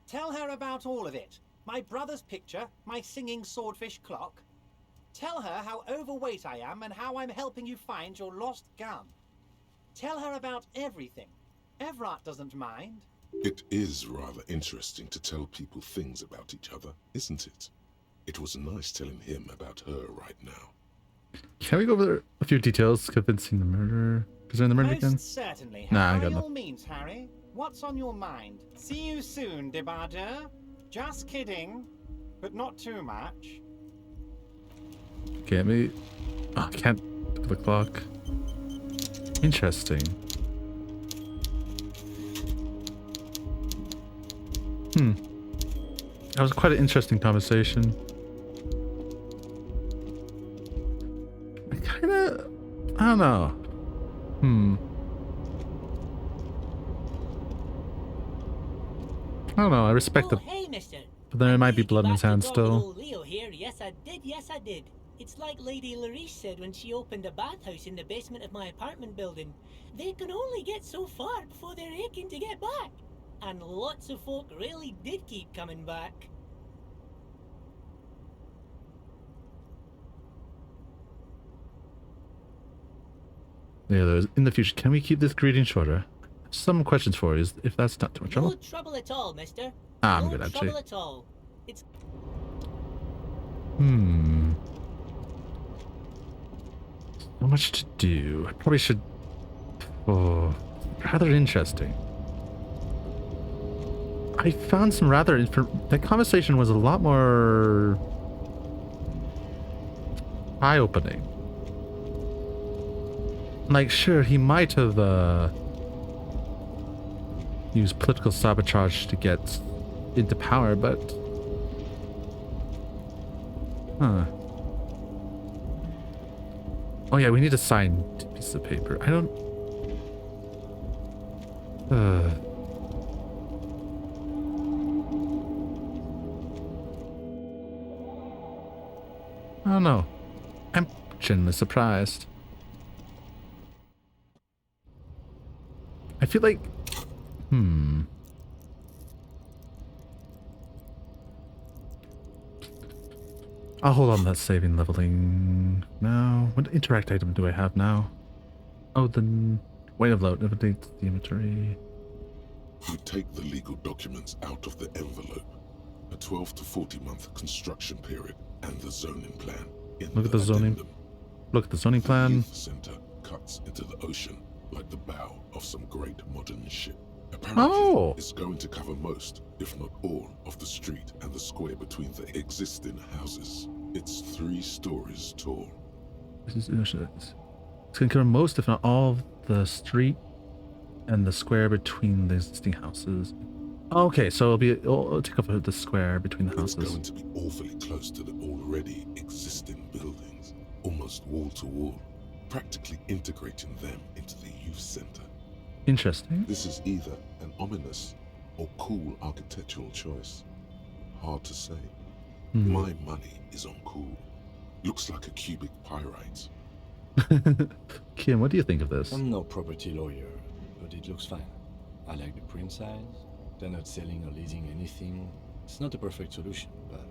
[SPEAKER 14] Tell her about all of it. My brother's picture, my singing swordfish clock. Tell her how overweight I am and how I'm helping you find your lost gun. Tell her about everything. Everard doesn't mind.
[SPEAKER 4] It is rather interesting to tell people things about each other, isn't it? It was nice telling him about her right now.
[SPEAKER 1] Can we go over a few details convincing the murderer? Is there the murder again?
[SPEAKER 14] Most certainly.
[SPEAKER 1] Nah, I got
[SPEAKER 14] By
[SPEAKER 1] nothing.
[SPEAKER 14] all means, Harry. What's on your mind? See you soon, Debarder. Just kidding, but not too much.
[SPEAKER 1] Okay, maybe. Oh, I can't look at the clock. Interesting. That was quite an interesting conversation. I don't know. I don't know. I respect the.
[SPEAKER 15] Hey, mister.
[SPEAKER 1] But there might be blood in his hands
[SPEAKER 15] Back to
[SPEAKER 1] still.
[SPEAKER 15] old Leo here. Yes, I did. Yes, I did. It's like Lady Larice said when she opened a bathhouse in the basement of my apartment building. They can only get so far before they're aching to get back. And lots of folk really did keep coming back.
[SPEAKER 1] Yeah, there's in the future. Can we keep this greeting shorter? Some questions for you, if that's not too much trouble.
[SPEAKER 15] No trouble at all, mister.
[SPEAKER 1] I'm
[SPEAKER 15] no
[SPEAKER 1] good, actually.
[SPEAKER 15] trouble at all. It's
[SPEAKER 1] So much to do. I probably should. Oh, rather interesting. I found some rather. That conversation was a lot more eye-opening. Like, sure, he might have used political sabotage to get into power, but oh yeah, we need to sign a piece of paper. I don't. I don't know. I'm genuinely surprised. I feel like, I'll hold on that saving leveling now. What interact item do I have now? Oh, the weight of load. Update the inventory.
[SPEAKER 4] You take the legal documents out of the envelope. A 12 to 40 month construction period and the zoning plan.
[SPEAKER 1] Look at the zoning. Look at the zoning plan.
[SPEAKER 4] The youth center cuts into the ocean like the bow of some great modern ship. Apparently, it's going to cover most, if not all, of the street and the square between the existing houses. It's 3 stories tall.
[SPEAKER 1] It's going to cover most, if not all, of the street and the square between the existing houses. Okay, so it'll take up the square between the houses.
[SPEAKER 4] It's going to be awfully close to the already existing buildings, almost wall to wall, practically integrating them into the youth center.
[SPEAKER 1] Interesting.
[SPEAKER 4] This is either an ominous or cool architectural choice. Hard to say. My money is on cool. Looks like a cubic pyrite.
[SPEAKER 1] Kim, what do you think of this?
[SPEAKER 3] I'm no property lawyer, but it looks fine. I like the print size. They're not selling or leasing anything. It's not a perfect solution, but...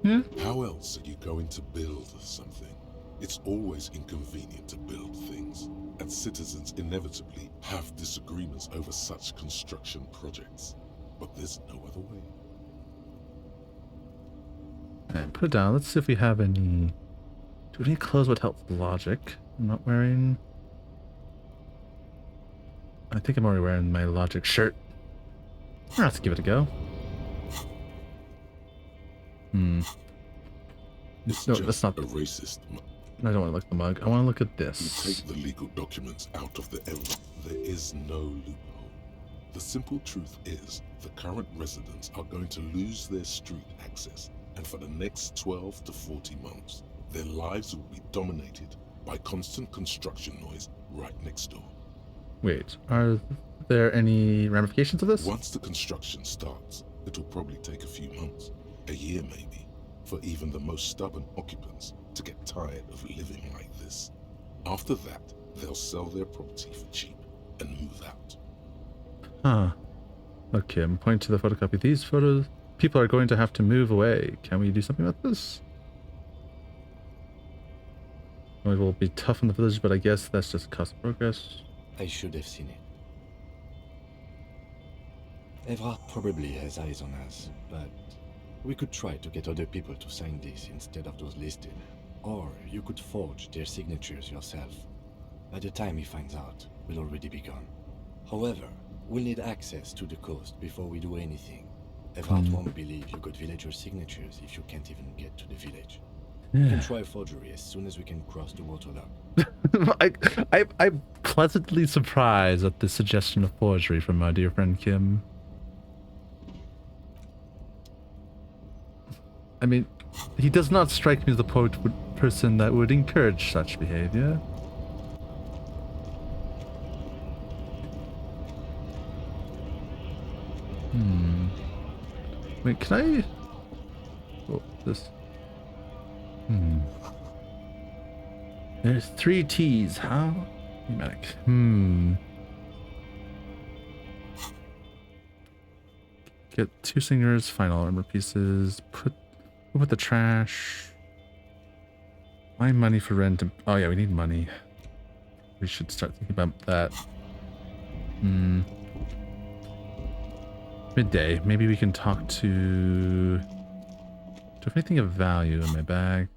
[SPEAKER 1] Yeah.
[SPEAKER 4] How else are you going to build something? It's always inconvenient to build things, and citizens inevitably have disagreements over such construction projects. But there's no other way.
[SPEAKER 1] Alright, put it down. Let's see if we have any... Do we have any clothes would help with logic? I'm not wearing... I think I'm already wearing my logic shirt. Let's give it a go.
[SPEAKER 4] It's
[SPEAKER 1] No,
[SPEAKER 4] just
[SPEAKER 1] that's not
[SPEAKER 4] a racist.
[SPEAKER 1] I don't want to look at the mug. I want to look at
[SPEAKER 4] You
[SPEAKER 1] this.
[SPEAKER 4] take the legal documents out of the envelope. There is no loophole. The simple truth is, the current residents are going to lose their street access, and for the next 12 to 40 months, their lives will be dominated by constant construction noise right next door.
[SPEAKER 1] Wait, are there any ramifications of this?
[SPEAKER 4] Once the construction starts, it'll probably take a few months, a year maybe, for even the most stubborn occupants to get tired of living like this. After that, they'll sell their property for cheap and move out.
[SPEAKER 1] Huh. Okay, I'm pointing to the photocopy. These photos... People are going to have to move away. Can we do something about this? Well, it will be tough in the village, but I guess that's just cost progress.
[SPEAKER 3] I should have seen it. Evrard probably has eyes on us, but we could try to get other people to sign this instead of those listed. Or you could forge their signatures yourself. By the time he finds out, we'll already be gone. However, we'll need access to the coast before we do anything. Evrard won't believe you got villager signatures if you can't even get to the village. We can try forgery as soon as we can cross the waterlock.
[SPEAKER 1] I'm pleasantly surprised at the suggestion of forgery from my dear friend Kim. I mean, he does not strike me as the person that would encourage such behavior. Wait, can I... Oh, this... There's 3 T's. How? Pneumatic. Get 2 singers, final armor pieces, put the trash. Buy money for rent. Oh yeah, we need money. We should start thinking about that. Midday. Maybe we can talk to... Do I have anything of value in my bag?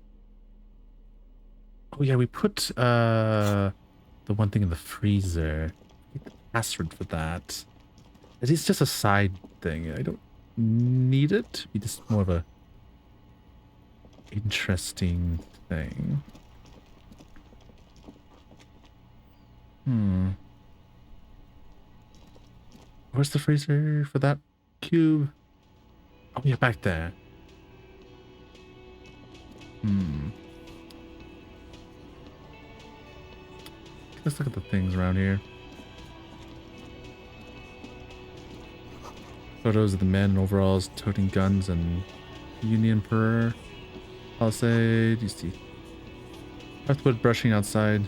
[SPEAKER 1] Oh yeah, we put the one thing in the freezer. The password for that. It is just a side thing. I don't need it. It's just more of a interesting thing. Where's the freezer for that cube? Oh yeah, back there. Let's look at the things around here. Photos of the men in overalls toting guns and Union per Palisade. You see earthwood brushing outside.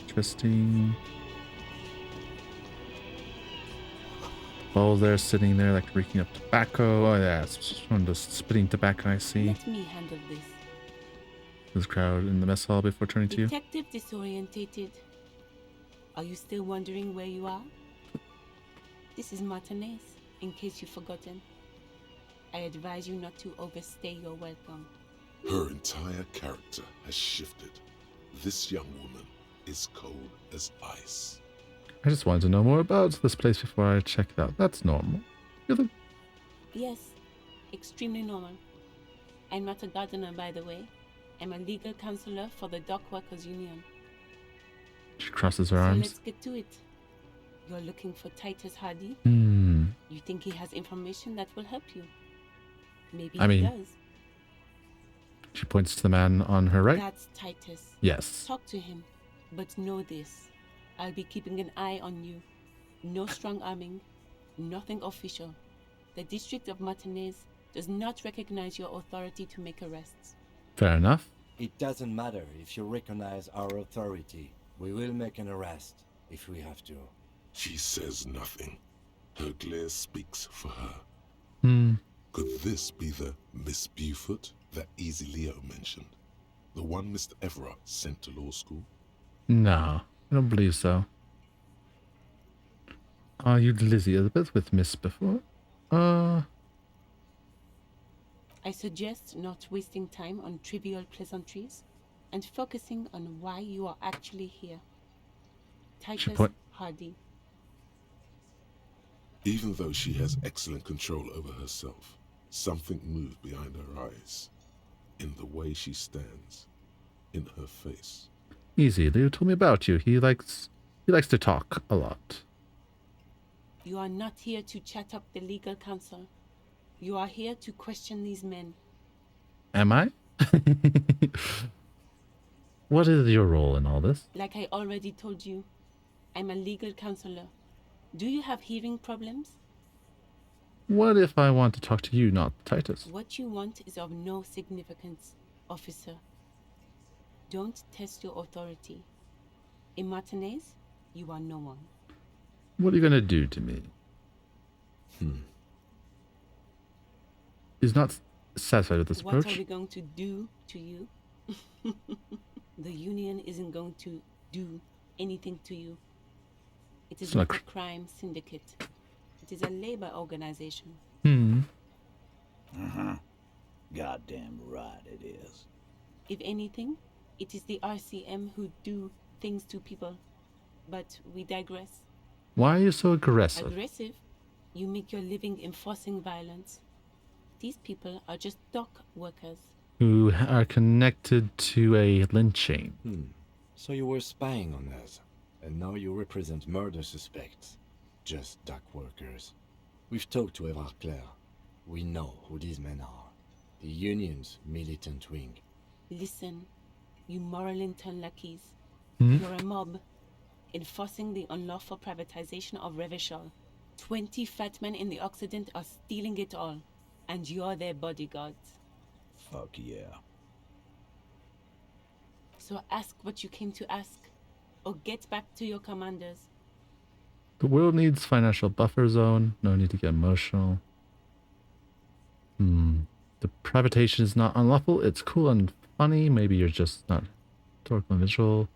[SPEAKER 1] Interesting. Bowls there sitting there like reeking up tobacco. Oh yeah, it's one of those spitting tobacco I see.
[SPEAKER 16] Let me handle this.
[SPEAKER 1] This crowd in the mess hall before turning to you.
[SPEAKER 16] Detective disorientated. Are you still wondering where you are? This is Martinez, in case you've forgotten. I advise you not to overstay your welcome.
[SPEAKER 4] Her entire character has shifted. This young woman is cold as ice.
[SPEAKER 1] I just wanted to know more about this place before I check it out. That's normal.
[SPEAKER 16] Yes, extremely normal. I'm not a gardener, by the way. I'm a legal counselor for the Dock Workers Union.
[SPEAKER 1] She crosses her
[SPEAKER 16] So
[SPEAKER 1] arms.
[SPEAKER 16] let's get to it. You're looking for Titus Hardy? You think he has information that will help you? Maybe
[SPEAKER 1] I
[SPEAKER 16] he
[SPEAKER 1] mean,
[SPEAKER 16] does.
[SPEAKER 1] She points to the man on her right.
[SPEAKER 16] That's Titus.
[SPEAKER 1] Yes.
[SPEAKER 16] Talk to him, but know this. I'll be keeping an eye on you. No strong arming, nothing official. The District of Martinez does not recognize your authority to make arrests.
[SPEAKER 1] Fair enough.
[SPEAKER 3] It doesn't matter if you recognize our authority. We will make an arrest if we have to.
[SPEAKER 4] She says nothing. Her glare speaks for her.
[SPEAKER 1] Hmm.
[SPEAKER 4] Could this be the Miss Beaufort that Easy Leo mentioned? The one Mr. Everard sent to law school?
[SPEAKER 1] No, I don't believe so. Are you Lizzie Elizabeth with Miss before?
[SPEAKER 16] I suggest not wasting time on trivial pleasantries and focusing on why you are actually here. Titus Hardy.
[SPEAKER 4] Even though she has excellent control over herself, something moved behind her eyes. in the way she stands, in her face.
[SPEAKER 1] Easy. Leo told me about you. He likes to talk a lot.
[SPEAKER 16] You are not here to chat up the legal counsel. You are here to question these men.
[SPEAKER 1] Am I? What is your role in all this?
[SPEAKER 16] Like I already told you, I'm a legal counselor. Do you have hearing problems?
[SPEAKER 1] What if I want to talk to you, not Titus?
[SPEAKER 16] What you want is of no significance, officer. Don't test your authority. In Martinez, you are no one.
[SPEAKER 1] What are you gonna do to me? He's not satisfied with this approach.
[SPEAKER 16] What are we going to do to you? The union isn't going to do anything to you. It is not a crime syndicate. It is a labor organization.
[SPEAKER 17] Goddamn right it is.
[SPEAKER 16] If anything, it is the RCM who do things to people. But we digress.
[SPEAKER 1] Why are you so aggressive?
[SPEAKER 16] Aggressive? You make your living enforcing violence. These people are just dock workers.
[SPEAKER 1] Who are connected to a lynching.
[SPEAKER 3] So you were spying on us, and now you represent murder suspects. Just dock workers. We've talked to ROCKSTAR. We know who these men are. The union's militant wing.
[SPEAKER 16] Listen, you moral intern lackeys.
[SPEAKER 1] Hmm?
[SPEAKER 16] You're a mob, enforcing the unlawful privatization of Revachol. 20 fat men in the Occident are stealing it all, and you're their bodyguards.
[SPEAKER 17] Fuck yeah.
[SPEAKER 16] So ask what you came to ask, or get back to your commanders.
[SPEAKER 1] The world needs financial buffer zone. No need to get emotional. The privatization is not unlawful. It's cool and funny. Maybe you're just not historical and visual.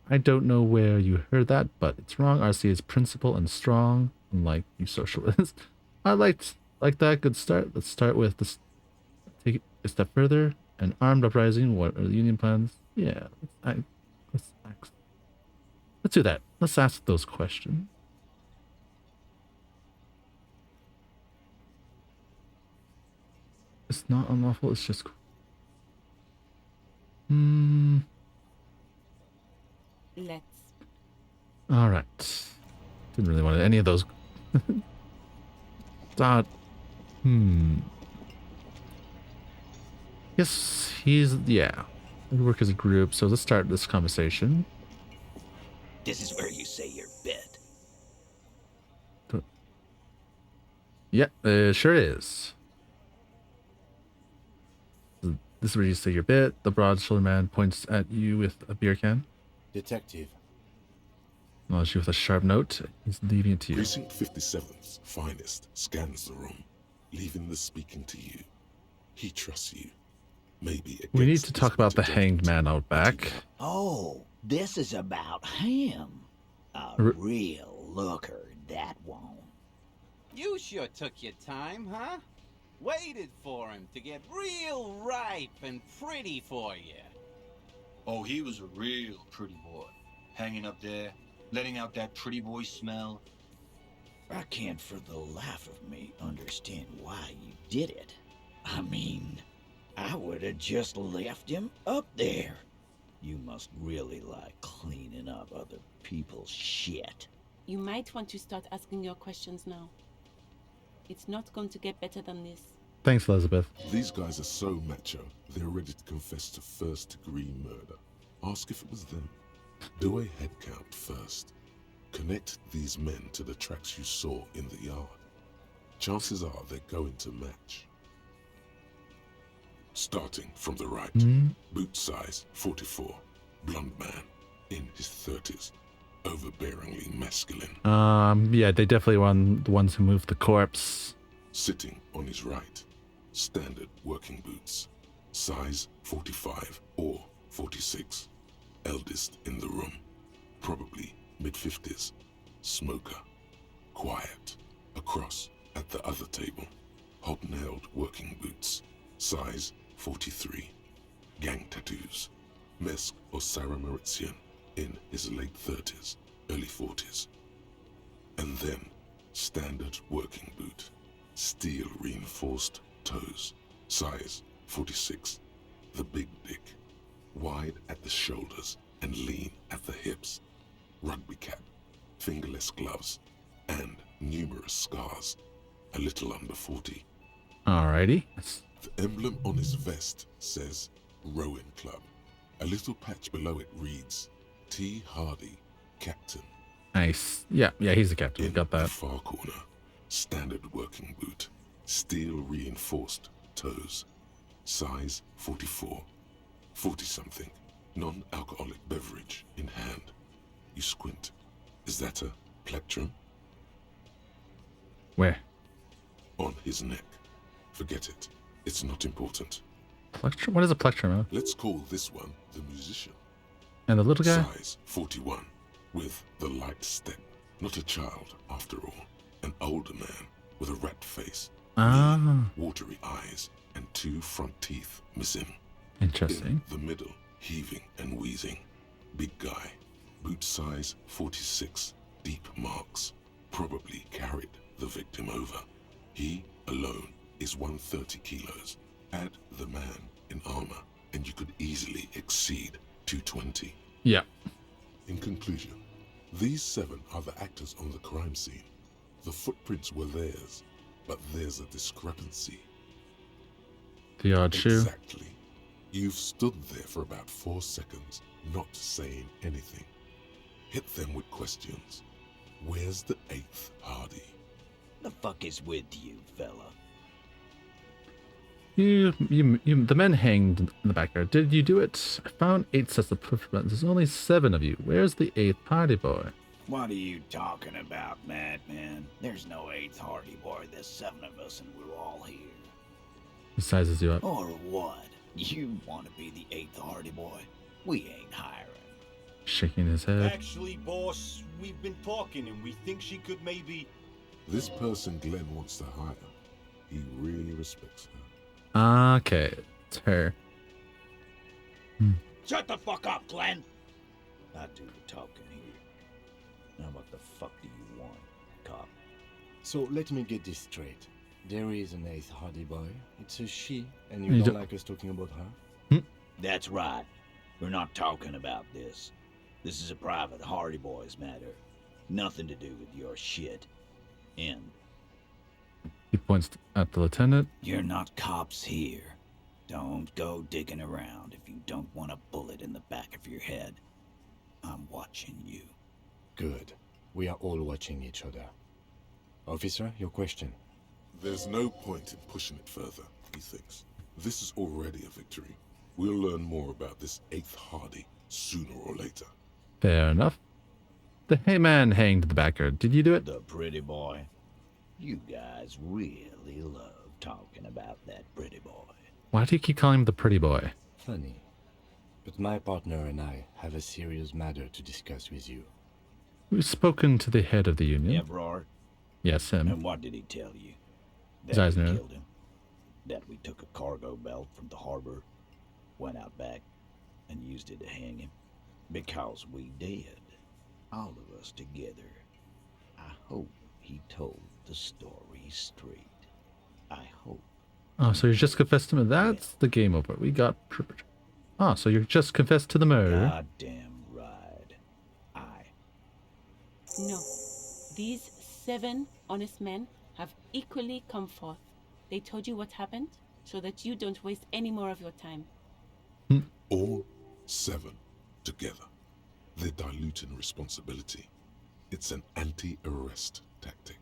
[SPEAKER 1] I don't know where you heard that, but it's wrong. RC is principled and strong, unlike you socialists. I like that. Good start. Let's start with this. Take it a step further. An armed uprising. What are the union plans? Yeah, let's do that. Let's ask those questions. It's not unlawful. It's just.
[SPEAKER 16] Let's.
[SPEAKER 1] All right. Didn't really want any of those. Dot. Yes, yeah. We work as a group, so let's start this conversation.
[SPEAKER 17] This is where you say your bit.
[SPEAKER 1] Yeah, it sure is. This is where you say your bit. The broad-shouldered man points at you with a beer can.
[SPEAKER 3] Detective.
[SPEAKER 1] Acknowledges you with a sharp note. He's leaving it to you.
[SPEAKER 4] Precinct 57's finest scans the room, leaving the speaking to you. He trusts you. Maybe
[SPEAKER 1] we need to talk about the hanged man out back.
[SPEAKER 17] Oh, this is about him. A real looker, that one.
[SPEAKER 18] You sure took your time, huh? Waited for him to get real ripe and pretty for you.
[SPEAKER 19] Oh, he was a real pretty boy. Hanging up there, letting out that pretty boy smell.
[SPEAKER 17] I can't for the life of me understand why you did it. I mean, I would have just left him up there. You must really like cleaning up other people's shit.
[SPEAKER 16] You might want to start asking your questions now. It's not going to get better than this.
[SPEAKER 1] Thanks, Elizabeth.
[SPEAKER 4] These guys are so macho, they're ready to confess to first-degree murder. Ask if it was them. Do a head count first. Connect these men to the tracks you saw in the yard. Chances are they're going to match. Starting from the right, boot size 44, blonde man, in his 30s, overbearingly masculine.
[SPEAKER 1] Yeah, they definitely were the ones who moved the corpse.
[SPEAKER 4] Sitting on his right, standard working boots, size 45 or 46, eldest in the room, probably mid-50s, smoker, quiet. Across at the other table, hobnailed working boots, size 43, gang tattoos, Mesk or Sarah Mauritian, in his late 30s, early 40s. And then, standard working boot, steel reinforced toes, size 46, The big dick, wide at the shoulders and lean at the hips. Rugby cap, fingerless gloves, and numerous scars. A little under 40.
[SPEAKER 1] Alrighty.
[SPEAKER 4] The emblem on his vest says Rowing Club. A little patch below it reads T. Hardy, Captain.
[SPEAKER 1] Nice. Yeah, he's the captain.
[SPEAKER 4] In
[SPEAKER 1] Got
[SPEAKER 4] the
[SPEAKER 1] that.
[SPEAKER 4] far corner, standard working boot, steel reinforced toes, size 44, 40-something, non-alcoholic beverage in hand. You squint. Is that a plectrum?
[SPEAKER 1] Where?
[SPEAKER 4] On his neck. Forget it. It's not important.
[SPEAKER 1] Plectrum? What is a plectrum?
[SPEAKER 4] Let's call this one the musician.
[SPEAKER 1] And the little guy?
[SPEAKER 4] Size 41, with the light step. Not a child, after all. An older man with a rat face, watery eyes, and 2 front teeth missing.
[SPEAKER 1] Interesting.
[SPEAKER 4] In the middle, heaving and wheezing. Big guy. Boot size 46. Deep marks. Probably carried the victim over. He alone is 130 kilos. Add the man in armor, and you could easily exceed 220.
[SPEAKER 1] Yeah.
[SPEAKER 4] In conclusion, these 7 are the actors on the crime scene. The footprints were theirs, but there's a discrepancy.
[SPEAKER 1] The odd shoe.
[SPEAKER 4] Exactly. You've stood there for about 4 seconds, not saying anything. Hit them with questions. Where's the 8th Hardy?
[SPEAKER 17] The fuck is with you, fella?
[SPEAKER 1] The men hanged in the backyard. Did you do it? I found 8 sets of proof. There's only 7 of you. Where's the 8th Hardy boy?
[SPEAKER 17] What are you talking about, madman? There's no 8th Hardy boy. There's 7 of us and we're all here.
[SPEAKER 1] He sizes you up.
[SPEAKER 17] Or what? You want to be the 8th Hardy boy? We ain't hiring.
[SPEAKER 1] Shaking his head.
[SPEAKER 19] Actually, boss, we've been talking and we think she could maybe...
[SPEAKER 4] This person Glenn wants to hire. He really respects her.
[SPEAKER 1] Okay, it's her.
[SPEAKER 17] Shut the fuck up, Glenn! I do the talking here. Now what the fuck do you want, cop?
[SPEAKER 3] So let me get this straight. There is an 8th Hardy boy. It's a she, and you don't like us talking about her?
[SPEAKER 17] That's right. We're not talking about this. This is a private Hardy Boys matter. Nothing to do with your shit. And
[SPEAKER 1] He points at the lieutenant.
[SPEAKER 17] you're not cops here. Don't go digging around if you don't want a bullet in the back of your head. I'm watching you.
[SPEAKER 3] Good. We are all watching each other. Officer, your question.
[SPEAKER 4] There's no point in pushing it further, he thinks. This is already a victory. We'll learn more about this 8th Hardy sooner or later.
[SPEAKER 1] Fair enough. The man hanged in the backyard. Did you do it?
[SPEAKER 17] The pretty boy. You guys really love talking about that pretty boy.
[SPEAKER 1] Why do you keep calling him the pretty boy?
[SPEAKER 3] Funny. But my partner and I have a serious matter to discuss with you.
[SPEAKER 1] We've spoken to the head of the union.
[SPEAKER 17] Evrard?
[SPEAKER 1] Yes, him.
[SPEAKER 17] And what did he tell you?
[SPEAKER 1] His
[SPEAKER 17] That
[SPEAKER 1] eyes
[SPEAKER 17] we
[SPEAKER 1] narrowed.
[SPEAKER 17] killed him? That we took a cargo belt from the harbor, went out back, and used it to hang him? Because we did. All of us together. I hope he told the story straight. I hope.
[SPEAKER 1] Oh, so you just confessed to me. That's the game over. We got... Oh, so you just confessed to the murder.
[SPEAKER 17] Goddamn right.
[SPEAKER 16] No. These 7 honest men have equally come forth. They told you what happened so that you don't waste any more of your time.
[SPEAKER 4] All 7 together. They're diluting responsibility. It's an anti-arrest tactic.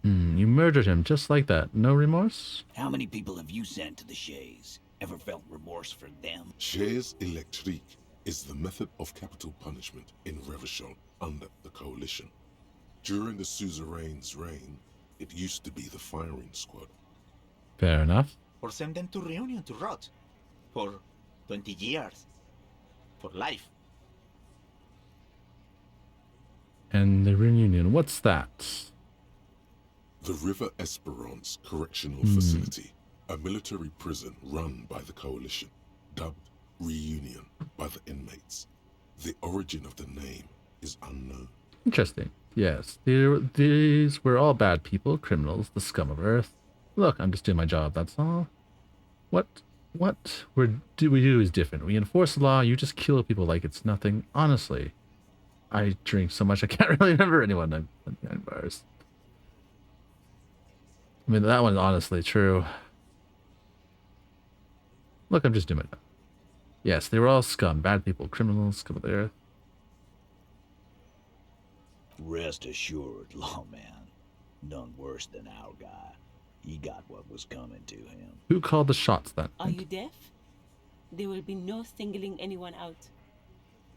[SPEAKER 1] You murdered him just like that. No remorse?
[SPEAKER 17] How many people have you sent to the Shays? Ever felt remorse for them?
[SPEAKER 4] Chaise électrique is the method of capital punishment in Revachol under the coalition. During the suzerain's reign, it used to be the firing squad.
[SPEAKER 1] Fair enough.
[SPEAKER 19] Or send them to Reunion to rot. For 20 years. For life.
[SPEAKER 1] And the reunion, what's that?
[SPEAKER 4] The River Esperance Correctional Facility, a military prison run by the coalition, dubbed Reunion by the inmates. The origin of the name is unknown.
[SPEAKER 1] Interesting. Yes, these were all bad people, criminals, the scum of earth. Look, I'm just doing my job, that's all. What? what we do is different. We enforce the law. You just kill people like it's nothing. Honestly, I drink so much I can't really remember anyone behind bars. I mean, that one's honestly true. Look, I'm just doing it. Yes, they were all scum, bad people, criminals, scum of the earth.
[SPEAKER 17] Rest assured, lawman, none worse than our guy. He got what was coming to him.
[SPEAKER 1] Who called the shots then?
[SPEAKER 16] Are you deaf? There will be no singling anyone out.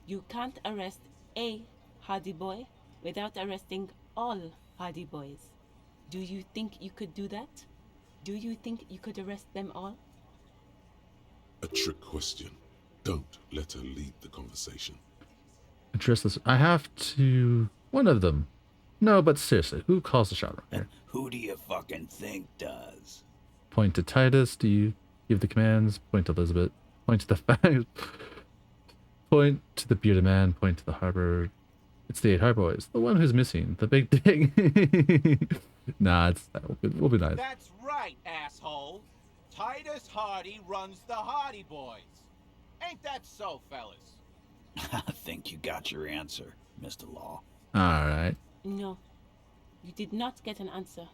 [SPEAKER 16] You can't arrest a hardy boy without arresting all hardy boys. Do you think you could do that? Do you think you could arrest them all?
[SPEAKER 4] A trick question. Don't let her lead the conversation.
[SPEAKER 1] Address this. I have to... One of them. No, but seriously, who calls the shot right here?
[SPEAKER 17] Who do you fucking think does?
[SPEAKER 1] Point to Titus. Do you give the commands? Point to Elizabeth. Point to the fact. Point to the bearded man. Point to the harbor. It's the 8 harbor boys. The one who's missing. The big thing. Nah, it's... We'll be nice.
[SPEAKER 18] That's right, asshole. Titus Hardy runs the Hardy Boys. Ain't that so, fellas?
[SPEAKER 17] I think you got your answer, Mr. Law.
[SPEAKER 1] Alright.
[SPEAKER 16] No, you did not get an answer.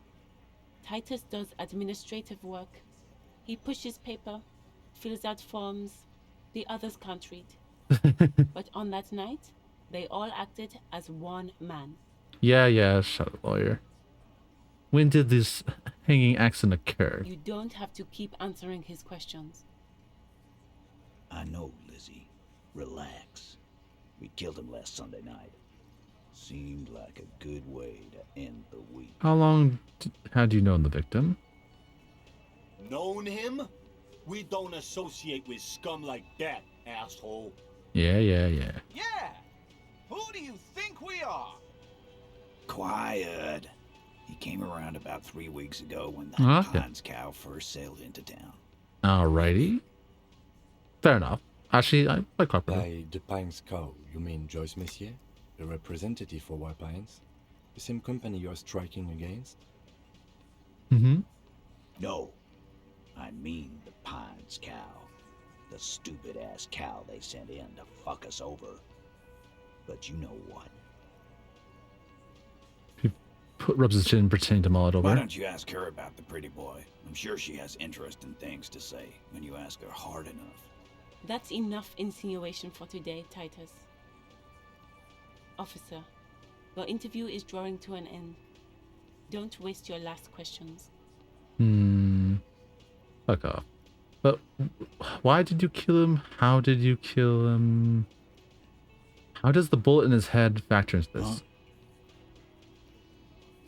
[SPEAKER 16] Titus does administrative work. He pushes paper, fills out forms. The others can't read. But on that night, they all acted as one man.
[SPEAKER 1] Yeah, shut up, lawyer. When did this hanging accident occur?
[SPEAKER 16] You don't have to keep answering his questions.
[SPEAKER 17] I know, Lizzie. Relax. We killed him last Sunday night. Seemed like a good way to end the week.
[SPEAKER 1] How long had you known the victim?
[SPEAKER 19] Known him? We don't associate with scum like that, asshole.
[SPEAKER 1] Yeah.
[SPEAKER 18] Yeah. Who do you think we are?
[SPEAKER 17] Quiet. He came around about 3 weeks ago when the Pines cow first sailed into town.
[SPEAKER 1] Alrighty. Fair enough. Actually, I quite
[SPEAKER 3] By the Pines cow, you mean Joyce Messier? The representative for White Pines? The same company you are striking against?
[SPEAKER 1] Mm-hmm.
[SPEAKER 17] No. I mean the Pines cow. The stupid-ass cow they sent in to fuck us over. But you know what?
[SPEAKER 1] Rubs his chin, pretending to mull it over.
[SPEAKER 17] Why don't you ask her about the pretty boy? I'm sure she has interesting things to say when you ask her hard enough.
[SPEAKER 16] That's enough insinuation for today, Titus. Officer, your interview is drawing to an end. Don't waste your last questions.
[SPEAKER 1] Fuck off. But why did you kill him? How did you kill him? How does the bullet in his head factor into this?
[SPEAKER 3] Huh?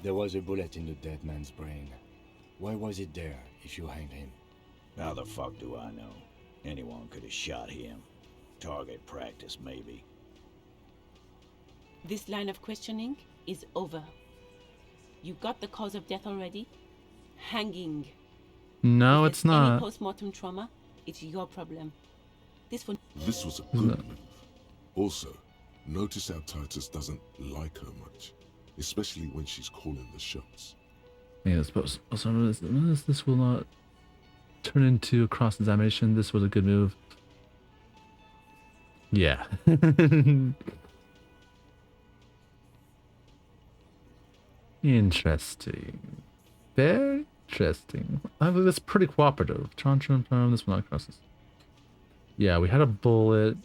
[SPEAKER 3] There was a bullet in the dead man's brain. Why was it there if you hanged him?
[SPEAKER 17] How the fuck do I know? Anyone could have shot him. Target practice, maybe.
[SPEAKER 16] This line of questioning is over. You got the cause of death already? Hanging.
[SPEAKER 1] No,
[SPEAKER 16] if
[SPEAKER 1] it's
[SPEAKER 16] there's
[SPEAKER 1] not.
[SPEAKER 16] Any post-mortem trauma, it's your problem. This one.
[SPEAKER 4] This was a good move. Also, notice how Titus doesn't like her much, especially when she's calling the shots.
[SPEAKER 1] Yeah, I suppose. Also, notice this will not turn into a cross-examination. This was a good move. Yeah. Interesting. Very interesting. I think that's pretty cooperative. This will not cross this. Yeah, we had a bullet.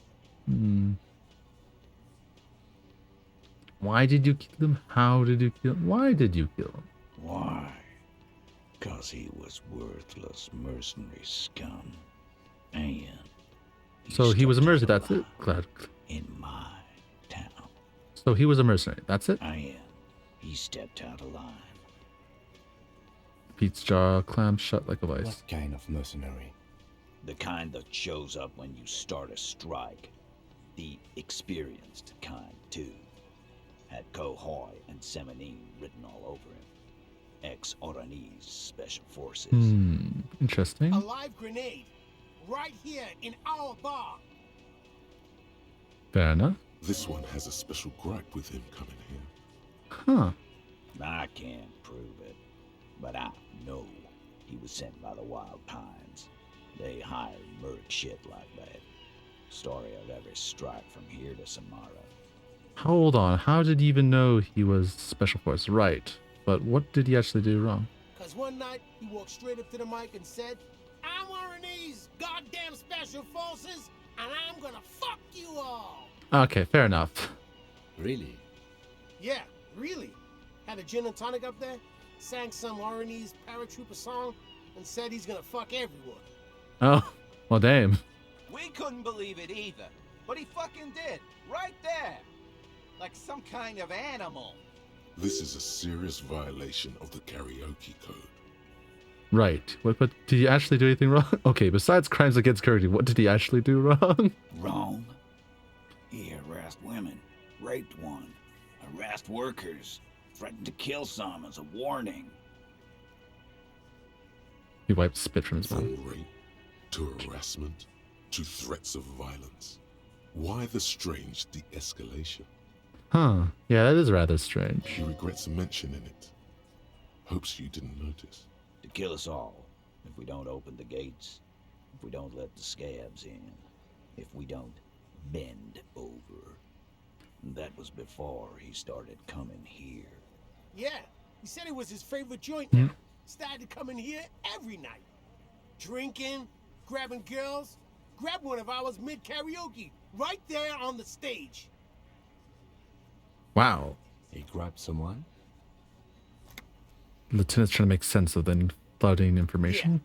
[SPEAKER 1] Why did you kill him? How did you kill him? Why did you kill him?
[SPEAKER 17] Why? 'Cause he was worthless mercenary scum. And
[SPEAKER 1] so he was a mercenary, that's it? Glad.
[SPEAKER 17] In my town.
[SPEAKER 1] So he was a mercenary, that's it?
[SPEAKER 17] And he stepped out of line.
[SPEAKER 1] Pete's jaw clamped shut like a vice.
[SPEAKER 3] What kind of mercenary?
[SPEAKER 17] The kind that shows up when you start a strike. The experienced kind, too. Had Cohoy and Seminine written all over him. Ex-Oranese Special Forces.
[SPEAKER 1] Interesting.
[SPEAKER 5] A live grenade, right here in our bar.
[SPEAKER 1] Fair enough.
[SPEAKER 4] This one has a special gripe with him coming here.
[SPEAKER 1] Huh.
[SPEAKER 17] I can't prove it, but I know he was sent by the Wild Pines. They hired merc shit like that. Story of every strike from here to Samara.
[SPEAKER 1] Hold on, how did he even know he was Special Force? Right, but what did he actually do wrong?
[SPEAKER 20] Cause one night, he walked straight up to the mic and said, I'm one of these goddamn Special Forces, and I'm gonna fuck you all!
[SPEAKER 1] Okay, fair enough.
[SPEAKER 3] Really?
[SPEAKER 20] Yeah, really. Had a gin and tonic up there, sang some R&E's paratrooper song, and said he's gonna fuck everyone.
[SPEAKER 1] Oh, well damn.
[SPEAKER 18] We couldn't believe it either, but he fucking did, right there. Like some kind of animal.
[SPEAKER 4] This is a serious violation of the karaoke code.
[SPEAKER 1] Right. What? But did he actually do anything wrong? Okay, besides crimes against character, what did he actually do wrong?
[SPEAKER 17] Wrong? He harassed women, raped one, harassed workers, threatened to kill some as a warning.
[SPEAKER 1] He wiped spit from his mouth.
[SPEAKER 4] From rape to harassment to threats of violence. Why the strange de-escalation?
[SPEAKER 1] Huh. Yeah, that is rather strange.
[SPEAKER 4] He regrets mentioning it. Hopes you didn't notice.
[SPEAKER 17] To kill us all, if we don't open the gates, if we don't let the scabs in, if we don't bend over. That was before he started coming here.
[SPEAKER 20] Yeah, he said it was his favorite joint now. Started coming here every night. Drinking, grabbing girls. Grabbed one of ours mid-karaoke, right there on the stage.
[SPEAKER 1] Wow.
[SPEAKER 3] He grabbed someone?
[SPEAKER 1] Lieutenant's trying to make sense of the flooding information.
[SPEAKER 20] Yeah.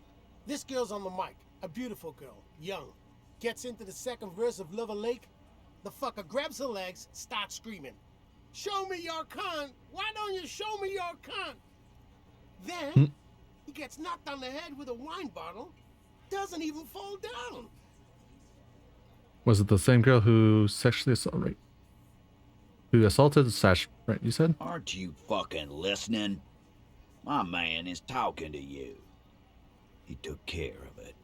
[SPEAKER 20] This girl's on the mic, a beautiful girl, young. Gets into the second verse of Lover Lake. The fucker grabs her legs, starts screaming. Show me your cunt! Why don't you show me your cunt? Then, he gets knocked on the head with a wine bottle. Doesn't even fall down.
[SPEAKER 1] Was it the same girl who sexually assaulted? Right? Who assaulted Sash? Right? You said.
[SPEAKER 17] Aren't you fucking listening? My man is talking to you. He took care of it.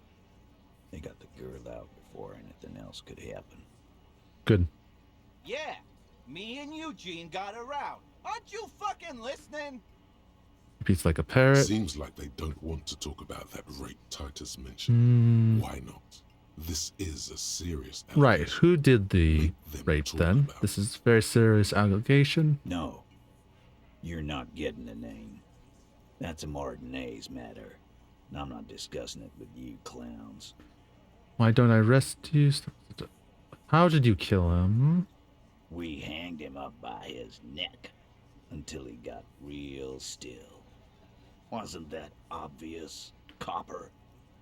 [SPEAKER 17] They got the girl out before anything else could happen.
[SPEAKER 1] Good.
[SPEAKER 18] Yeah, me and Eugene got her out. Aren't you fucking listening?
[SPEAKER 1] Repeats like a parrot.
[SPEAKER 4] Seems like they don't want to talk about that rape Titus mentioned. Why not? This is a serious allegation.
[SPEAKER 1] Right. Who did the rape then? This is a very serious allegation.
[SPEAKER 17] No. You're not getting the name. That's a Martinez matter. And I'm not discussing it with you clowns.
[SPEAKER 1] Why don't I arrest you? How did you kill him?
[SPEAKER 17] We hanged him up by his neck until he got real still. Wasn't that obvious, copper?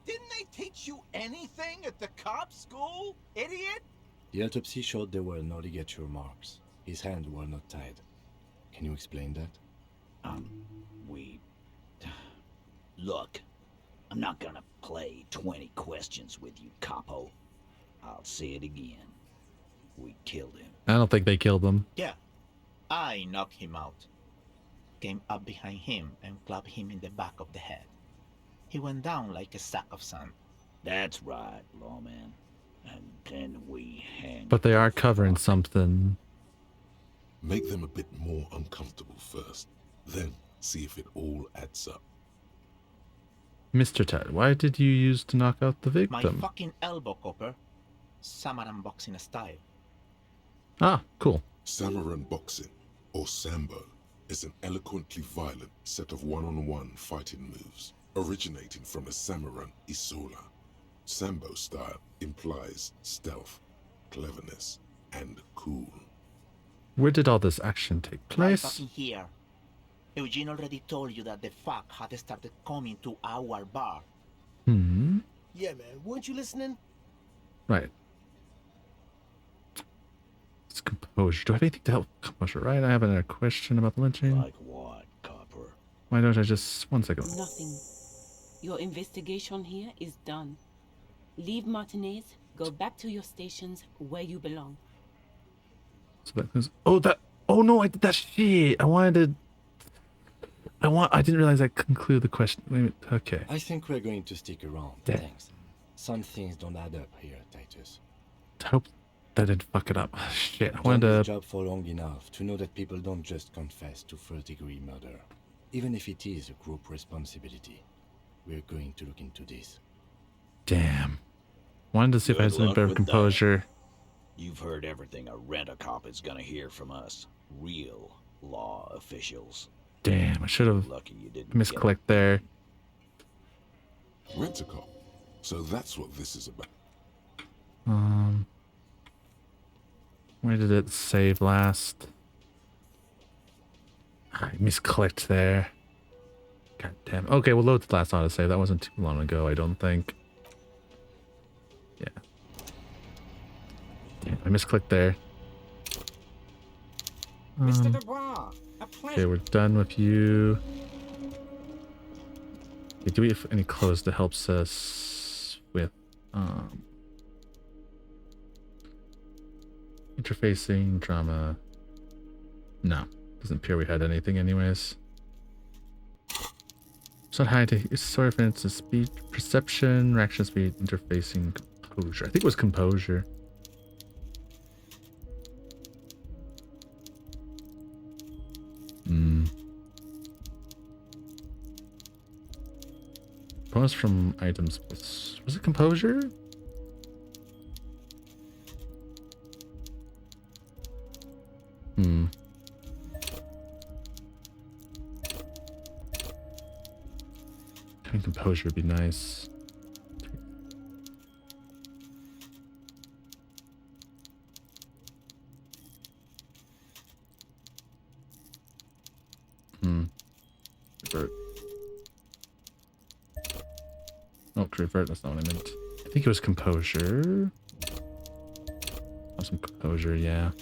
[SPEAKER 18] Didn't they teach you anything at the cop school, idiot?
[SPEAKER 3] The autopsy showed there were no ligature marks. His hands were not tied. Can you explain that?
[SPEAKER 17] Look, I'm not gonna play 20 questions with you, capo. I'll say it again. We killed him.
[SPEAKER 1] I don't think they killed him.
[SPEAKER 21] Yeah, I knocked him out. Came up behind him and clapped him in the back of the head. He went down like a sack of sand.
[SPEAKER 17] That's right, lawman. And then we hanged.
[SPEAKER 1] But they are covering something.
[SPEAKER 4] Make them a bit more uncomfortable first. Then see if it all adds up.
[SPEAKER 1] Mr. Ted, why did you use to knock out the
[SPEAKER 21] My
[SPEAKER 1] victim?
[SPEAKER 21] fucking elbow, copper. Samaran boxing style.
[SPEAKER 1] Ah, cool.
[SPEAKER 4] Samaran boxing, or Sambo, is an eloquently violent set of one-on-one fighting moves, originating from the Samaran Isola. Sambo style implies stealth, cleverness, and cool.
[SPEAKER 1] Where did all this action take
[SPEAKER 21] Right
[SPEAKER 1] place?
[SPEAKER 21] fucking here. Eugene already told you that the fuck had started coming to our bar.
[SPEAKER 20] Yeah, man. Weren't you listening?
[SPEAKER 1] Right. It's composure. Do I have anything to help composure? Right. I have another question about the lynching.
[SPEAKER 17] Like what, copper?
[SPEAKER 1] Why don't I just 1 second?
[SPEAKER 16] Nothing. Your investigation here is done. Leave Martinez, go back to your stations where you belong.
[SPEAKER 1] So that goes. Oh no! I did that shit. I didn't realize I conclude the question. Wait a minute. Okay.
[SPEAKER 3] I think we're going to stick around.
[SPEAKER 1] Yeah.
[SPEAKER 3] Thanks. Some things don't add up here, Titus.
[SPEAKER 1] I hope that didn't fuck it up. Shit. I
[SPEAKER 3] I've
[SPEAKER 1] wanted
[SPEAKER 3] done this
[SPEAKER 1] to.
[SPEAKER 3] job for long enough to know that people don't just confess to first-degree murder, even if it is a group responsibility. We're going to look into this.
[SPEAKER 1] Damn. Wanted to see if I had
[SPEAKER 17] Good
[SPEAKER 1] something
[SPEAKER 17] luck
[SPEAKER 1] better
[SPEAKER 17] with
[SPEAKER 1] composure.
[SPEAKER 17] You've heard everything a rent-a-cop is gonna hear from us. Real law officials.
[SPEAKER 1] Damn, I should have
[SPEAKER 17] Lucky you didn't
[SPEAKER 1] misclicked there.
[SPEAKER 4] Rent-a-cop. So that's what this is about.
[SPEAKER 1] Where did it save last? I misclicked there. God damn. Okay, we'll load the last autosave. That wasn't too long ago, I don't think. Yeah. Damn, I misclicked there.
[SPEAKER 14] Mr. Dubois, a pleasure.
[SPEAKER 1] Okay, we're done with you. Okay, do we have any clothes that helps us with interfacing, drama? No, doesn't appear we had anything anyways. It's not high to sorry for instance speed perception, reaction speed, interfacing, composure. I think it was composure. Bonus from items. Was it composure? Having composure would be nice. Revert. Oh, revert, that's not what I meant. I think it was composure. Oh, some composure, yeah.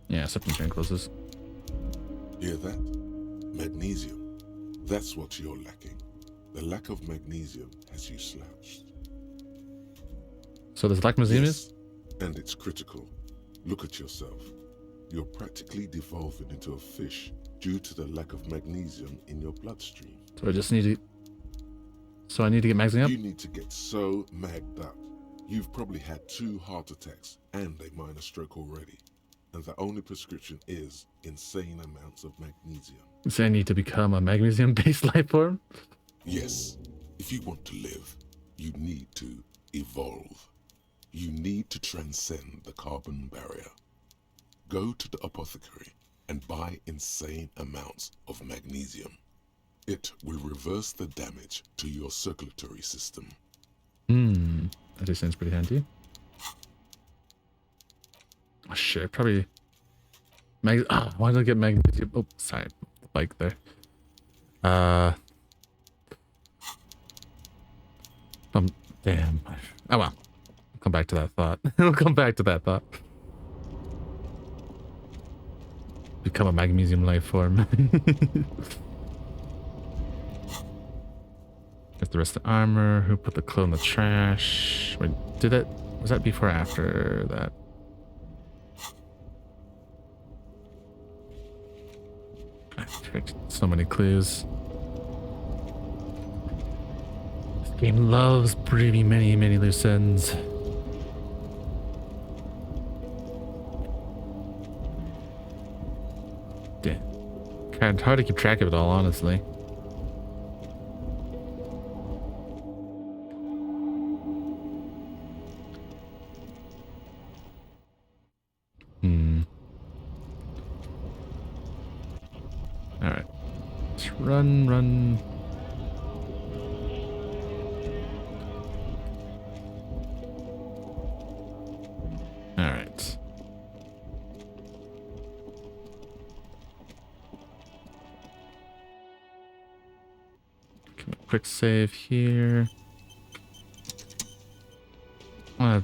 [SPEAKER 1] Yeah, septum tranquilizers.
[SPEAKER 4] Hear that? Magnesium. That's what you're lacking. The lack of magnesium has you slouched.
[SPEAKER 1] So there's lack of magnesium is?
[SPEAKER 4] And it's critical. Look at yourself. You're practically devolving into a fish due to the lack of magnesium in your bloodstream.
[SPEAKER 1] So I just need to... So I need to get magnesium up?
[SPEAKER 4] You need to get so magged up. You've probably had 2 heart attacks and a minor stroke already. And the only prescription is insane amounts of magnesium.
[SPEAKER 1] So I need to become a magnesium-based life form?
[SPEAKER 4] Yes. If you want to live, you need to evolve. You need to transcend the carbon barrier. Go to the apothecary and buy insane amounts of magnesium. It will reverse the damage to your circulatory system.
[SPEAKER 1] That just sounds pretty handy. Oh shit, probably... why did I get magnesium? Oh, sorry. Bike there. Damn. Oh well. I'll come back to that thought. We'll come back to that thought. Become a magnesium life form. Get the rest of the armor. Who put the clothes in the trash? Wait, did it? Was that before or after that? So many clues. This game loves bringing many, many loose ends. Damn. Kind of hard to keep track of it all, honestly. Alright. Let's run. Alright. Quick save here. Damn,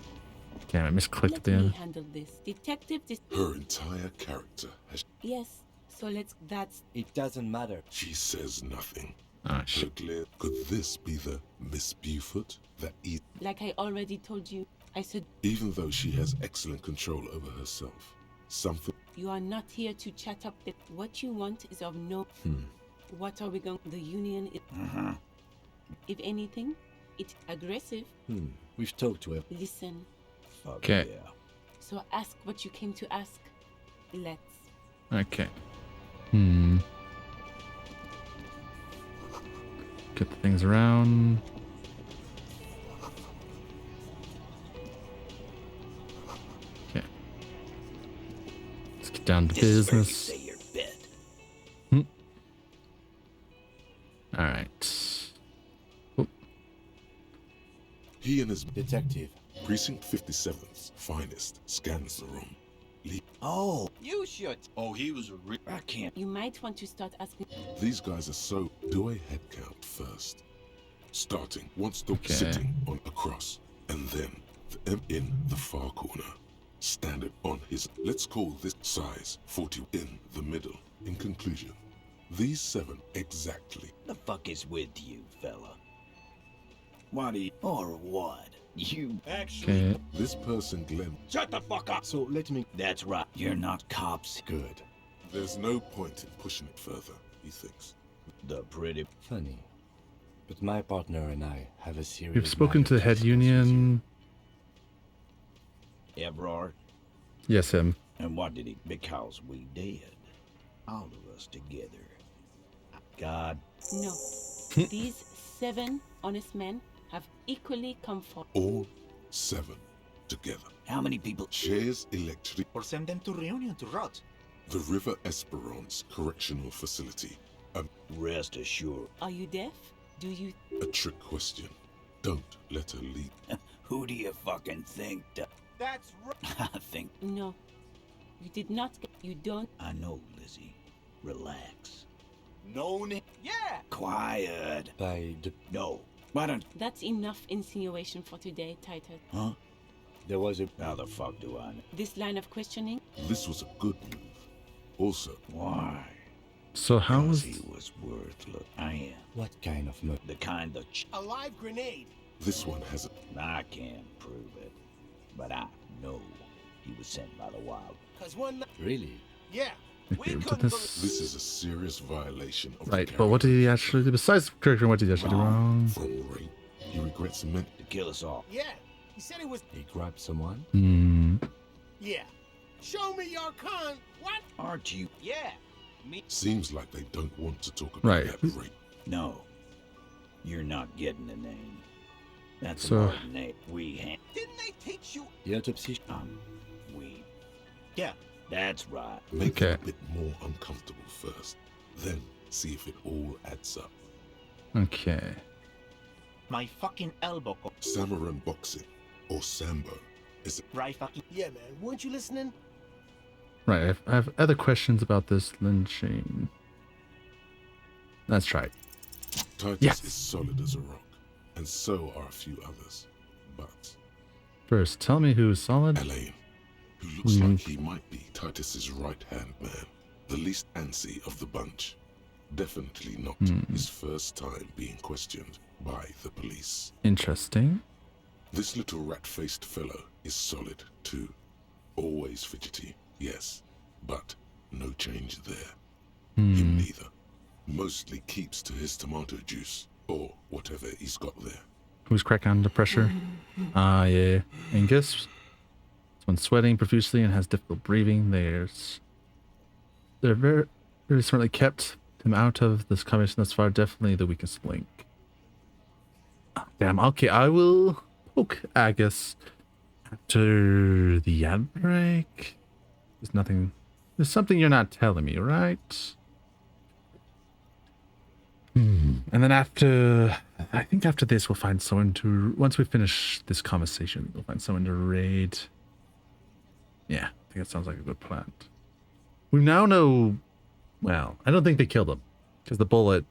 [SPEAKER 1] I misclicked
[SPEAKER 16] Let me handle this. Detective
[SPEAKER 4] Her entire character has...
[SPEAKER 16] Yes, so that's...
[SPEAKER 2] It doesn't matter.
[SPEAKER 4] She says nothing.
[SPEAKER 1] Ah, shit.
[SPEAKER 4] Could this be the Miss Buford that is...
[SPEAKER 16] Like I already told you, I said...
[SPEAKER 4] Even though she has excellent control over herself, something...
[SPEAKER 16] You are not here to chat up the... What you want is of no... What are we going... The union is... If anything, it's aggressive.
[SPEAKER 17] We've talked to him.
[SPEAKER 16] Listen.
[SPEAKER 1] Okay.
[SPEAKER 17] Yeah.
[SPEAKER 16] So ask what you came to ask. Let's. Okay.
[SPEAKER 1] Get the things around. Okay. Let's get down to business. All right. Oh.
[SPEAKER 4] He and his
[SPEAKER 3] detective,
[SPEAKER 4] Precinct 57's finest, scans the room.
[SPEAKER 21] Oh,
[SPEAKER 18] You should.
[SPEAKER 19] Oh, he was a real.
[SPEAKER 21] I can't.
[SPEAKER 16] You might want to start asking.
[SPEAKER 4] These guys are so. Do a head count first. Starting once the
[SPEAKER 1] Okay.
[SPEAKER 4] sitting on a cross, and then the M in the far corner. Standard on his. Let's call this size 40 in the middle. In conclusion, these 7 exactly.
[SPEAKER 17] The fuck is with you, fella? What do you... Or what? You...
[SPEAKER 4] Actually, this person, Glenn.
[SPEAKER 17] Shut the fuck up!
[SPEAKER 3] So let me.
[SPEAKER 17] That's right. You're not cops.
[SPEAKER 4] Good. There's no point in pushing it further, he thinks.
[SPEAKER 17] The pretty...
[SPEAKER 3] Funny. But my partner and I have a serious.
[SPEAKER 1] We've spoken to the head union.
[SPEAKER 17] Evrard?
[SPEAKER 1] Yes, him.
[SPEAKER 17] And what did he... Because we did. All of us together. God.
[SPEAKER 16] No. These 7 honest men have equally come forward.
[SPEAKER 4] All 7 together.
[SPEAKER 17] How many people?
[SPEAKER 4] Shares electric.
[SPEAKER 21] Or send them to Reunion to rot.
[SPEAKER 4] The River Esperance Correctional Facility.
[SPEAKER 17] Rest assured.
[SPEAKER 16] Are you deaf? Do you...
[SPEAKER 4] A trick question. Don't let her lead.
[SPEAKER 17] Who do you fucking think?
[SPEAKER 18] That's right.
[SPEAKER 17] I think...
[SPEAKER 16] No. You did not get... You don't...
[SPEAKER 17] I know, Lizzie. Relax.
[SPEAKER 21] No need.
[SPEAKER 18] Yeah.
[SPEAKER 17] Quiet.
[SPEAKER 3] By the.
[SPEAKER 17] No. Why don't...
[SPEAKER 16] That's enough insinuation for today, Titus.
[SPEAKER 17] Huh?
[SPEAKER 3] There was a.
[SPEAKER 17] How the fuck do I know?
[SPEAKER 16] This line of questioning?
[SPEAKER 4] This was a good move. Also,
[SPEAKER 17] Why?
[SPEAKER 1] So how was...
[SPEAKER 17] He was worthless. I am.
[SPEAKER 3] What kind of move?
[SPEAKER 17] The kind of...
[SPEAKER 20] A live grenade.
[SPEAKER 4] this one has a.
[SPEAKER 17] I can't prove it. But I know he was sent by the wild.
[SPEAKER 20] Cause one night.
[SPEAKER 3] Really?
[SPEAKER 20] Yeah.
[SPEAKER 1] Okay, we did this.
[SPEAKER 4] This is a serious violation of
[SPEAKER 1] Right,
[SPEAKER 4] the
[SPEAKER 1] but what did he actually do? Besides character, what did he actually do wrong?
[SPEAKER 4] From rape. He regrets men.
[SPEAKER 17] To kill us all.
[SPEAKER 20] Yeah. He said it was.
[SPEAKER 3] He grabbed someone?
[SPEAKER 1] Hmm.
[SPEAKER 20] Yeah. Show me your con. What?
[SPEAKER 17] Aren't you?
[SPEAKER 18] Yeah. Me.
[SPEAKER 4] Seems like they don't want to talk about
[SPEAKER 1] Right.
[SPEAKER 4] that rape.
[SPEAKER 17] No. You're not getting the name. That's
[SPEAKER 1] So-
[SPEAKER 17] a hard name. We
[SPEAKER 18] Didn't they teach you?
[SPEAKER 3] The autopsy?
[SPEAKER 17] we. Yeah, that's right.
[SPEAKER 4] Make
[SPEAKER 1] Okay.
[SPEAKER 4] it a bit more uncomfortable first. Then see if it all adds up.
[SPEAKER 1] Okay.
[SPEAKER 21] My fucking elbow.
[SPEAKER 4] Samurai boxing, or Sambo, is
[SPEAKER 21] Right fucking.
[SPEAKER 20] Yeah, man. Weren't you listening?
[SPEAKER 1] Right, I have other questions about this lynching. That's right.
[SPEAKER 4] Titus
[SPEAKER 1] Yes.
[SPEAKER 4] is solid as a rock, and so are a few others. But
[SPEAKER 1] First, tell me who's solid.
[SPEAKER 4] Elaine, who looks like he might be Titus's right-hand man, the least antsy of the bunch. Definitely not his first time being questioned by the police.
[SPEAKER 1] Interesting.
[SPEAKER 4] This little rat-faced fellow is solid too. Always fidgety, yes, but no change there. Him neither. Mostly keeps to his tomato juice, or whatever he's got there.
[SPEAKER 1] Who's cracking under pressure? Ah, yeah. Angus. This one's sweating profusely and has difficult breathing. They're very, very smartly kept him out of this conversation thus far. Definitely the weakest link. Oh, damn. Okay, I will poke Agus after the ad break. There's nothing. There's something you're not telling me, right? And then I think after this, we'll find someone to, once we finish this conversation, we'll find someone to raid. Yeah, I think that sounds like a good plan. We now know, well, I don't think they killed him, because the bullet,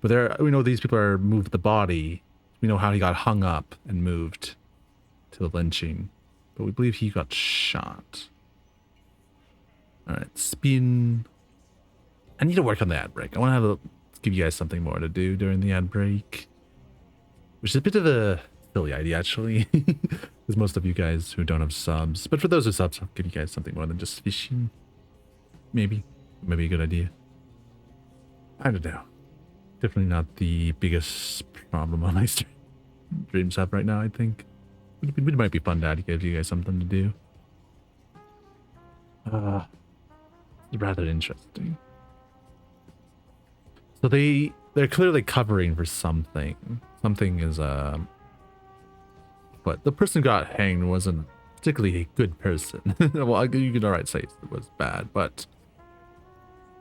[SPEAKER 1] but we know these people are moved the body. We know how he got hung up and moved to the lynching, but we believe he got shot. All right, spin. I need to work on the ad break. I want to give you guys something more to do during the ad break, which is a bit of a silly idea, actually, because most of you guys who don't have subs, but for those who subs, I'll give you guys something more than just fishing. Maybe a good idea. I don't know. Definitely not the biggest problem on my stream sub right now, I think. It might be fun to give you guys something to do. Rather interesting. So they they're clearly covering for something. Something is but the person who got hanged wasn't particularly a good person. Well, you can alright say it was bad, but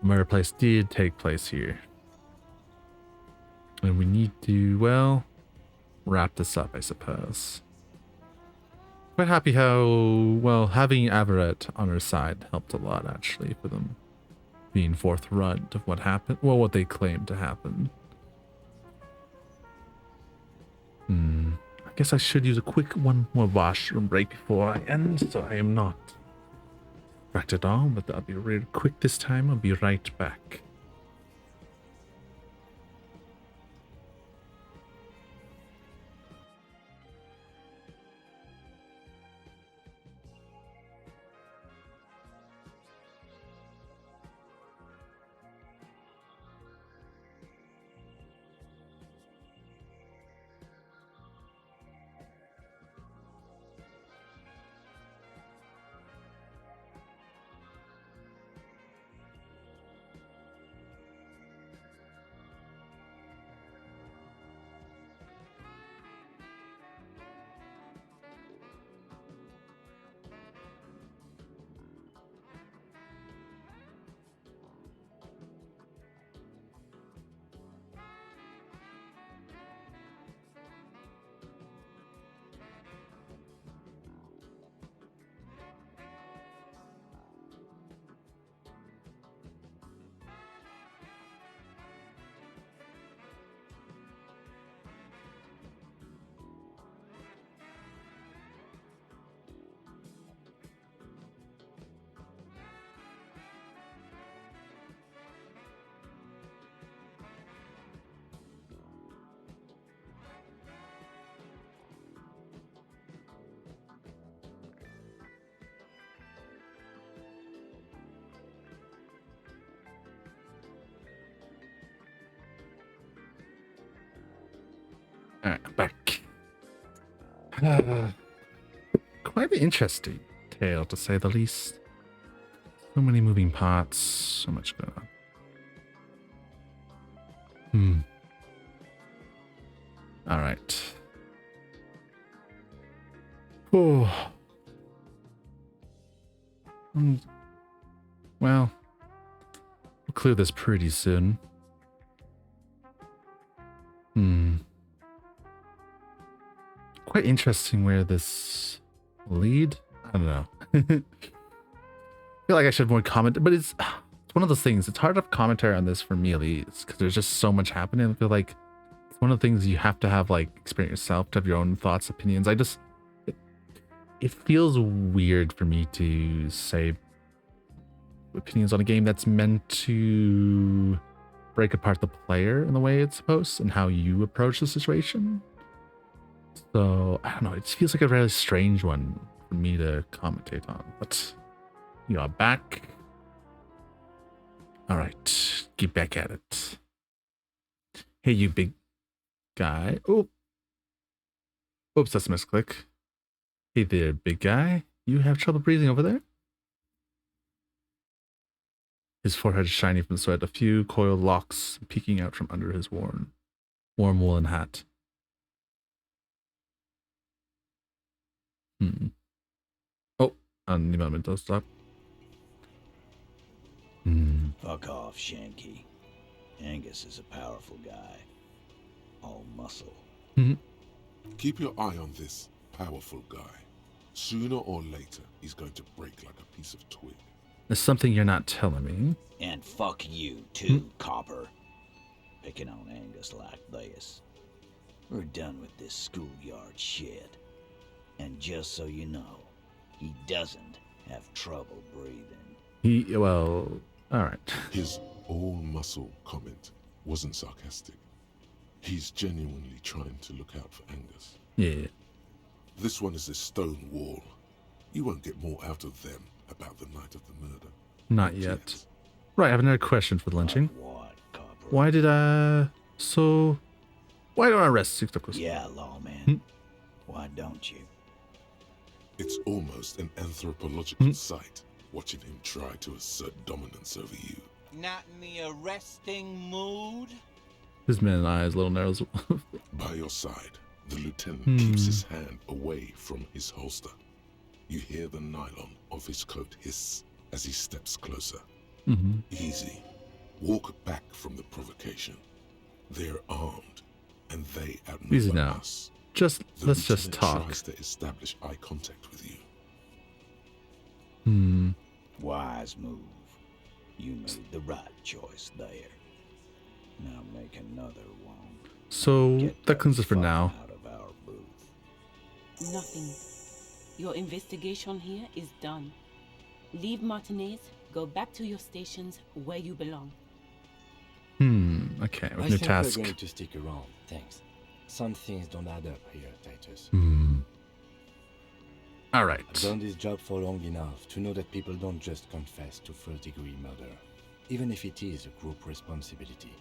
[SPEAKER 1] the murder place did take place here. And we need to, well, wrap this up, I suppose. Quite happy how, well, having Avaret on her side helped a lot, actually, for them being forthright of what happened, well, what they claimed to happen. I guess I should use a quick one more washroom break before I end, so I am not distracted at all, but I'll be real quick this time. I'll be right back. Alright, I'm back. Quite an interesting tale, to say the least. So many moving parts, so much going on. Alright. Oh. Well, we'll clear this pretty soon. Quite interesting where this will lead. I don't know. I feel like I should have more comment, but it's one of those things. It's hard to have commentary on this for me at least, because there's just so much happening. I feel like it's one of the things you have to have, like, experience yourself, to have your own thoughts, opinions. It feels weird for me to say opinions on a game that's meant to break apart the player in the way it's supposed and how you approach the situation. So, I don't know, it feels like a really strange one for me to commentate on, but you are back. Alright, get back at it. Hey, you big guy. Oh. Oops, that's a misclick. Hey there, big guy. You have trouble breathing over there? His forehead is shiny from sweat, a few coiled locks peeking out from under his warm woolen hat. Oh, and the moment does stop.
[SPEAKER 17] Fuck off, Shanky. Angus is a powerful guy. All muscle.
[SPEAKER 4] Keep your eye on this powerful guy. Sooner or later, he's going to break like a piece of twig.
[SPEAKER 1] There's something you're not telling me.
[SPEAKER 17] And fuck you too, Copper. Picking on Angus like this. We're done with this schoolyard shit. And just so you know, he doesn't have trouble breathing.
[SPEAKER 4] Well, alright. His all-muscle comment wasn't sarcastic. He's genuinely trying to look out for Angus.
[SPEAKER 1] Yeah.
[SPEAKER 4] This one is a stone wall. You won't get more out of them about the night of the murder.
[SPEAKER 1] Not yet. Right, I have another question for the lynching. Why don't I arrest 6 Douglas?
[SPEAKER 17] Yeah, lawman. Why don't you?
[SPEAKER 4] It's almost an anthropological sight, watching him try to assert dominance over you.
[SPEAKER 18] Not in the arresting mood?
[SPEAKER 1] His man eyes, little narrows.
[SPEAKER 4] By your side, the lieutenant
[SPEAKER 1] Hmm.
[SPEAKER 4] keeps his hand away from his holster. You hear the nylon of his coat hiss as he steps closer.
[SPEAKER 1] Mm-hmm.
[SPEAKER 4] Easy. Walk back from the provocation. They're armed, and they outnumber
[SPEAKER 1] Easy now.
[SPEAKER 4] us.
[SPEAKER 1] Let's just
[SPEAKER 4] lieutenant
[SPEAKER 1] talk.
[SPEAKER 4] tries to establish eye contact with you.
[SPEAKER 17] Wise move. You made the right choice there. Now make another one.
[SPEAKER 1] So that cleans us for now.
[SPEAKER 17] Out of our booth.
[SPEAKER 16] Nothing. Your investigation here is done. Leave Martinez, go back to your stations where you belong.
[SPEAKER 1] Okay,
[SPEAKER 3] I
[SPEAKER 1] with new
[SPEAKER 3] think
[SPEAKER 1] task.
[SPEAKER 3] we're going to stick around, thanks. Some things don't add up here, Titus.
[SPEAKER 1] Alright.
[SPEAKER 3] I've done this job for long enough to know that people don't just confess to first-degree murder. Even if it is a group responsibility.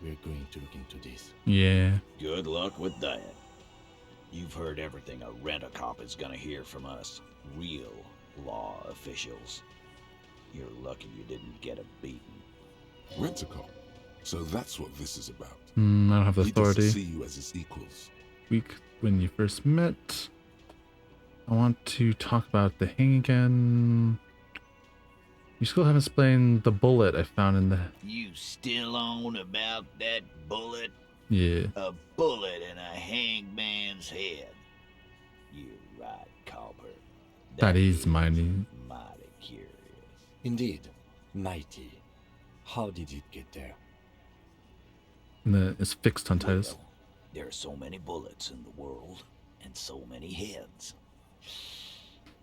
[SPEAKER 3] We're going to look into this.
[SPEAKER 1] Yeah.
[SPEAKER 17] Good luck with that. You've heard everything a rent-a-cop is gonna hear from us. Real law officials. You're lucky you didn't get a beating.
[SPEAKER 4] Rent-a-cop. So that's what this is about.
[SPEAKER 1] I don't have the
[SPEAKER 4] He doesn't
[SPEAKER 1] authority.
[SPEAKER 4] see you as his equals.
[SPEAKER 1] Week when you first met. I want to talk about the hang again. You still haven't explained the bullet I found in the...
[SPEAKER 17] You still on about that bullet?
[SPEAKER 1] Yeah.
[SPEAKER 17] A bullet in a hangman's head. You're right, Copper.
[SPEAKER 1] That is mighty.
[SPEAKER 17] Mighty curious.
[SPEAKER 3] Indeed. Mighty. How did it get there?
[SPEAKER 1] It's fixed on Titus.
[SPEAKER 17] There are so many bullets in the world, and so many heads.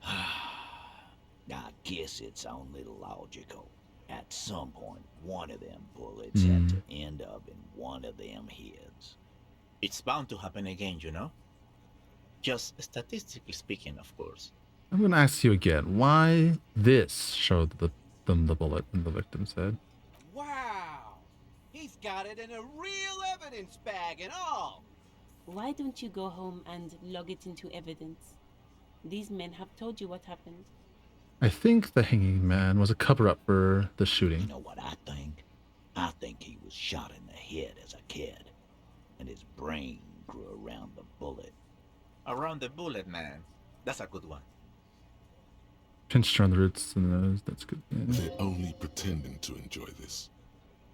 [SPEAKER 17] I guess it's only logical. At some point, one of them bullets had to end up in one of them heads.
[SPEAKER 21] It's bound to happen again, you know? Just statistically speaking, of course.
[SPEAKER 1] I'm gonna ask you again. Why this showed them the bullet in the victim's head?
[SPEAKER 18] Wow! He's got it in a real evidence bag and all!
[SPEAKER 16] Why don't you go home and log it into evidence? These men have told you what happened.
[SPEAKER 1] I think the hanging man was a cover-up for the shooting.
[SPEAKER 17] You know what I think? I think he was shot in the head as a kid, and his brain grew around the bullet.
[SPEAKER 21] Around the bullet, man. That's a good one.
[SPEAKER 1] Pinched around the roots and the nose. That's good. Yeah.
[SPEAKER 4] They're only pretending to enjoy this.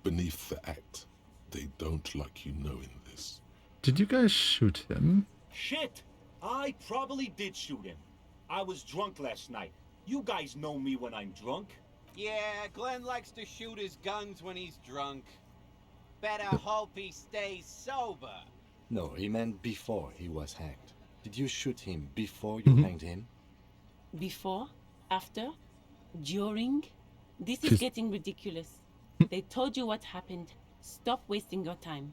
[SPEAKER 4] Beneath the act, they don't like you knowing this.
[SPEAKER 1] Did you guys shoot him?
[SPEAKER 2] Shit! I probably did shoot him. I was drunk last night. You guys know me when I'm drunk.
[SPEAKER 18] Yeah, Glenn likes to shoot his guns when he's drunk. Better hope he stays sober.
[SPEAKER 3] No, he meant before he was hanged. Did you shoot him before you hanged him?
[SPEAKER 16] Before? After? During? This is getting ridiculous. They told you what happened. Stop wasting your time.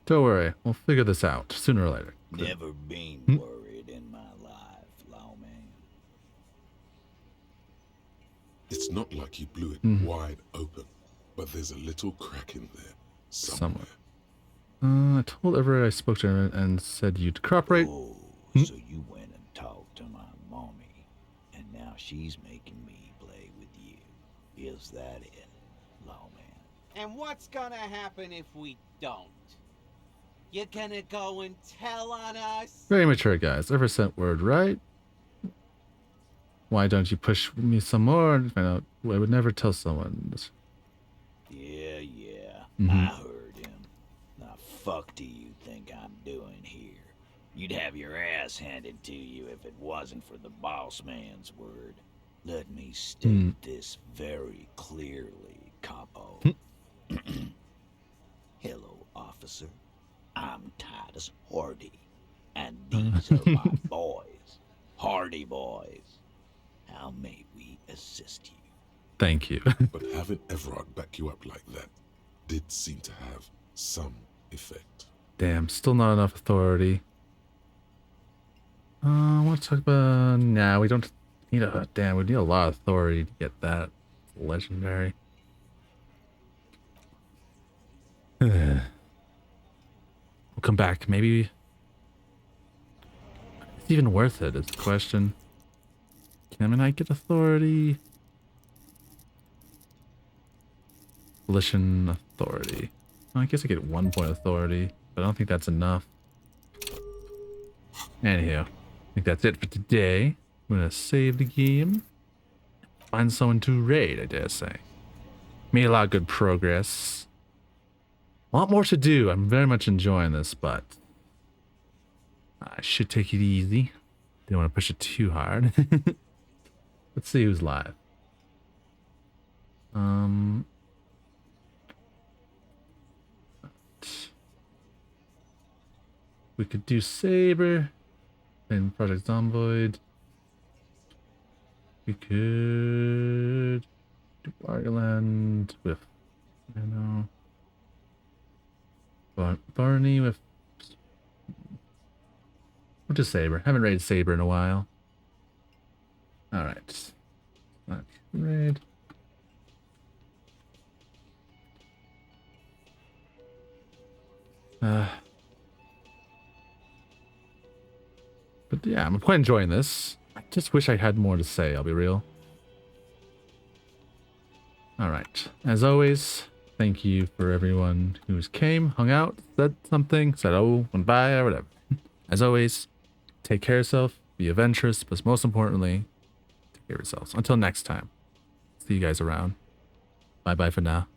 [SPEAKER 1] Don't worry. We'll figure this out sooner or later.
[SPEAKER 17] Never been worried in my life, lawman.
[SPEAKER 4] It's not like you blew it wide open, but there's a little crack in there somewhere.
[SPEAKER 1] I told Everett I spoke to her and said you'd cooperate.
[SPEAKER 17] Oh, so you went and talked to my mommy, and now she's making me play with you. Is that it, lawman?
[SPEAKER 18] And what's gonna happen if we don't? You're gonna go and tell on us?
[SPEAKER 1] Very mature, guys. Ever sent word, right? Why don't you push me some more and find out? I would never tell someone.
[SPEAKER 17] Yeah, I heard him. Now, fuck do you think I'm doing here? You'd have your ass handed to you if it wasn't for the boss man's word. Let me state this very clearly, Capo. Hello, officer. I'm Titus Hardy, and these are my boys, Hardy boys. How may we assist you?
[SPEAKER 1] Thank you.
[SPEAKER 4] But having Everard back you up like that did seem to have some effect.
[SPEAKER 1] Damn, still not enough authority. I want to talk about... Nah, we don't need a... Damn, we need a lot of authority to get that. Legendary. We'll come back. Maybe... It's even worth it, is the question. Can I get authority? Volition authority. I guess I get 1 point authority, but I don't think that's enough. Anyhow, I think that's it for today. I'm gonna save the game. Find someone to raid, I dare say. Made a lot of good progress. A lot more to do. I'm very much enjoying this, but I should take it easy. Don't want to push it too hard. Let's see who's live. We could do Saber and Project Zomboid. We could do Bargaland with, you know, Barney with. We'll just Saber. Haven't raided Saber in a while. Alright. Raid. But yeah, I'm quite enjoying this. I just wish I had more to say, I'll be real. Alright. As always, thank you for everyone who's came, hung out, said something, said oh, went by, or whatever. As always, take care of yourself, be adventurous, but most importantly, take care of yourselves. Until next time, see you guys around. Bye-bye for now.